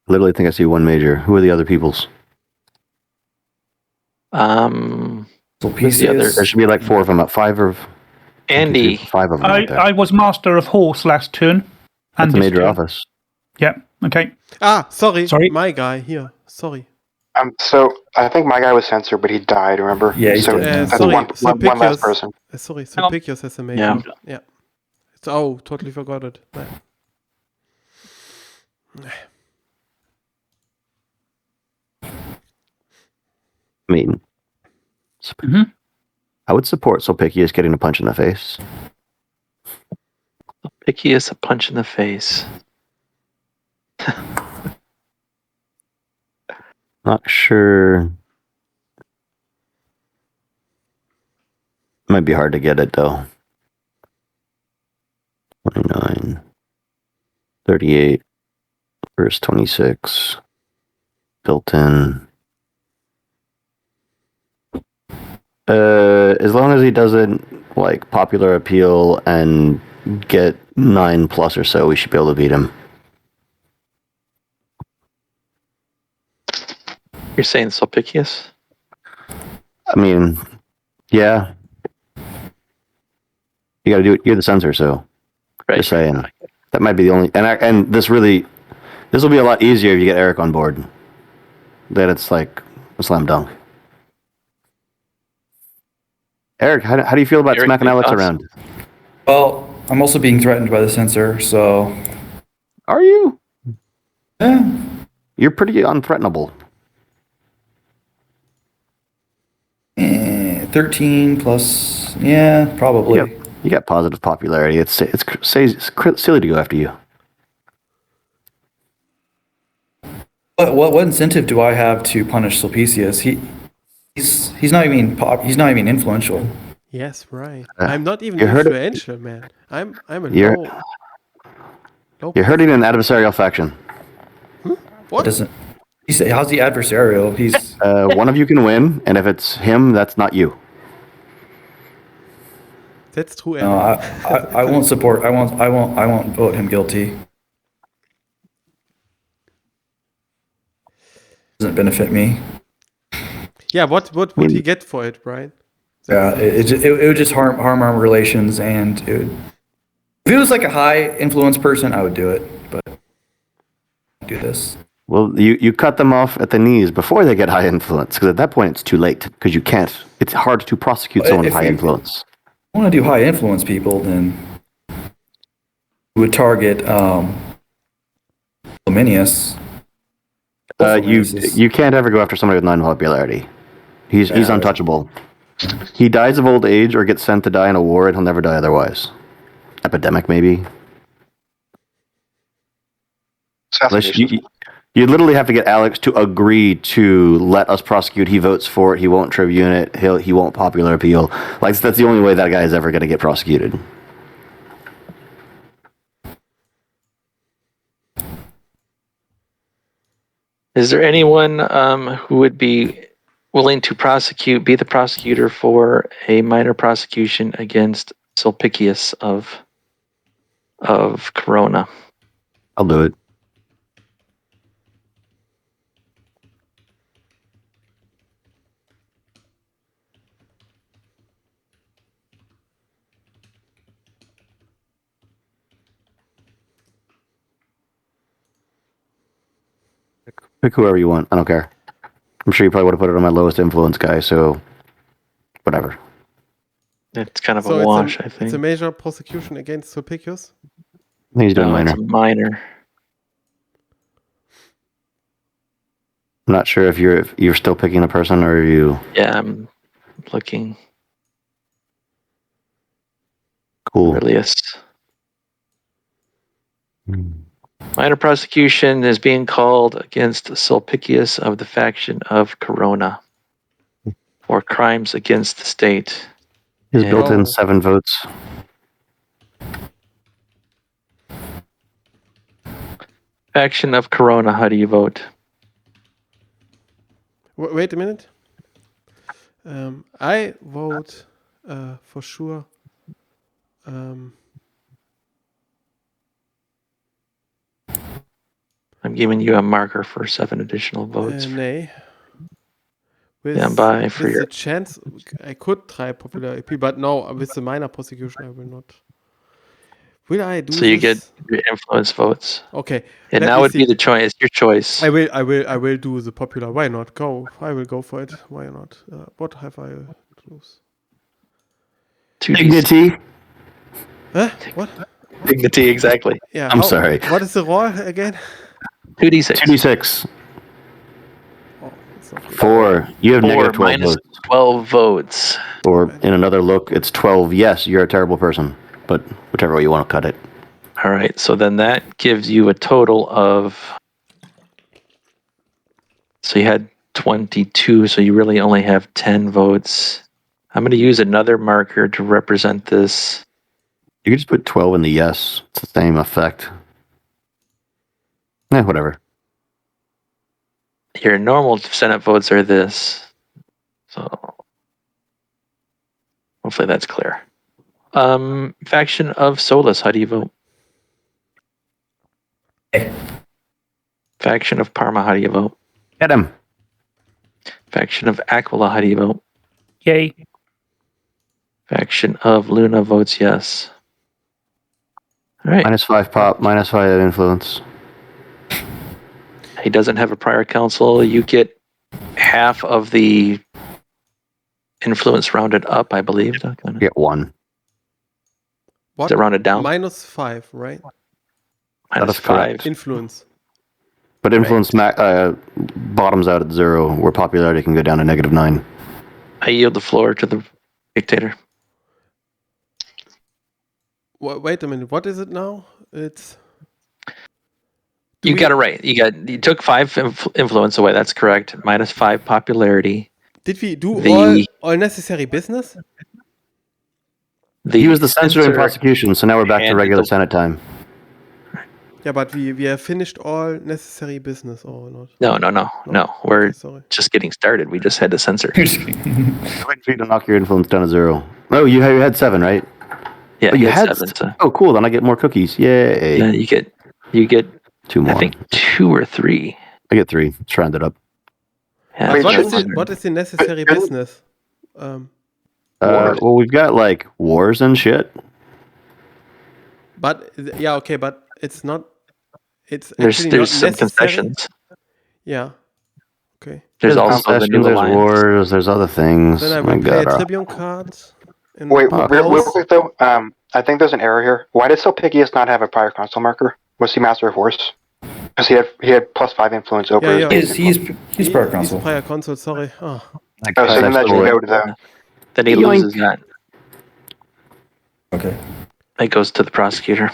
Literally think I see one major. Who are the other people's? Who's the other? There should be like 4 of them. 5 of Andy. 5 of them. out there. I was Master of Horse last turn. That's a this major turn. office. Yeah. Okay. Sorry. Sorry. My guy here. Sorry. So I think my guy was censor, but he died. Remember? Yeah, he's so dead. that's Sorry, one last person. Sorry, Hang on. Sulpicius has a major. Yeah. Totally forgot it. Yeah. I mean, Mhm. I would support Sulpicius getting a punch in the face. Picky is a punch in the face. Not sure. Might be hard to get it though. 29, 38, verse 26, built in. As long as he doesn't like popular appeal and get 9+ or so, we should be able to beat him. You're saying Sulpicius? I mean, yeah. You got to do it. You're the censor, so Right. just saying. That might be the only. And this will be a lot easier if you get Eric on board. Then it's like a slam dunk. Eric, how do you feel about Eric, smacking your Alex thoughts? around? Well, I'm also being threatened by the censor, so Are you? yeah. You're pretty unthreatenable. 13 plus, yeah, probably. You got positive popularity. It's silly to go after you. What incentive do I have to punish Sulpicius? He's not even influential. Yes, right. I'm not even you heard it. influential, man. I'm a You're- low You're hurting an adversarial faction. What? Doesn't he say? How's he adversarial? He's One of you can win, and if it's him, that's not you. That's true. no. I won't support. I won't vote him guilty. Doesn't benefit me. Yeah, what would he get for it, Brian? Yeah, it would just harm our relations, and it would. If it was like a high influence person, I would do it, but I don't do this. Well, you cut them off at the knees before they get high influence, because at that point it's too late, because you can't. It's hard to prosecute Well, someone with if high you- influence. I want to do high influence people, then we would target Flaminius. You can't ever go after somebody with 9 popularity. He's untouchable. He dies of old age or gets sent to die in a war, and he'll never die otherwise. Epidemic, maybe. Unless you literally have to get Alex to agree to let us prosecute. He votes for it. He won't tribune it. He won't popular appeal. Like that's the only way that guy is ever going to get prosecuted. Is there anyone who would be willing to be the prosecutor for a minor prosecution against Sulpicius of Corona? I'll do it. Pick whoever you want. I don't care. I'm sure you probably would have put it on my lowest influence guy, so whatever. It's kind of So a wash, I think. it's a major prosecution against Sulpicius. I think he's doing No, minor. it's a minor. I'm not sure if you're still picking a person or you. Yeah, I'm looking. Cool. Aurelius. Hmm. Minor prosecution is being called against Sulpicius of the faction of Corona for crimes against the state. He's Yeah. built in Oh. 7 votes. Faction of Corona, how do you vote? Wait a minute. I vote for sure. I'm giving you a marker for 7 additional votes. Nay. With, Stand by for with your. the chance, I could try popular AP, but no, with the minor prosecution, I will not. Will I do So you get this? your influence votes. Okay. And let now me would be see. the choice. Your choice. I will do the popular. Why not? Go. I will go for it. Why not? What have I to lose? 2d6. Dignity. Huh? What? Dignity, exactly. Yeah. I'm sorry. What is the roll again? 2d6. 2d6. Oh, it's not good. 4. You have 4 negative 12 minus votes. 12 votes. Or in another look, it's 12. Yes, you're a terrible person. But whichever way you want to cut it. All right, so then that gives you a total of. So you had 22, so you really only have 10 votes. I'm going to use another marker to represent this. You could just put 12 in the yes. It's the same effect. Whatever. Your normal Senate votes are this. So hopefully that's clear. Faction of Solus, how do you vote? Faction of Parma, how do you vote? Get him. Faction of Aquila, how do you vote? Yay. Faction of Luna votes yes. All right. -5 pop, -5 influence. He doesn't have a prior council. You get half of the influence rounded up, I believe. Get 1. What? Is it rounded down? -5, right? Minus is correct. 5. Influence. But influence bottoms out at 0, where popularity can go down to -9. I yield the floor to the dictator. Wait a minute. What is it now? It's. You got it right. You took 5 influence away. That's correct. -5 popularity. Did we do The- all necessary business? He was the censor in prosecution, so now we're back to and regular the- Senate time. Yeah, but we have finished all necessary business or not? No. We're Okay, sorry. just getting started. We just had to censor. Wait for you to knock your influence down to 0. Oh, you had 7, right? Yeah, Oh, you had 7. So Oh, cool. Then I get more cookies. Yay. yeah, you get 2 more. I think 2 or 3. I get 3. Let's round it up. Yeah, Wait, that's What is the necessary shouldn't- business? Wars. Well, we've got like wars and shit. But yeah, okay, but it's not. It's There's actually not some necessary. concessions. Yeah. Okay. There's also the concessions, new there's alliance. wars, there's other things. Then I My will play a God, Tribune card. And Wait, Oh, real quick though. I think there's an error here. Why did Sulpicius not have a prior consul marker? Was he Master of Horse? Because he had +5 influence over. Yeah. He's prior consul. He's prior console. Sorry. Oh. like, Oh, so then that should sexual- go to the. Then he Yoink. loses that. Okay. It goes to the prosecutor.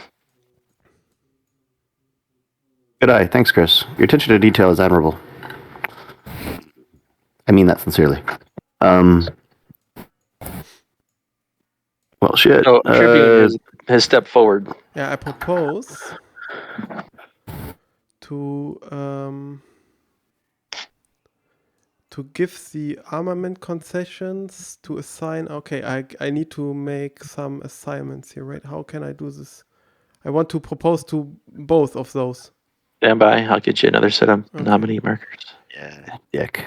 Good eye. Thanks, Chris. Your attention to detail is admirable. I mean that sincerely. Well, shit. So Tribune has stepped forward. Yeah, I propose to give the armament concessions to assign. Okay, I need to make some assignments here, right? How can I do this? I want to propose to both of those. Stand by. I'll get you another set of Okay. nominee markers. Yeah, dick.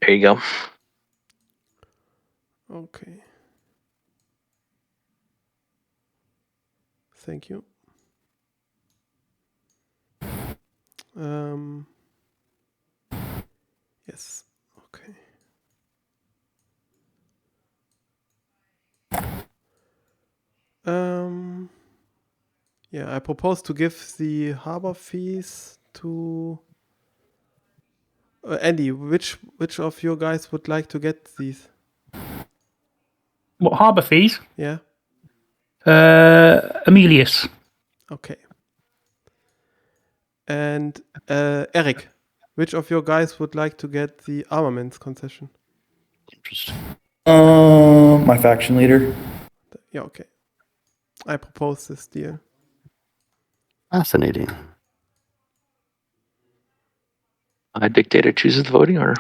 There you go. Okay. Thank you. Yes. Okay. Yeah, I propose to give the harbor fees to Andy? Which of your guys would like to get these? What, harbour fees? Yeah. Emilius. Okay. And Eric, which of your guys would like to get the armaments concession? Interesting. My faction leader. Yeah, okay. I propose this deal. Fascinating. Dictator chooses the voting order.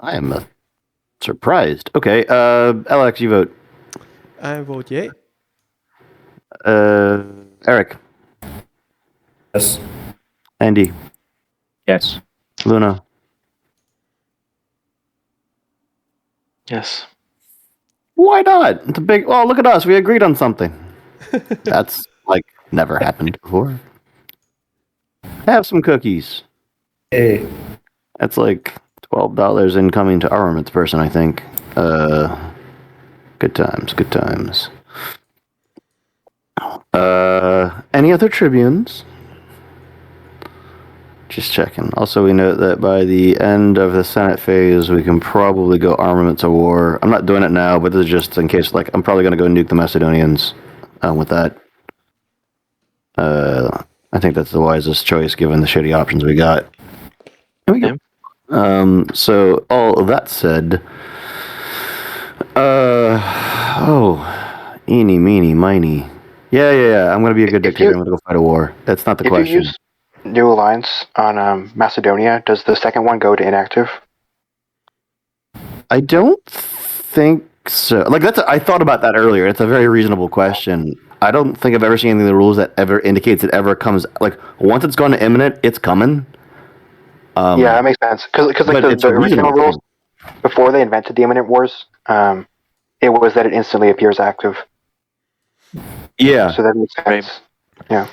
I am surprised. Okay, Alex, you vote. I vote yay. Eric, Yes. Andy, Yes. Luna, Yes. why not? It's a big. Well, look at us. We agreed on something. That's like never happened before. Have some cookies. Hey. That's like $12 incoming to armaments person, I think. Good times, good times. Any other tribunes? Just checking. Also, we note that by the end of the Senate phase, we can probably go armaments of war. I'm not doing it now, but this is just in case, like, I'm probably going to go nuke the Macedonians with that. I think that's the wisest choice given the shitty options we got. There we go. So, all of that said, eeny, meeny, miny. Yeah. I'm going to be a good dictator. I'm going to go fight a war. That's not the If question. you use New Alliance on Macedonia, does the second one go to inactive? I don't think so. Like I thought about that earlier. It's a very reasonable question. I don't think I've ever seen anything in the rules that ever indicates it ever comes. Like once it's gone to imminent, it's coming. Yeah, that makes sense. Because like but it's the a original reasonable rules before they invented the imminent wars, it was that it instantly appears active. Yeah. So that makes sense. Yeah.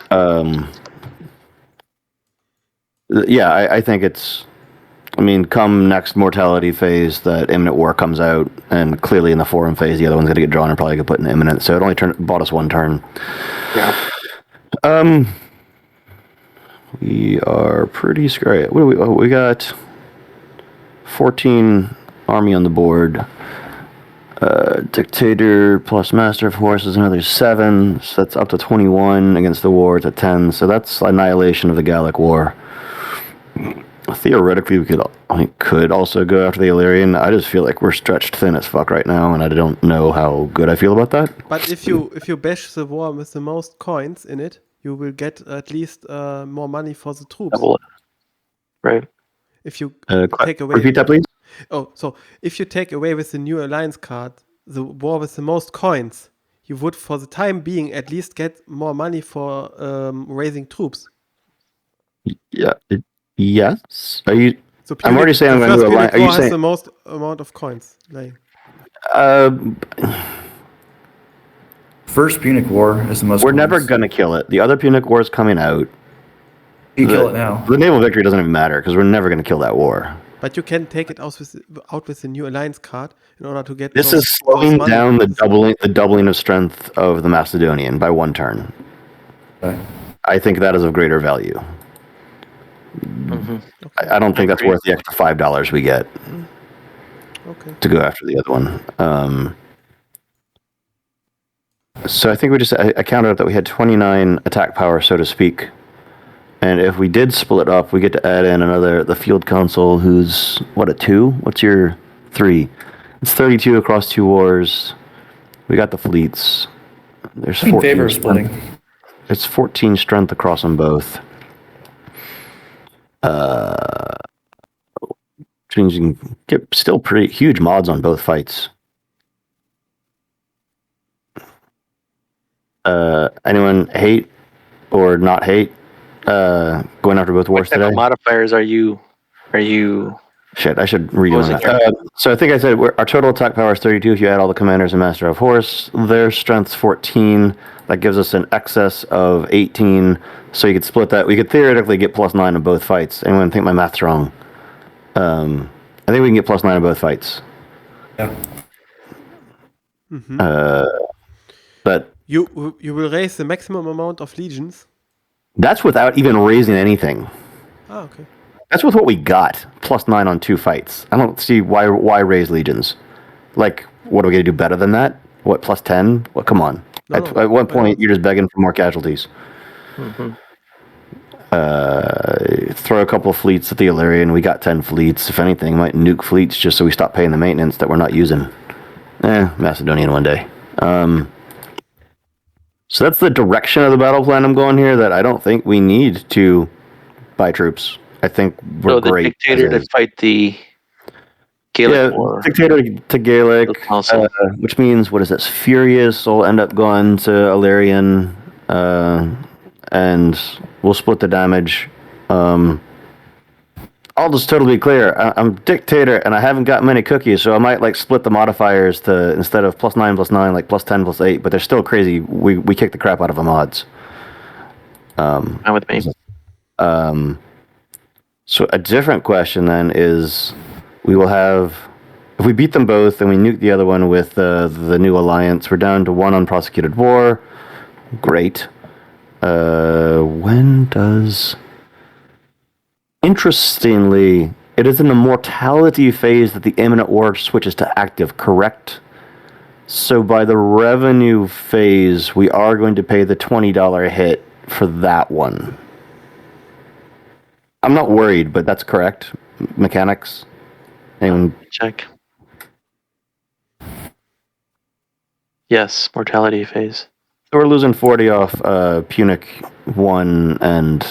Yeah, I think it's. I mean, come next mortality phase, that imminent war comes out, and clearly in the forum phase, the other one's going to get drawn and probably get put in imminent. So it only bought us one turn. Yeah. We are pretty scary. What do we? Oh, we got 14 army on the board. Dictator plus Master of Horse is another 7, so that's up to 21 against the war. It's at 10, so that's annihilation of the Gallic War. Theoretically, we could also go after the Illyrian. I just feel like we're stretched thin as fuck right now, and I don't know how good I feel about that. But if you bash the war with the most coins in it, you will get at least more money for the troops. Double it. Right. If you take away. Repeat that, please. Oh, so if you take away with the New Alliance card the war with the most coins, you would, for the time being, at least get more money for raising troops. Yeah. Yes. Are you? So I'm already saying I'm going to align. Are you saying the most amount of coins? Like, First Punic War is the most. We're never going to kill it. The other Punic War is coming out. You kill it now. The naval victory doesn't even matter because we're never going to kill that war. but you can take it out with the New Alliance card in order to get. This is slowing down the doubling of strength of the Macedonian by one turn. Okay. I think that is of greater value. Mm-hmm. Okay. I don't think that's worth the extra $5 we get Okay. to go after the other one. So I think I counted up that we had 29 attack power, so to speak. And if we did split up, we get to add in the field council, who's, what, a 2? What's your 3? It's 32 across 2 wars. We got the fleets. There's 14 in favor of splitting. It's 14 strength across them both. Which means you can get still pretty huge mods on both fights. Anyone hate or not hate going after both wars What type today? of modifiers are you? Shit, I should read What was on it, that. So I think I said our total attack power is 32 if you add all the commanders and Master of Horse. Their strength's 14. That gives us an excess of 18. So you could split that. We could theoretically get +9 in both fights. Anyone think my math's wrong? I think we can get +9 in both fights. Yeah. Mm-hmm. But You will raise the maximum amount of legions. That's without even raising anything. Ah, okay. That's with what we got. +9 on 2 fights. I don't see why raise legions. Like, what are we going to do better than that? What, +10? Well, come on. No, At one why point, not? you're just begging for more casualties. Mm-hmm. Throw a couple of fleets at the Illyrian. We got 10 fleets. If anything, might nuke fleets just so we stop paying the maintenance that we're not using. Macedonian one day. So that's the direction of the battle plan I'm going here, that I don't think we need to buy troops. I think we're So the great. dictator as to is. fight the Gaelic War. Dictator to Gaelic, The council. which means, what is this? Furious will end up going to Illyrian, and we'll split the damage. I'll just totally be clear. I'm dictator, and I haven't got many cookies, so I might like split the modifiers to, instead of +9/+9, like +10/+8. But they're still crazy. We kick the crap out of them odds. Fine with me. So a different question then is, we will have, if we beat them both and we nuke the other one with the new alliance, we're down to 1 unprosecuted war. Great. When does... Interestingly, it is in the mortality phase that the imminent war switches to active, correct? So by the revenue phase, we are going to pay the $20 hit for that one. I'm not worried, but that's correct. Mechanics. Anyone? Check. Yes, mortality phase. So we're losing 40 off Punic 1 and...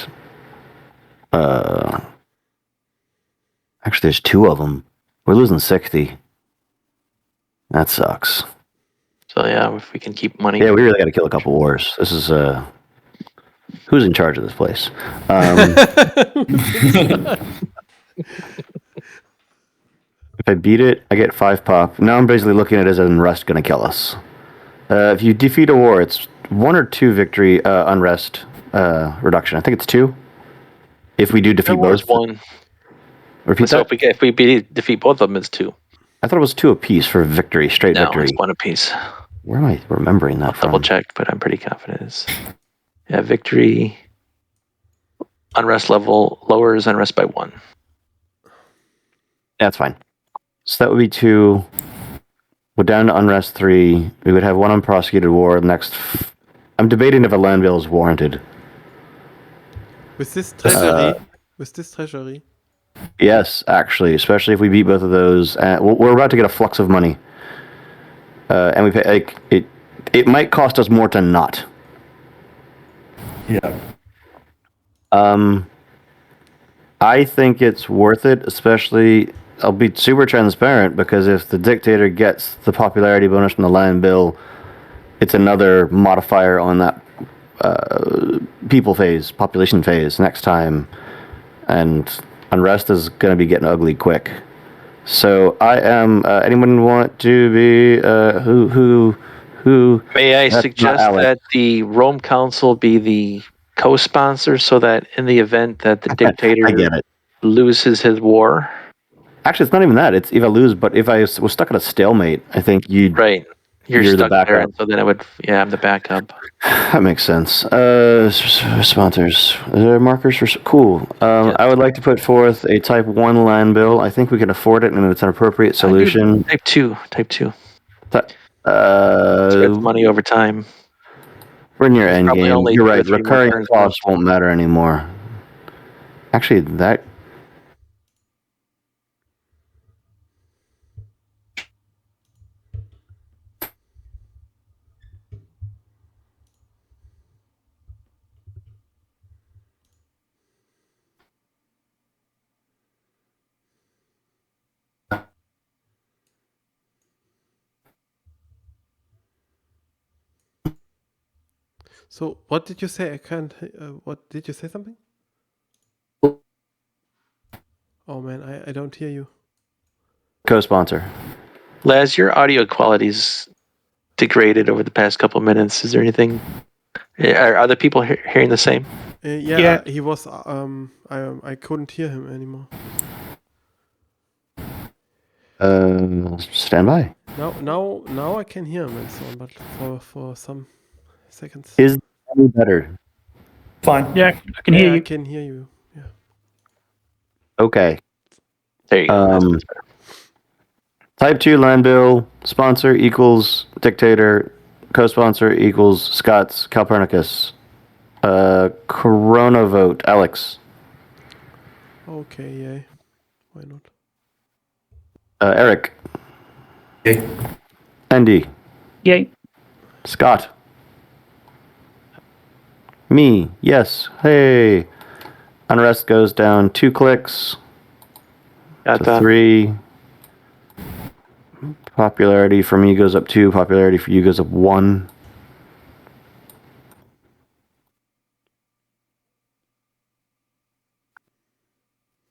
actually, there's 2 of them. We're losing 60. That sucks. So yeah, if we can keep money. Yeah, we really got to kill a couple wars. This is who's in charge of this place? If I beat it, I get 5 pop. Now I'm basically looking at it as an unrest going to kill us. If you defeat a war, it's 1 or 2 victory unrest reduction. I think it's 2. If we do defeat both. One. Repeat So that? if we defeat both of them, it's 2. I thought it was 2 apiece for victory, straight No, victory. it's 1 apiece. Where am I remembering that from? Double check, but I'm pretty confident it's... Yeah, victory. Unrest level lowers unrest by 1. That's fine. So that would be 2. We're down to unrest 3. We would have 1 unprosecuted war. Next, I'm debating if a land bill is warranted. With this treasury? Yes, actually, especially if we beat both of those. We're about to get a flux of money, and we pay. It might cost us more to not. Yeah. I think it's worth it, especially, I'll be super transparent, because if the dictator gets the popularity bonus from the land bill, it's another modifier on that population phase next time, and unrest is going to be getting ugly quick. So I am, anyone want to be, who? May I That's suggest not Alex. that the Rome Council be the co-sponsor, so that in the event that the dictator I get it. loses his war, Actually, it's not even that. It's if I lose, but if I was stuck at a stalemate, I think you'd... right? You're the stuck there, backup. and so then it would. Yeah, I'm the backup. That makes sense. Sponsors. Are there markers for... Cool. Yes. I would like to put forth a Type 1 land bill. I think we can afford it, and it's an appropriate solution. Type 2. Spreads Uh, money over time. we're near It's end probably game. only You're 2 or right. 3 more Recurring turns costs left. won't matter anymore. Actually, that... So, what did you say? I can't. What did you say? Something? Oh man, I don't hear you. Co-sponsor. Laz, your audio quality's degraded over the past couple minutes. Is there anything? Are other people hearing the same? Yeah, he was. I couldn't hear him anymore. Stand by. Now I can hear him and so on, but for some seconds. Is any better? Fine. Yeah, I can hear I you. can hear you. Yeah. Okay. There you go. That's much better. Type 2 land bill, sponsor equals Dictator, co-sponsor equals Scots, Calpernicus. Corona vote, Alex. Okay, yay. Why not? Eric. Okay. Andy. Yay. Scott. Me. Yes. Hey. Unrest goes down 2 clicks Got to that. 3. Popularity for me goes up 2. Popularity for you goes up 1.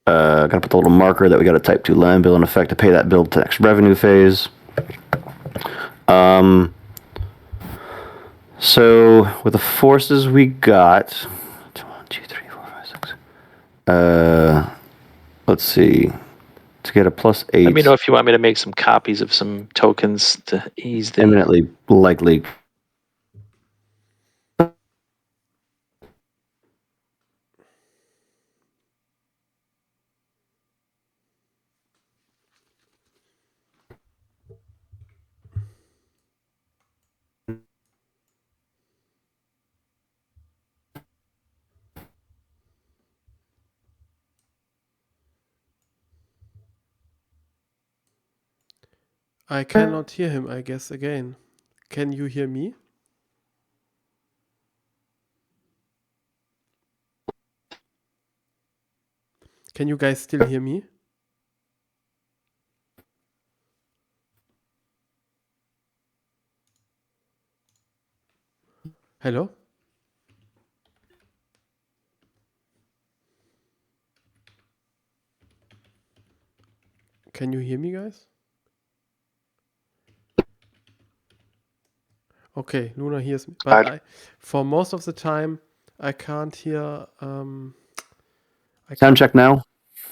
Gotta put the little marker that we got a type 2 land bill in effect to pay that bill to next revenue phase. So with the forces we got, 1, 2, 3, 4, 5, 6. Let's see. To get a +8. Let me know if you want me to make some copies of some tokens to ease the. Eminently likely. I cannot hear him, I guess, again. Can you hear me? Can you guys still hear me? Hello? Can you hear me, guys? Okay, Luna hears me. But for most of the time, I can't hear. Sound check now.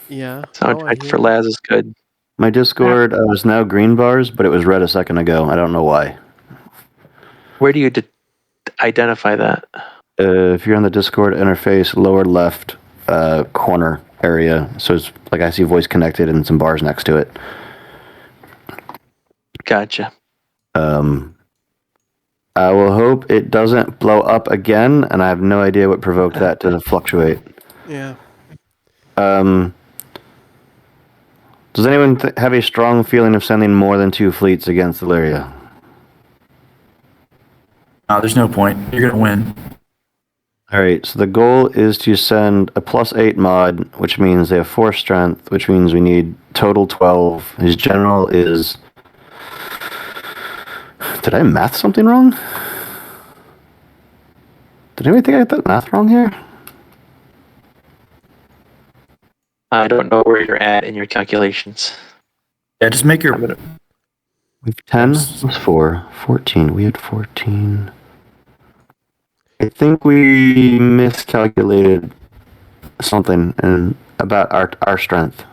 Yeah. Sound now I check hear for you. Laz is good. My Discord was now green bars, but it was red a second ago. I don't know why. Where do you identify that? If you're on the Discord interface, lower left corner area. So it's like I see voice connected and some bars next to it. Gotcha. I will hope it doesn't blow up again, and I have no idea what provoked that to fluctuate. Yeah. Does anyone have a strong feeling of sending more than 2 fleets against Illyria? There's no point. You're gonna win. All right, so the goal is to send a +8 mod, which means they have 4 strength, which means we need total 12. His general is... Did I math something wrong? Did anybody think I got that math wrong here? I don't know where you're at in your calculations. Yeah, just make your. I'm gonna- We have 10 plus 4, 14. We had 14. I think we miscalculated something about our strength.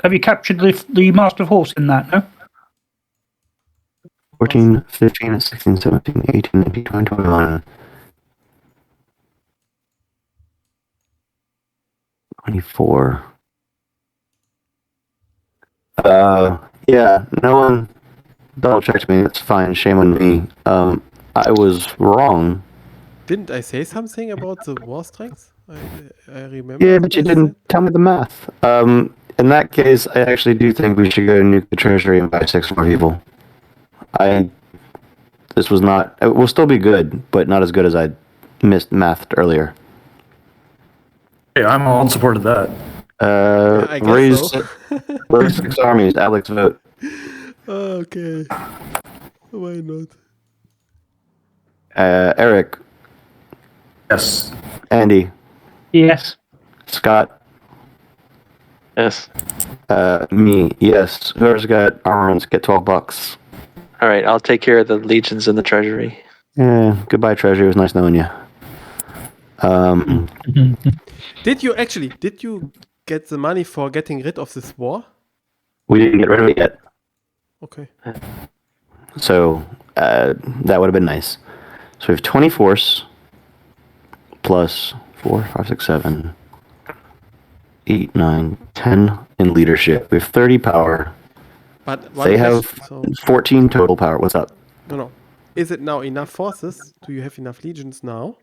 Have you captured the Master of Horse in that, no? 14, 15, 16, 17, 18, 19, 20, 21. 24. Yeah, no one double checked me. It's fine. Shame on me. I was wrong. Didn't I say something about the war strengths? I remember. Yeah, but you I didn't said- tell me the math. In that case, I actually do think we should go nuke the treasury and buy 6 more people. This was not. It will still be good, but not as good as I mathed earlier. Hey, I'm all in support of that. I guess Raise so. raise 6 armies. Alex, vote. Okay. Why not? Eric, Yes. Andy, Yes. Scott, Yes. me. Yes. Whoever's got armaments get $12. All right. I'll take care of the legions in the treasury. Yeah. Goodbye, treasury. It was nice knowing you. Did you get the money for getting rid of this war? We didn't get rid of it yet, Okay. so that would have been nice. So we have 20 force. plus 4, 5, 6, 7, 8, 9, 10 in leadership. We have 30 power. But one They have question, so 14 total power. What's up? no. Is it now enough forces? Do you have enough legions now?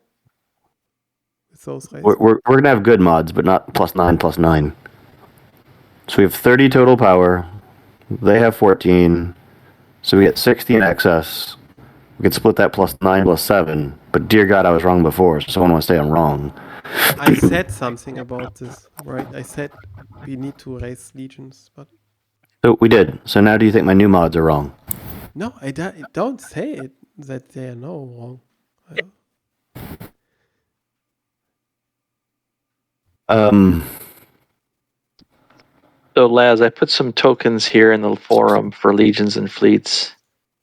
With those races? We're going to have good mods, but not +9, +9. So we have 30 total power. They have 14. So we get 60 in excess. We could split that +9, +7. But dear God, I was wrong before, so someone wants to say I'm wrong. I said something about this, right? I said we need to raise legions, but So we did. So now do you think my new mods are wrong? no, I don't say it that they are no wrong. So, Laz, I put some tokens here in the forum for legions and fleets.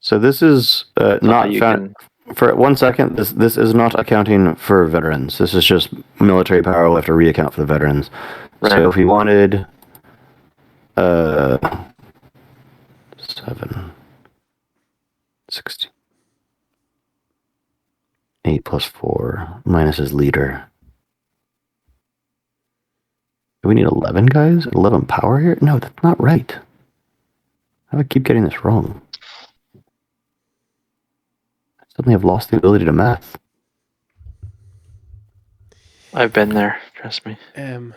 So this is So not you found. For 1 second, this is not accounting for veterans. This is just military power. We'll have to reaccount for the veterans. Right. So if we wanted 7, 16, 8 plus 4 minus his leader. Do we need 11 guys? 11 power here? No, that's not right. How do I keep getting this wrong? I suddenly have lost the ability to math. I've been there. Trust me. It's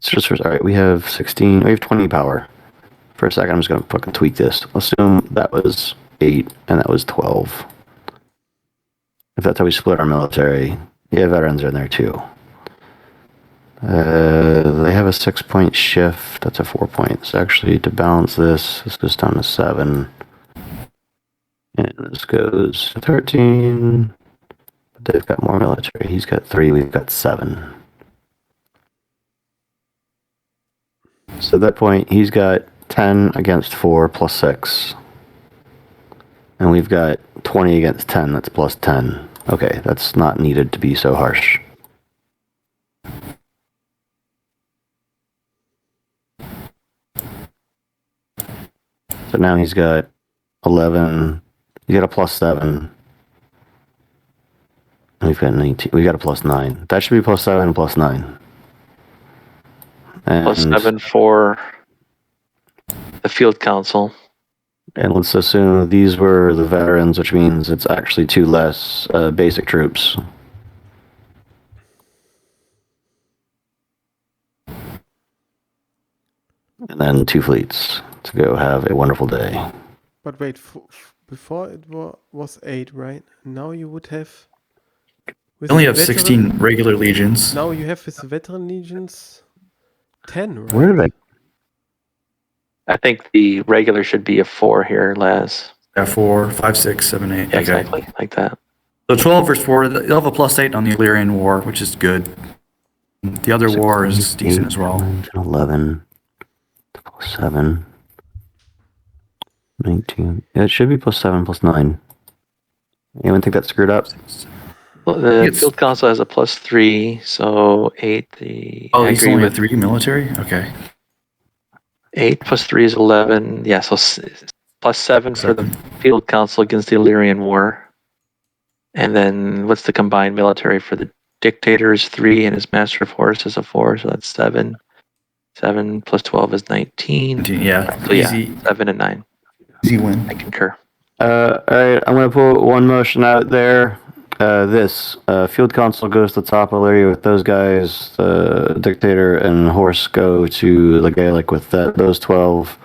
just all right. We have 16. We have 20 power. For a second, I'm just gonna fucking tweak this. Assume that was 8 and that was 12. If that's how we split our military, yeah, veterans are in there too. They have a 6-point shift. That's a 4 points. Actually, to balance this goes down to 7. And this goes to 13. But they've got more military. He's got 3, we've got 7. So at that point, he's got 10 against 4 plus 6. And we've got 20 against 10, that's plus 10. Okay, that's not needed to be so harsh. So now he's got 11. He's got a plus 7. And we've got 19. We got a plus 9. That should be plus 7 and plus 9. And, Plus 7 for the field council. and let's assume these were the veterans, which means it's actually 2 less basic troops. And then 2 fleets to go have a wonderful day. But wait, before it was 8, right? Now you would have. We only have 16 regular legions. Now you have with the veteran legions 10, right? Where did I think the regular should be a 4 here, Laz. Yeah, 4, 5, 6, 7, 8. Yeah, Okay. exactly. Like that. So 12 versus 4, they'll have a plus 8 on the Illyrian War, which is good. The other war is decent as well. 11, plus 7, 19. Yeah, it should be plus 7, plus 9. Anyone think that's screwed up? Well, the field council has a plus 3, so 8. Oh, he's only a 3 military? Okay. 8 plus 3 is 11. Yeah, so plus 7 for the field council against the Illyrian War. And then what's the combined military for the dictator is 3 and his master of horse is a 4, so that's 7. 7 plus 12 is 19. Yeah, So easy, yeah, 7 and 9. easy win. I concur. All right, I'm going to put one motion out there. This field council goes to the top of Illyria with those guys. The dictator and horse go to the Gaelic with those 12.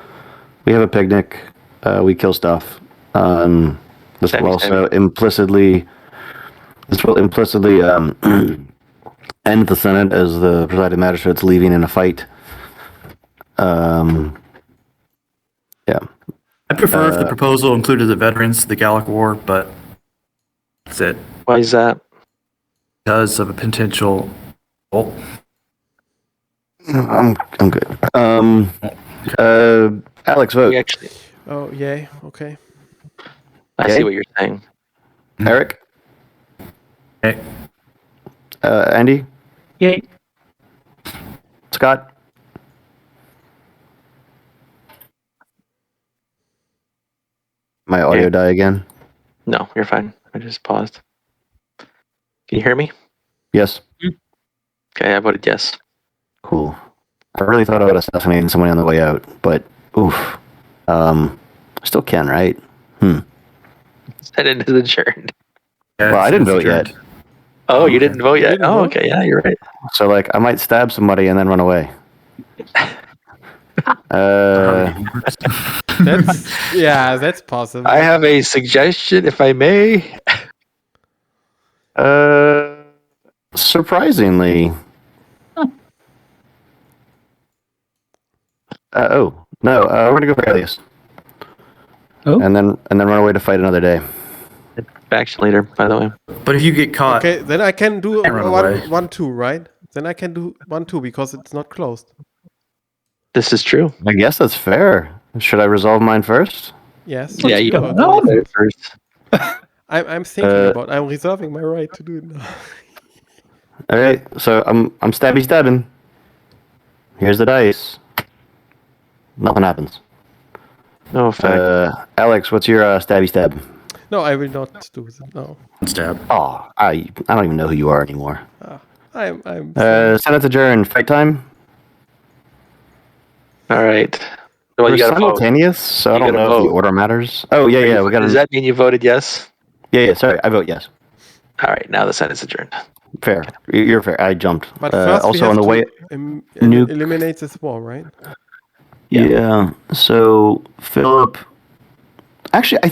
We have a picnic. We kill stuff. This will also implicitly end the Senate as the presiding magistrate's leaving in a fight. Yeah. I prefer if the proposal included the veterans of the Gallic War, but that's it. Why is that? Because of a potential. Oh, I'm good. Alex, vote. We actually, Oh, yay. Okay. I see what you're saying. Eric? okay. Andy? Yay. Scott? My audio die again? No, you're fine. I just paused. Can you hear me? Yes. Okay, I voted yes. Cool. I really thought about assassinating someone on the way out, but oof. Still can, right? Senate is adjourned. Yeah, Well, I didn't vote adjourned. yet. Oh, you Okay. didn't vote You yet? didn't Oh, vote? okay. Yeah, you're right. So, like, I might stab somebody and then run away. That's possible. I have a suggestion, if I may. Surprisingly. No, we're gonna go for Alias. Oh. And then run away to fight another day. Faction leader, by the way. But if you get caught, Okay, then I can do Can't run away. 1-2, right? Then I can do 1-2 because it's not closed. This is true. I guess that's fair. Should I resolve mine first? Yes. Yeah, you go No. ahead. voted first. I'm thinking about. I'm reserving my right to do it now. All right, so I'm stabbing. Here's the dice. Nothing happens. No effect. Alex, what's your stab? No, I will not do it. No, stab. Oh, I don't even know who you are anymore. I'm. Senate's adjourned. Fight time. All right. Well, We're you got to vote. simultaneous, so I You don't gotta know if the vote. order matters. Oh yeah, we got. Does that mean you voted yes? Yeah. Sorry, I vote yes. All right. Now the Senate's adjourned. Fair. You're fair. I jumped. But first, we also have on the to way. nuke. eliminate this war, right? Yeah. So Philip. Actually,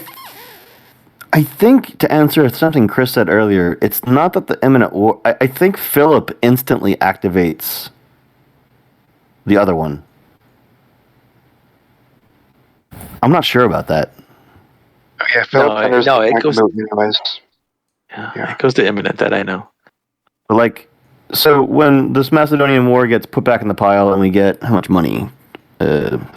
I think to answer something Chris said earlier, it's not that the imminent war. I think Philip instantly activates the other one. I'm not sure about that. Oh, yeah, Philip no, it goes. anyways. Yeah, it goes to imminent. That I know. But like, so when this Macedonian war gets put back in the pile and we get how much money? 12.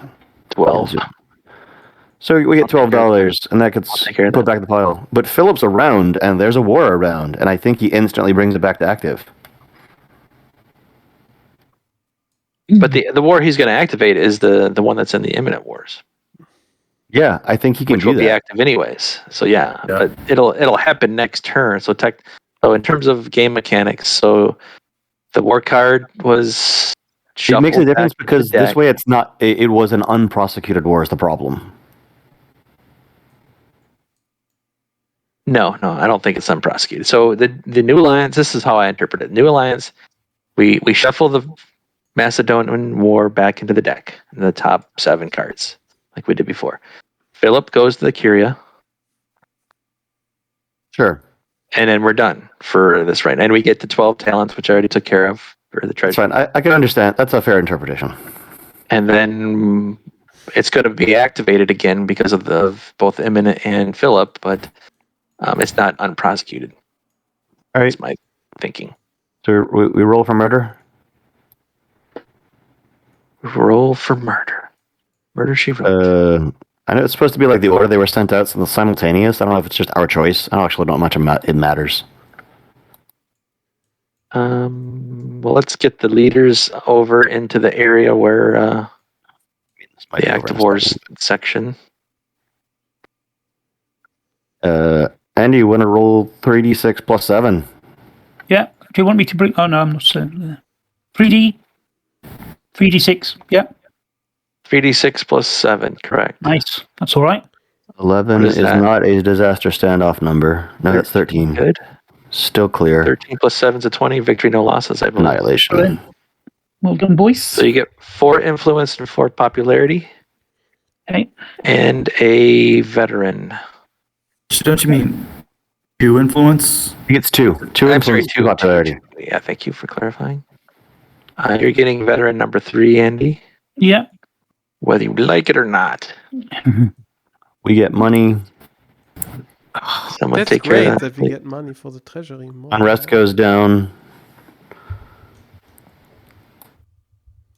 So we get $12 and that gets take care of put that. back in the pile. But Philip's around and there's a war around, and I think he instantly brings it back to active. But the war he's going to activate is the one that's in the imminent wars, Yeah, I think he can which do will be that. active anyways. So yeah, but it'll happen next turn. So in terms of game mechanics, so the war card was It shuffled makes a difference back into because the this deck. way it's not. It was an unprosecuted war is the problem. No, I don't think it's unprosecuted. So the New Alliance, this is how I interpret it. New Alliance, we shuffle the Macedonian War back into the deck, in the top 7 cards, like we did before. Philip goes to the Curia, Sure, and then we're done for this right. And we get the 12 talents, which I already took care of for the that's treasure. fine. I can understand. That's a fair interpretation. And then it's going to be activated again because of both Imminent and Philip, but it's not unprosecuted. All right. That's my thinking. So we roll for murder. Roll for murder. Murder she wrote. I know it's supposed to be like the order they were sent out, so the simultaneous. I don't know if it's just our choice. I don't actually know how much it matters. Well, let's get the leaders over into the area where the active wars section. Andy, you want to roll 3d6 plus 7? Yeah. Do you want me to bring? Oh no, I'm not saying. 3d6. Yeah. 3d6 plus 7, correct. Nice. That's all right. 11 What is is that? not a disaster standoff number. No, that's 13. Good. Still clear. 13 plus 7 is a 20. Victory, no losses, I believe. Annihilation. Brilliant. Well done, boys. So you get 4 influence and 4 popularity. Okay. And a veteran. Don't you mean 2 influence? He gets 2. 2 I'm sorry, influence, 2 popularity. Yeah, thank you for clarifying. You're getting veteran number 3, Andy, Yeah. whether you like it or not. We get money. Someone That's take great care of that we get money for the treasury. More. Unrest goes down.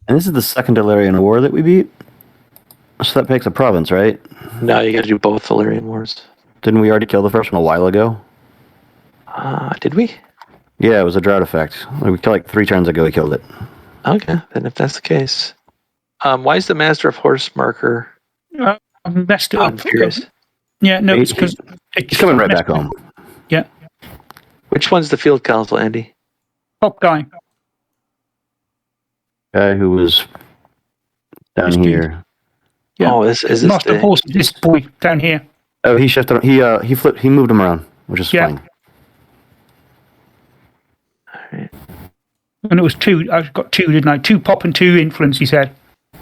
And this is the second Illyrian war that we beat. So that makes a province, right? No, you got to do both Illyrian wars. Didn't we already kill the first one a while ago? Did we? Yeah, it was a drought effect. We killed like 3 turns ago. We killed it. Okay, then if that's the case. Why is the Master of Horse marker? That's still I'm curious. Yeah, no, it's He's because coming right back home. Yeah. Which one's the field council, Andy? Top guy. Guy who was down This dude. here. Yeah. Oh, is this Master of the... horses, this boy down here. Oh, he shifted. He flipped. He moved him around, which is Yeah. fine. Alright, And it was 2. I got 2, didn't I? 2 pop and 2 influence, he said.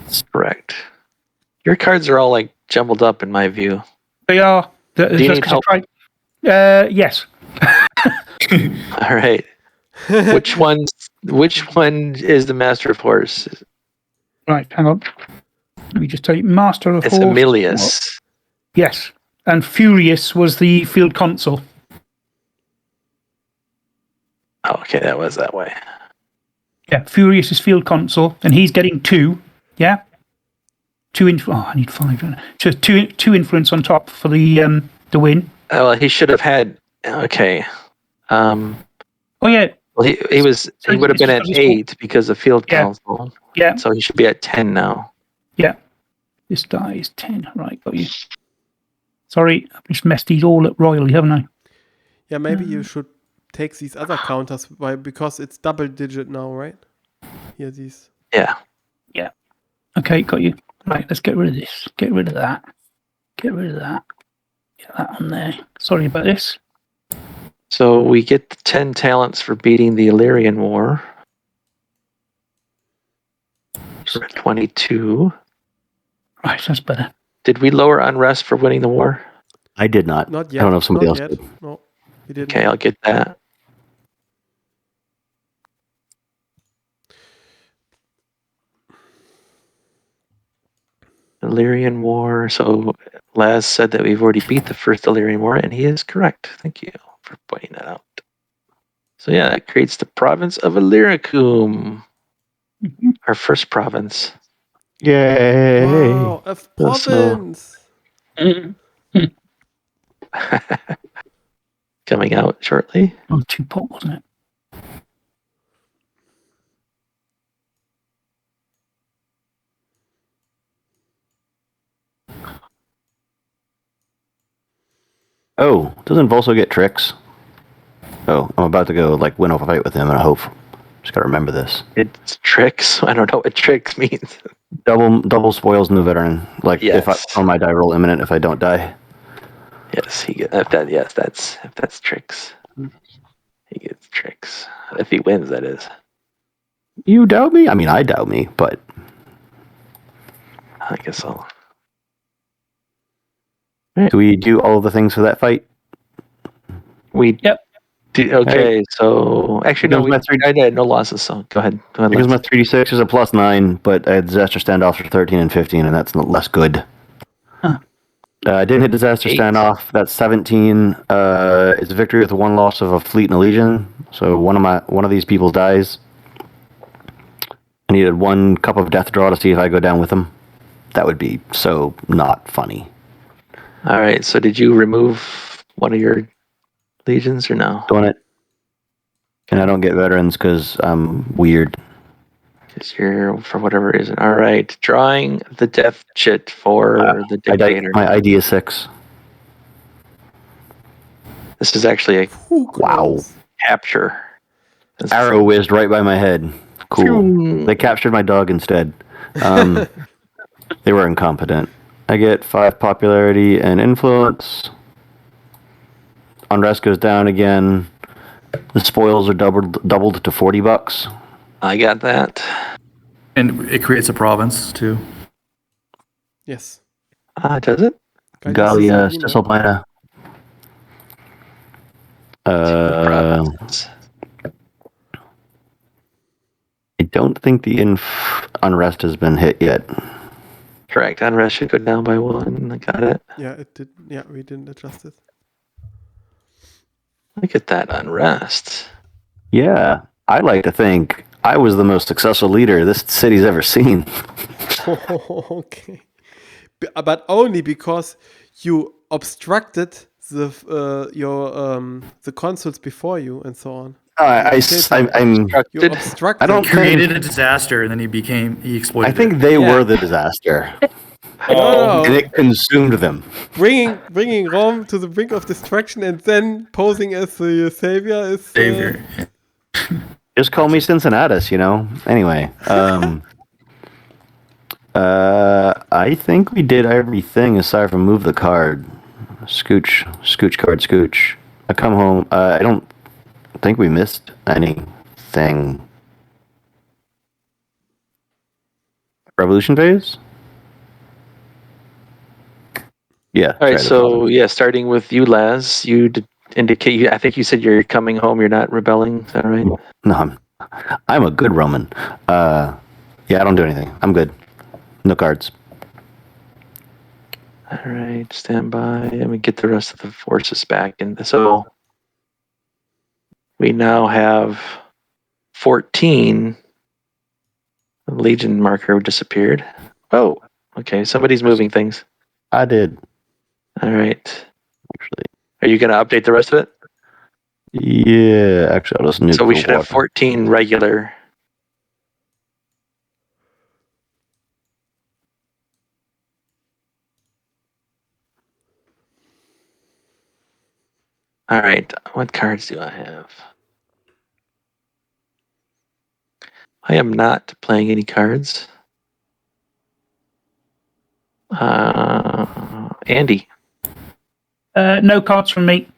that's correct. Your cards are all like jumbled up in my view. They are. Do you need help? Yes. All right. Which one is the Master of Horse? Right, hang on. Let me just tell you. Master of It's horse. Emilius. Yes. And Furious was the field consul. Oh, okay, that was that way. Yeah, Furious is field consul, and he's getting 2. Yeah? 2 I need 5. Don't I? So 2 influence on top for the win. Oh, well, he should have had. Okay. Oh, yeah. Well, he would have been at 8 because of field Yeah. council. Yeah. So he should be at 10 now. Yeah. This die is 10. Right, got you. Sorry, I've just messed these all up royally, haven't I? Yeah, maybe you should take these other counters because it's double digit now, right? Here, these. Yeah. Okay, got you. Right, let's get rid of this. Get rid of that. Get rid of that. Get that on there. Sorry about this. So we get the 10 talents for beating the Illyrian War. We're at 22. Right, that's better. Did we lower unrest for winning the war? I did not. Not yet. I don't know if somebody Not else yet. did. No, we didn't. Okay, I'll get that. Illyrian War. So Laz said that we've already beat the first Illyrian War, and he is correct. Thank you for pointing that out. So yeah, that creates the province of Illyricum, our first province. Yay! Wow, a That's province. Coming out shortly. Oh, 2 pop, wasn't it? Oh, doesn't Volso get tricks? Oh, I'm about to go like win a fight with him, and I hope. Just gotta remember this. It's tricks. I don't know what tricks means. Double spoils new veteran. Like if Yes. on my die roll imminent, if I don't die. Yes, if that's tricks. He gets tricks. If he wins, that is. You doubt me? I mean, I doubt me, but I guess I'll. do we do all the things for that fight? We Yep. okay, so actually no, Because my I did no losses. So go ahead. Because my Lance. 3d6 is a +9, but I had disaster standoffs for 13 and 15, and that's less good. Huh. I didn't hit disaster 8. standoff. That's 17. It's a victory with 1 loss of a fleet and a legion. So one of these people dies. I needed 1 cup of death draw to see if I go down with them. That would be so not funny. All right. So did you remove one of your legions or no? Doing it. And I don't get veterans because I'm weird. Because you're for whatever reason. All right. Drawing the death chit for the dictator. My ID is 6. This is actually a Ooh, Wow. close. capture. This is- Arrow whizzed right by my head. Cool. Phew. They captured my dog instead. They were incompetent. I get 5 popularity and influence. Unrest goes down again. The spoils are doubled to $40. I got that. And it creates a province too. Yes. Does it? Gallia, Cisalpina. Cisalpina. Province. I don't think the unrest has been hit yet. Correct. Unrest should go down by 1. I got it. Yeah, it did. Yeah, we didn't adjust it. Look at that unrest. Yeah, I like to think I was the most successful leader this city's ever seen. Okay. But only because you obstructed the the consuls before you and so on. I'm. You obstructed. I don't Created a disaster, and then he exploited. I think they Yeah. were the disaster. No. And it consumed them. Bringing Rome to the brink of destruction and then posing as the savior is... Savior. Just call me Cincinnatus, you know? Anyway, I think we did everything aside from move the card. Scooch card, scooch. I come home. I don't think we missed anything. Revolution phase? Yeah. All right, that's so yeah, starting with you, Laz, you indicate. I think you said you're coming home. You're not rebelling. Is that right? No, I'm a good Roman. Yeah, I don't do anything. I'm good. No cards. All right, stand by. Let me get the rest of the forces back. And so we now have 14. The Legion marker disappeared. Oh, okay. Somebody's moving things. I did, All right. actually. Are you going to update the rest of it? Yeah, actually, I'll just nuke So we the should have water. 14 regular. All right. What cards do I have? I am not playing any cards. Andy, No cards from me.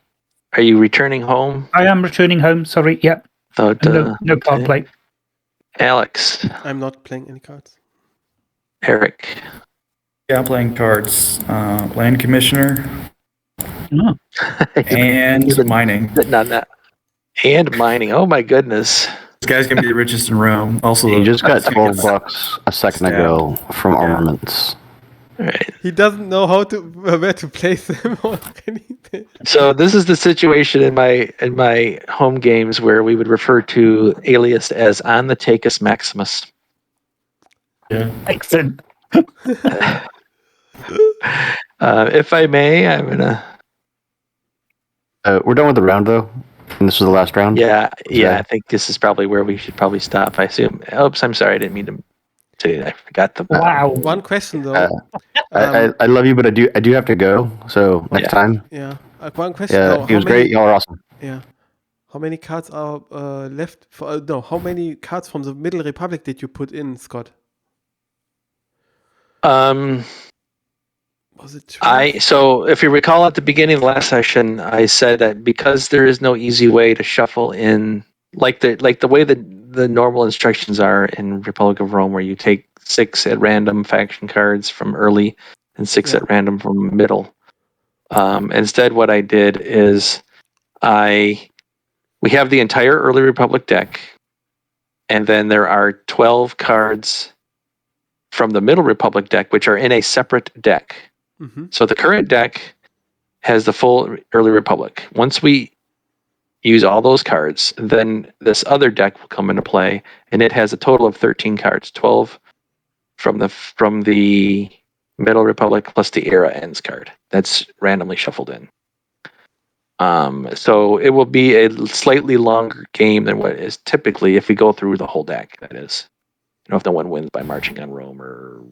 are you returning home? I am returning home. Sorry. Yep. Thought, No card okay. play. Alex, I'm not playing any cards. Eric, Yeah, I'm playing cards. Land Commissioner Oh. and mining. sitting on that. And mining. Oh my goodness. This guy's gonna be the richest in Rome. Also, You just got gonna get $12 a second stabbed. ago from Yeah. armaments. All right. He doesn't know where to place them or anything. So this is the situation in my home games where we would refer to Alias as on the Tacus Maximus. Yeah. Excellent. If I may, I'm gonna. We're done with the round, though. And this was the last round? Yeah. Okay. I think this is probably where we should probably stop. I assume. Oops, I'm sorry. I didn't mean to say that. I forgot the. Wow. One question though. I love you, but I do have to go. So next Yeah. time. Yeah. One question Yeah, though. he was great. Y'all are awesome. Yeah. How many cards are left? No, how many cards from the Middle Republic did you put in, Scott? Was it 12? So if you recall at the beginning of the last session, I said that because there is no easy way to shuffle in like the way that the normal instructions are in Republic of Rome, where you take 6 at random faction cards from early and 6 Yeah. at random from middle. Instead, what I did is we have the entire early Republic deck, and then there are 12 cards from the Middle Republic deck, which are in a separate deck. Mm-hmm. So the current deck has the full Early Republic. Once we use all those cards, then this other deck will come into play, and it has a total of 13 cards, 12 from the Middle Republic plus the Era Ends card. That's randomly shuffled in. So it will be a slightly longer game than what is typically if we go through the whole deck. That is, if no one wins by marching on Rome or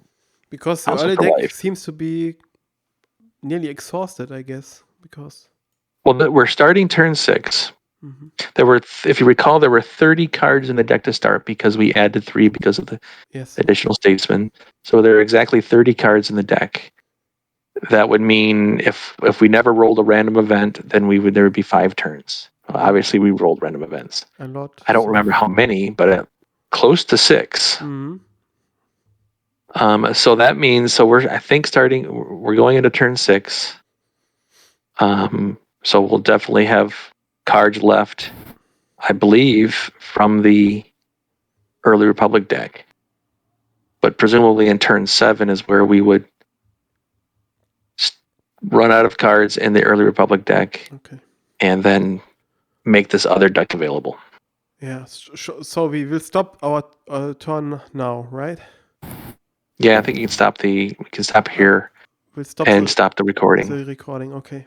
Because the House of early the deck Wife. seems to be nearly exhausted, I guess. Because we're starting turn 6. Mhm. There were, if you recall, there were 30 cards in the deck to start because we added 3 because of the Yes. additional statesman. So there are exactly 30 cards in the deck. That would mean if we never rolled a random event, then there would be 5 turns. Obviously, we rolled random events. A lot. I don't remember how many, but close to 6. Mhm. So that means we're going into turn 6. So we'll definitely have cards left, I believe, from the Early Republic deck. But presumably in turn 7 is where we would run out of cards in the Early Republic deck Okay. and then make this other deck available. Yeah. So we will stop our turn now, right? Yeah, I think we can stop here We'll stop and stop the recording. the recording. Okay.